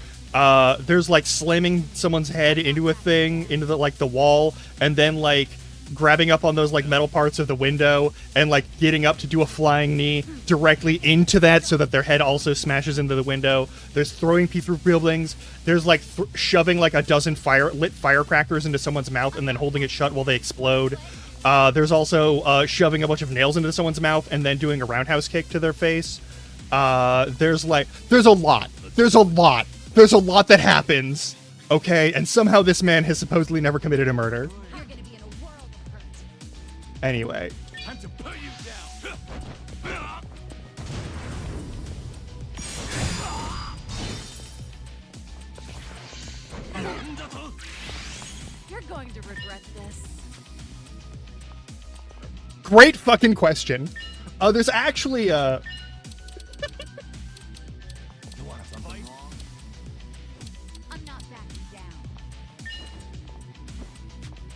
There's, like, slamming someone's head into a thing, into the wall, and then, like, grabbing up on those, like, metal parts of the window, and, like, getting up to do a flying knee directly into that so that their head also smashes into the window. There's throwing people through buildings. There's, like, shoving, like, a dozen lit firecrackers into someone's mouth and then holding it shut while they explode. There's also shoving a bunch of nails into someone's mouth and then doing a roundhouse kick to their face. There's a lot that happens, okay? And somehow this man has supposedly never committed a murder. Anyway.
Time to put you down.
You're going to regret this.
Great fucking question. There's actually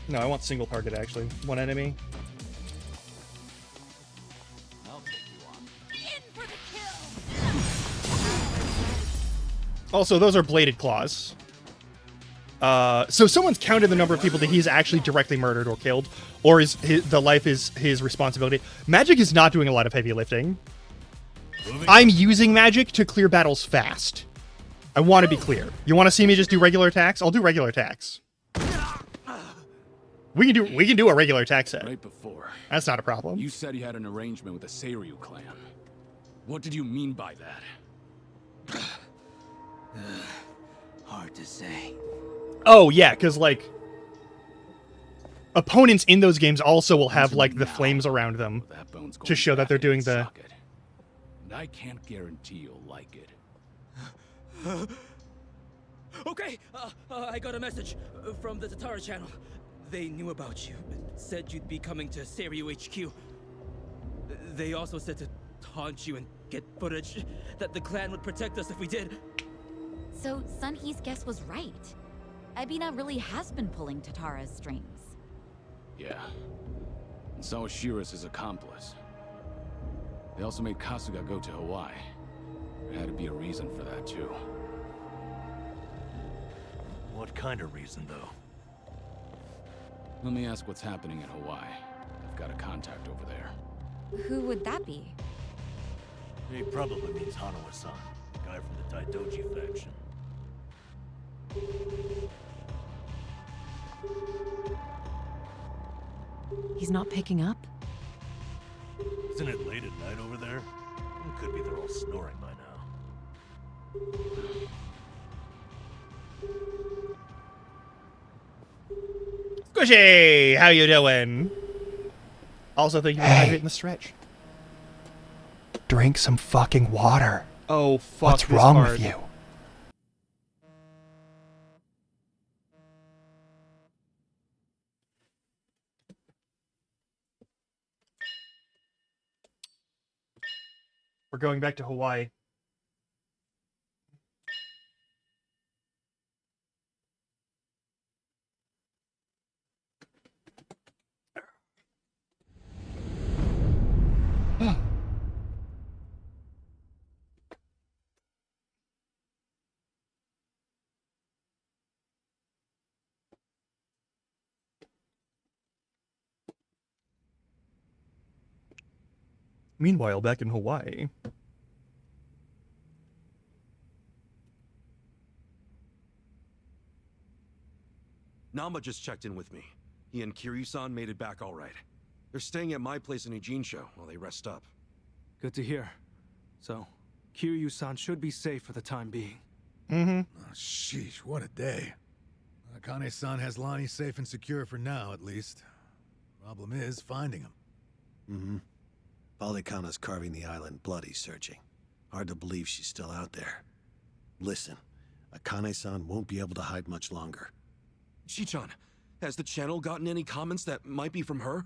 No, I want single target actually. One enemy. Also, those are bladed claws. So someone's counted the number of people that he's actually directly murdered or killed, or the life is his responsibility. Magic is not doing a lot of heavy lifting. I'm using magic to clear battles fast. I want to be clear. You want to see me just do regular attacks? I'll do regular attacks. We can do a regular attack set.
Right before.
That's not a problem.
You said you had an arrangement with the Seiryu clan. What did you mean by that?
Hard to say.
Oh, yeah, because, like, opponents in those games also will have, like, the flames around them to show that they're doing the...
And I can't guarantee you'll like it.
Okay, I got a message from the Tatara channel. They knew about you, said you'd be coming to Seiryu HQ. They also said to taunt you and get footage, that the clan would protect us if we did.
So Sunhee's guess was right. Ebina really has been pulling Tatara's strings.
Yeah. And so is Shira's his accomplice. They also made Kasuga go to Hawaii. There had to be a reason for that, too.
What kind of reason, though?
Let me ask what's happening in Hawaii. I've got a contact over there.
Who would that be?
He probably means Hanawa-san, the guy from the Taidoji faction.
He's not picking up?
Isn't it late at night over there? It could be they're all snoring by now.
Squishy! How you doing? Also, thank you for hydrating the stretch. Drink some fucking water. Oh, fuck. What's wrong with you? We're going back to Hawaii. Meanwhile, back in Hawaii.
Namba just checked in with me. He and Kiryu-san made it back all right. They're staying at my place in Ijincho while they rest up.
Good to hear. So, Kiryu-san should be safe for the time being.
Mm-hmm.
Oh, sheesh, what a day. Akane-san has Lonnie safe and secure for now, at least. Problem is finding him.
Mm-hmm. Polycana's carving the island bloody searching. Hard to believe she's still out there. Listen, Akane-san won't be able to hide much longer.
Chichan, has the channel gotten any comments that might be from her?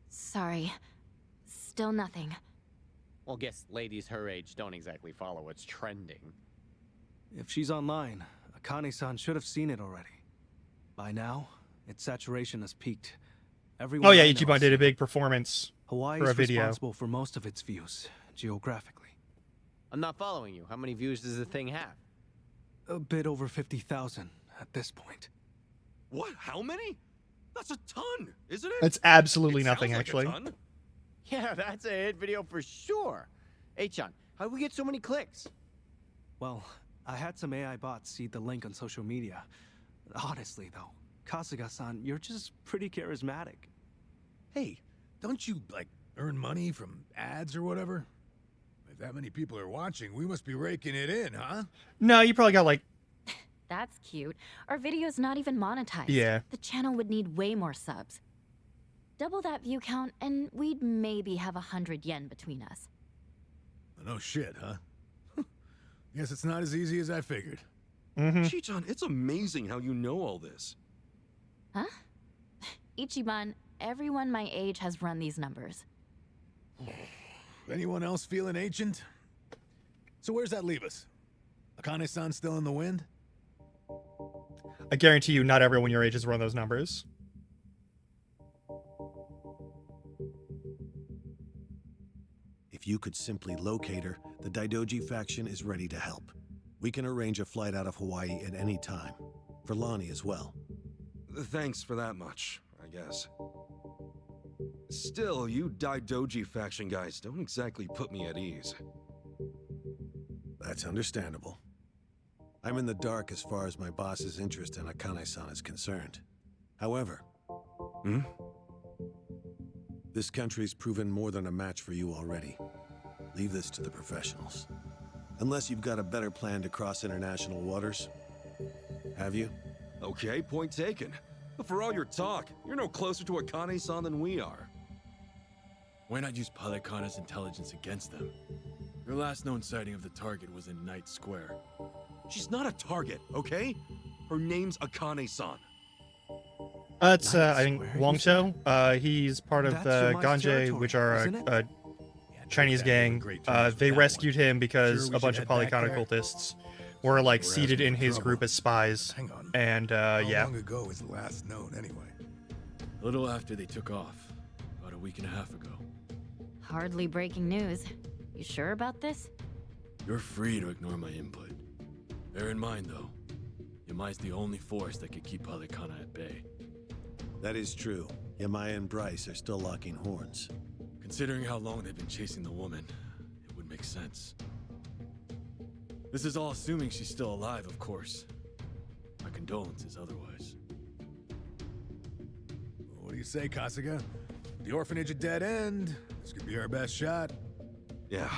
Sorry. Still nothing.
Well, guess ladies her age don't exactly follow what's trending.
If she's online, Akane-san should have seen it already. By now, its saturation has peaked. Everyone
Oh yeah,
I know
Ichiban
has
did a
seen
big
it.
performance
Hawaii
for a
is
video.
responsible for most of its views, geographically.
I'm not following you. How many views does the thing have?
A bit over 50,000 at this point.
What? How many? That's a ton, isn't it?
That's absolutely
It
nothing,
sounds like a
actually.
ton.
Yeah, that's a hit video for sure. Hey, Chan, how did we get so many clicks?
Well, I had some AI bots seed the link on social media. Honestly, though, Kasuga-san, you're just pretty charismatic.
Hey, don't you, like, earn money from ads or whatever? If that many people are watching, we must be raking it in, huh?
No, you probably got like,
That's cute. Our video's not even monetized.
Yeah.
The channel would need way more subs. Double that view count, and we'd maybe have 100 yen between us.
No shit, huh? Guess it's not as easy as I figured.
Chichan, it's amazing how you know all this.
Huh? Ichiban, everyone my age has run these numbers.
Anyone else feeling ancient? So where's that leave us? Akane-san still in the wind?
I guarantee you, not everyone your age has run those numbers.
If you could simply locate her, the Daidoji faction is ready to help. We can arrange a flight out of Hawaii at any time. For Lonnie as well.
Thanks for that much, I guess. Still, you Daidoji faction guys don't exactly put me at ease.
That's understandable. I'm in the dark as far as my boss's interest in Akane-san is concerned. However, this country's proven more than a match for you already. Leave this to the professionals. Unless you've got a better plan to cross international waters. Have you?
Okay, point taken. But for all your talk, you're no closer to Akane-san than we are.
Why not use Polycana's intelligence against them? Their last known sighting of the target was in Night Square.
She's not a target, okay? Her name's Akane-san.
That's, I think, Wongcho. He's part of the Ganje, which are a Chinese gang. They rescued him because a bunch of Polycana cultists were, like, seated in his group as spies.
Hang on.
And,
How
yeah.
long ago was the last known, anyway?
A little after they took off, about a week and a half ago.
Hardly breaking news. You sure about this?
You're free to ignore my input. Bear in mind, though, Yamai's the only force that could keep Polycana at bay.
That is true. Yamai and Bryce are still locking horns.
Considering how long they've been chasing the woman, it would make sense. This is all assuming she's still alive, of course. My condolences otherwise.
What do you say, Kasuga? The orphanage a dead end. This could be our best shot.
Yeah,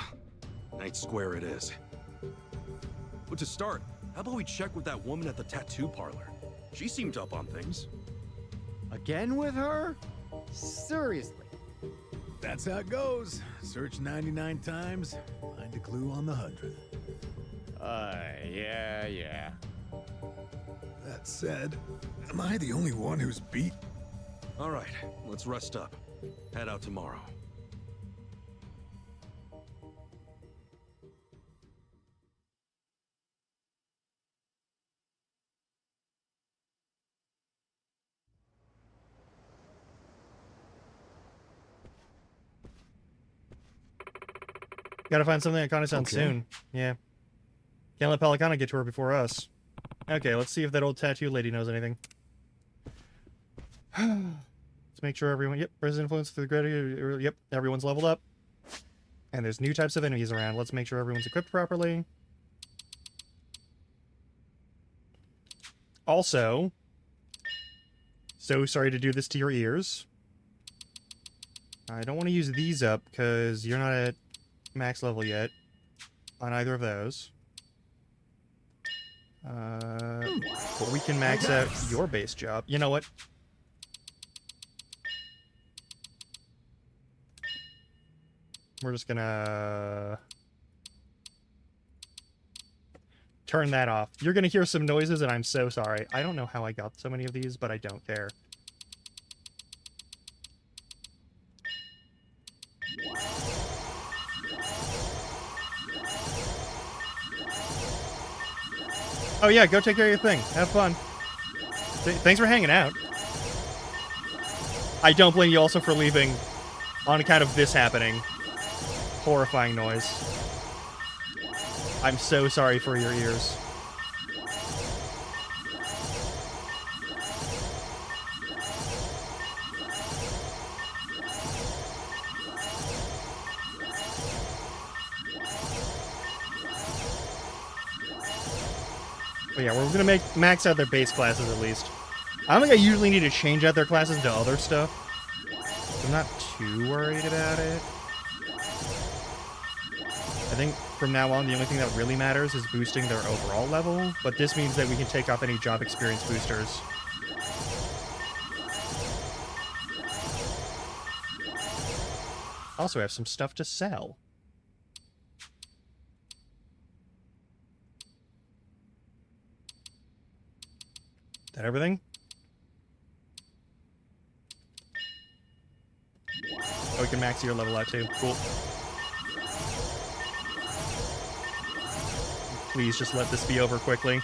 Night Square it is. But to start, how about we check with that woman at the tattoo parlor? She seemed up on things.
Again with her? Seriously?
That's how it goes. Search 99 times, find a clue on the 100th.
Yeah.
That said, am I the only one who's beat?
All right, let's rest up. Head out tomorrow.
Gotta find something at Akane-san
Okay.
soon. Yeah. Can't let Pelicana get to her before us. Okay, let's see if that old tattoo lady knows anything. Let's make sure everyone... Yep, present influence through the grid. Yep, everyone's leveled up. And there's new types of enemies around. Let's make sure everyone's equipped properly. Also, so sorry to do this to your ears. I don't want to use these up because you're not at max level yet on either of those. But we can max out your base job. You know what? We're just gonna turn that off. You're gonna hear some noises and I'm so sorry. I don't know how I got so many of these, but I don't care. Oh yeah, go take care of your thing. Have fun. Thanks for hanging out. I don't blame you also for leaving on account of this happening. Horrifying noise. I'm so sorry for your ears. But yeah, we're gonna max out their base classes at least. I don't think I usually need to change out their classes to other stuff. I'm not too worried about it. I think from now on, the only thing that really matters is boosting their overall level, but this means that we can take off any job experience boosters. Also have some stuff to sell. That everything? Oh, we can max your level out too. Cool. Please just let this be over quickly.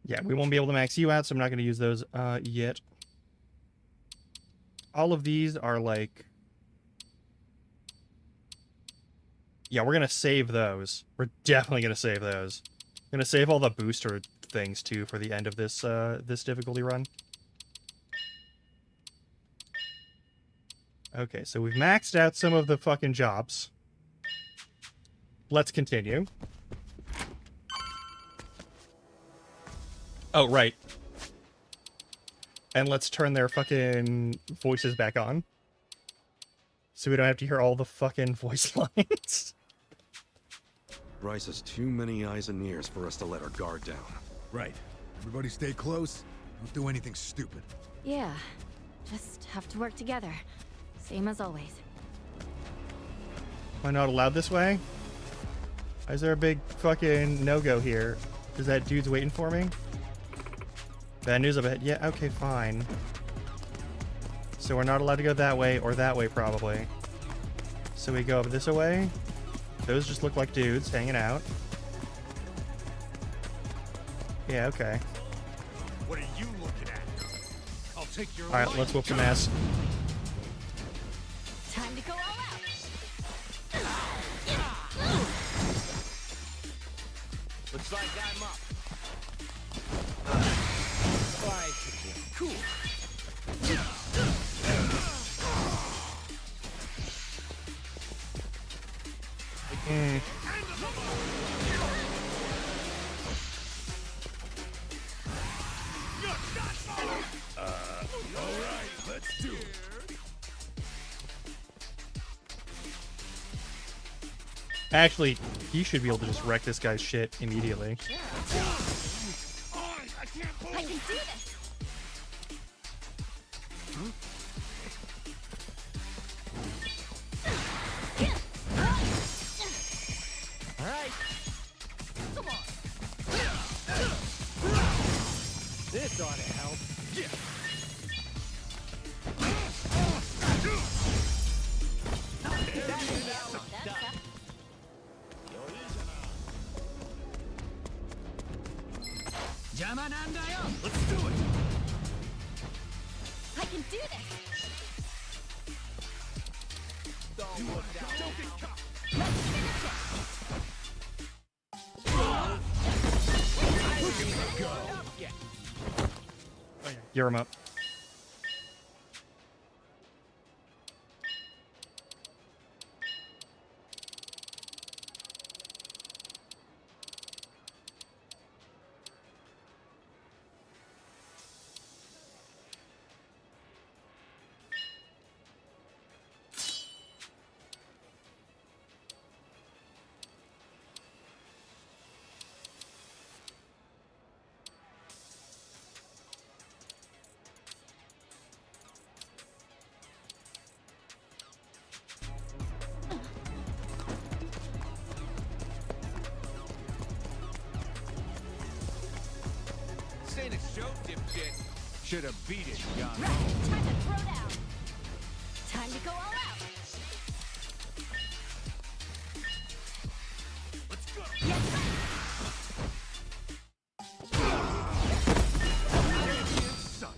Yeah, we won't be able to max you out, so I'm not going to use those yet. All of these are like... Yeah, we're going to save those. We're definitely going to save those. I'm going to save all the booster things, too, for the end of this, this difficulty run. Okay, so we've maxed out some of the fucking jobs. Let's continue. Oh, right. And let's turn their fucking voices back on. So we don't have to hear all the fucking voice lines.
Bryce has too many eyes and ears for us to let our guard down.
Right. Everybody stay close. Don't do anything stupid.
Yeah, just have to work together. Same as always.
Am I not allowed this way? Why is there a big fucking no-go here? Is that dude's waiting for me? Bad news up ahead. Yeah, okay, fine. So we're not allowed to go that way or that way, probably. So we go up this way. Those just look like dudes hanging out. Yeah, okay.
What are you looking at? I'll take your
Alright, let's whoop some ass.
Time to go all out.
Looks like I'm up. Cool.
Alright, let's do it.
Actually, he should be able to just wreck this guy's shit immediately.
I can do this.
All right.
Come on.
This ought to help.
Let's do it!
I can do this.
Don't get caught!
Let's finish it.
Go!
Gear him up.
This ain't a show, dipshit. Should have beat it, John.
Right, time to throw down. Time to go all out.
Let's go!
Yes,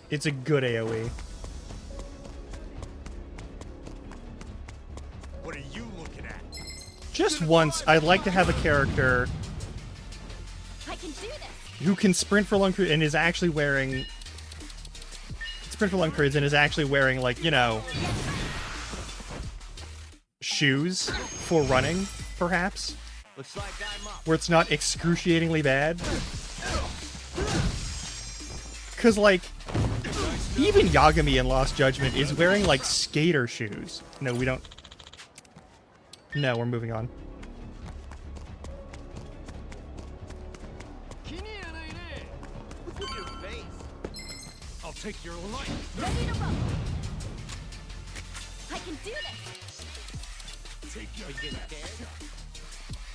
It's a good AoE.
What are you looking at?
Just once, I'd like to have a character
I can do this.
who can sprint for long periods and is actually wearing like, you know, shoes for running, perhaps,
Looks like I'm up.
where it's not excruciatingly bad. Cause like, even Yagami in Lost Judgment is wearing like skater shoes. No, we don't. No, we're moving on.
Look at your face. I'll take your life.
Ready to roll. I can do this.
Take your best shot.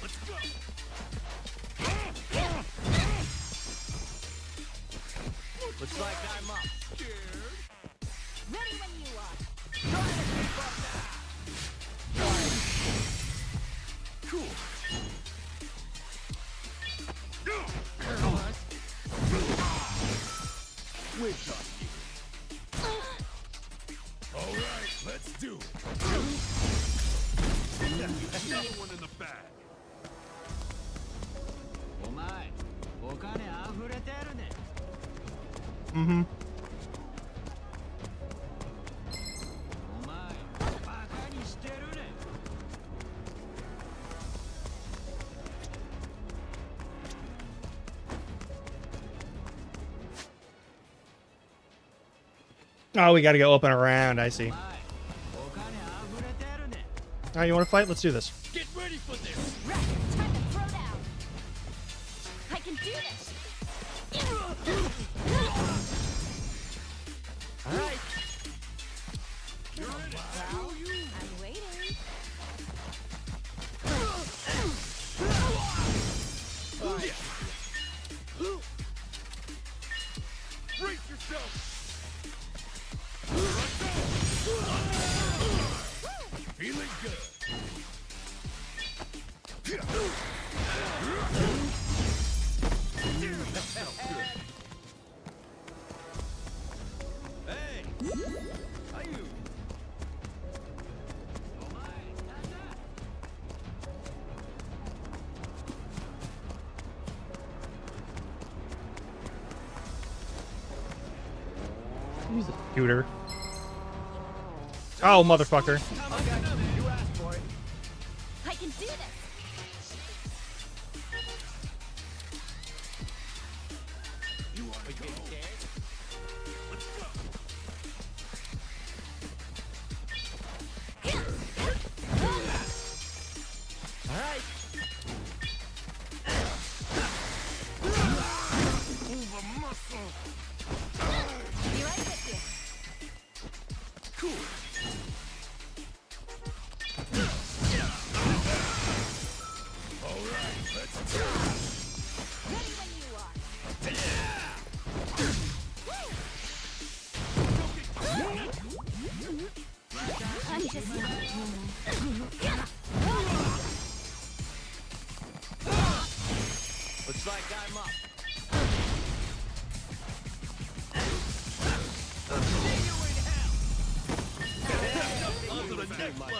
Let's go!
Looks like I'm up.
Ready when you are.
Cool. Wake up.
All right, let's do it. Another one in the bag.
Mm-hmm. Oh, we gotta go up and around, I see. Oh, you wanna fight? Let's do this.
Get ready for this.
Right, time to throw down. I can do this.
All right.
You're I'm waiting.
Brace yourself.
Feeling good.
That felt good. Hey, how you?
He's a shooter. Oh, motherfucker.
You asked for it.
I can do this.
You want to go? Let's go.
All right.
I'm just not
Looks like I'm up.
On to the next level.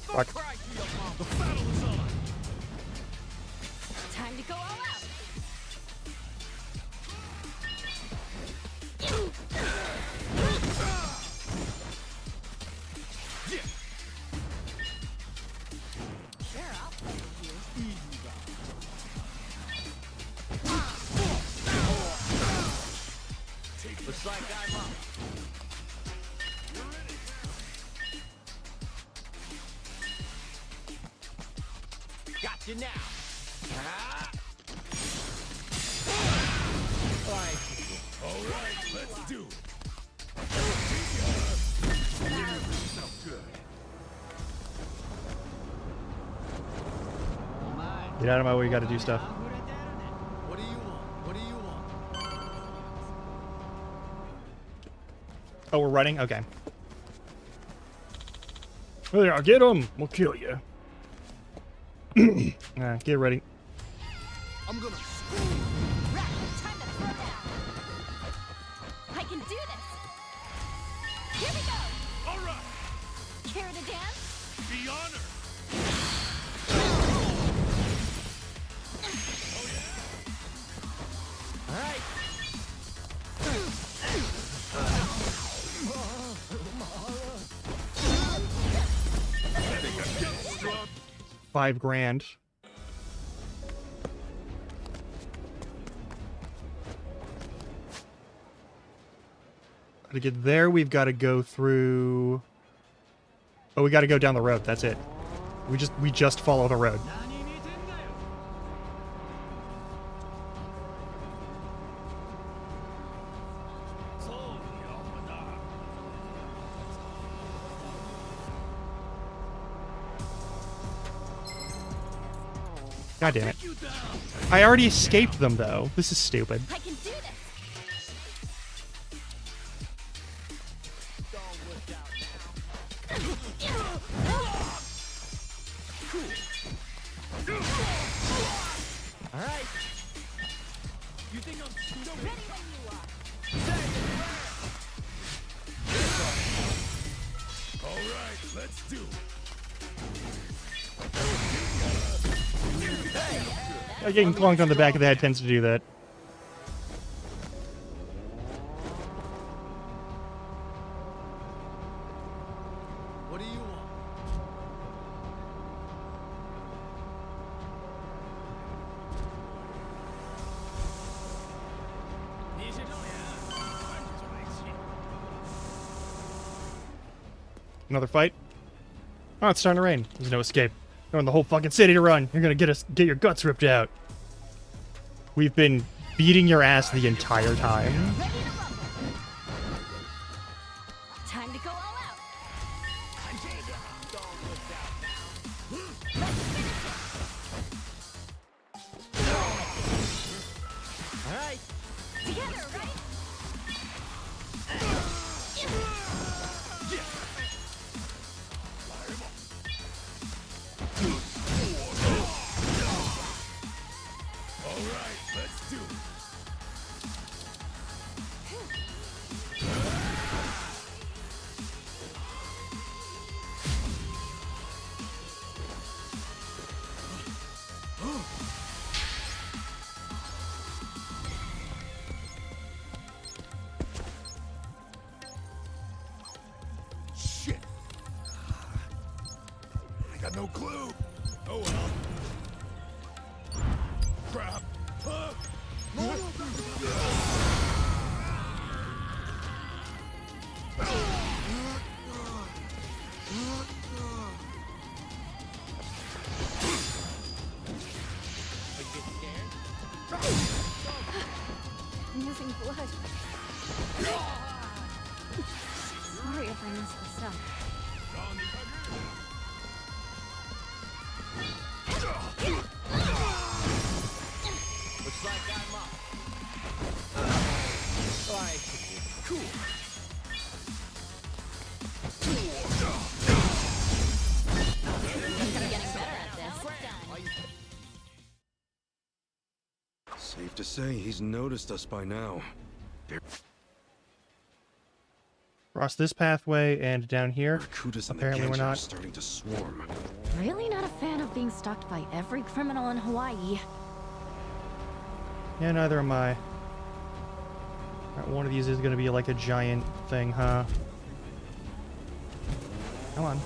Fuck.
The battle is on.
time to go all out. Sure, I'll play with you.
Looks like I'm up. Got you now.
All right, let's do it.
Get out of my way, you gotta do stuff.
What do you want? What do you want?
Oh, we're running? Okay. Well, yeah, get him! We'll kill you. Get ready.
I'm gonna
Right, time to throw down. I can do this. Here we go.
All right,
Care to dance?
be honored.
All right.
5 grand. To get there, we've got to go through. Oh, we got to go down the road. That's it. We just follow the road. God damn it. I already escaped them, though. This is stupid.
I can do this.
All right.
You think I'm stupid?
Ready when you are.
All right, let's do it.
Getting clunked on the back of the head tends to do that.
What do you want?
Another fight? Oh, it's starting to rain. There's no escape. You're in the whole fucking city to run. You're gonna get your guts ripped out. We've been beating your ass the entire time.
Time to go all out.
All right.
Together, right?
All right, let's do it. Shit. I got no clue. Oh well. Crap. Huh?
to say he's noticed us by now.
Cross this pathway and down here.
Barracudas and
Apparently
the
we're
Genji are
not.
starting to swarm.
Really not a fan of being stalked by every criminal in Hawaii.
Yeah, neither am I. Alright, one of these is gonna be like a giant thing, huh? Come on.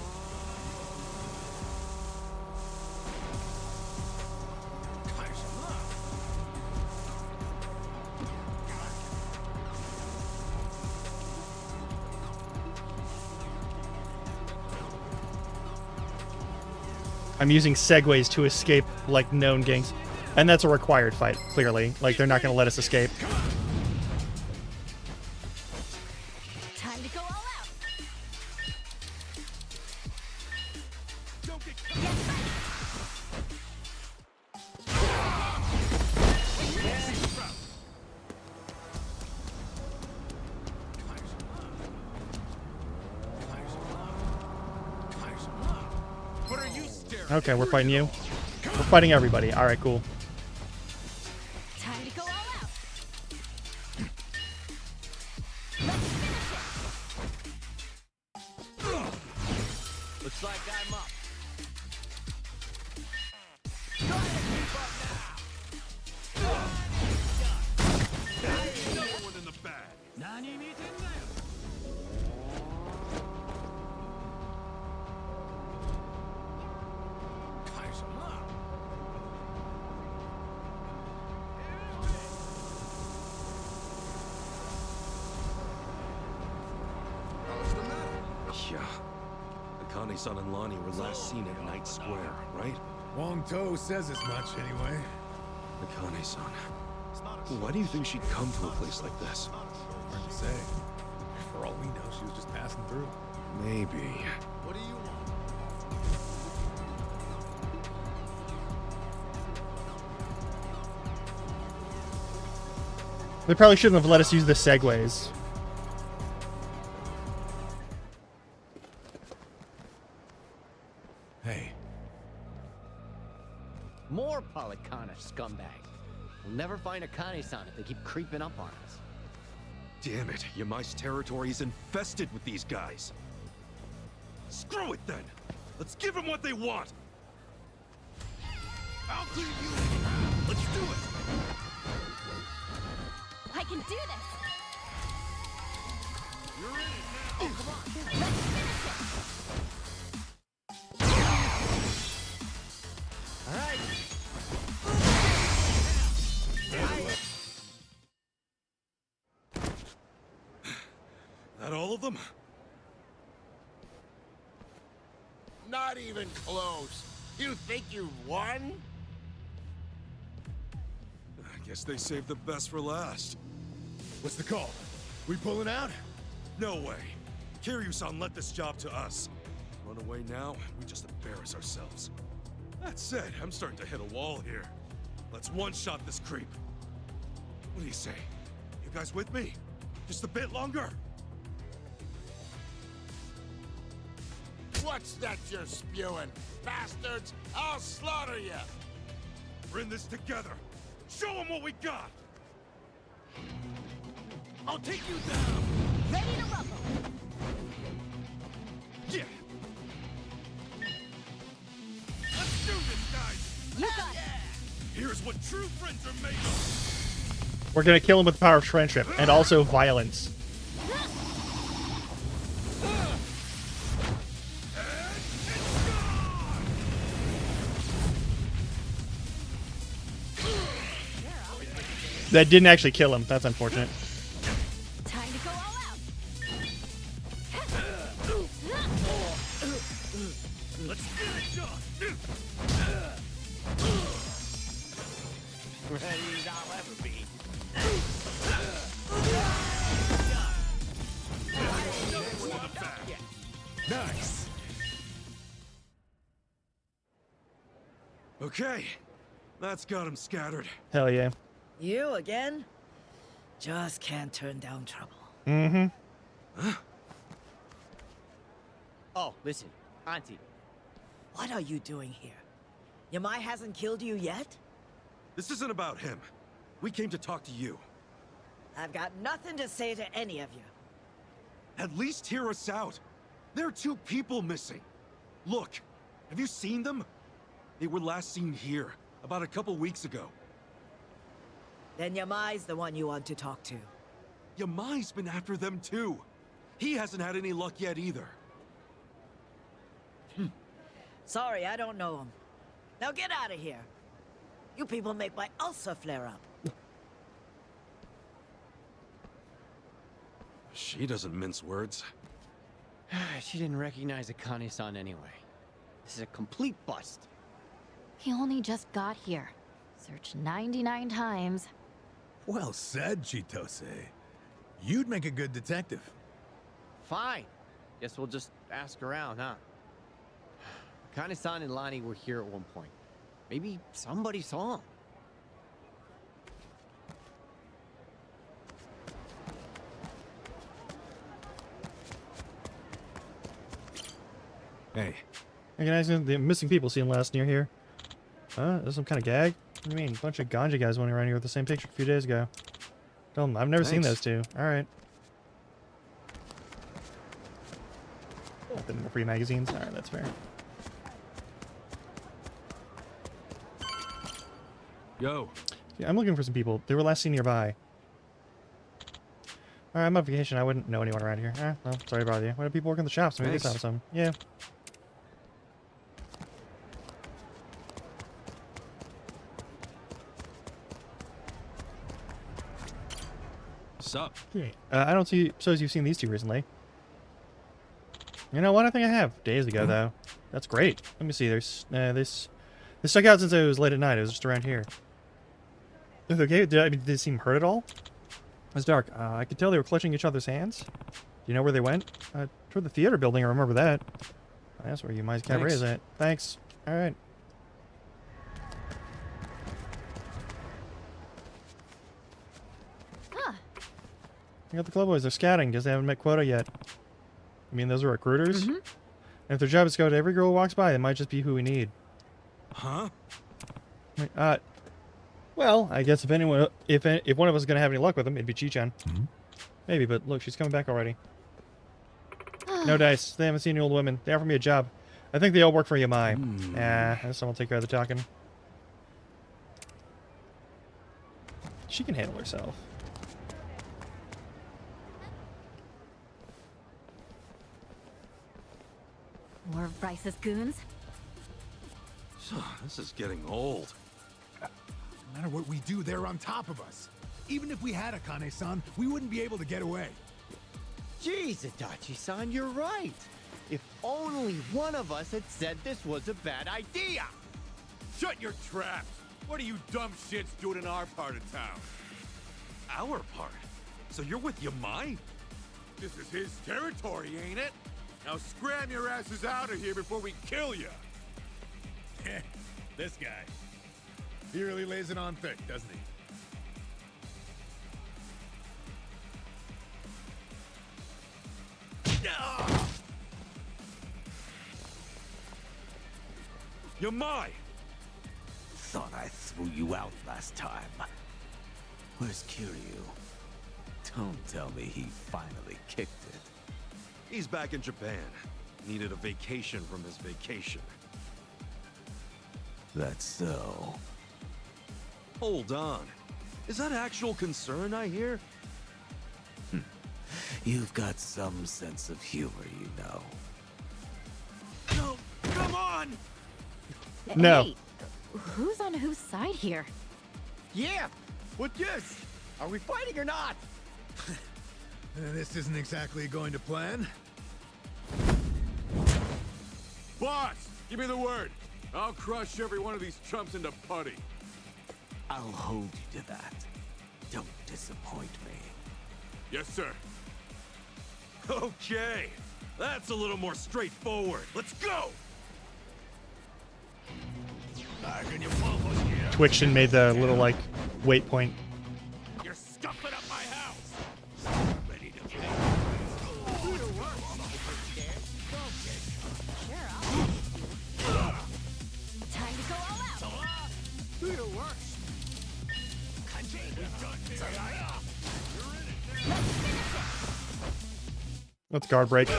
I'm using segways to escape, like, known gangs. And that's a required fight, clearly. Like, they're not gonna let us escape.
Time to go all out.
What are you staring?
Okay, we're fighting you. We're fighting everybody. Alright, cool.
Time to go all out.
Looks like I'm up.
Another one in the bag.
Yeah. Akane-san and Lonnie were last seen at Night Square, right?
Wong To says as much, anyway.
Akane-san. Why do you think she'd come to a place like this?
Hard to say. For all we know, she was just passing through.
Maybe.
What do you want?
They probably shouldn't have let us use the segways.
Hey.
More Polycana scumbag. We'll never find Akane-san if they keep creeping up on us.
Damn it, Yamai's territory is infested with these guys. Screw it then! Let's give them what they want!
I'll clear you. Let's do it.
I can do this.
You're in it now.
Oh, come on. Let's finish it.
All right.
That all of them?
Not even close. You think you've won?
I guess they saved the best for last.
What's the call? We pulling out?
No way. Kiryu-san let this job to us. Run away now, we just embarrass ourselves. That said, I'm starting to hit a wall here. Let's one-shot this creep. What do you say? You guys with me? Just a bit longer?
What's that you're spewing? Bastards! I'll slaughter you!
We're in this together. Show them what we got!
I'll take you down!
Ready to rumble.
Yeah!
Let's do this, guys!
You got it.
Here's what true friends are made of!
We're gonna kill him with the power of friendship and also violence. That didn't actually kill him. That's unfortunate.
Time to go all out.
Let's get it done!
Ready as I'll ever be.
Nice.
Okay. That's got him scattered.
Hell yeah.
You again? Just can't turn down trouble.
Mm-hmm.
Huh?
Oh, listen, Auntie.
What are you doing here? Yamai hasn't killed you yet?
This isn't about him. We came to talk to you.
I've got nothing to say to any of you.
At least hear us out. There are 2 people missing. Look, have you seen them? They were last seen here, about a couple weeks ago.
Then Yamai's the one you want to talk to.
Yamai's been after them too. He hasn't had any luck yet either.
Sorry, I don't know him. Now get out of here. You people make my ulcer flare up.
She doesn't mince words.
She didn't recognize Akane-san anyway. This is a complete bust.
He only just got here. Searched 99 times.
Well said, Chitose. You'd make a good detective.
Fine. Guess we'll just ask around, huh? Akane-san and Lani were here at one point. Maybe somebody saw him.
Hey.
Recognizing the missing people seen last near here. There's some kind of gag? What do you mean? A bunch of ganja guys went around here with the same picture a few days ago. Tell them, I've never seen those two. Alright. Nothing more free magazines? Alright, that's fair.
Yo.
Yeah, I'm looking for some people. They were last seen nearby. Alright, I'm on vacation. I wouldn't know anyone around here. Well, sorry to bother you. Why do people work in the shops? Maybe they saw some. Yeah.
Sup?
I don't suppose you've seen these two recently. You know what? I think I have. Days ago, though. That's great. Let me see. There's this stuck out since it was late at night. It was just around here. They're okay? Did they seem hurt at all? It's dark. I could tell they were clutching each other's hands. Do you know where they went? Toward the theater building. I remember that. That's where Yamai's cabaret is at. Thanks. All right. I got the club boys. They're scouting because they haven't met quota yet. I mean, those are recruiters. And if their job is to scout every girl who walks by, they might just be who we need.
Huh?
Well, I guess if one of us is gonna have any luck with them, it'd be Chi-chan. Maybe, but look, she's coming back already. No dice. They haven't seen any old women. They offered me a job. I think they all work for Yamai. I guess someone will take care of the talking. She can handle herself.
More of Bryce's goons?
This is getting old.
No matter what we do, they're on top of us. Even if we had Akane-san, we wouldn't be able to get away.
Jeez, Adachi-san, you're right. If only one of us had said this was a bad idea.
Shut your traps! What are you dumb shits doing in our part of town?
Our part? So you're with Yamai?
This is his territory, ain't it? Now scram your asses out of here before we kill you!
This guy. He really lays it on thick, doesn't he?
Yamai!
Thought I threw you out last time. Where's Kiryu? Don't tell me he finally kicked it.
He's back in Japan. Needed a vacation from his vacation.
That's so.
Hold on. Is that actual concern I hear?
You've got some sense of humor, you know.
No, come on!
No.
Hey, who's on whose side here?
Yeah, what this? Are we fighting or not?
This isn't exactly going to plan.
Boss, give me the word. I'll crush every one of these chumps into putty.
I'll hold you to that. Don't disappoint me.
Yes, sir.
Okay. That's a little more straightforward. Let's go!
Twitched and made the little, like, wait point.
You're scuffing up my house! Ready to play?
Time to go all out.
Do your worst. Kanji.
Let's guard break.
All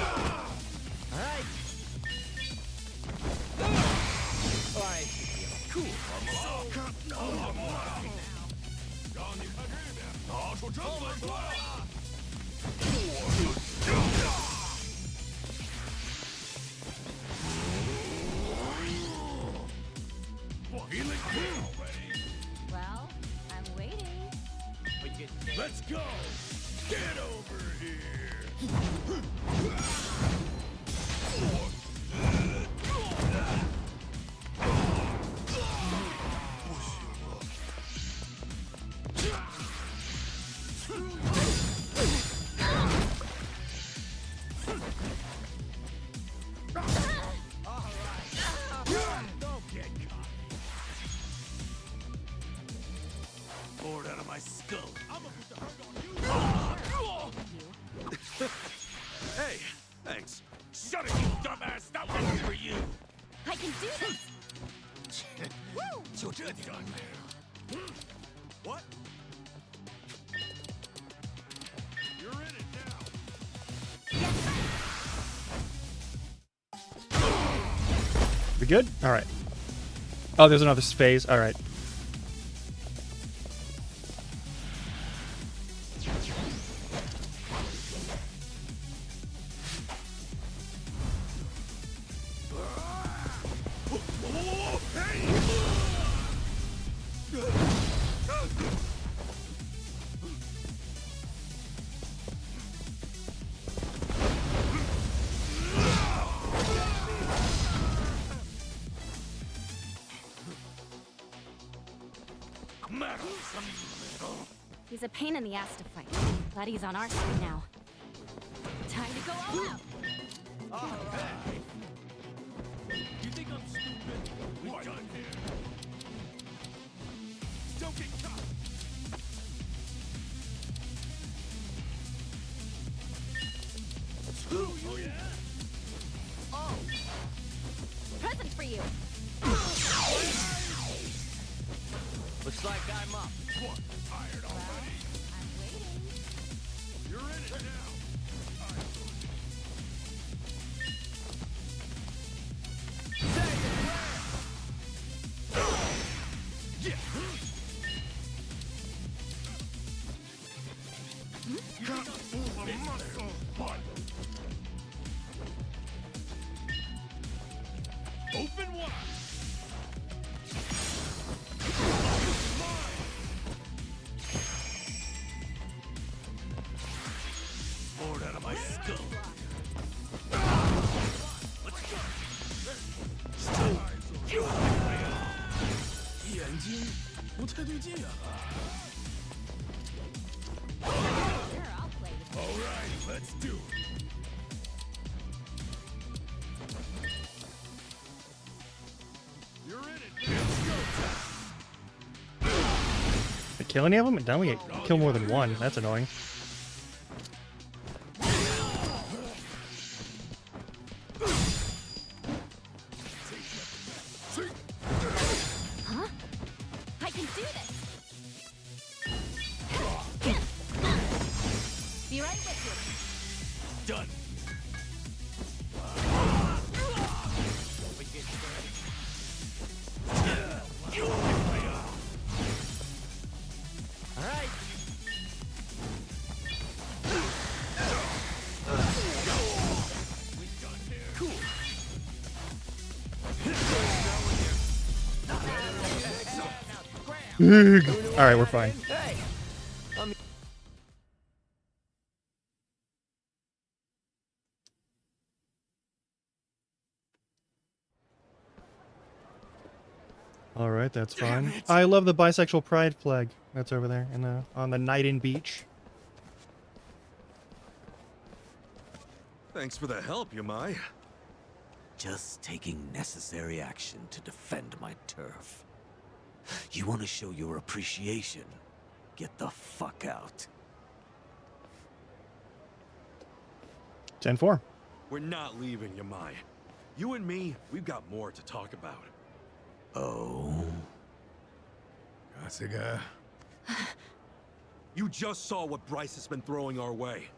right. Cool.
Well, I'm waiting.
Let's go! Get over here!
Don't get caught. Bored out of my skull. I'm gonna put the hurt on you.
Hey, thanks.
Shut it, you dumbass! That wasn't for you!
I can do this! Woo!
就这点儿。What? You're in it now.
We good? All right. Oh, there's another phase. All right.
He's a pain in the ass to fight. Glad he's on our side now. Time to go all out!
Alright. You think I'm stupid? We're done here. Don't get caught. Oh, yeah?
Oh! Present for you!
Looks like I'm up.
What? Tired already?
I'm waiting.
You're in it now. Open wide. Bored out of my skull. Let's go.
眼睛不太对劲啊。
Sure, I'll play with you.
All right, let's do it. You're in it. Let's go.
Did I kill any of them? Now we get kill more than one. That's annoying.
Huh? I can do this! Be right with you.
Done.
All right.
Cool.
All right, we're fine.
Hey.
All right, that's fine. I love the bisexual pride flag. That's over there in the on the Nightin beach.
Thanks for the help, Yamai.
Just taking necessary action to defend my turf. You want to show your appreciation? Get the fuck out.
10-4.
We're not leaving, Yamai. You and me, we've got more to talk about.
Oh?
Kasuga.
You just saw what Bryce has been throwing our way.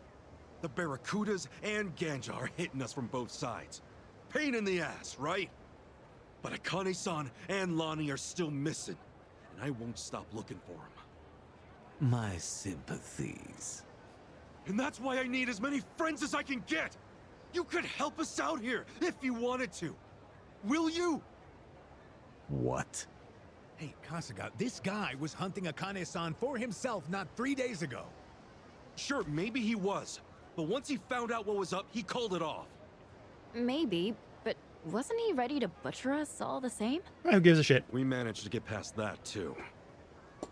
The Barracudas and Ganja are hitting us from both sides. Pain in the ass, right? But Akane-san and Lonnie are still missing, and I won't stop looking for them.
My sympathies.
And that's why I need as many friends as I can get! You could help us out here, if you wanted to. Will you?
What?
Hey, Kasuga, this guy was hunting Akane-san for himself not 3 days ago.
Sure, maybe he was. But once he found out what was up, he called it off.
Maybe, but wasn't he ready to butcher us all the same?
Who gives a shit?
We managed to get past that, too.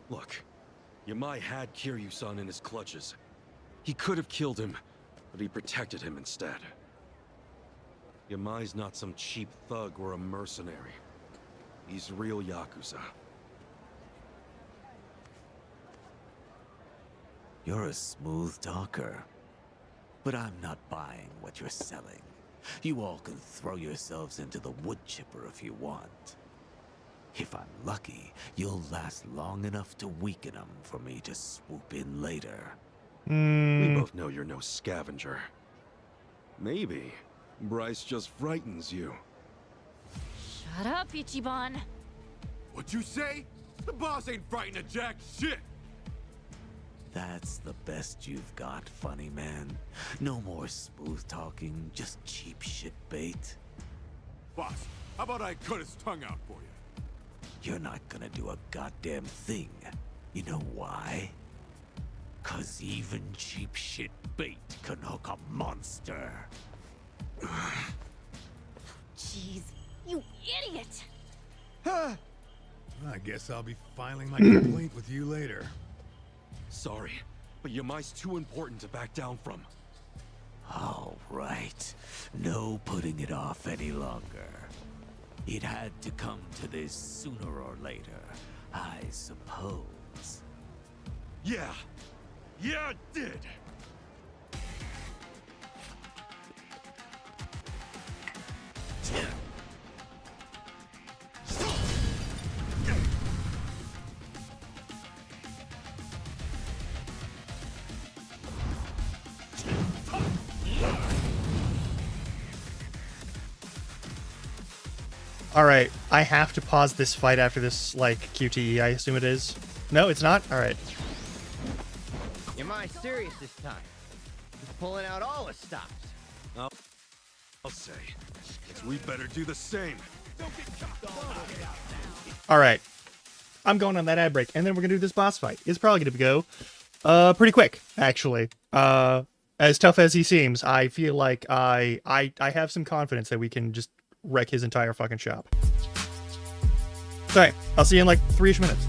Look, Yamai had Kiryu-san in his clutches. He could have killed him, but he protected him instead. Yamai's not some cheap thug or a mercenary. He's real Yakuza.
You're a smooth talker. But I'm not buying what you're selling. You all can throw yourselves into the wood chipper if you want. If I'm lucky, you'll last long enough to weaken them for me to swoop in later.
We both know you're no scavenger. Maybe Bryce just frightens you.
Shut up, Ichiban.
What'd you say? The boss ain't frightened of jack shit!
That's the best you've got, funny man. No more smooth talking, just cheap shit bait.
Boss, how about I cut his tongue out for you?
You're not gonna do a goddamn thing. You know why? 'Cause even cheap shit bait can hook a monster.
Jeez, you idiot!
I guess I'll be filing my complaint with you later.
Sorry, but Yamai's too important to back down from.
All right. No putting it off any longer. It had to come to this sooner or later, I suppose.
Yeah. Yeah, it did!
Alright, I have to pause this fight after this, like, QTE, I assume it is. No, it's not? Alright.
Am I serious this time? He's pulling out all his stops.
I'll say. Guess we better do the same.
Alright. I'm going on that ad break, and then we're gonna do this boss fight. It's probably gonna go, pretty quick, actually. As tough as he seems, I feel like I have some confidence that we can just wreck his entire fucking shop. Alright, I'll see you in like 3-ish minutes.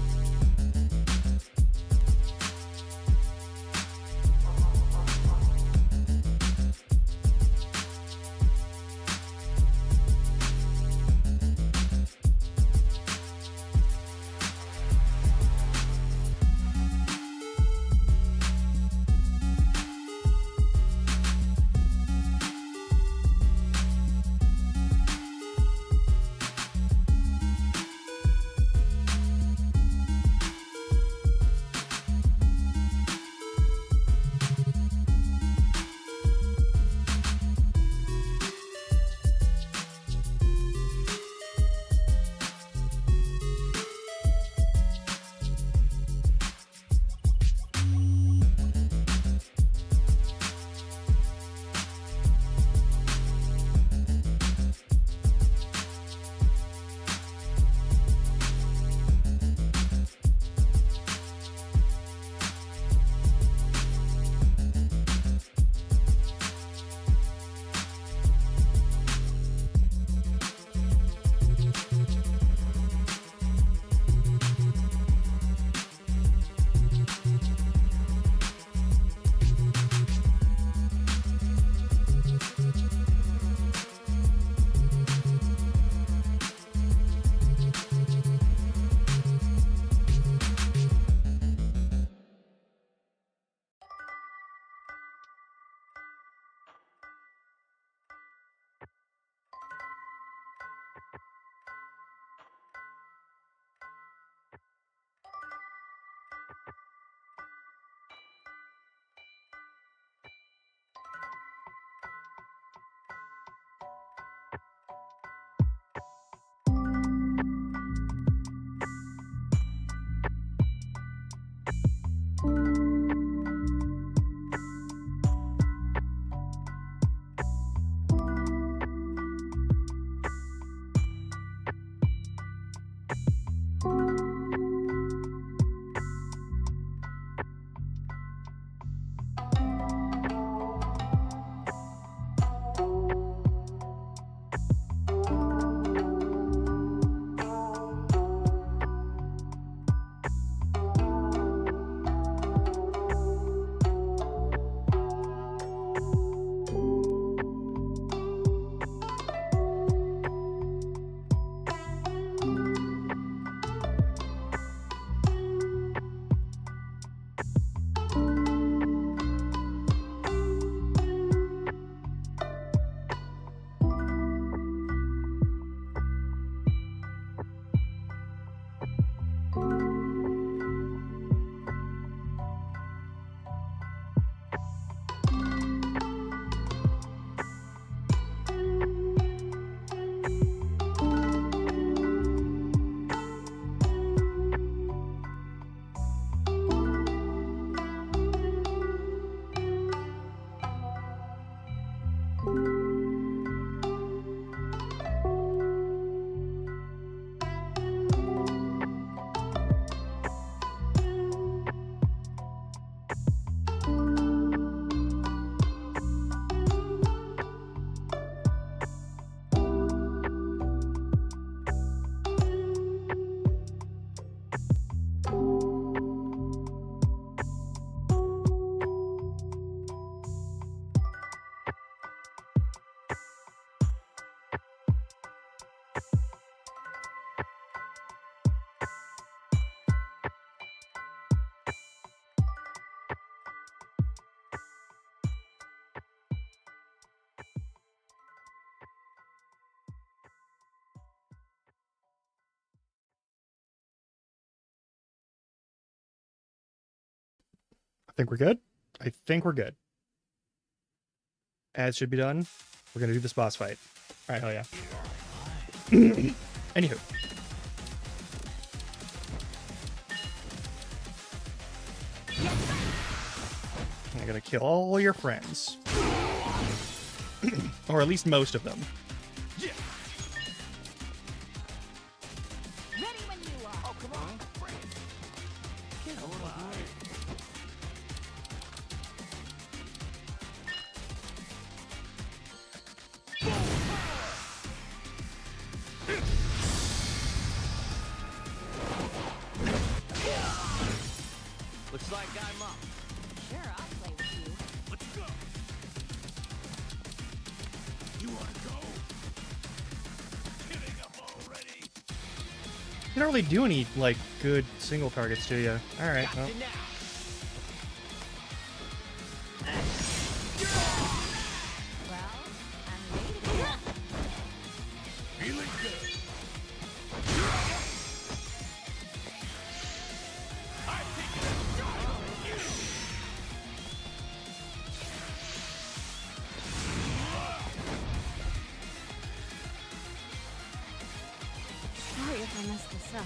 Think we're good? I think we're good. Ads should be done. We're gonna do this boss fight. Alright, hell yeah. Anywho. I gotta kill all your friends. Or at least most of them.
Ready when you are. Oh, come on.
Looks like I'm up.
Sure, I'll play with you.
Let's go. You want to go? Getting up already.
You don't really do any, like, good single targets, do you? Alright, well.
Feeling good.
Sorry if I messed this up.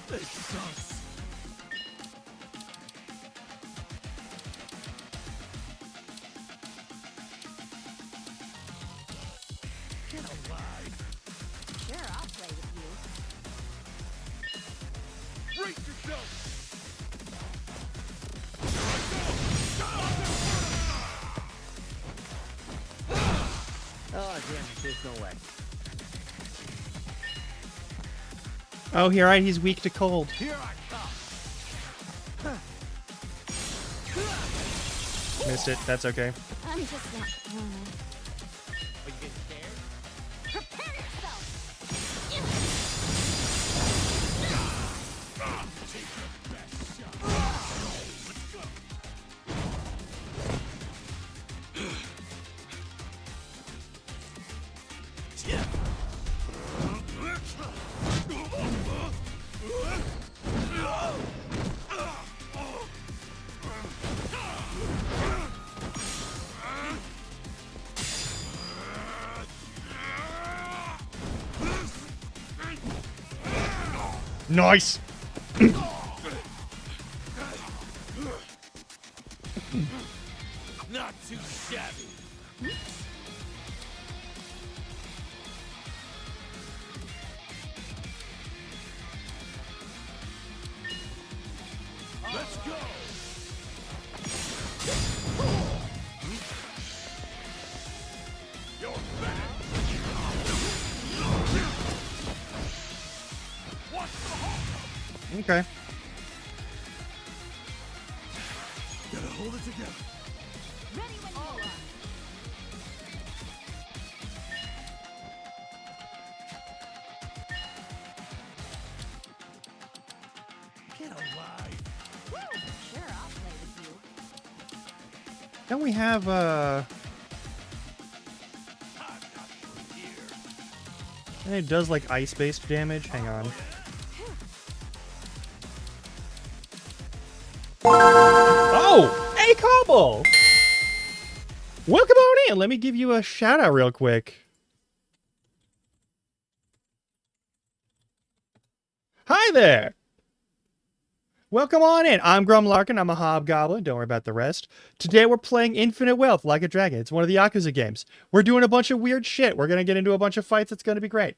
This sucks. Get alive.
Sure, I'll play with you.
Brace yourself. Oh, damn it, there's no way.
Oh, here, right, he's weak to cold.
Here I come.
Missed it, that's okay.
I'm just not feeling it.
Are you getting scared?
Prepare yourself!
Take the best shot. Let's go. Yeah.
Nice!
Not too shabby. Let's go. You're back. Watch the hole.
Okay.
Gotta hold it together.
Ready when you are.
Get alive.
Woo! Sure, I'll play with you.
Don't we have, And it does, like, ice-based damage? Hang on. Oh! Hey, Cobble! Welcome on in! Let me give you a shout-out real quick. Hi there! Welcome on in. I'm Grum Larkin. I'm a hobgoblin. Don't worry about the rest. Today we're playing Infinite Wealth Like a Dragon. It's one of the Yakuza games. We're doing a bunch of weird shit. We're going to get into a bunch of fights. It's going to be great.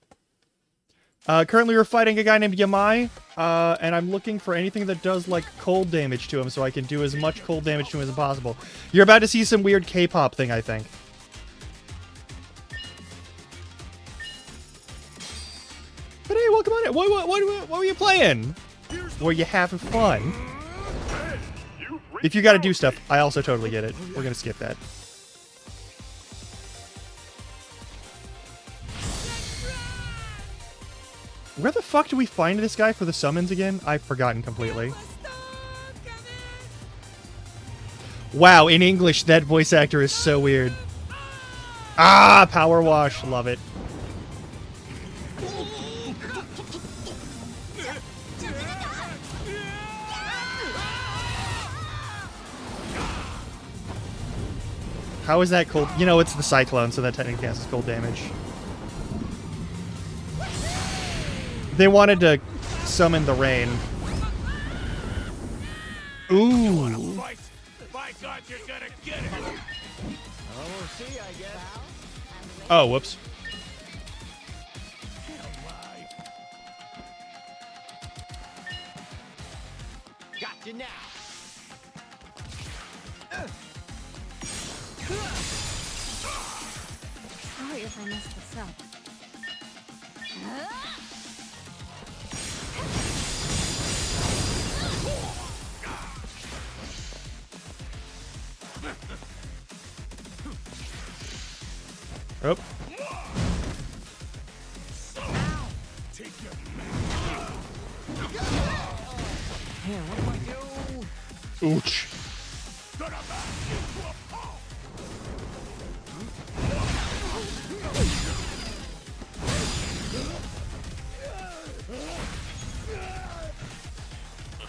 Currently we're fighting a guy named Yamai, and I'm looking for anything that does, like, cold damage to him so I can do as much cold damage to him as possible. You're about to see some weird K-pop thing, I think. But hey, welcome on in. What were you playing? Were you having fun? If you gotta do stuff, I also totally get it. We're gonna skip that. Where the fuck do we find this guy for the summons again? I've forgotten completely. Wow, in English, that voice actor is so weird. Ah, power wash. Love it. How is that cold? You know, it's the cyclone, so that technically counts as cold damage. They wanted to summon the rain. Ooh.
By God, you're gonna get it.
Oh, we'll see, I guess.
Oh, whoops.
Got you now.
Sorry if I messed this up.
Oh.
Man, what do I do?
Ouch.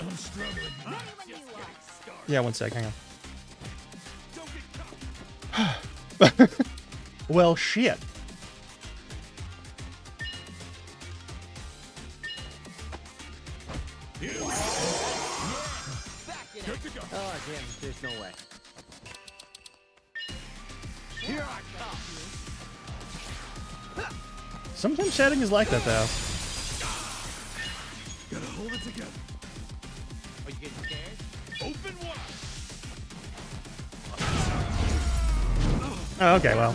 I'm struggling.
Yeah, one sec, hang on. Well, shit.
Oh, damn, there's no way. Here I come.
Sometimes chatting is like that, though.
Gotta hold it together.
Are you getting scared?
Open wide.
Oh, okay, well.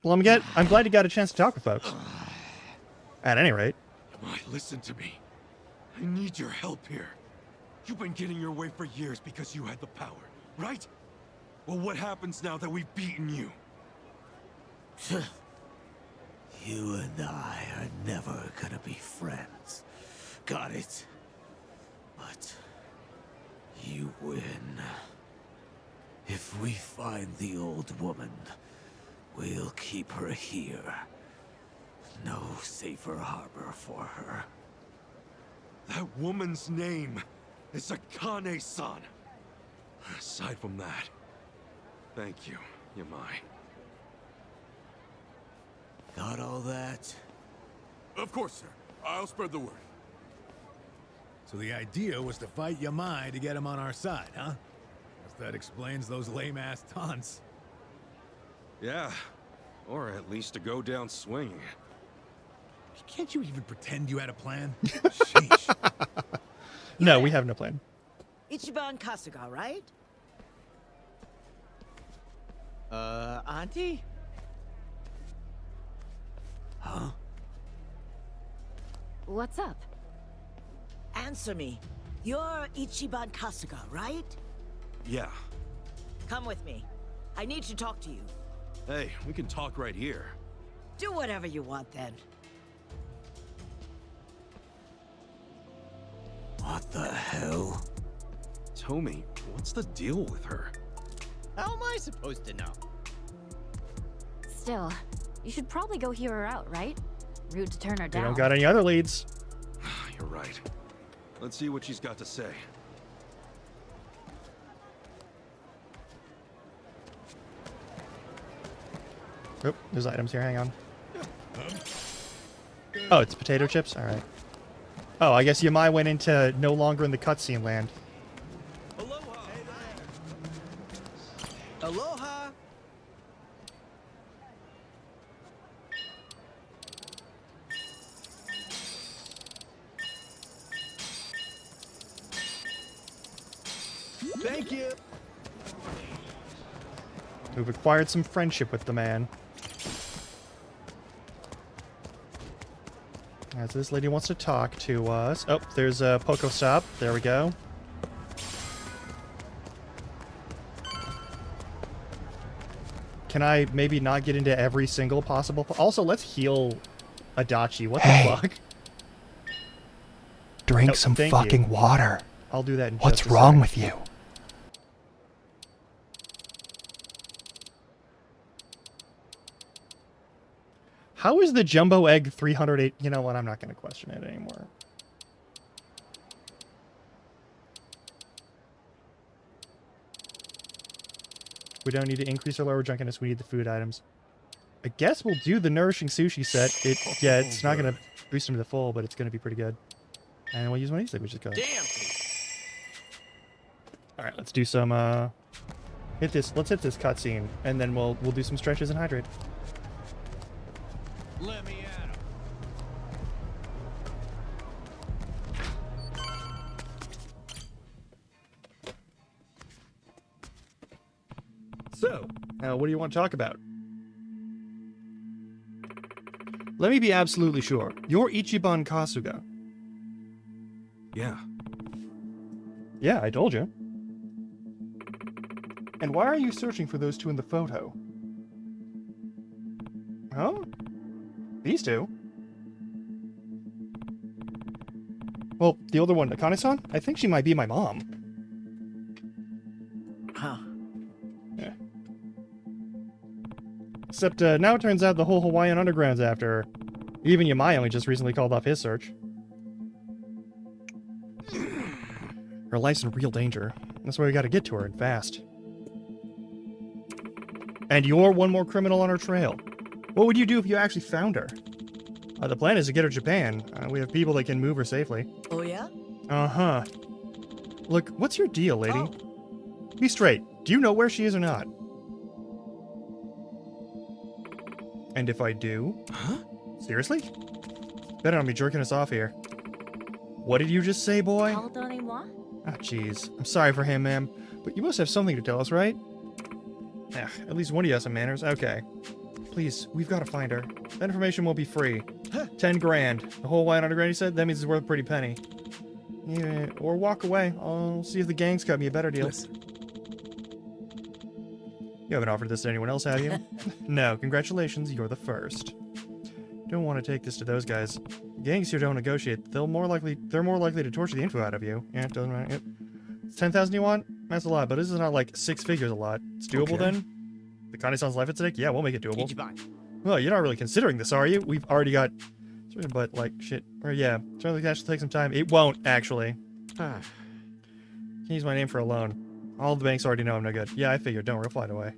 Well, I'm glad you got a chance to talk with folks. At any rate.
Yamai, listen to me. I need your help here. You've been getting your way for years because you had the power, right? Well, what happens now that we've beaten you?
You and I are never gonna be friends. Got it? But you win. If we find the old woman, we'll keep her here. No safer harbor for her.
That woman's name is Akane-san. Aside from that, thank you, Yamai.
Got all that?
Of course, sir. I'll spread the word.
So the idea was to fight Yamai to get him on our side, huh? Guess that explains those lame-ass taunts.
Yeah, or at least to go down swinging.
Can't you even pretend you had a plan?
No, we have no plan.
Ichiban Kasuga, right?
Auntie?
Huh?
What's up?
Answer me. You're Ichiban Kasuga, right?
Yeah.
Come with me. I need to talk to you.
Hey, we can talk right here.
Do whatever you want then.
What the hell?
Tommy, what's the deal with her?
How am I supposed to know?
Still, you should probably go hear her out, right? Rude to turn her
We
down.
don't got any other leads.
You're right. Let's see what she's got to say.
Oh, there's items here. Hang on. Oh, it's potato chips? Alright. Oh, I guess Yamai went into no longer in the cutscene land.
Aloha! Thank you!
We've acquired some friendship with the man. As this lady wants to talk to us. Oh, there's a Pokestop. There we go. Can I maybe not get into every single possible... Also, let's heal Adachi. What the fuck?
Drink
Nope,
some
thank
fucking
you.
water.
I'll do that in
What's
just a
wrong
sec.
with you?
How is the jumbo egg 308? You know what? I'm not going to question it anymore. We don't need to increase or lower drunkenness. We need the food items. I guess we'll do the nourishing sushi set. Yeah, it's not going to boost him to the full, but it's going to be pretty good. And we'll use one of these, which is good.
Damn.
All right, let's do some. Hit this. Let's hit this cutscene, and then we'll do some stretches and hydrate.
Let me at him.
So, what do you want to talk about? Let me be absolutely sure. You're Ichiban Kasuga.
Yeah.
Yeah, I told you. And why are you searching for those two in the photo? Huh? These two? Well, the older one, Akane-san? I think she might be my mom.
Huh.
Yeah. Except, now it turns out the whole Hawaiian Underground's after her. Even Yamai only just recently called off his search. Her life's in real danger. That's why we gotta get to her, and fast. And you're one more criminal on her trail. What would you do if you actually found her? The plan is to get her to Japan. We have people that can move her safely.
Oh, yeah?
Uh-huh. Look, what's your deal, lady? Be straight. Do you know where she is or not? And if I do?
Huh?
Seriously? Better not be jerking us off here. What did you just say, boy?
Pardonnez-moi?
Ah, jeez. I'm sorry for him, ma'am. But you must have something to tell us, right? At least one of you has some manners. Okay. Please, we've got to find her. That information won't be free. 10 grand. The whole Hawaiian Underground, you said? That means it's worth a pretty penny. Yeah, or walk away. I'll see if the gang's cut me a better deal.
Listen.
You haven't offered this to anyone else, have you? No, congratulations, you're the first. Don't want to take this to those guys. Gangs here don't negotiate. They're more likely to torture the info out of you. Yeah, it doesn't matter. Yep. It's 10,000 you want? That's a lot, but this is not like 6 figures a lot. It's doable then? The Kane-san's life at stake? Yeah, we'll make it doable. Well, you're not really considering this, are you? We've already got... But, like, shit. Or, yeah. Certainly that should take some time. It won't, actually. Can use my name for a loan. All the banks already know I'm no good. Yeah, I figured. Don't reply away.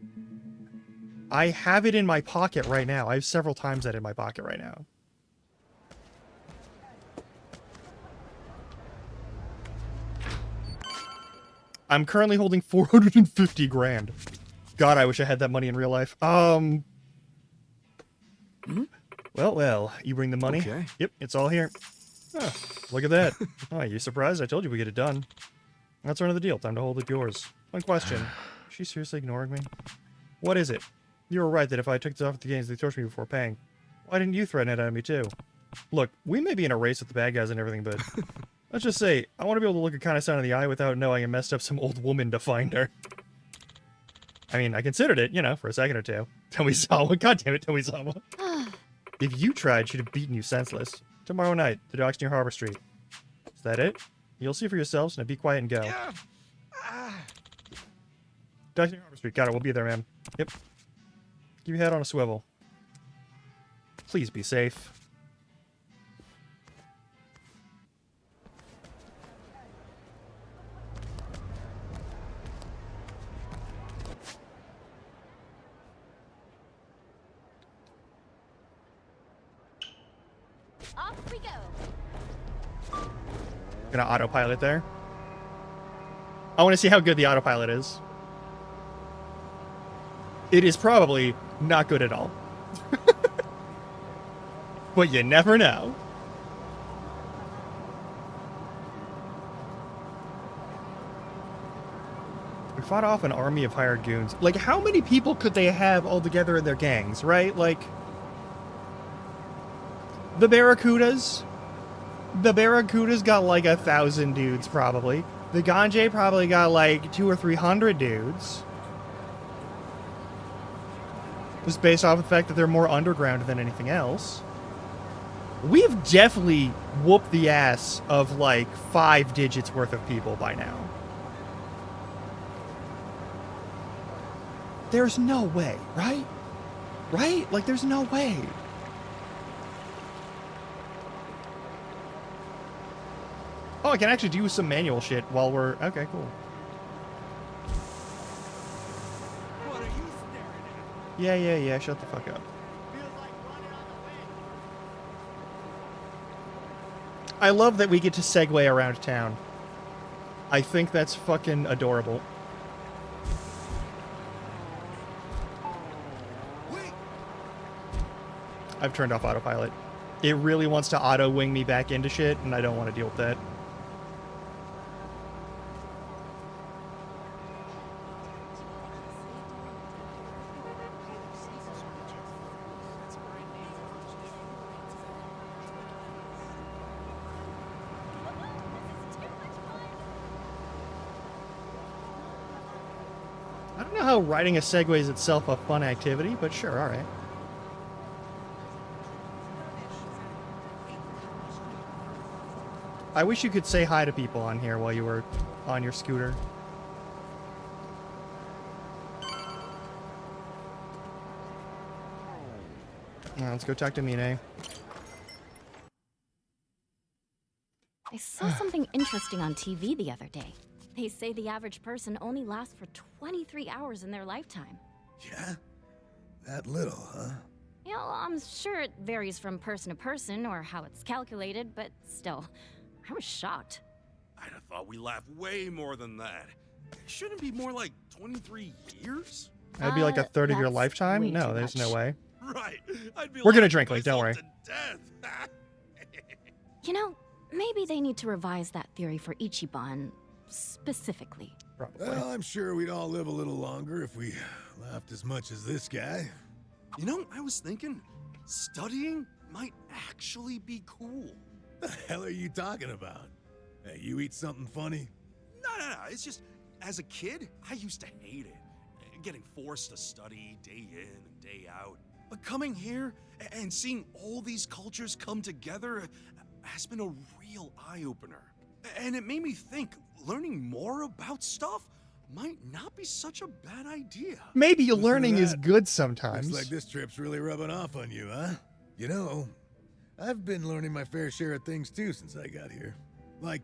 I have it in my pocket right now. I have several times that in my pocket right now. I'm currently holding 450 grand. God, I wish I had that money in real life. Well, you bring the money.
Okay.
Yep, it's all here. Oh, look at that. Oh, you surprised? I told you we get it done. That's another deal. Time to hold it yours. One question. Is she seriously ignoring me? What is it? You were right that if I took this off at the games, they'd torture me before paying. Why didn't you threaten it at me too? Look, we may be in a race with the bad guys and everything, but let's just say, I want to be able to look a Kane-san in the eye without knowing I messed up some old woman to find her. I mean, I considered it, you know, for a second or two. Tomisawa, goddammit, Tomisawa. If you tried, she'd have beaten you senseless. Tomorrow night, the docks near Harbor Street. Is that it? You'll see for yourselves, now be quiet and go. Docks near Harbor Street, got it, we'll be there, man. Yep. Keep your head on a swivel. Please be safe.
Off we go.
Gonna autopilot there. I want to see how good the autopilot is. It is probably not good at all. But you never know. We fought off an army of hired goons. Like, how many people could they have all together in their gangs, right? Like, the Barracudas. The Barracudas got like 1,000 dudes, probably. The Ganjay probably got like 200 or 300 dudes. Just based off the fact that they're more underground than anything else. We've definitely whooped the ass of like 5 digits worth of people by now. There's no way, right? Right? Like, there's no way. Oh, I can actually do some manual shit while we're... Okay, cool. Yeah, shut the fuck up. I love that we get to segue around town. I think that's fucking adorable. I've turned off autopilot. It really wants to auto-wing me back into shit, and I don't want to deal with that. I don't know how riding a Segway is itself a fun activity, but sure, alright. I wish you could say hi to people on here while you were on your scooter. Now, let's go talk to Mine.
I saw something interesting on TV the other day. They say the average person only lasts for 23 hours in their lifetime.
Yeah? That little, huh?
You know, I'm sure it varies from person to person or how it's calculated, but still, I was shocked.
I'd have thought we laughed way more than that. Shouldn't it be more like 23 years?
That'd be like a third of your
that's
lifetime?
way
No,
too
there's
much.
no way.
Right. I'd be
We're gonna
laughing
drink, Link, don't worry.
myself to death.
You know, maybe they need to revise that theory for Ichiban specifically.
Well, I'm sure we'd all live a little longer if we laughed as much as this guy.
You know, I was thinking, studying might actually be cool.
The hell are you talking about? Hey, you eat something funny?
No. It's just, as a kid, I used to hate it. Getting forced to study day in and day out. But coming here and seeing all these cultures come together has been a real eye-opener. And it made me think learning more about stuff might not be such a bad idea.
Maybe
Listen to
learning is
that.
good sometimes.
Looks like this trip's really rubbing off on you, huh? You know, I've been learning my fair share of things too since I got here. Like,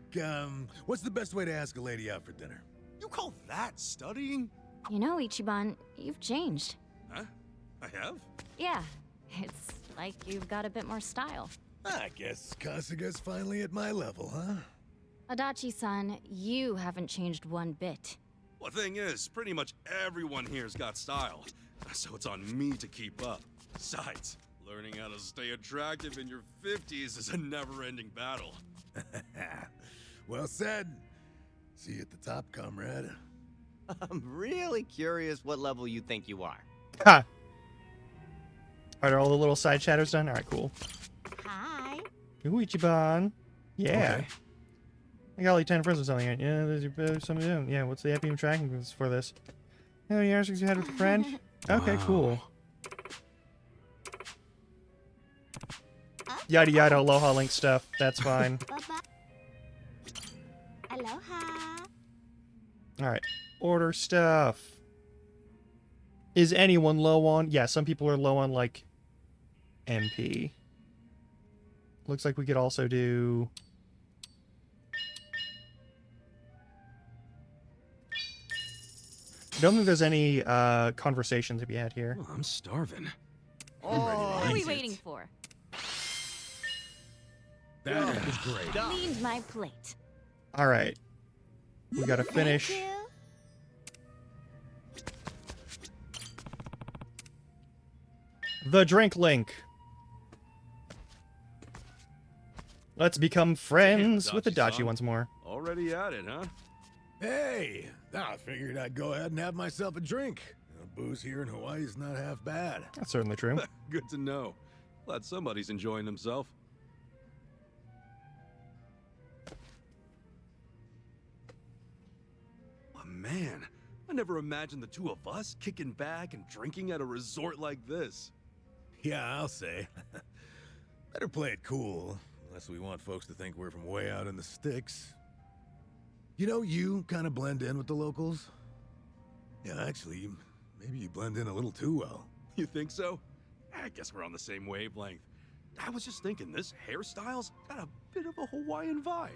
what's the best way to ask a lady out for dinner?
You call that studying?
You know, Ichiban, you've changed.
Huh? I have?
Yeah, it's like you've got a bit more style.
I guess Kasuga's finally at my level, huh?
Adachi-san, you haven't changed one bit.
Well, the thing is, pretty much everyone here's got style, so it's on me to keep up. Besides, learning how to stay attractive in your 50s is a never-ending battle.
Well said. See you at the top, comrade.
I'm really curious what level you think you are.
Ha! Are all the little side shadows done? Alright, cool.
Hi.
Ooh, Ichiban. Yeah.
Okay.
I got like 10 friends or something. Yeah, there's something. Yeah, what's the epi tracking for this? How many hours you had with a friend? Okay,
Wow.
cool. Yada yada, aloha link stuff. That's fine.
Aloha.
Alright. Order stuff. Is anyone low on? Yeah, some people are low on, like, MP. Looks like we could also do... I don't think there's any conversation to be had here.
Oh, I'm starving.
What are we waiting for?
That was great.
Cleaned my plate.
Alright. We gotta finish.
Thank you.
The drink link. Let's become friends with Adachi
Adachi-san.
once more.
Already at it, huh?
Hey, I figured I'd go ahead and have myself a drink. Booze here in Hawaii is not half bad.
That's certainly true.
Good to know. Glad somebody's enjoying himself. Oh, man, I never imagined the two of us kicking back and drinking at a resort like this.
Yeah, I'll say. Better play it cool, unless we want folks to think we're from way out in the sticks. You know, you kind of blend in with the locals. Yeah, actually, maybe you blend in a little too well.
You think so? I guess we're on the same wavelength. I was just thinking, this hairstyle's got a bit of a Hawaiian vibe.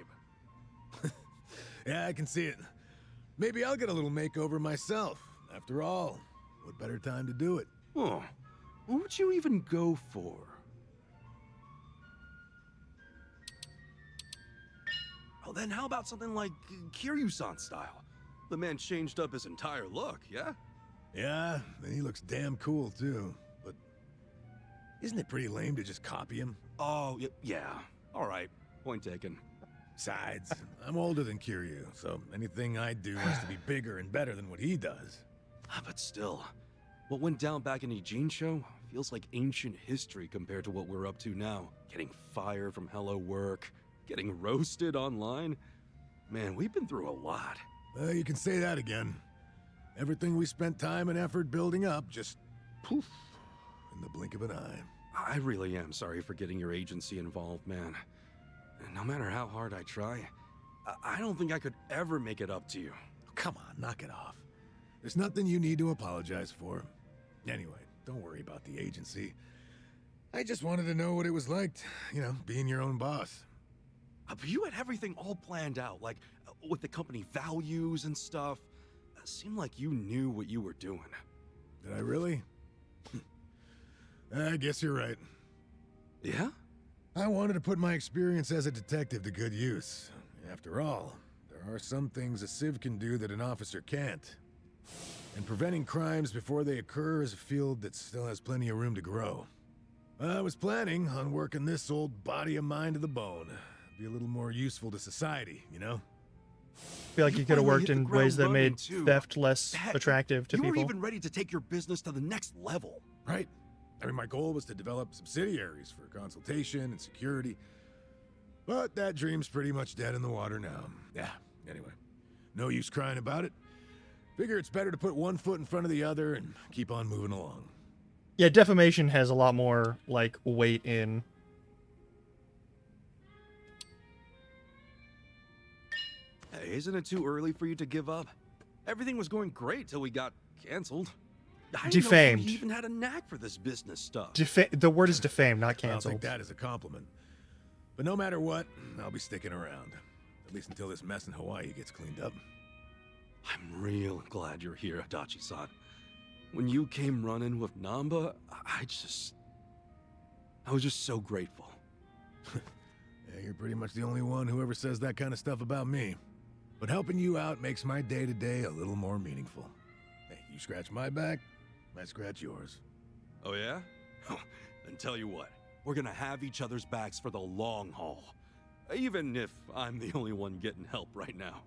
Yeah, I can see it. Maybe I'll get a little makeover myself. After all, what better time to do it?
Oh, what would you even go for? Oh, then how about something like Kiryu-san style? The man changed up his entire look, yeah?
Yeah, and he looks damn cool too. But isn't it pretty lame to just copy him?
Oh, yeah. All right, point taken.
Besides, I'm older than Kiryu, so anything I do has to be bigger and better than what he does.
But still, what went down back in Ijincho feels like ancient history compared to what we're up to now. Getting fired from Hello Work, getting roasted online. Man, we've been through a lot.
You can say that again. Everything we spent time and effort building up just poof in the blink of an eye.
I really am sorry for getting your agency involved, man. No matter how hard I try, I don't think I could ever make it up to you.
Come on, knock it off. There's nothing you need to apologize for. Anyway, don't worry about the agency. I just wanted to know what it was like, being your own boss.
But you had everything all planned out, like with the company values and stuff. It seemed like you knew what you were doing.
Did I really? I guess you're right.
Yeah?
I wanted to put my experience as a detective to good use. After all, there are some things a civ can do that an officer can't. And preventing crimes before they occur is a field that still has plenty of room to grow. I was planning on working this old body of mine to the bone. Be a little more useful to society,
I feel like you could have worked in ways that made theft less attractive to
you
people.
You were even ready to take your business to the next level.
Right. I mean, my goal was to develop subsidiaries for consultation and security. But that dream's pretty much dead in the water now. Yeah, anyway. No use crying about it. Figure it's better to put one foot in front of the other and keep on moving along.
Yeah, defamation has a lot more, weight in...
Hey, isn't it too early for you to give up? Everything was going great till we got canceled. I didn't
Defamed.
know you even had a knack for this business stuff.
The word is defamed, not
I don't
canceled.
think that is a compliment. But no matter what, I'll be sticking around. At least until this mess in Hawaii gets cleaned up.
I'm real glad you're here, Adachi-san. When you came running with Namba, I was just so grateful.
Yeah, you're pretty much the only one who ever says that kind of stuff about me. But helping you out makes my day-to-day a little more meaningful. Hey, you scratch my back, I scratch yours.
Oh yeah? Then tell you what, we're gonna have each other's backs for the long haul. Even if I'm the only one getting help right now.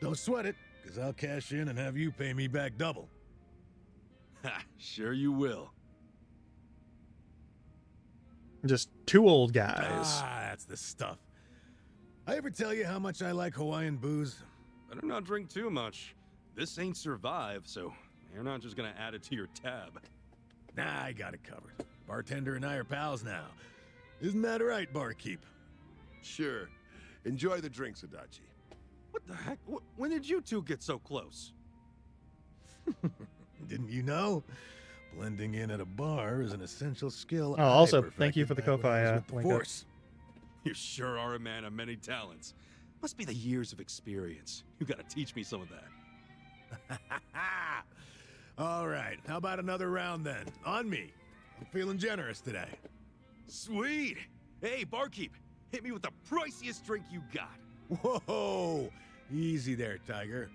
Don't sweat it, because I'll cash in and have you pay me back double.
Ha, sure you will.
Just two old guys.
Ah, that's the stuff. I ever tell you how much I like Hawaiian booze?
Better not drink too much. This ain't Survive, so you're not just gonna add it to your tab.
Nah, I got it covered. Bartender and I are pals now. Isn't that right, barkeep?
Sure. Enjoy the drinks, Adachi.
What the heck? When did you two get so close?
Didn't you know? Blending in at a bar is an essential skill.
Oh, also, thank you for the Ko-Fi link up.
Force.
You sure are a man of many talents. Must be the years of experience. You gotta teach me some of that.
All right, how about another round then? On me. I'm feeling generous today.
Sweet! Hey, barkeep, hit me with the priciest drink you got.
Whoa! Easy there, Tiger.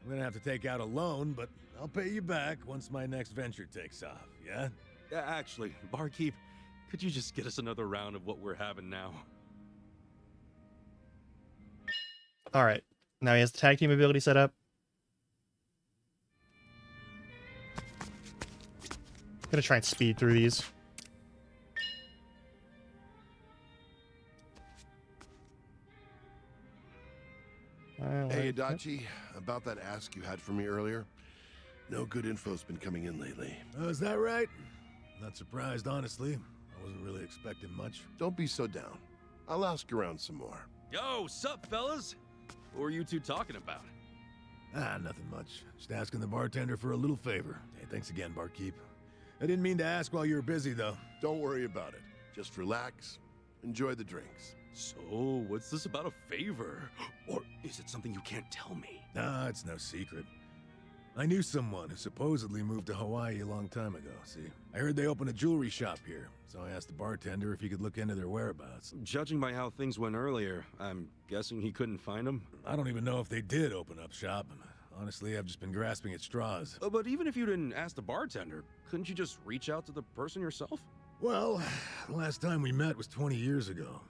I'm gonna have to take out a loan, but I'll pay you back once my next venture takes off, yeah?
Actually, barkeep, could you just get us another round of what we're having now?
All right. Now he has the tag team ability set up. Gonna try and speed through these.
Hey, Adachi, about that ask you had for me earlier. No good info's been coming in lately.
Oh, is that right? Not surprised, honestly. I wasn't really expecting much.
Don't be so down. I'll ask around some more.
Yo, sup, fellas? What were you two talking about?
Ah, nothing much. Just asking the bartender for a little favor. Hey, thanks again, barkeep. I didn't mean to ask while you were busy, though.
Don't worry about it. Just relax, Enjoy the drinks.
So, what's this about a favor? Or is it something you can't tell me?
Nah, it's no secret. I knew someone who supposedly moved to Hawaii a long time ago, see? I heard they opened a jewelry shop here, so I asked the bartender if he could look into their whereabouts.
Judging by how things went earlier, I'm guessing he couldn't find them?
I don't even know if they did open up shop. Honestly, I've just been grasping at straws.
But even if you didn't ask the bartender, couldn't you just reach out to the person yourself?
Well, the last time we met was 20 years ago.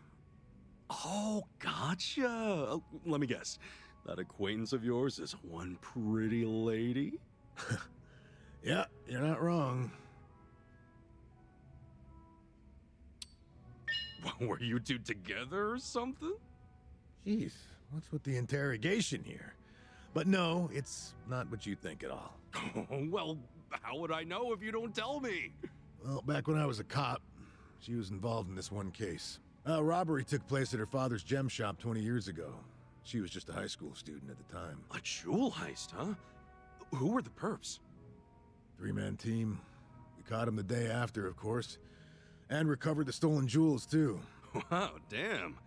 Oh, gotcha. Oh, let me guess. That acquaintance of yours is one pretty lady?
Yeah, you're not wrong.
Were you two together or something?
Jeez, what's with the interrogation here? But no, it's not what you think at all.
Well, how would I know if you don't tell me?
Well, back when I was a cop, she was involved in this one case. A robbery took place at her father's gem shop 20 years ago. She was just a high school student at the time.
A jewel heist, huh? Who were the perps?
Three-man team. We caught him the day after, of course. And recovered the stolen jewels, too.
Wow, damn.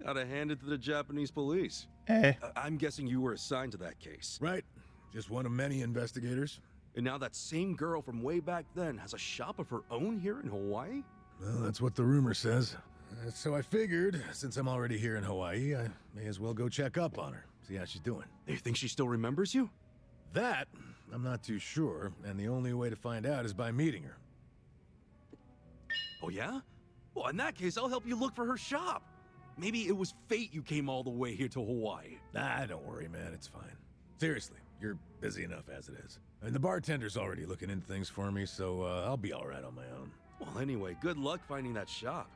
Gotta hand it to the Japanese police.
Eh.
I'm guessing you were assigned to that case.
Right. Just one of many investigators.
And now that same girl from way back then has a shop of her own here in Hawaii?
Well, that's what the rumor says. So I figured, since I'm already here in Hawaii, I may as well go check up on her, see how she's doing.
You think she still remembers you?
That, I'm not too sure, and the only way to find out is by meeting her.
Oh yeah? Well, in that case, I'll help you look for her shop. Maybe it was fate you came all the way here to Hawaii.
Nah, don't worry, man, it's fine. Seriously, you're busy enough as it is. And the bartender's already looking into things for me, so I'll be all right on my own.
Well, anyway, good luck finding that shop.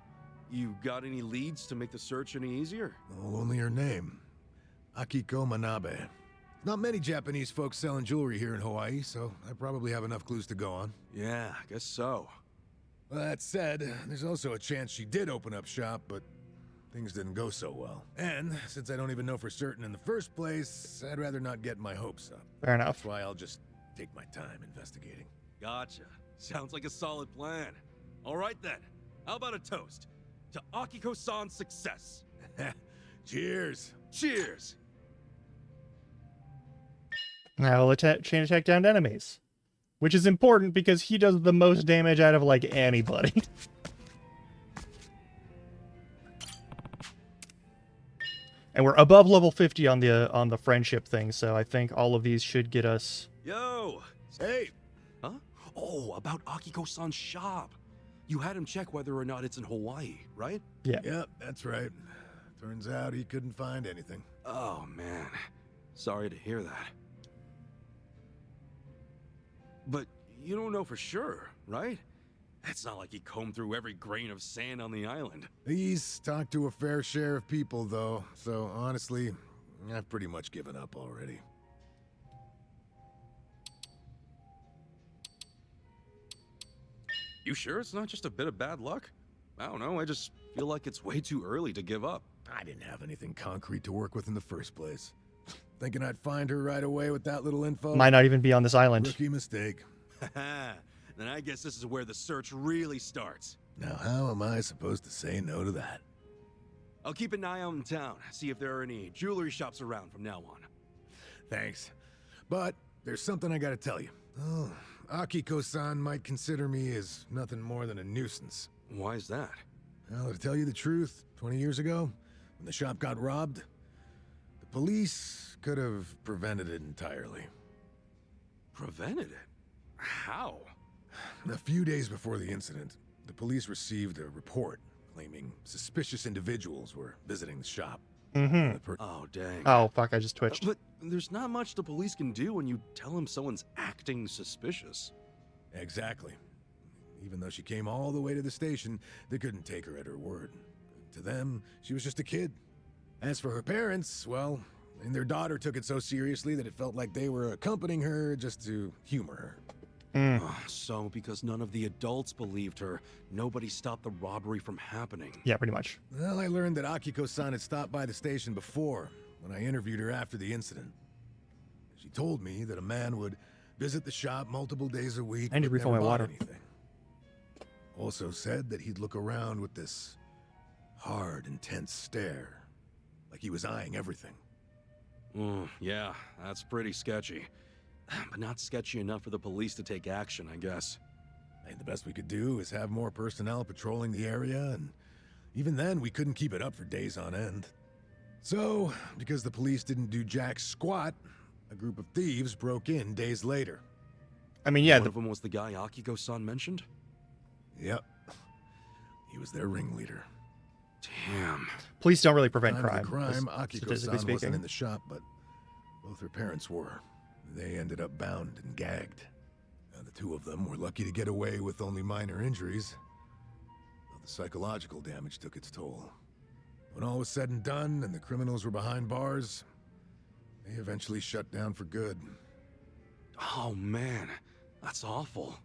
You got any leads to make the search any easier?
Oh, only her name. Akiko Manabe. Not many Japanese folks selling jewelry here in Hawaii, so I probably have enough clues to go on.
Yeah, I guess so.
Well, that said, there's also a chance she did open up shop, but things didn't go so well. And since I don't even know for certain in the first place, I'd rather not get my hopes up.
Fair enough.
That's why I'll just take my time investigating.
Gotcha. Sounds like a solid plan. All right then. How about a toast? To Akiko-san's success.
Cheers.
Cheers.
Now we'll chain attack down enemies, which is important because he does the most damage out of like anybody. And we're above level 50 on the friendship thing, so I think all of these should get us.
Yo.
Hey.
Huh? Oh, about Akiko-san's shop. You had him check whether or not it's in Hawaii, right?
Yeah.
Yep, that's right. Turns out he couldn't find anything.
Oh, man. Sorry to hear that. But you don't know for sure, right? It's not like he combed through every grain of sand on the island.
He's talked to a fair share of people, though, so honestly, I've pretty much given up already.
You sure it's not just a bit of bad luck? I don't know, I just feel like it's way too early to give up.
I didn't have anything concrete to work with in the first place. Thinking I'd find her right away with that little info?
Might not even be on this island.
Rookie mistake.
Then I guess this is where the search really starts.
Now how am I supposed to say no to that?
I'll keep an eye out in town, see if there are any jewelry shops around from now on.
Thanks. But there's something I gotta tell you. Oh, Akiko-san might consider me as nothing more than a nuisance.
Why is that?
Well, to tell you the truth, 20 years ago, when the shop got robbed, the police could have prevented it entirely.
Prevented it? How?
A few days before the incident, the police received a report claiming suspicious individuals were visiting the shop.
Mm-hmm.
Oh, dang.
Oh, fuck, I just twitched.
But there's not much the police can do when you tell them someone's acting suspicious.
Exactly. Even though she came all the way to the station, they couldn't take her at her word. To them, she was just a kid. As for her parents, well, and their daughter took it so seriously that it felt like they were accompanying her just to humor her.
So, because none of the adults believed her, nobody stopped the robbery from happening.
Yeah, pretty much.
Well, I learned that Akiko-san had stopped by the station before, when I interviewed her after the incident. She told me that a man would visit the shop multiple days a week.
I need to
but
refill
never
my
bought
water.
anything. Also said that he'd look around with this hard, intense stare. Like he was eyeing everything.
Yeah, that's pretty sketchy. But not sketchy enough for the police to take action, I guess.
Hey, the best we could do is have more personnel patrolling the area, and even then, we couldn't keep it up for days on end. So, because the police didn't do jack squat, a group of thieves broke in days later.
I mean, yeah.
One of them was the guy Akiko-san mentioned?
Yep. He was their ringleader.
Damn.
Police don't really prevent
Time of
crime.
the crime,
statistically
Akiko-san wasn't
speaking.
in the shop, but both her parents were. They ended up bound and gagged. The two of them were lucky to get away with only minor injuries, though the psychological damage took its toll. When all was said and done and the criminals were behind bars, they eventually shut down for good.
Oh man, that's awful.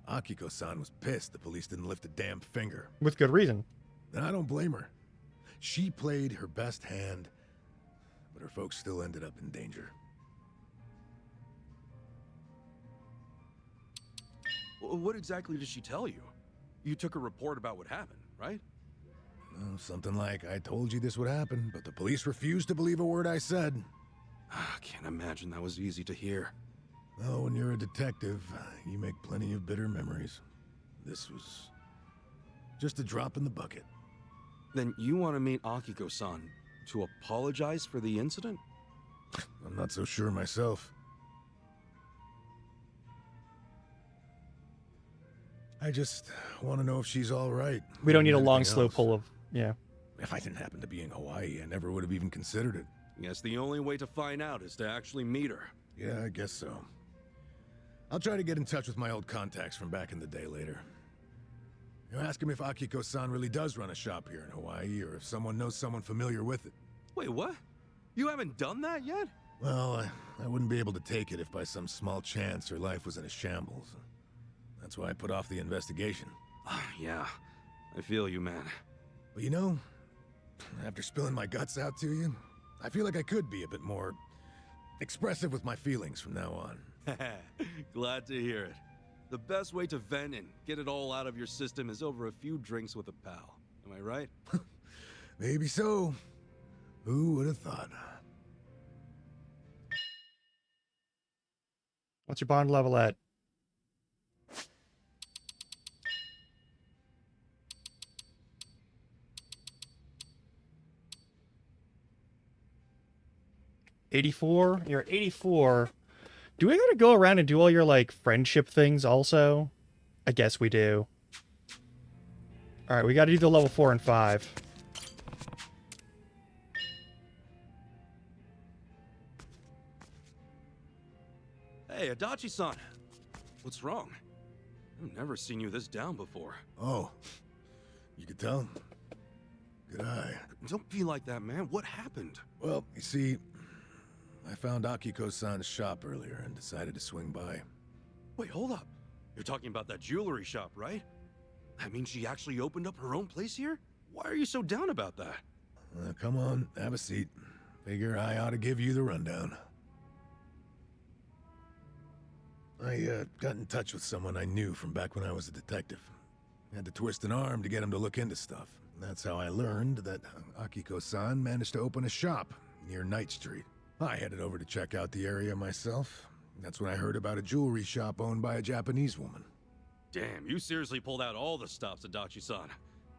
Akiko-san was pissed the police didn't lift a damn finger.
With good reason.
And I don't blame her. She played her best hand, but her folks still ended up in danger.
What exactly did she tell you? You took a report about what happened, right?
Oh, something like, I told you this would happen, but the police refused to believe a word I said.
I can't imagine that was easy to hear.
Oh, when you're a detective, you make plenty of bitter memories. This was just a drop in the bucket.
Then you want to meet Akiko-san to apologize for the incident?
I'm not so sure myself. I just want to know if she's all right.
We don't need a long,
Anything
slow
else.
pull of, yeah.
If I didn't happen to be in Hawaii, I never would have even considered it.
Guess the only way to find out is to actually meet her.
Yeah, I guess so. I'll try to get in touch with my old contacts from back in the day later. You know, ask him if Akiko-san really does run a shop here in Hawaii, or if someone knows someone familiar with it.
Wait, what? You haven't done that yet?
Well, I wouldn't be able to take it if by some small chance her life was in a shambles. That's why I put off the investigation.
Yeah, I feel you, man.
But you know, after spilling my guts out to you, I feel like I could be a bit more expressive with my feelings from now on.
Glad to hear it. The best way to vent and get it all out of your system is over a few drinks with a pal. Am I right?
Maybe so. Who would have thought?
What's your bond level at? $84? You're at 84. Do we gotta go around and do all your, like, friendship things also? I guess we do. Alright, we gotta do the level 4 and 5.
Hey, Adachi-san. What's wrong? I've never seen you this down before.
Oh, you could tell? Good eye.
Don't be like that, man. What happened?
Well, you see, I found Akiko-san's shop earlier and decided to swing by.
Wait, hold up. You're talking about that jewelry shop, right? That means she actually opened up her own place here? Why are you so down about that?
Come on, have a seat. Figure I ought to give you the rundown. I got in touch with someone I knew from back when I was a detective. Had to twist an arm to get him to look into stuff. That's how I learned that Akiko-san managed to open a shop near Knight Street. I headed over to check out the area myself. That's when I heard about a jewelry shop owned by a Japanese woman.
Damn, you seriously pulled out all the stops, Adachi-san.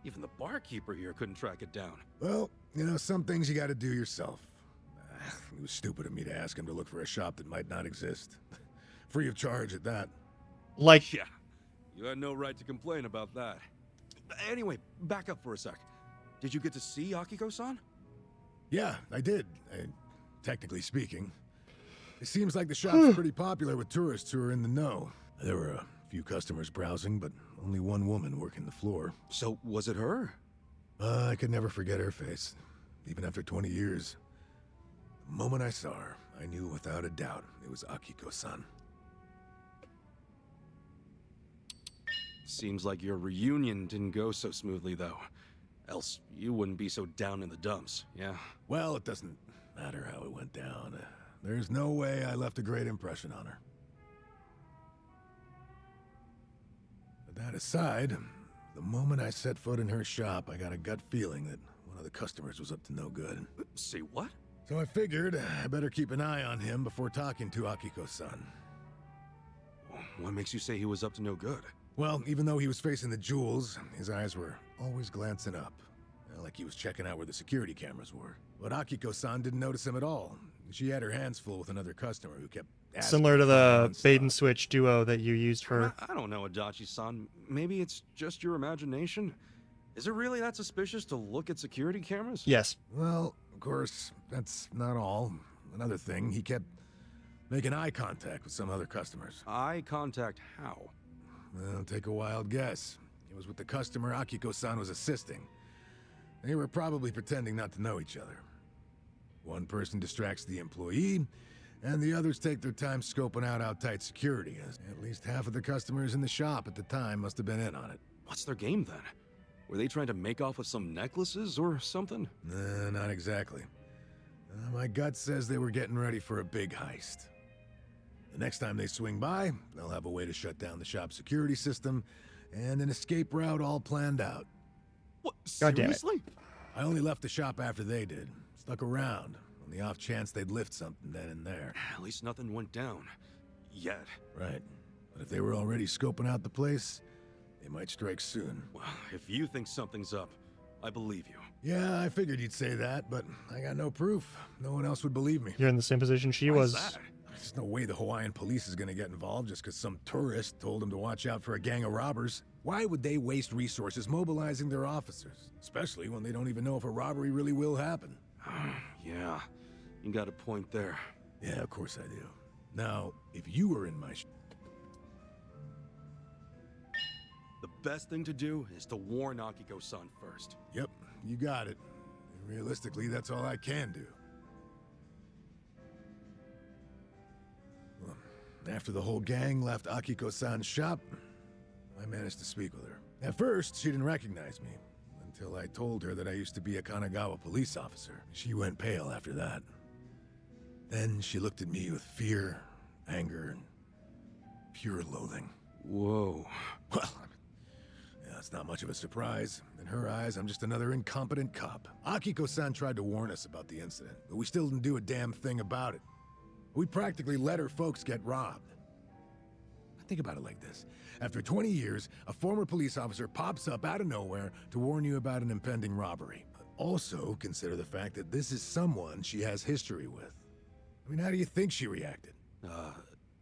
Even the barkeeper here couldn't track it down.
Well, you know, some things you gotta do yourself. It was stupid of me to ask him to look for a shop that might not exist. Free of charge at that.
Like...
Yeah, you had no right to complain about that. Anyway, back up for a sec. Did you get to see Akiko-san?
Yeah, I did. Technically speaking. It seems like the shop's pretty popular with tourists who are in the know. There were a few customers browsing, but only one woman working the floor.
So, was it her?
I could never forget her face, even after 20 years. The moment I saw her, I knew without a doubt it was Akiko-san.
Seems like your reunion didn't go so smoothly, though. Else, you wouldn't be so down in the dumps, yeah?
Well, it doesn't matter how it went down. There's no way I left a great impression on her. But that aside, The moment I set foot in her shop, I got a gut feeling that one of the customers was up to no good.
Say what?
So I figured I better keep an eye on him before talking to Akiko-san.
What makes you say he was up to no good?
Well, even though he was facing the jewels, his eyes were always glancing up. Like he was checking out where the security cameras were. But Akiko-san didn't notice him at all. She had her hands full with another customer who kept asking
Similar to
for
the
nonstop.
bait and switch duo that you used for.
I don't know, Adachi-san. Maybe it's just your imagination. Is it really that suspicious to look at security cameras?
Yes.
Well, of course, that's not all. Another thing, he kept making eye contact with some other customers.
Eye contact how?
Well, take a wild guess. It was with the customer Akiko-san was assisting. They were probably pretending not to know each other. One person distracts the employee, and the others take their time scoping out how tight security is. At least half of the customers in the shop at the time must have been in on it.
What's their game then? Were they trying to make off with some necklaces or something?
Nah, not exactly. My gut says they were getting ready for a big heist. The next time they swing by, they'll have a way to shut down the shop's security system and an escape route all planned out.
What?
God damn it.
Seriously?
I only left the shop after they did. Stuck around on the off chance they'd lift something then and there.
At least nothing went down. Yet.
Right. But if they were already scoping out the place, they might strike soon.
Well, if you think something's up, I believe you.
Yeah, I figured you'd say that, but I got no proof. No one else would believe me.
You're in the same position she
Why
was.
is that? There's no way the Hawaiian police is gonna get involved just because some tourist told them to watch out for a gang of robbers. Why would they waste resources mobilizing their officers? Especially when they don't even know if a robbery really will happen.
Yeah, you got a point there.
Yeah, of course I do. Now, if you were in my
The best thing to do is to warn Akiko-san first.
Yep, you got it. Realistically, that's all I can do. Well, after the whole gang left Akiko-san's shop, I managed to speak with her. At first, she didn't recognize me, until I told her that I used to be a Kanagawa police officer. She went pale after that. Then she looked at me with fear, anger, and pure loathing.
Whoa.
Well, yeah, it's not much of a surprise. In her eyes, I'm just another incompetent cop. Akiko-san tried to warn us about the incident, but we still didn't do a damn thing about it. We practically let her folks get robbed. Think about it like this. After 20 years, a former police officer pops up out of nowhere to warn you about an impending robbery. Also, consider the fact that this is someone she has history with. I mean, how do you think she reacted?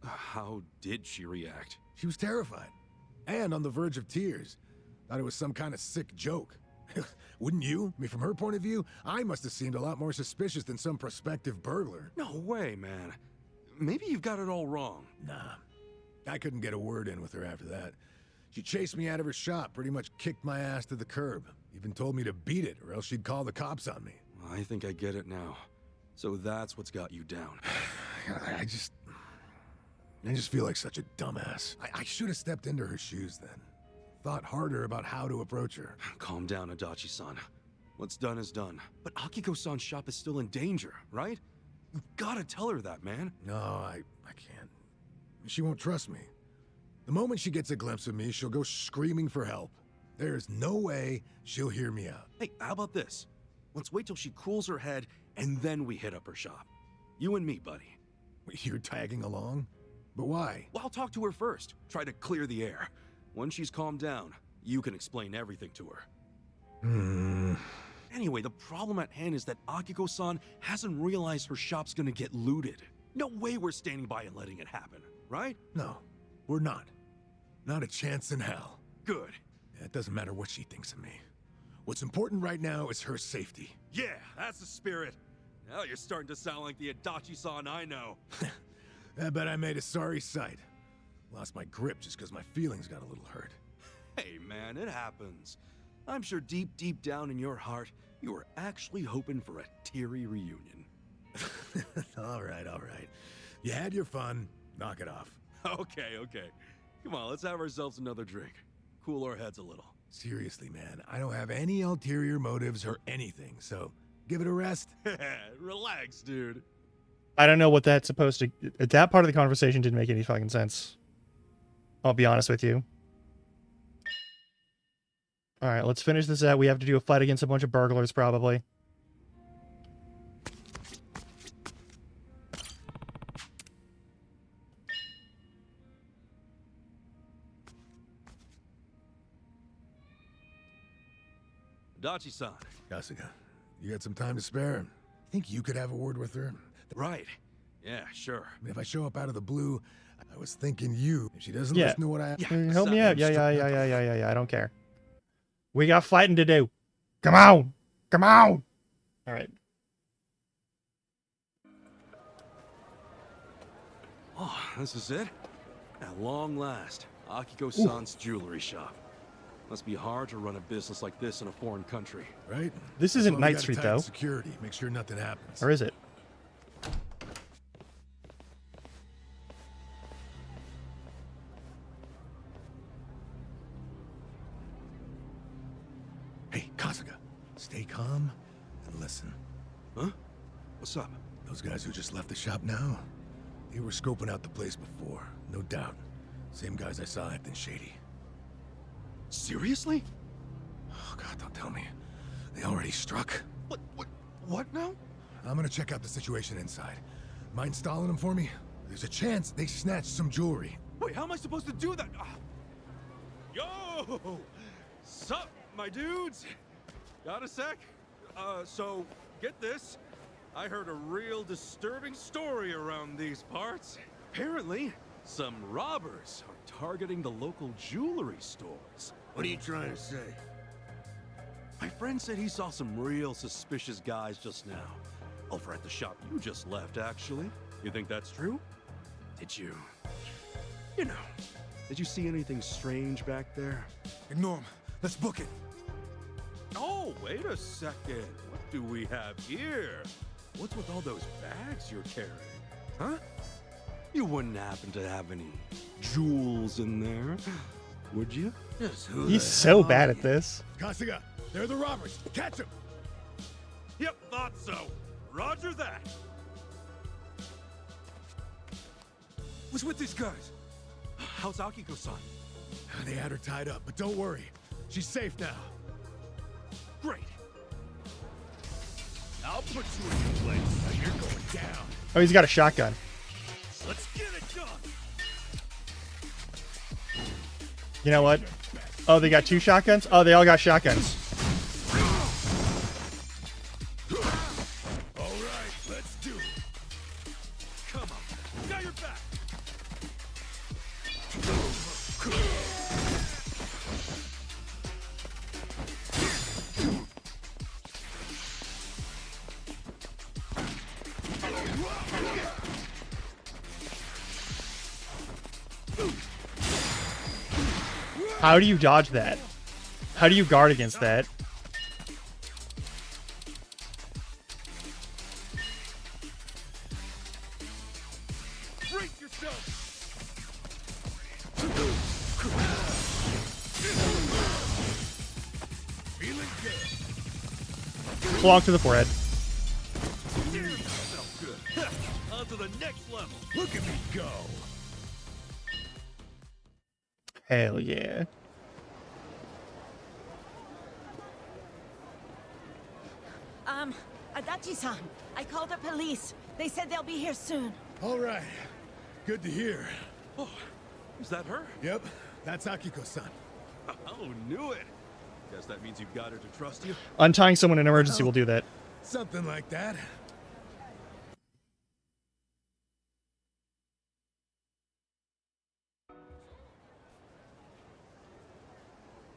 How did she react?
She was terrified. And on the verge of tears. Thought it was some kind of sick joke. Wouldn't you? I mean, from her point of view, I must have seemed a lot more suspicious than some prospective burglar.
No way, man. Maybe you've got it all wrong.
Nah. I couldn't get a word in with her after that. She chased me out of her shop, pretty much kicked my ass to the curb. Even told me to beat it, or else she'd call the cops on me.
I think I get it now. So that's what's got you down.
I just feel like such a dumbass. I should have stepped into her shoes then. Thought harder about how to approach her.
Calm down, Adachi-san. What's done is done. But Akiko-san's shop is still in danger, right? You've gotta tell her that, man.
No, I can't. She won't trust me. The moment she gets a glimpse of me, she'll go screaming for help. There's no way she'll hear me out.
Hey, how about this? Let's wait till she cools her head, and then we hit up her shop. You and me, buddy.
You're tagging along? But why?
Well, I'll talk to her first. Try to clear the air. Once she's calmed down, you can explain everything to her. Anyway, the problem at hand is that Akiko-san hasn't realized her shop's gonna get looted. No way we're standing by and letting it happen, right?
No, we're not. Not a chance in hell.
Good.
It doesn't matter what she thinks of me. What's important right now is her safety.
Yeah, that's the spirit. Now you're starting to sound like the Adachi-san I know.
I bet I made a sorry sight. Lost my grip just because my feelings got a little hurt.
Hey man, it happens. I'm sure deep down in your heart, you were actually hoping for a teary reunion.
All right. You had your fun. Knock it off.
Okay. Come on, let's have ourselves another drink. Cool our heads a little.
Seriously, man, I don't have any ulterior motives or anything, so give it a rest.
Relax, dude.
I don't know what that's supposed to... That part of the conversation didn't make any fucking sense. I'll be honest with you. All right, let's finish this out. We have to do a fight against a bunch of burglars, probably.
Dachi-san.
Kasuga, you got some time to spare? Think you could have a word with her?
Right. Yeah, sure.
I mean, if I show up out of the blue, I was thinking you. If she doesn't
Yeah.
listen to what I...
Help me out. Yeah. I don't care. We got fighting to do. Come on. Come on. All right.
Oh, this is it? At long last, Akiko-san's jewelry shop. Must be hard to run a business like this in a foreign country.
Right?
This isn't Night Street, though.
Security. Make sure nothing happens.
Or is it?
Hey, Kasuga, stay calm and listen.
Huh? What's up?
Those guys who just left the shop now, they were scoping out the place before, no doubt. Same guys I saw acting shady.
Seriously?
Oh God, don't tell me. They already struck.
What now?
I'm gonna check out the situation inside. Mind stalling them for me? There's a chance they snatched some jewelry.
Wait, how am I supposed to do that? Yo! Sup, my dudes? Got a sec? So, get this. I heard a real disturbing story around these parts. Apparently, some robbers are targeting the local jewelry stores.
What are you trying to say?
My friend said he saw some real suspicious guys just now. Over at the shop you just left, actually. You think that's true? Did you... You know, did you see anything strange back there?
Hey, Norm, let's book it.
Oh, wait a second. What do we have here? What's with all those bags you're carrying? Huh? You wouldn't happen to have any jewels in there, would you?
He's so bad at this.
Kasuga, they're the robbers. Catch them.
Yep, thought so. Roger that.
What's with these guys?
How's Akiko-san?
They had her tied up, but don't worry. She's safe now.
Great.
I'll put you in your place. Now you're going down.
Oh, he's got a shotgun.
Let's get it done.
You know what? Oh, they got two shotguns? Oh, they all got shotguns.
All right, let's do it.
Come on, got your back.
How do you dodge that? How do you guard against that?
Brace yourself. Feeling good.
Clonk to the forehead.
On to the next level.
Look at me go.
Hell yeah.
Adachi-san, I called the police. They said they'll be here soon.
All right. Good to hear.
Oh, is that her?
Yep, that's Akiko-san.
Oh, knew it. Guess that means you've got her to trust you.
Untying someone in emergency will do that.
Something like that.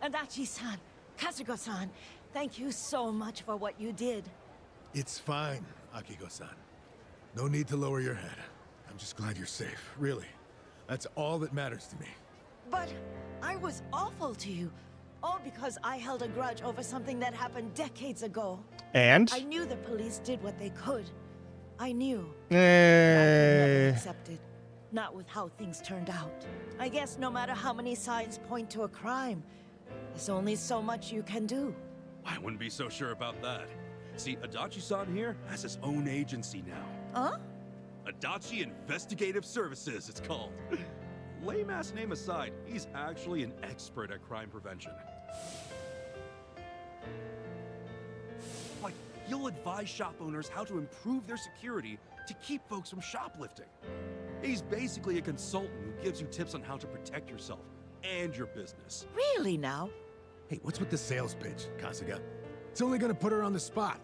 Adachi-san, Kasuga-san, thank you so much for what you did.
It's fine, Akiko-san. No need to lower your head. I'm just glad you're safe, really. That's all that matters to me.
But I was awful to you. All because I held a grudge over something that happened decades ago.
And?
I knew the police did what they could. I knew.
Eh.
Accept it. Not with how things turned out. I guess no matter how many signs point to a crime, there's only so much you can do.
I wouldn't be so sure about that. See, Adachi-san here has his own agency now.
Huh?
Adachi Investigative Services, it's called. Lame-ass name aside, he's actually an expert at crime prevention. Like, he'll advise shop owners how to improve their security to keep folks from shoplifting. He's basically a consultant who gives you tips on how to protect yourself and your business.
Really now?
Hey, what's with the sales pitch, Kasuga? It's only gonna put her on the spot.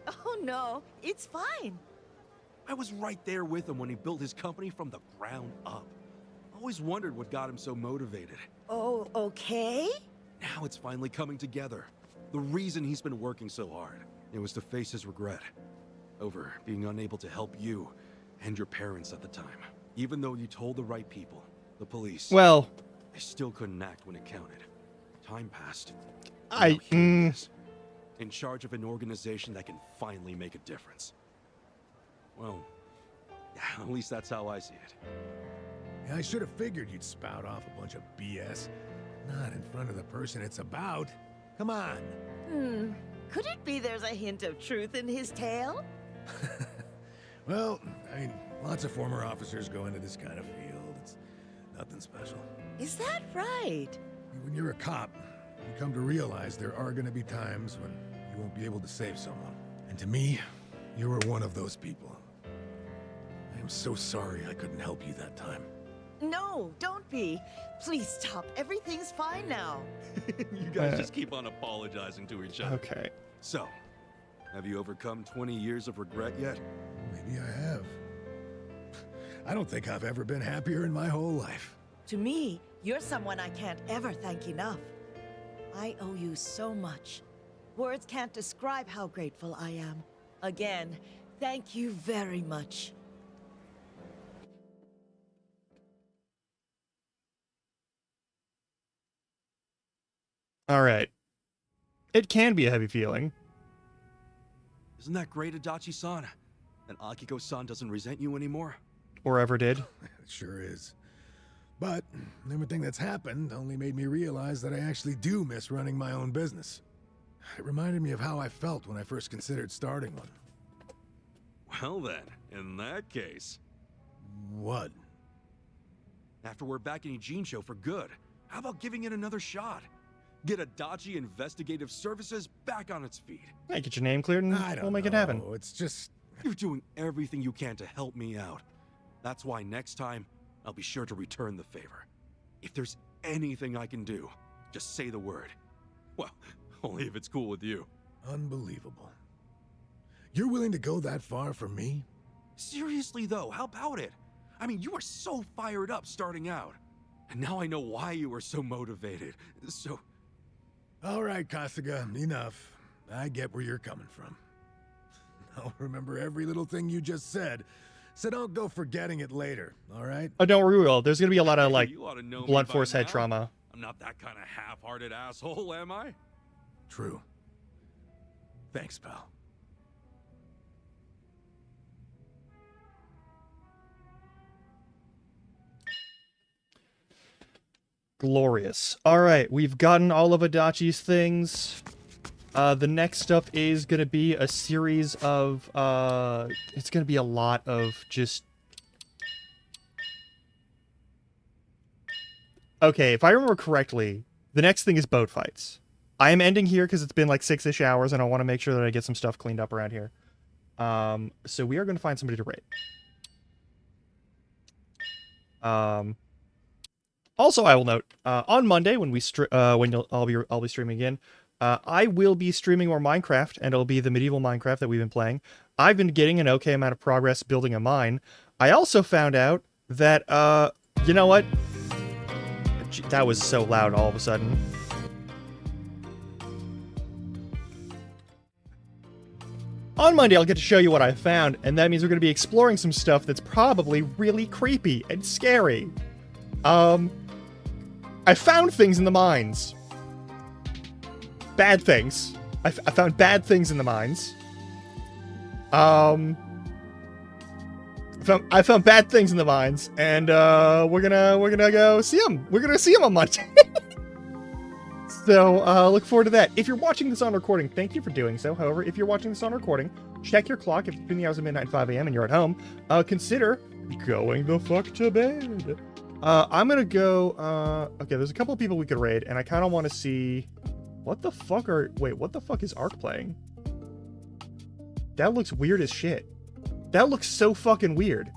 Oh no, it's fine.
I was right there with him when he built his company from the ground up. Always wondered what got him so motivated.
Oh, okay.
Now it's finally coming together. The reason he's been working so hard, it was to face his regret over being unable to help you and your parents at the time. Even though you told the right people, the police.
Well,
they still couldn't act when it counted. Time passed.
in
charge of an organization that can finally make a difference. Well, yeah, at least that's how I see it.
Yeah, I should have figured you'd spout off a bunch of BS. Not in front of the person it's about. Come on.
Could it be there's a hint of truth in his tale?
Well, I mean, lots of former officers go into this kind of field. It's nothing special.
Is that right?
When you're a cop, you come to realize there are going to be times when you won't be able to save someone. And to me, you were one of those people. I am so sorry I couldn't help you that time.
No, don't be. Please stop. Everything's fine now.
You guys just keep on apologizing to each other.
Okay.
So, have you overcome 20 years of regret yet?
Maybe I have. I don't think I've ever been happier in my whole life.
To me, you're someone I can't ever thank enough. I owe you so much. Words can't describe how grateful I am. Again, thank you very much.
All right. It can be a heavy feeling.
Isn't that great, Adachi-san? And Akiko-san doesn't resent you anymore?
Or ever did.
It sure is. But everything that's happened only made me realize that I actually do miss running my own business. It reminded me of how I felt when I first considered starting one.
Well then, in that case...
What?
After we're back in Ijincho for good, how about giving it another shot? Get Adachi Investigative Services back on its feet.
Yeah, get your name cleared and we'll make it happen.
It's just...
You're doing everything you can to help me out. That's why next time, I'll be sure to return the favor. If there's anything I can do, just say the word. Well, only if it's cool with you.
Unbelievable. You're willing to go that far for me?
Seriously though, how about it? I mean, you were so fired up starting out. And now I know why you were so motivated. So...
All right, Kasuga, enough. I get where you're coming from. I'll remember every little thing you just said, so don't go forgetting it later, all right?
Oh, don't worry, we will. There's gonna be a lot of, like,
You ought to know me
blunt
by
force head
now.
trauma.
I'm not that kind of half-hearted asshole, am I?
True. Thanks, pal.
Glorious. All right, we've gotten all of Adachi's things. The next stuff is going to be a series of, it's going to be a lot of just... Okay, if I remember correctly, the next thing is boat fights. I am ending here because it's been like 6-ish hours and I want to make sure that I get some stuff cleaned up around here. So we are going to find somebody to raid. Also, I will note, on Monday when we I'll be streaming again, I will be streaming more Minecraft, and it'll be the medieval Minecraft that we've been playing. I've been getting an okay amount of progress building a mine. I also found out that, you know what? That was so loud all of a sudden. On Monday, I'll get to show you what I found, and that means we're going to be exploring some stuff that's probably really creepy and scary. I found things in the mines. Bad things. I found bad things in the mines. I found bad things in the mines, and we're gonna go see them. We're gonna see them on Monday. So look forward to that. If you're watching this on recording, thank you for doing so. However, if you're watching this on recording, check your clock. If it's between the hours of midnight and 5 a.m. and you're at home, consider going the fuck to bed. I'm gonna go, okay, there's a couple of people we could raid, and I kind of want to see, what the fuck is Ark playing? That looks weird as shit. That looks so fucking weird.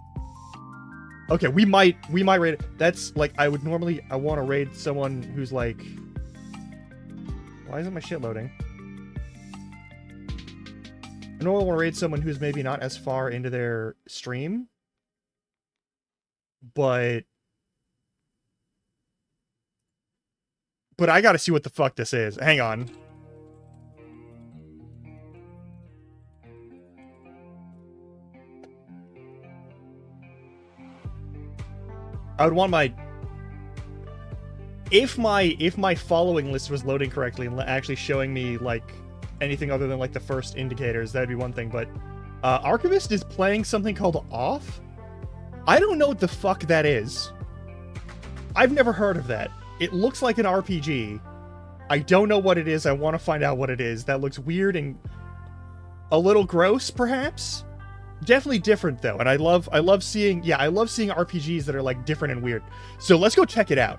Okay, we might raid it. That's like, I want to raid someone who's like, why isn't my shit loading? I normally want to raid someone who's maybe not as far into their stream, but I gotta see what the fuck this is. Hang on. I would want my... If my following list was loading correctly and actually showing me, like, anything other than, like, the first indicators, that'd be one thing, but... Archivist is playing something called Off? I don't know what the fuck that is. I've never heard of that. It looks like an RPG. I don't know what it is. I want to find out what it is. That looks weird and a little gross, perhaps? Definitely different, though. And I love seeing RPGs that are, like, different and weird. So let's go check it out.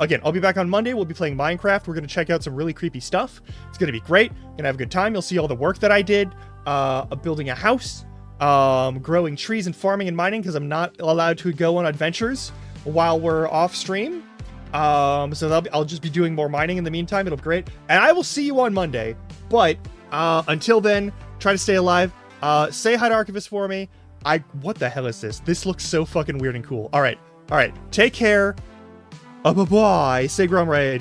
Again, I'll be back on Monday. We'll be playing Minecraft. We're going to check out some really creepy stuff. It's going to be great. Gonna have a good time. You'll see all the work that I did. Building a house. Growing trees and farming and mining, because I'm not allowed to go on adventures while we're off stream. So I'll just be doing more mining in the meantime. It'll be great. And I will see you on Monday. But until then, try to stay alive. Say hi to Archivist for me. What the hell is this? This looks so fucking weird and cool. All right. Take care. Bye-bye. Say Grom Raid.